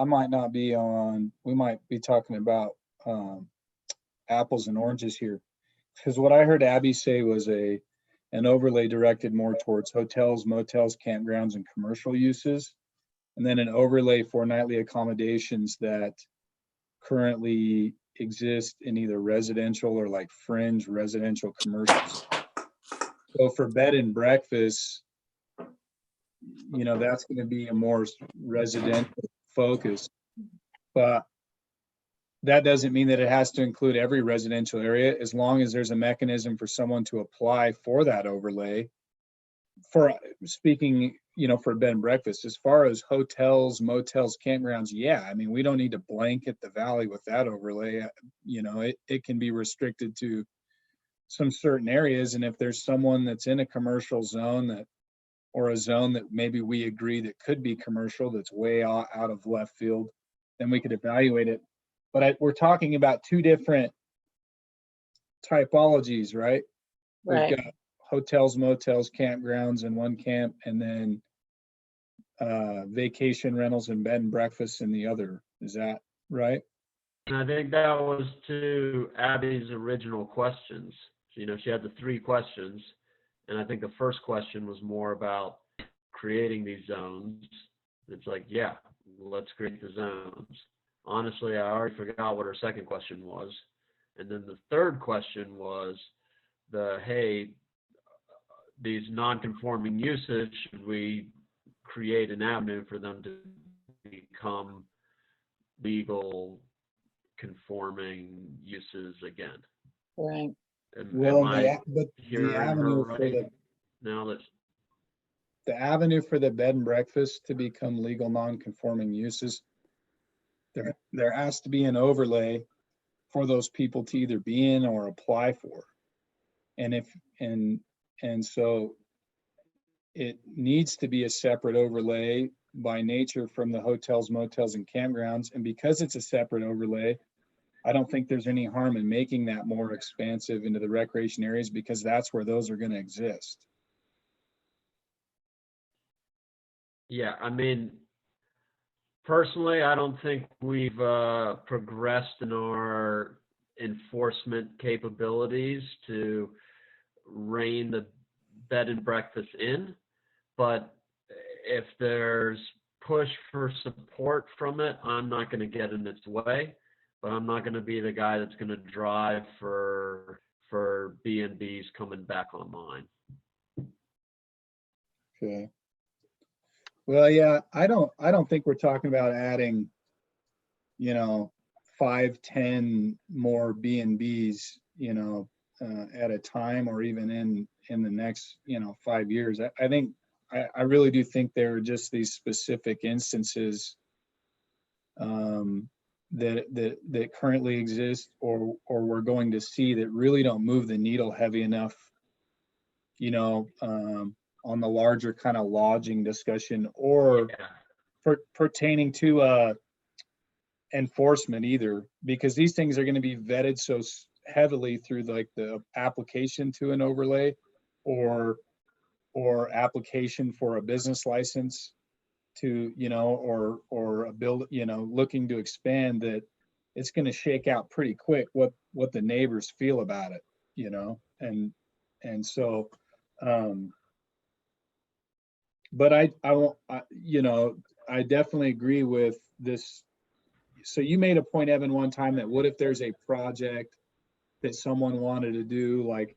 S1: might not be on, we might be talking about apples and oranges here. Because what I heard Abby say was an overlay directed more towards hotels, motels, campgrounds, and commercial uses. And then an overlay for nightly accommodations that currently exist in either residential or like fringe residential commercials. So for bed and breakfast, that's going to be a more residential focus, but that doesn't mean that it has to include every residential area, as long as there's a mechanism for someone to apply for that overlay. For speaking, for bed and breakfast, as far as hotels, motels, campgrounds, yeah, I mean, we don't need to blanket the valley with that overlay. It can be restricted to some certain areas. And if there's someone that's in a commercial zone or a zone that maybe we agree that could be commercial, that's way out of left field, then we could evaluate it. But we're talking about two different typologies, right?
S8: Right.
S1: We've got hotels, motels, campgrounds in one camp, and then vacation rentals and bed and breakfast in the other. Is that right?
S9: I think that was to Abby's original questions. You know, she had the 3 questions, and I think the first question was more about creating these zones. It's like, yeah, let's create the zones. Honestly, I already forgot what her second question was. And then the third question was hey, these non-conforming uses, should we create an avenue for them to become legal conforming uses again?
S8: Right.
S1: Well,
S9: Am I
S1: but the
S9: hearing her
S1: avenue for
S9: right now?
S1: the avenue for the bed and breakfast to become legal non-conforming uses, there has to be an overlay for those people to either be in or apply for. And so it needs to be a separate overlay by nature from the hotels, motels, and campgrounds. And because it's a separate overlay, I don't think there's any harm in making that more expansive into the recreation areas, because that's where those are going to exist.
S9: Yeah, I mean, personally, I don't think we've progressed in our enforcement capabilities to rein the bed and breakfast in, but if there's push for support from it, I'm not going to get in its way, but I'm not going to be the guy that's going to drive for B&Bs coming back online.
S1: Okay. Well, yeah, I don't think we're talking about adding, 5, 10 more B&Bs, at a time, or even in the next, 5 years. I think, I really do think there are just these specific instances that currently exist, or we're going to see, that really don't move the needle heavy enough, on the larger kind of lodging discussion, or pertaining to enforcement either, because these things are going to be vetted so heavily through like the application to an overlay, or application for a business license to, or a build, looking to expand, that it's going to shake out pretty quick what the neighbors feel about it, and so but I definitely agree with this. So you made a point, Evan, one time, that what if there's a project that someone wanted to do, like,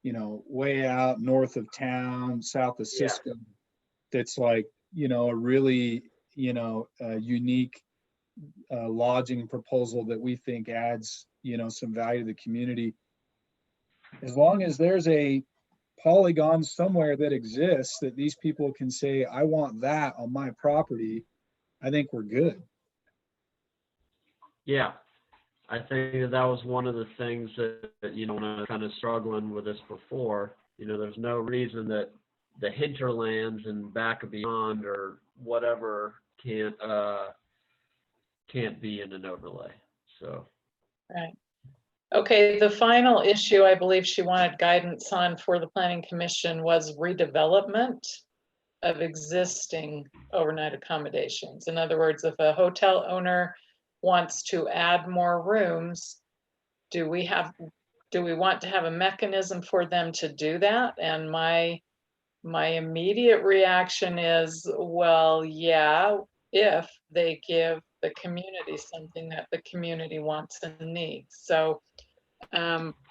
S1: way out north of town, south of Cisco, that's like, a really, unique lodging proposal that we think adds, some value to the community. As long as there's a polygon somewhere that exists that these people can say, I want that on my property, I think we're good.
S9: Yeah, I think that was one of the things that when I was kind of struggling with this before, there's no reason that the hinterlands and back and beyond or whatever can't be in an overlay. So.
S8: Right. Okay, the final issue I believe she wanted guidance on for the Planning Commission was redevelopment of existing overnight accommodations. In other words, if a hotel owner wants to add more rooms, do we want to have a mechanism for them to do that? And my immediate reaction is, well, yeah, if they give the community something that the community wants and needs. So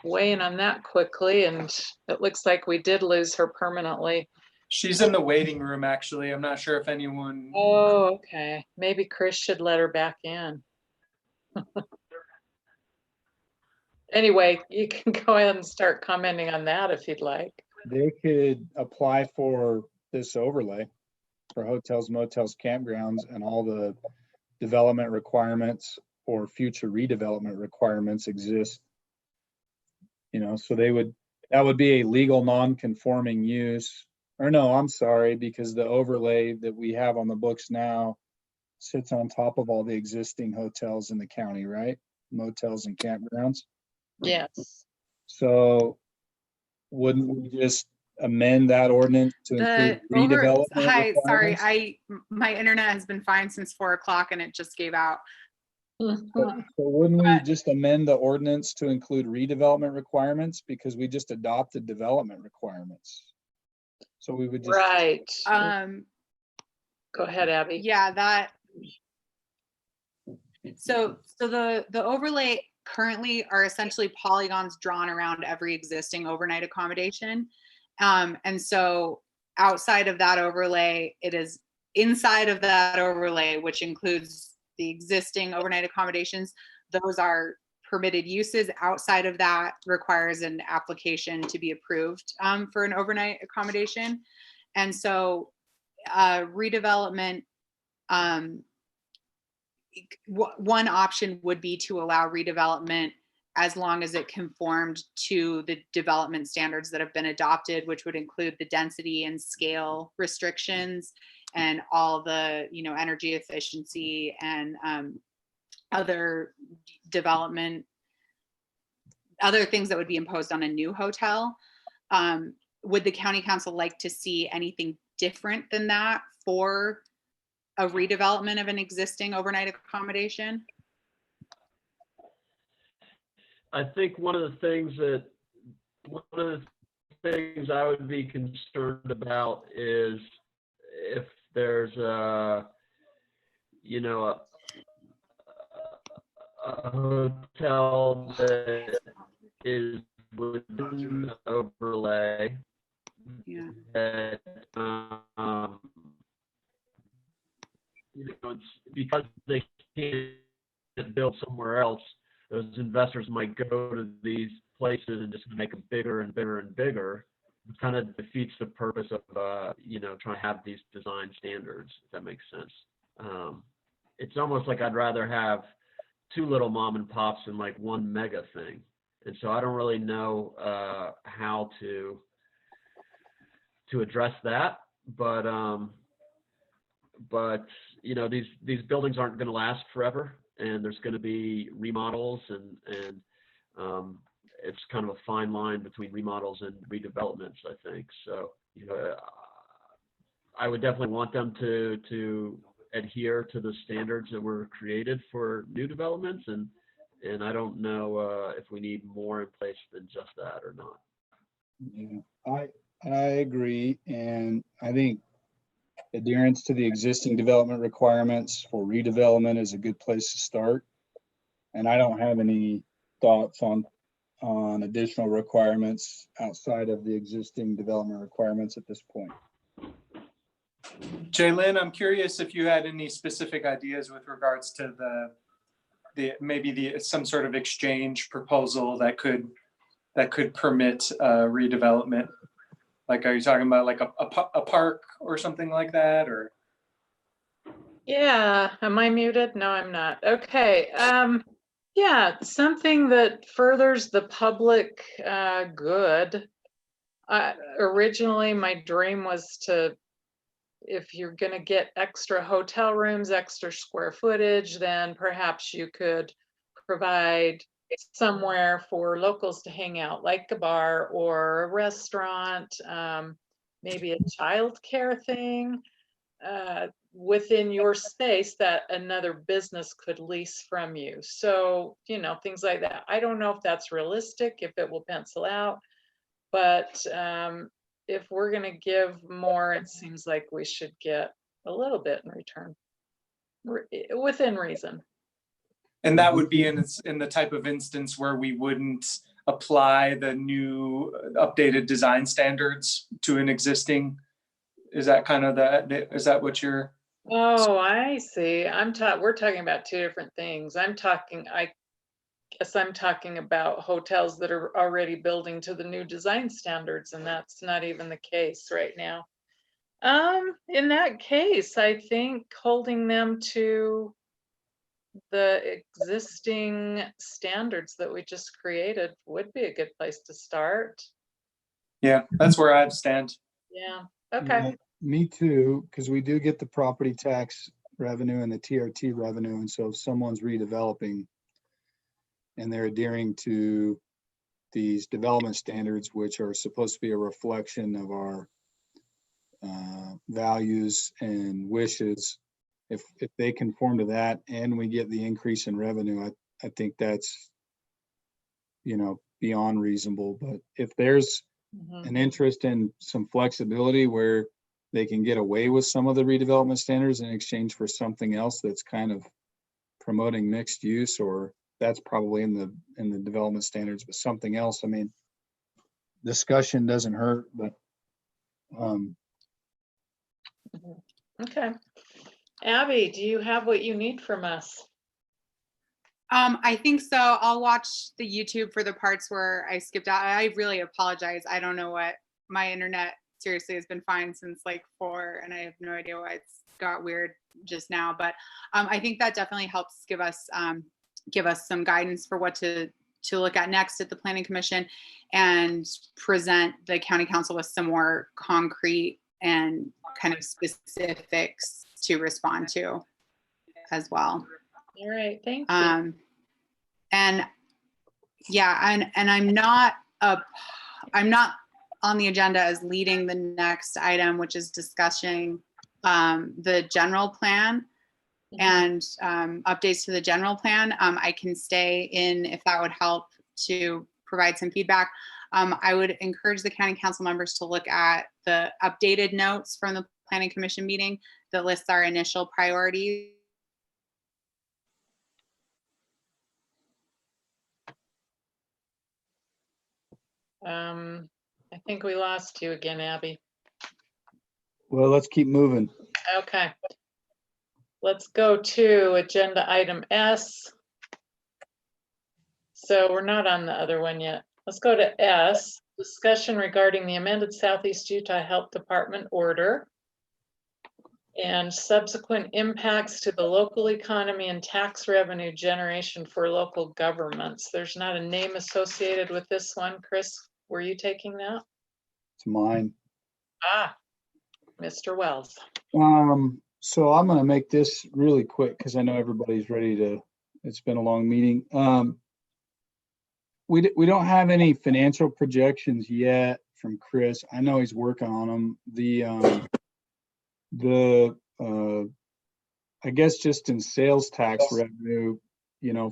S8: weigh in on that quickly, and it looks like we did lose her permanently.
S5: She's in the waiting room, actually. I'm not sure if anyone.
S8: Oh, okay. Maybe Chris should let her back in. Anyway, you can go ahead and start commenting on that if you'd like.
S1: They could apply for this overlay for hotels, motels, campgrounds, and all the development requirements or future redevelopment requirements exist. So that would be a legal non-conforming use, or no, I'm sorry, because the overlay that we have on the books now sits on top of all the existing hotels in the county, right? Motels and campgrounds.
S8: Yes.
S1: So wouldn't we just amend that ordinance to include redevelopment
S16: Hi, sorry,
S1: requirements?
S16: my internet has been fine since 4 o'clock and it just gave out.
S1: So wouldn't we just amend the ordinance to include redevelopment requirements because we just adopted development requirements? So we would just.
S8: Right.
S16: Um,
S8: Go ahead, Abby.
S16: yeah, that. So the overlay currently are essentially polygons drawn around every existing overnight accommodation. And so outside of that overlay, it is inside of that overlay, which includes the existing overnight accommodations. Those are permitted uses. Outside of that requires an application to be approved for an overnight accommodation. And so redevelopment, one option would be to allow redevelopment as long as it conformed to the development standards that have been adopted, which would include the density and scale restrictions and all the, energy efficiency and other development, other things that would be imposed on a new hotel. Would the county council like to see anything different than that for a redevelopment of an existing overnight accommodation?
S9: I think one of the things I would be concerned about is if there's a hotel that is within the overlay.
S16: Yeah.
S9: That, it's because they can't build somewhere else, those investors might go to these places and just make them bigger and bigger and bigger. It kind of defeats the purpose of, trying to have these design standards, if that makes sense. It's almost like I'd rather have two little mom and pops than like one mega thing. And so I don't really know how to address that, but these buildings aren't going to last forever, and there's going to be remodels, and it's kind of a fine line between remodels and redevelopments, I think. So I would definitely want them to adhere to the standards that were created for new developments, and I don't know if we need more in place than just that or not.
S1: Yeah, I agree, and I think adherence to the existing development requirements for redevelopment is a good place to start. And I don't have any thoughts on additional requirements outside of the existing development requirements at this point.
S5: Jaylyn, I'm curious if you had any specific ideas with regards to maybe some sort of exchange proposal that could permit redevelopment. Like, are you talking about like a park or something like that, or?
S8: Yeah, am I muted? No, I'm not. Okay. Yeah, something that furthers the public good. Originally, my dream was if you're going to get extra hotel rooms, extra square footage, then perhaps you could provide somewhere for locals to hang out, like a bar or a restaurant, maybe a childcare thing within your space that another business could lease from you. So, things like that. I don't know if that's realistic, if it will pencil out, but if we're going to give more, it seems like we should get a little bit in return, within reason.
S5: And that would be in the type of instance where we wouldn't apply the new updated design standards to an existing. Is that kind of is that what you're?
S8: Oh, I see. We're talking about two different things. I guess I'm talking about hotels that are already building to the new design standards, and that's not even the case right now. In that case, I think holding them to the existing standards that we just created would be a good place to start.
S5: Yeah, that's where I'd stand.
S8: Yeah, okay.
S1: Yeah, me too, because we do get the property tax revenue and the TRT revenue. And so if someone's redeveloping and they're adhering to these development standards, which are supposed to be a reflection of our values and wishes, if they conform to that and we get the increase in revenue, I think that's, beyond reasonable. But if there's an interest in some flexibility where they can get away with some of the redevelopment standards in exchange for something else that's kind of promoting mixed use, or that's probably in the development standards, but something else, I mean, discussion doesn't hurt, but
S8: Okay. Abby, do you have what you need from us?
S16: I think so. I'll watch the YouTube for the parts where I skipped out. I really apologize. I don't know what my internet seriously has been fine since like 4, and I have no idea why it's got weird just now. But I think that definitely helps give us some guidance for what to look at next at the Planning Commission, and present the County Council with some more concrete and kind of specifics to respond to as well.
S8: All right, thank you.
S16: And yeah, and I'm not on the agenda as leading the next item, which is discussing the general plan and updates to the general plan. I can stay in if that would help to provide some feedback. I would encourage the county council members to look at the updated notes from the Planning Commission meeting that lists our initial priorities.
S8: I think we lost you again, Abby.
S1: well, let's keep moving.
S8: Okay. Let's go to agenda item S. So we're not on the other one yet. Let's go to S, discussion regarding the amended Southeast Utah Health Department order and subsequent impacts to the local economy and tax revenue generation for local governments. There's not a name associated with this one. Chris, were you taking that?
S1: It's mine.
S8: Ah, Mr. Wells.
S1: So I'm going to make this really quick because I know everybody's ready to, it's been a long meeting. We don't have any financial projections yet from Chris. I know he's working on them. I guess just in sales tax revenue,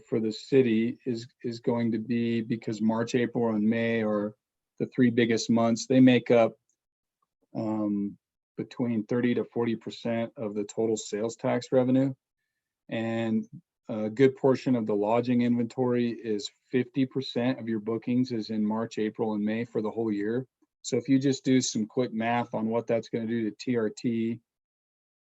S1: for the city is going to be, because March, April, and May are the 3 biggest months. They make up between 30 to 40% of the total sales tax revenue. And a good portion of the lodging inventory is 50% of your bookings is in March, April, and May for the whole year. So if you just do some quick math on what that's going to do to TRT,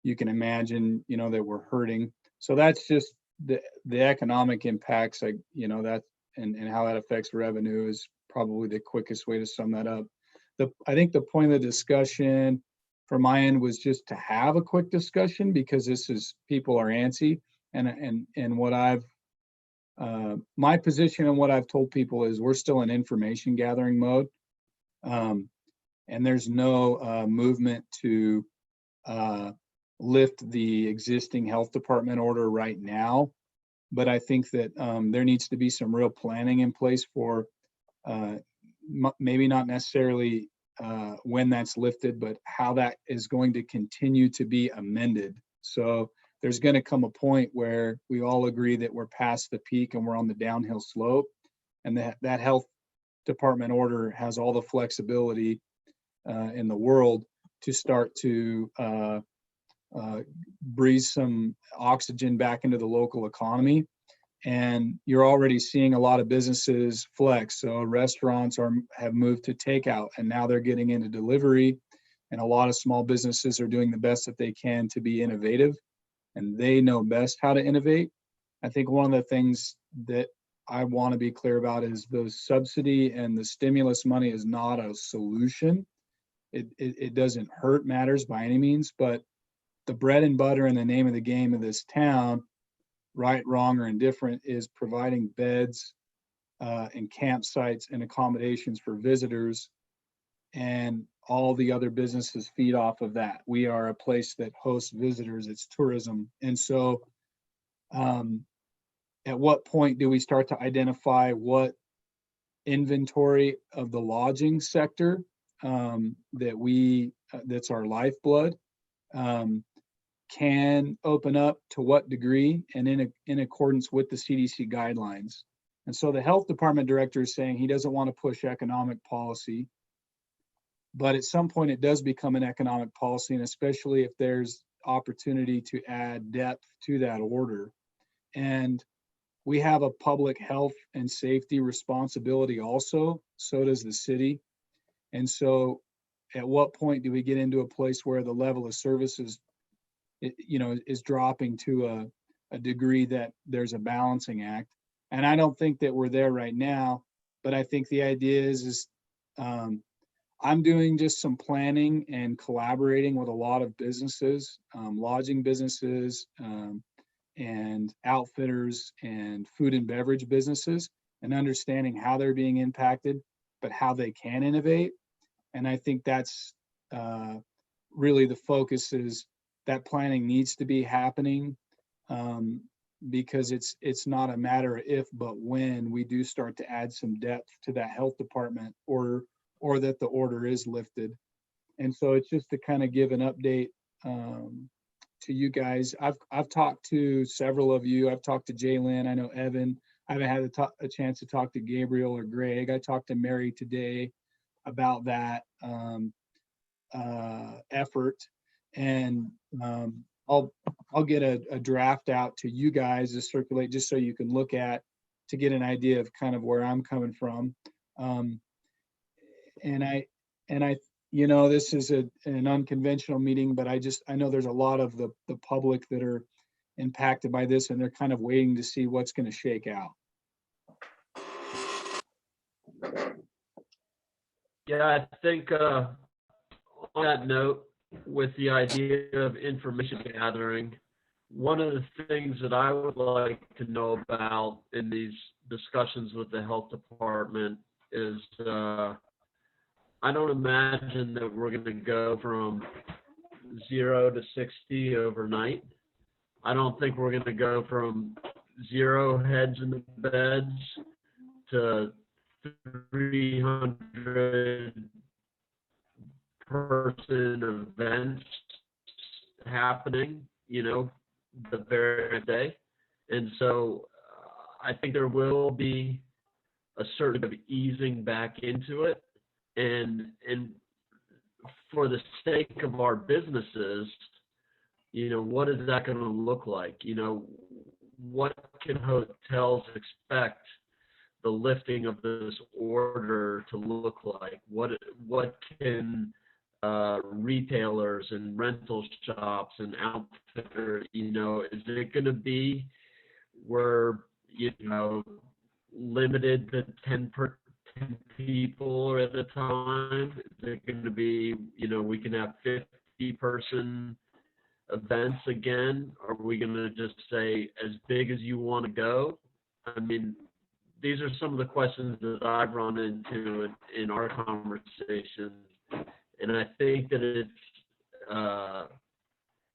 S1: you can imagine, that we're hurting. So that's just the economic impacts, that and how that affects revenue is probably the quickest way to sum that up. I think the point of the discussion from my end was just to have a quick discussion, because people are antsy, and what I've my position and what I've told people is we're still in information gathering mode, and there's no movement to lift the existing health department order right now. But I think that there needs to be some real planning in place for maybe not necessarily when that's lifted, but how that is going to continue to be amended. So there's going to come a point where we all agree that we're past the peak and we're on the downhill slope, and that health department order has all the flexibility in the world to start to breathe some oxygen back into the local economy. And you're already seeing a lot of businesses flex. So restaurants have moved to takeout, and now they're getting into delivery. And a lot of small businesses are doing the best that they can to be innovative, and they know best how to innovate. I think one of the things that I want to be clear about is the subsidy and the stimulus money is not a solution. It doesn't hurt matters by any means, but the bread and butter and the name of the game of this town, right, wrong, or indifferent, is providing beds and campsites and accommodations for visitors, and all the other businesses feed off of that. We are a place that hosts visitors, it's tourism. And so at what point do we start to identify what inventory of the lodging sector that's our lifeblood, can open up, to what degree, and in accordance with the CDC guidelines. And so the health department director is saying he doesn't want to push economic policy, but at some point it does become an economic policy, and especially if there's opportunity to add depth to that order. And we have a public health and safety responsibility also, so does the city. And so at what point do we get into a place where the level of services, is dropping to a degree that there's a balancing act? And I don't think that we're there right now, but I think the idea is I'm doing just some planning and collaborating with a lot of businesses, lodging businesses, and outfitters and food and beverage businesses, and understanding how they're being impacted, but how they can innovate. And I think that's really the focus, is that planning needs to be happening, because it's not a matter of if, but when we do start to add some depth to that health department or that the order is lifted. And so it's just to kind of give an update to you guys. I've talked to several of you. I've talked to Jalen. I know Evan. I haven't had a chance to talk to Gabriel or Greg. I talked to Mary today about that effort. And I'll get a draft out to you guys to circulate, just so you can look at, to get an idea of kind of where I'm coming from. And I this is an unconventional meeting, but I know there's a lot of the public that are impacted by this, and they're kind of waiting to see what's going to shake out.
S9: Yeah, I think on that note, with the idea of information gathering, one of the things that I would like to know about in these discussions with the health department is I don't imagine that we're going to go from 0 to 60 overnight. I don't think we're going to go from 0 heads in the beds to 300 person events happening, the very day. And so I think there will be a certain of easing back into it. And for the sake of our businesses, what is that going to look like? What can hotels expect the lifting of this order to look like? What can retailers and rental shops and outfitters, is it going to be where, limited to 10 people at a time? Is it going to be, we can have 50-person events again? Are we going to just say as big as you want to go? I mean, these are some of the questions that I've run into in our conversations. And I think that it's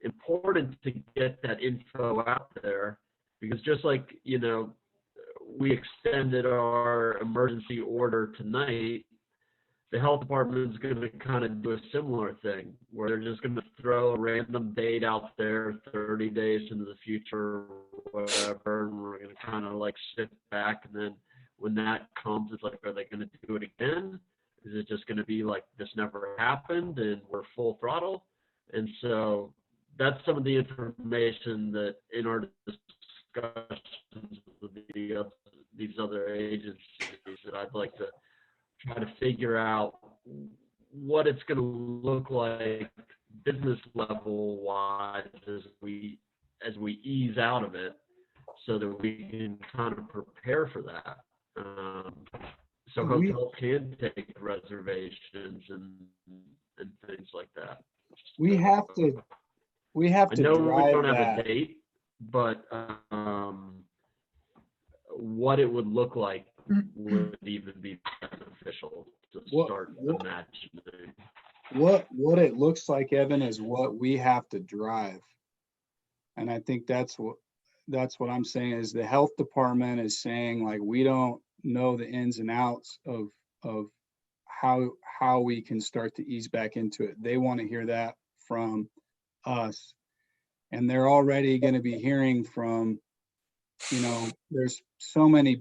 S9: important to get that info out there, because just like, we extended our emergency order tonight, the health department is going to kind of do a similar thing, where they're just going to throw a random date out there 30 days into the future or whatever, and we're going to kind of like sit back, and then when that comes, it's like, are they going to do it again? Is it just going to be like this never happened and we're full throttle? And so that's some of the information that in our discussions with these other agencies that I'd like to try to figure out what it's going to look like business level wise as we ease out of it, so that we can kind of prepare for that. So hotels can take reservations and things like that.
S1: We have to
S9: I know we
S1: drive
S9: don't have
S1: that.
S9: a date, but what it would look like would even be beneficial to start imagining.
S1: What it looks like, Evan, is what we have to drive. And I think that's what I'm saying, is the health department is saying, like, we don't know the ins and outs of how we can start to ease back into it. They want to hear that from us. And they're already going to be hearing from, you know, there's so many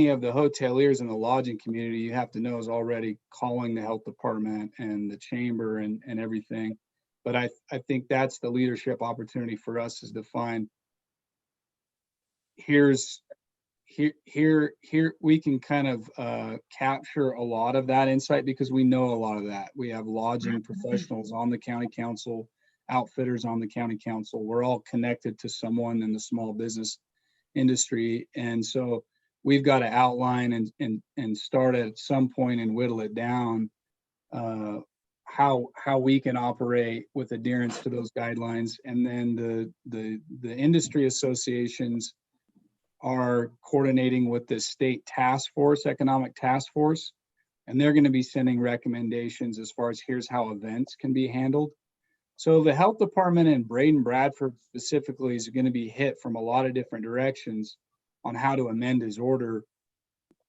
S1: of the hoteliers in the lodging community, you have to know, is already calling the health department and the chamber and everything. But I think that's the leadership opportunity for us, is to find, here we can kind of capture a lot of that insight, because we know a lot of that. We have lodging professionals on the county council, outfitters on the county council. We're all connected to someone in the small business industry. And so we've got to outline and start at some point and whittle it down, how we can operate with adherence to those guidelines. And then the industry associations are coordinating with the state task force, economic task force, and they're going to be sending recommendations as far as here's how events can be handled. So the health department in Braden Bradford specifically is going to be hit from a lot of different directions on how to amend his order.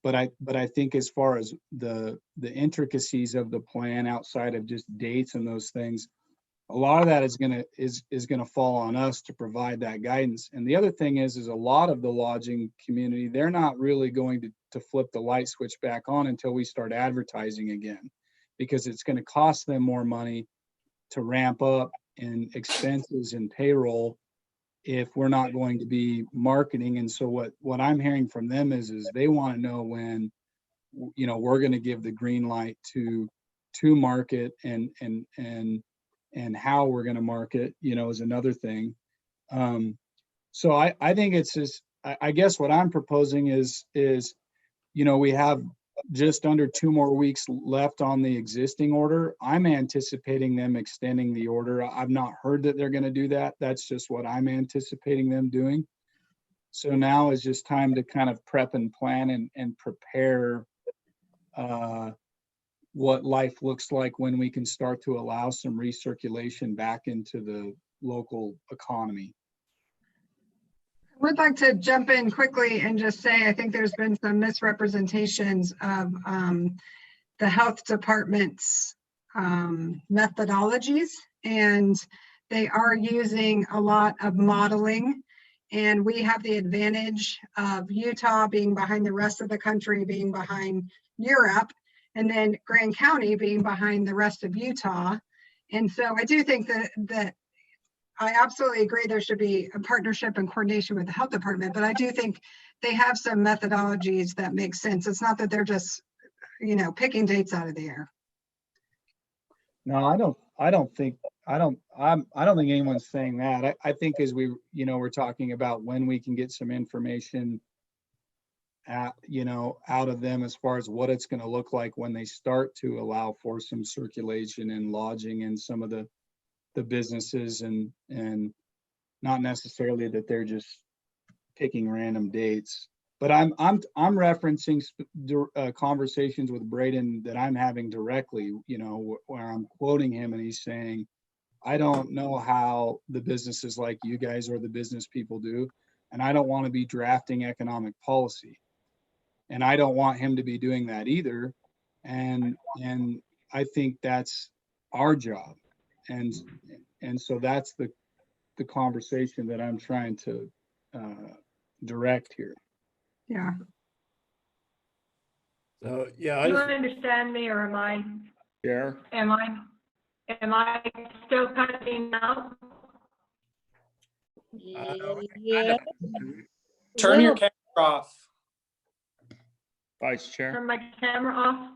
S1: But I think as far as the intricacies of the plan, outside of just dates and those things, a lot of that is gonna fall on us to provide that guidance. And the other thing is a lot of the lodging community, they're not really going to flip the light switch back on until we start advertising again, because it's going to cost them more money to ramp up in expenses and payroll if we're not going to be marketing. And so what I'm hearing from them is they want to know when, you know, we're going to give the green light to market, and how we're going to market, you know, is another thing. So I think it's just, I guess what I'm proposing is, you know, we have just under 2 more weeks left on the existing order. I'm anticipating them extending the order. I've not heard that they're going to do that. That's just what I'm anticipating them doing. So now is just time to kind of prep and plan and prepare what life looks like when we can start to allow some recirculation back into the local economy.
S11: I would like to jump in quickly and just say, I think there's been some misrepresentations of the health department's methodologies, and they are using a lot of modeling. And we have the advantage of Utah being behind the rest of the country, being behind Europe, and then Grand County being behind the rest of Utah. And so I do think that I absolutely agree there should be a partnership and coordination with the health department, but I do think they have some methodologies that make sense. It's not that they're just, you know, picking dates out of the air.
S1: No, I don't think anyone's saying that. I think as we're talking about when we can get some information out of them as far as what it's going to look like when they start to allow for some circulation and lodging and some of the businesses, and not necessarily that they're just picking random dates. But I'm referencing conversations with Braden that I'm having directly, you know, where I'm quoting him and he's saying, I don't know how the businesses like you guys or the business people do, and I don't want to be drafting economic policy. And I don't want him to be doing that either. And I think that's our job. And so that's the conversation that I'm trying to direct here.
S11: Yeah.
S4: So, yeah,
S3: Do you understand me, or am I?
S12: Sure.
S3: Am I still cutting out?
S5: Yeah. Turn your camera off.
S12: Vice Chair.
S3: Turn my camera off.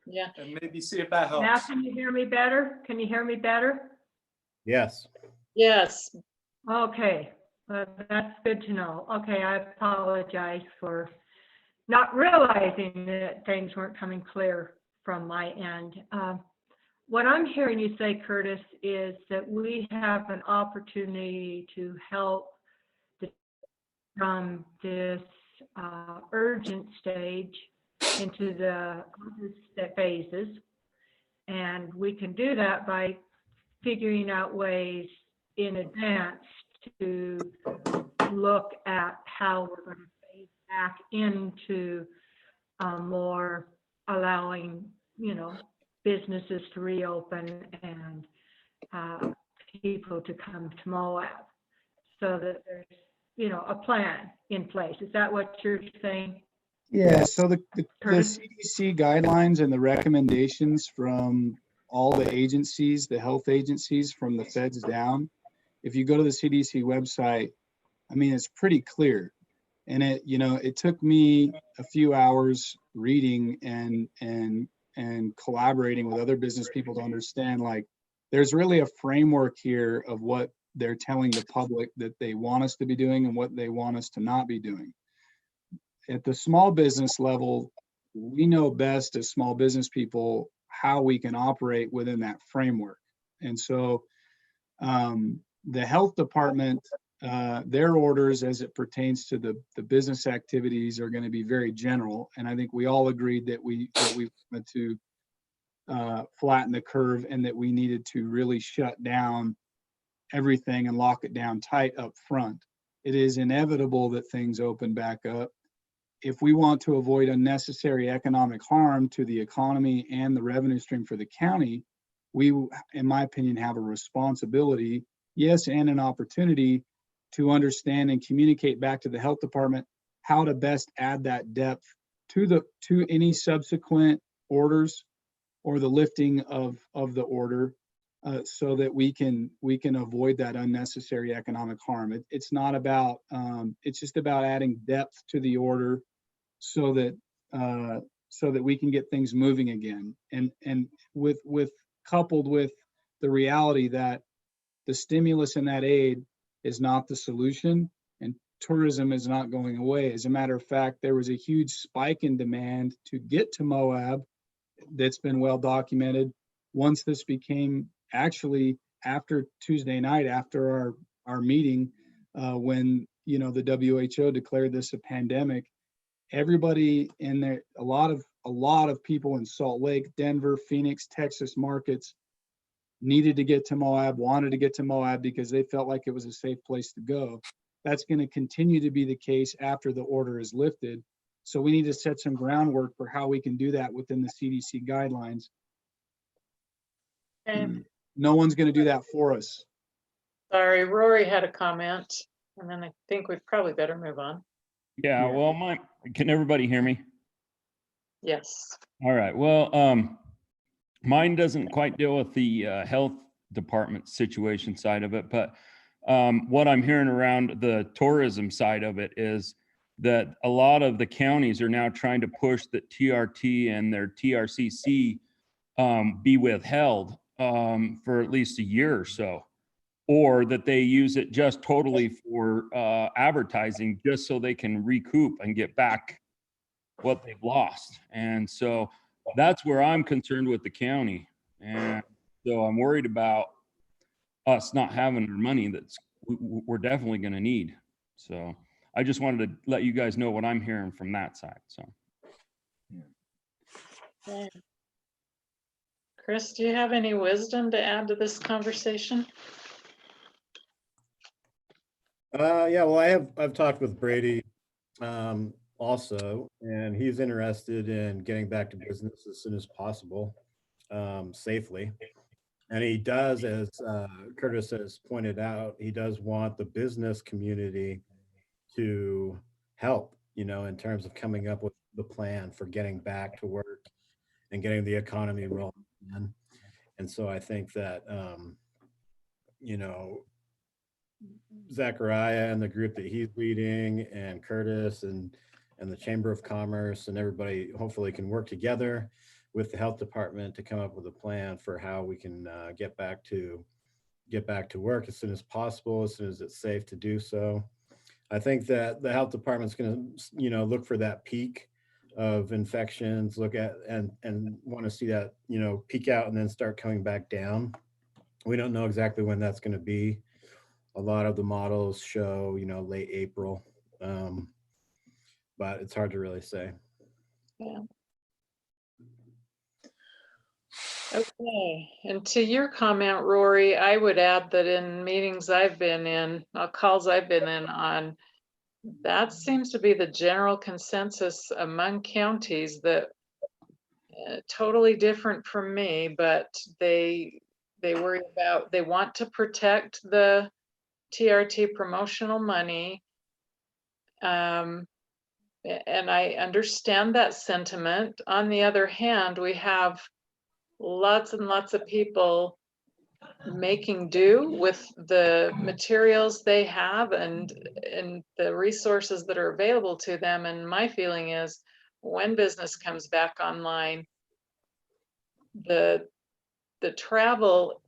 S8: Yeah.
S5: And maybe see if that helps.
S3: Now can you hear me better? Can you hear me better?
S4: Yes.
S8: Yes.
S3: Okay, that's good to know. Okay, I apologize for not realizing that things weren't coming clear from my end. What I'm hearing you say, Curtis, is that we have an opportunity to help from this urgent stage into the other phases. And we can do that by figuring out ways in advance to look at how we're going to phase back into more allowing, you know, businesses to reopen and people to come to Moab, so that there's, you know, a plan in place. Is that what you're saying?
S1: Yeah, so the
S3: Curtis?
S1: CDC guidelines and the recommendations from all the agencies, the health agencies from the feds down, if you go to the CDC website, I mean, it's pretty clear. And it took me a few hours reading and collaborating with other business people to understand, like, there's really a framework here of what they're telling the public that they want us to be doing and what they want us to not be doing. At the small business level, we know best as small business people how we can operate within that framework. And so the health department, their orders as it pertains to the business activities are going to be very general. And I think we all agreed that we wanted to flatten the curve and that we needed to really shut down everything and lock it down tight up front. It is inevitable that things open back up. If we want to avoid unnecessary economic harm to the economy and the revenue stream for the county, we, in my opinion, have a responsibility, yes, and an opportunity to understand and communicate back to the health department how to best add that depth to any subsequent orders or the lifting of the order, so that we can avoid that unnecessary economic harm. It's not about it's just about adding depth to the order so that we can get things moving again, and with coupled with the reality that the stimulus and that aid is not the solution, and tourism is not going away. As a matter of fact, there was a huge spike in demand to get to Moab that's been well documented. Once this became, actually after Tuesday night, after our meeting, when the WHO declared this a pandemic, everybody in there, a lot of people in Salt Lake, Denver, Phoenix, Texas markets needed to get to Moab, wanted to get to Moab because they felt like it was a safe place to go. That's going to continue to be the case after the order is lifted. So we need to set some groundwork for how we can do that within the CDC guidelines.
S8: Okay.
S1: No one's going to do that for us.
S8: Sorry, Rory had a comment, and then I think we probably better move on.
S12: Yeah, well, can everybody hear me?
S8: Yes.
S12: All right, well, mine doesn't quite deal with the health department situation side of it, but what I'm hearing around the tourism side of it is that a lot of the counties are now trying to push that TRT and their TRCC be withheld for at least a year or so, or that they use it just totally for advertising, just so they can recoup and get back what they've lost. And so that's where I'm concerned with the county. And so I'm worried about us not having our money we're definitely going to need. So I just wanted to let you guys know what I'm hearing from that side. So.
S8: Okay. Chris, do you have any wisdom to add to this conversation?
S4: Yeah, well, I've talked with Brady also, and he's interested in getting back to business as soon as possible, safely. And he does, as Curtis has pointed out, he does want the business community to help, in terms of coming up with the plan for getting back to work and getting the economy rolling again. And so I think that, Zachariah and the group that he's leading, and Curtis and the Chamber of Commerce and everybody hopefully can work together with the health department to come up with a plan for how we can get back to work as soon as possible, as soon as it's safe to do so. I think that the health department's going to, look for that peak of infections, look at and want to see that, peak out and then start coming back down. We don't know exactly when that's going to be. A lot of the models show, late April, but it's hard to really say.
S8: Yeah. Okay, and to your comment, Rory, I would add that in meetings I've been in, calls I've been in on, that seems to be the general consensus among counties that totally different from me, but they They worry about, they want to protect the TRT promotional money. And I understand that sentiment. On the other hand, we have lots and lots of people making do with the materials they have and the resources that are available to them. And my feeling is when business comes back online, the travel,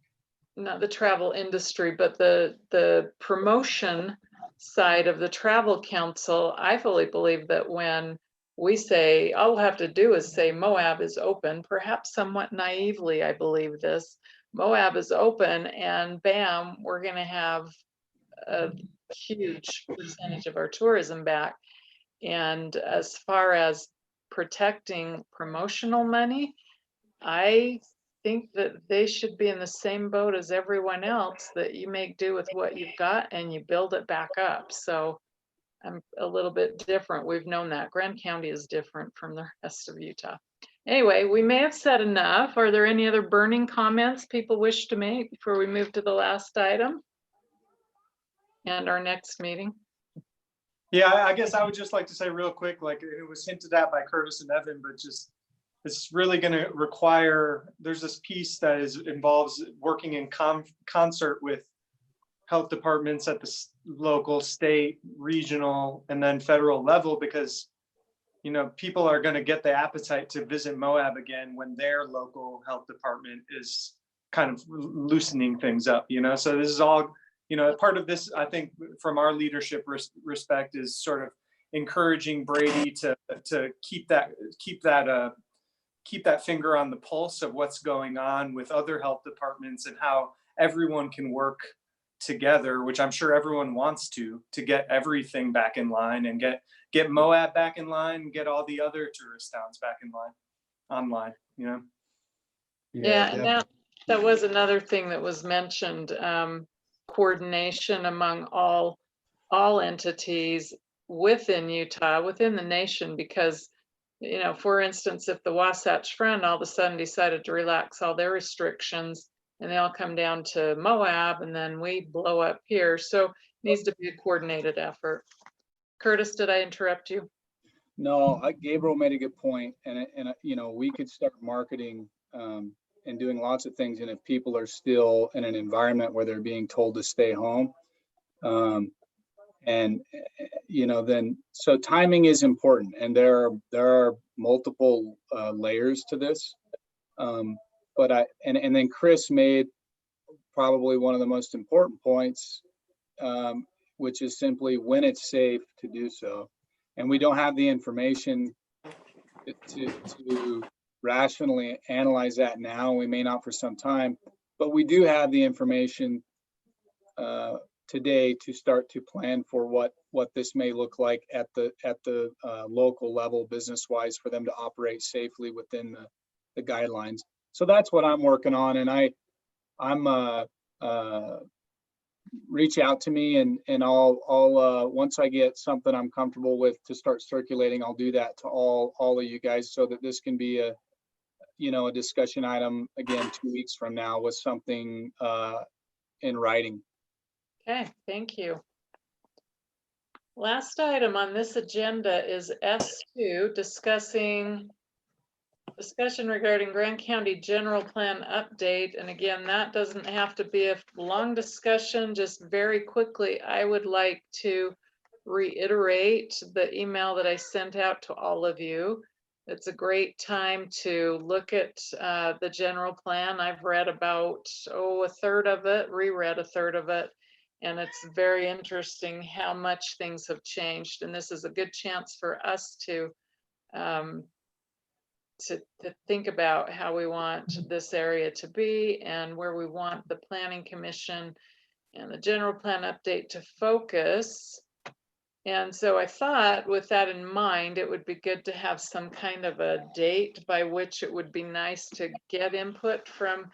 S8: not the travel industry, but the promotion side of the travel council, I fully believe that when we say, all we'll have to do is say Moab is open, perhaps somewhat naively, I believe this, Moab is open and bam, we're gonna have a huge percentage of our tourism back. And as far as protecting promotional money, I think that they should be in the same boat as everyone else, that you make do with what you've got and you build it back up. So I'm a little bit different. We've known that Grand County is different from the rest of Utah. Anyway, we may have said enough. Are there any other burning comments people wish to make before we move to the last item and our next meeting?
S5: Yeah, I guess I would just like to say real quick, like it was hinted at by Curtis and Evan, but just it's really going to require, there's this piece that involves working in concert with health departments at the local, state, regional, and then federal level, because you know, people are going to get the appetite to visit Moab again when their local health department is kind of loosening things up, you know? So this is all, you know, part of this, I think from our leadership respect is sort of encouraging Brady to keep that finger on the pulse of what's going on with other health departments and how everyone can work together, which I'm sure everyone wants to get everything back in line and get Moab back in line and get all the other tourist towns back in line, online, you know?
S8: Yeah, and that was another thing that was mentioned, coordination among all entities within Utah, within the nation, because, you know, for instance, if the Wasatch Front all of a sudden decided to relax all their restrictions and they all come down to Moab and then we blow up here. So it needs to be a coordinated effort. Curtis, did I interrupt you?
S1: No, Gabriel made a good point, and you know, we could start marketing and doing lots of things, and if people are still in an environment where they're being told to stay home, and you know, then so timing is important, and there are multiple layers to this, but and then Chris made probably one of the most important points, which is simply when it's safe to do so. And we don't have the information to rationally analyze that now. We may not for some time, but we do have the information today to start to plan for what this may look like at the local level, business-wise, for them to operate safely within the guidelines. So that's what I'm working on, and I'm reach out to me and I'll once I get something I'm comfortable with to start circulating, I'll do that to all of you guys so that this can be a, you know, a discussion item again 2 weeks from now with something in writing.
S8: Okay, thank you. Last item on this agenda is S2, discussion regarding Grand County General Plan update. And again, that doesn't have to be a long discussion, just very quickly. I would like to reiterate the email that I sent out to all of you. It's a great time to look at the general plan. I've read about, a third of it, reread a third of it. And it's very interesting how much things have changed. And this is a good chance for us to think about how we want this area to be and where we want the Planning Commission and the general plan update to focus. And so I thought with that in mind, it would be good to have some kind of a date by which it would be nice to get input from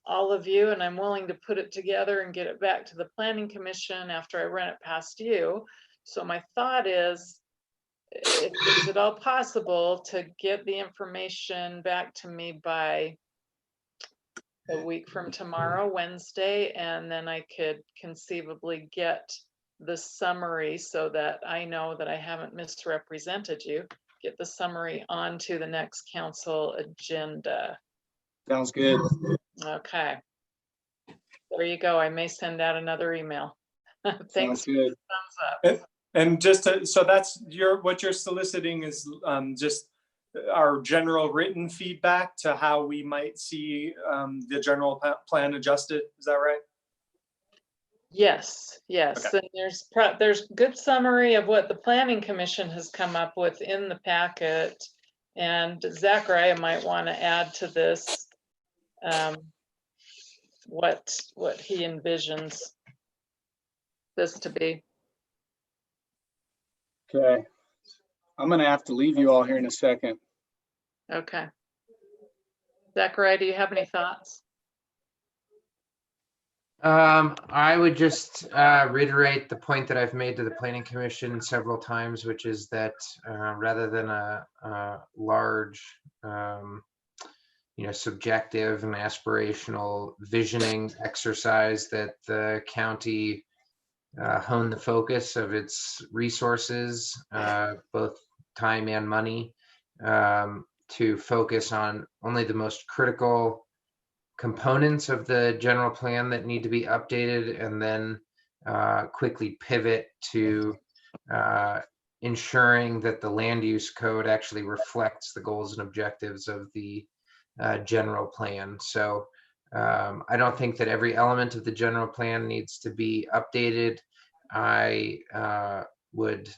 S8: all of you. And I'm willing to put it together and get it back to the Planning Commission after I run it past you. So my thought is, is it all possible to get the information back to me by a week from tomorrow, Wednesday, and then I could conceivably get the summary so that I know that I haven't misrepresented you, get the summary onto the next council agenda.
S1: Sounds good.
S8: Okay. There you go. I may send out another email. Thanks.
S1: Sounds good.
S8: Thumbs up.
S5: And just to, so that's what you're soliciting is just our general written feedback to how we might see the general plan adjusted. Is that right?
S8: Yes, yes.
S5: Okay.
S8: And there's good summary of what the Planning Commission has come up with in the packet. And Zachariah might want to add to this what he envisions this to be.
S1: Okay. I'm going to have to leave you all here in a second.
S8: Okay. Zachariah, do you have any thoughts?
S15: I would just reiterate the point that I've made to the Planning Commission several times, which is that rather than a large, subjective and aspirational visioning exercise, that the county hone the focus of its resources, both time and money, to focus on only the most critical components of the general plan that need to be updated, and then quickly pivot to ensuring that the land use code actually reflects the goals and objectives of the general plan. So I don't think that every element of the general plan needs to be updated. I would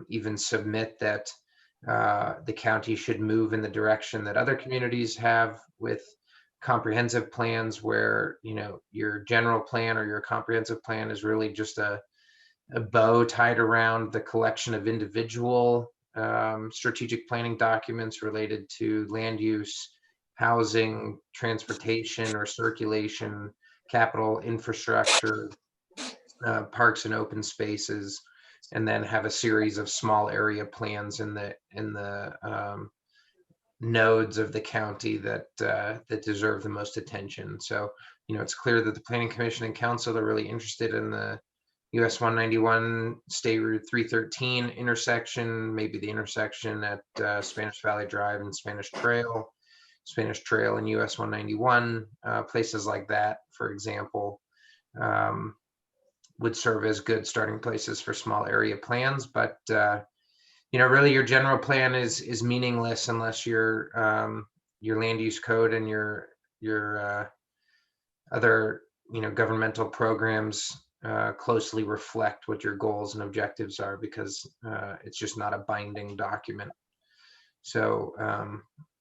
S15: even submit that the county should move in the direction that other communities have with comprehensive plans, where your general plan or your comprehensive plan is really just a bow tied around the collection of individual strategic planning documents related to land use, housing, transportation or circulation, capital infrastructure, parks and open spaces, and then have a series of small area plans in the nodes of the county that deserve the most attention. So, it's clear that the Planning Commission and Council are really interested in the US 191 State Route 313 intersection, maybe the intersection at Spanish Valley Drive and Spanish Trail and US 191, places like that, for example, would serve as good starting places for small area plans. But really your general plan is meaningless unless your land use code and your other governmental programs closely reflect what your goals and objectives are, because it's just not a binding document. So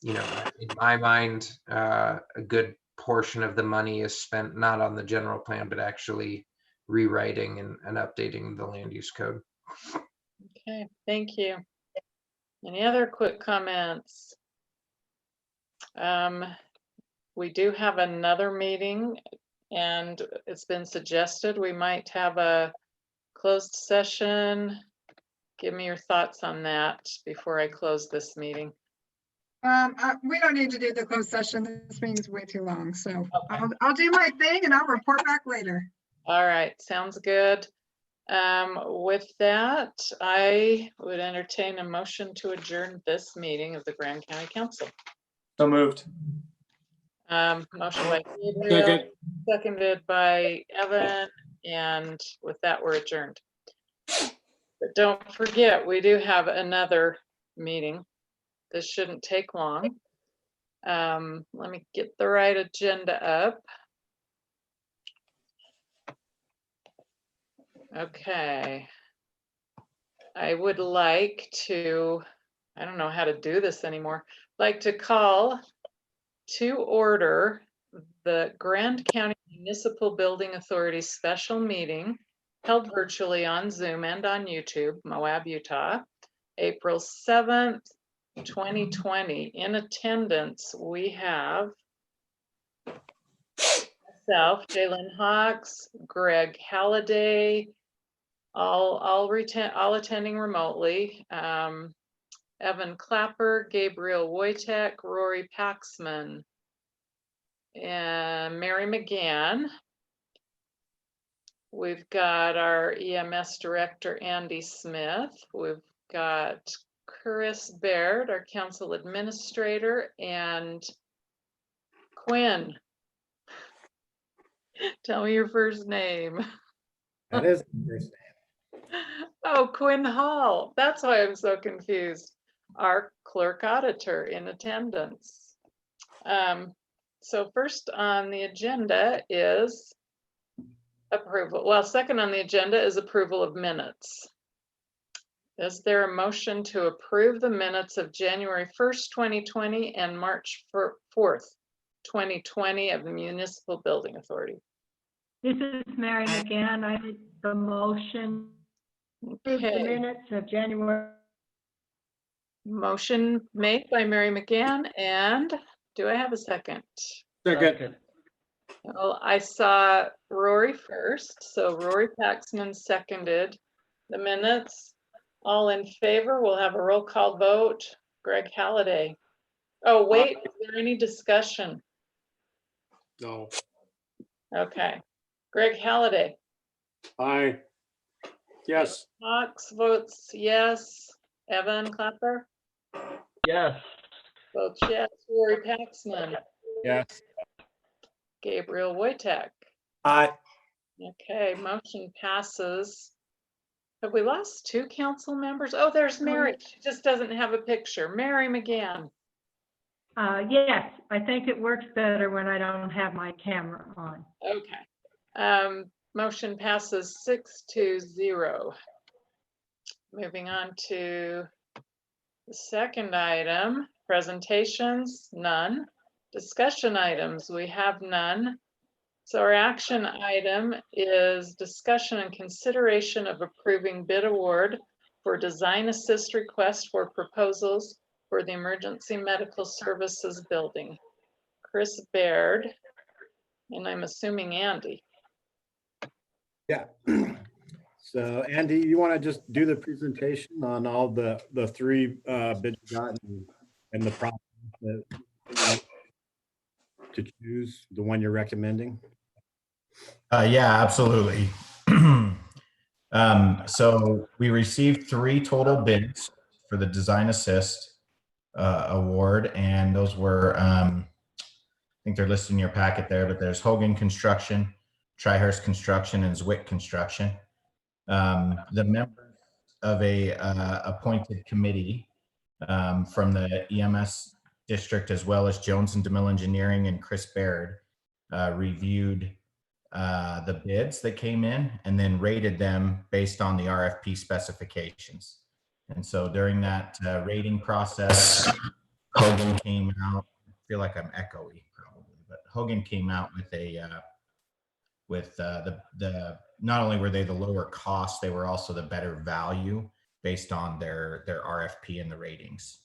S15: in my mind, a good portion of the money is spent not on the general plan, but actually rewriting and updating the land use code.
S8: Okay, thank you. Any other quick comments? We do have another meeting, and it's been suggested we might have a closed session. Give me your thoughts on that before I close this meeting.
S11: We don't need to do the closed session. This meeting's way too long, so I'll do my thing and I'll report back later.
S8: All right, sounds good. With that, I would entertain a motion to adjourn this meeting of the Grand County Council.
S5: So moved.
S8: Motion by Gabriel, seconded by Evan, and with that, we're adjourned. But don't forget, we do have another meeting. This shouldn't take long. Let me get the right agenda up. Okay. I would like to, I don't know how to do this anymore, like to call to order the Grand County Municipal Building Authority special meeting held virtually on Zoom and on YouTube, Moab, Utah, April 7th, 2020. In attendance, we have myself, Jalen Hawks, Greg Halliday, all attending remotely. Evan Clapper, Gabriel Wojtek, Rory Paxman. and Mary McGann. We've got our EMS director, Andy Smith. We've got Chris Baird, our council administrator, and Quinn. Tell me your first name.
S4: That is the first name.
S8: Oh, Quinn Hall. That's why I'm so confused. Our clerk auditor in attendance. So first on the agenda is approval. Well, second on the agenda is approval of minutes. Is there a motion to approve the minutes of January 1st, 2020 and March 4th, 2020 of the Municipal Building Authority?
S3: This is Mary McGann. I make the motion. Approve the
S8: Okay.
S3: minutes of January.
S8: Motion made by Mary McGann, and do I have a second?
S10: Second.
S8: Well, I saw Rory first, so Rory Paxman seconded the minutes. All in favor, we'll have a roll call vote. Greg Halliday. Oh, wait, is there any discussion?
S10: No.
S8: Okay. Greg Halliday.
S10: Aye. Yes.
S8: Cox votes yes. Evan Clapper
S9: Yes.
S8: votes yes. Rory Paxman.
S12: Yes.
S8: Gabriel Wojtek.
S5: Aye.
S8: Okay, motion passes. Have we lost two council members? Oh, there's Mary. She just doesn't have a picture. Mary McGann.
S3: Yes, I think it works better when I don't have my camera on.
S8: Okay. Motion passes 6-0. Moving on to the second item, presentations, none. Discussion items, we have none. So our action item is discussion and consideration of approving bid award for design assist request for proposals for the Emergency Medical Services Building. Chris Baird, and I'm assuming Andy.
S4: Yeah. So Andy, you want to just do the presentation on all the three bids you got and the process to choose the one you're recommending?
S14: Yeah, absolutely. So we received 3 total bids for the Design Assist award, and those were, I think they're listed in your packet there, but there's Hogan Construction, Trihurst Construction, and Zwick Construction. The members of a appointed committee from the EMS district, as well as Jones and DeMille Engineering and Chris Baird, reviewed the bids that came in and then rated them based on the RFP specifications. And so during that rating process, Hogan came out, I feel like I'm echoey probably, but Hogan came out with a the not only were they the lower cost, they were also the better value based on their RFP and the ratings.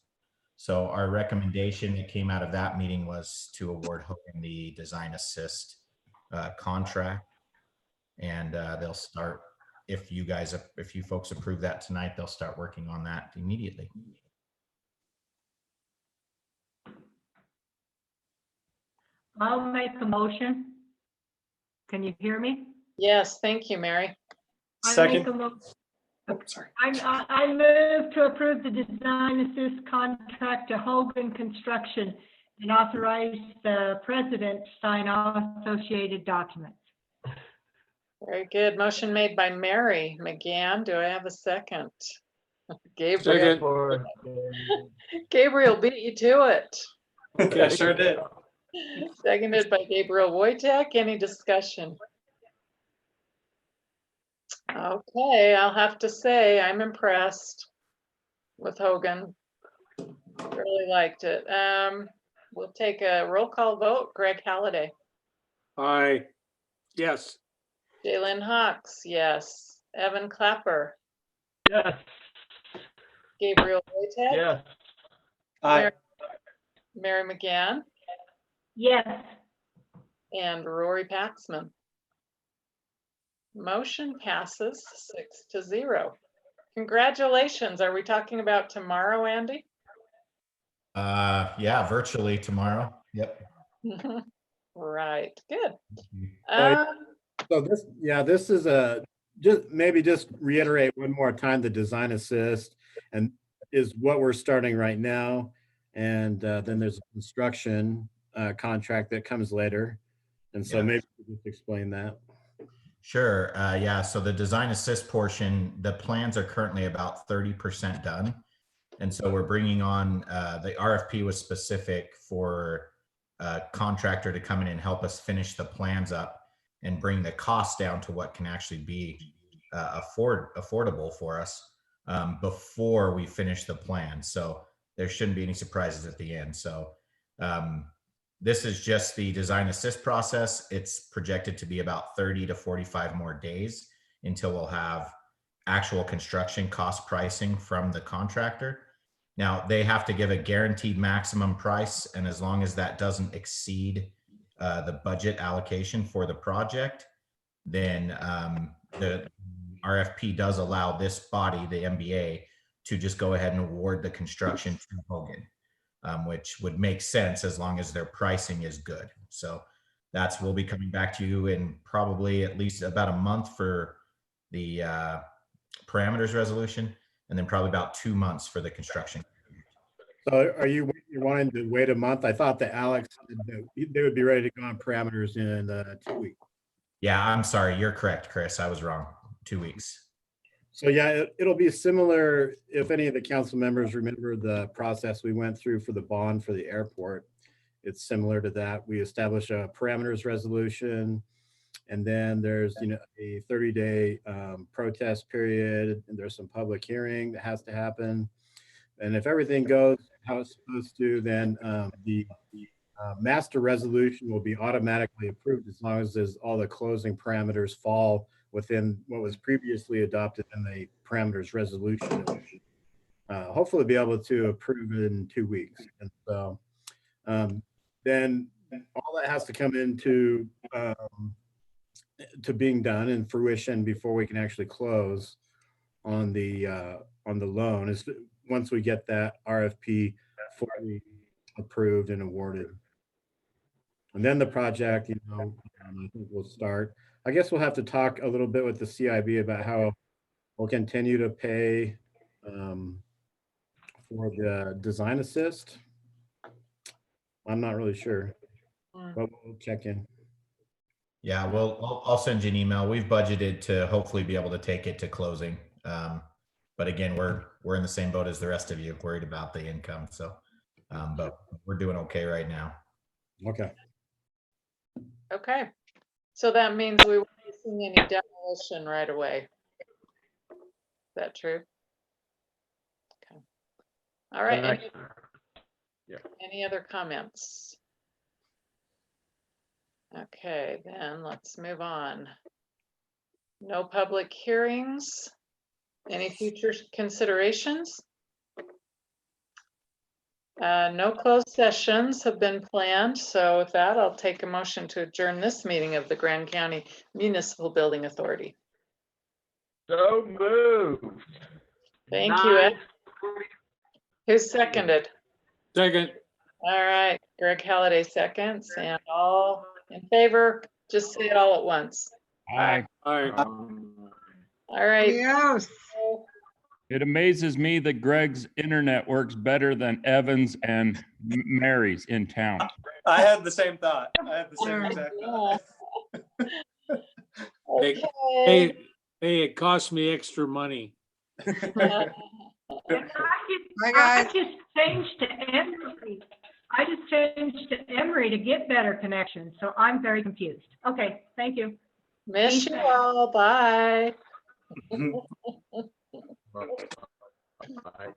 S14: So our recommendation that came out of that meeting was to award Hogan the design assist contract, and they'll start, if you folks approve that tonight, they'll start working on that immediately.
S3: I'll make the motion. Can you hear me?
S8: Yes, thank you, Mary.
S5: Second.
S3: Oh, sorry. I move to approve the design assist contract to Hogan Construction and authorize the president to sign all associated documents.
S8: Very good. Motion made by Mary McGann. Do I have a second? Gabriel. Gabriel beat you to it.
S5: I sure did.
S8: Seconded by Gabriel Wojtek. Any discussion? Okay, I'll have to say I'm impressed with Hogan. Really liked it. We'll take a roll call vote. Greg Halliday.
S10: Aye. Yes.
S8: Jalen Hawks, yes. Evan Clapper.
S9: Yes.
S8: Gabriel Wojtek.
S9: Yes.
S5: Aye.
S8: Mary McGann.
S3: Yes.
S8: And Rory Paxman. Motion passes 6-0. Congratulations. Are we talking about tomorrow, Andy?
S14: Yeah, virtually tomorrow. Yep.
S8: Right, good.
S4: So this is just reiterate one more time, the design assist and is what we're starting right now. And then there's a construction contract that comes later. And so
S14: Yeah.
S4: maybe you could just explain that.
S14: Sure. Yeah. So the design assist portion, the plans are currently about 30% done. And so we're bringing on, the RFP was specific for a contractor to come in and help us finish the plans up and bring the cost down to what can actually be affordable for us before we finish the plan. So there shouldn't be any surprises at the end. So this is just the design assist process. It's projected to be about 30 to 45 more days until we'll have actual construction cost pricing from the contractor. Now, they have to give a guaranteed maximum price, and as long as that doesn't exceed the budget allocation for the project, then the RFP does allow this body, the MBA, to just go ahead and award the construction to Hogan, which would make sense as long as their pricing is good. So we'll be coming back to you in probably at least about a month for the parameters resolution, and then probably about 2 months for the construction.
S4: So are you're wanting to wait a month? I thought that Alex, they would be ready to go on parameters in 2 weeks.
S14: Yeah, I'm sorry. You're correct, Chris. I was wrong. 2 weeks.
S4: So yeah, it'll be similar. If any of the council members remember the process we went through for the bond for the airport, it's similar to that. We establish a parameters resolution, and then there's a 30-day protest period, and there's some public hearing that has to happen. And if everything goes how it's supposed to, then the master resolution will be automatically approved as long as all the closing parameters fall within what was previously adopted in the parameters resolution. Hopefully be able to approve it in 2 weeks. And so then all that has to come into to being done and fruition before we can actually close on the loan is once we get that RFP fully approved and awarded. And then the project, I think we'll start. I guess we'll have to talk a little bit with the CIB about how we'll continue to pay for the design assist. I'm not really sure, but we'll check in.
S14: Yeah, well, I'll send you an email. We've budgeted to hopefully be able to take it to closing. But again, we're in the same boat as the rest of you, worried about the income. So, but we're doing okay right now.
S4: Okay.
S8: Okay, so that means we won't be seeing any demolition right away. Is that true? Okay. All right. Any other comments? Okay, then let's move on. No public hearings. Any future considerations? No closed sessions have been planned. So with that, I'll take a motion to adjourn this meeting of the Grand County Municipal Building Authority.
S9: So moved.
S8: Thank you, Ed. Who's seconded?
S10: Second.
S8: All right, Greg Halliday seconds, and all in favor, just say it all at once.
S12: Aye.
S10: Aye.
S8: All right.
S11: Yes.
S12: It amazes me that Greg's internet works better than Evan's and Mary's in town.
S5: I had the same thought. I had the same exact thought.
S10: Hey, it cost me extra money.
S3: I just changed to Emory. I just changed to Emory to get better connection, so I'm very confused. Okay, thank you.
S8: Miss you all. Bye.
S9: Bye.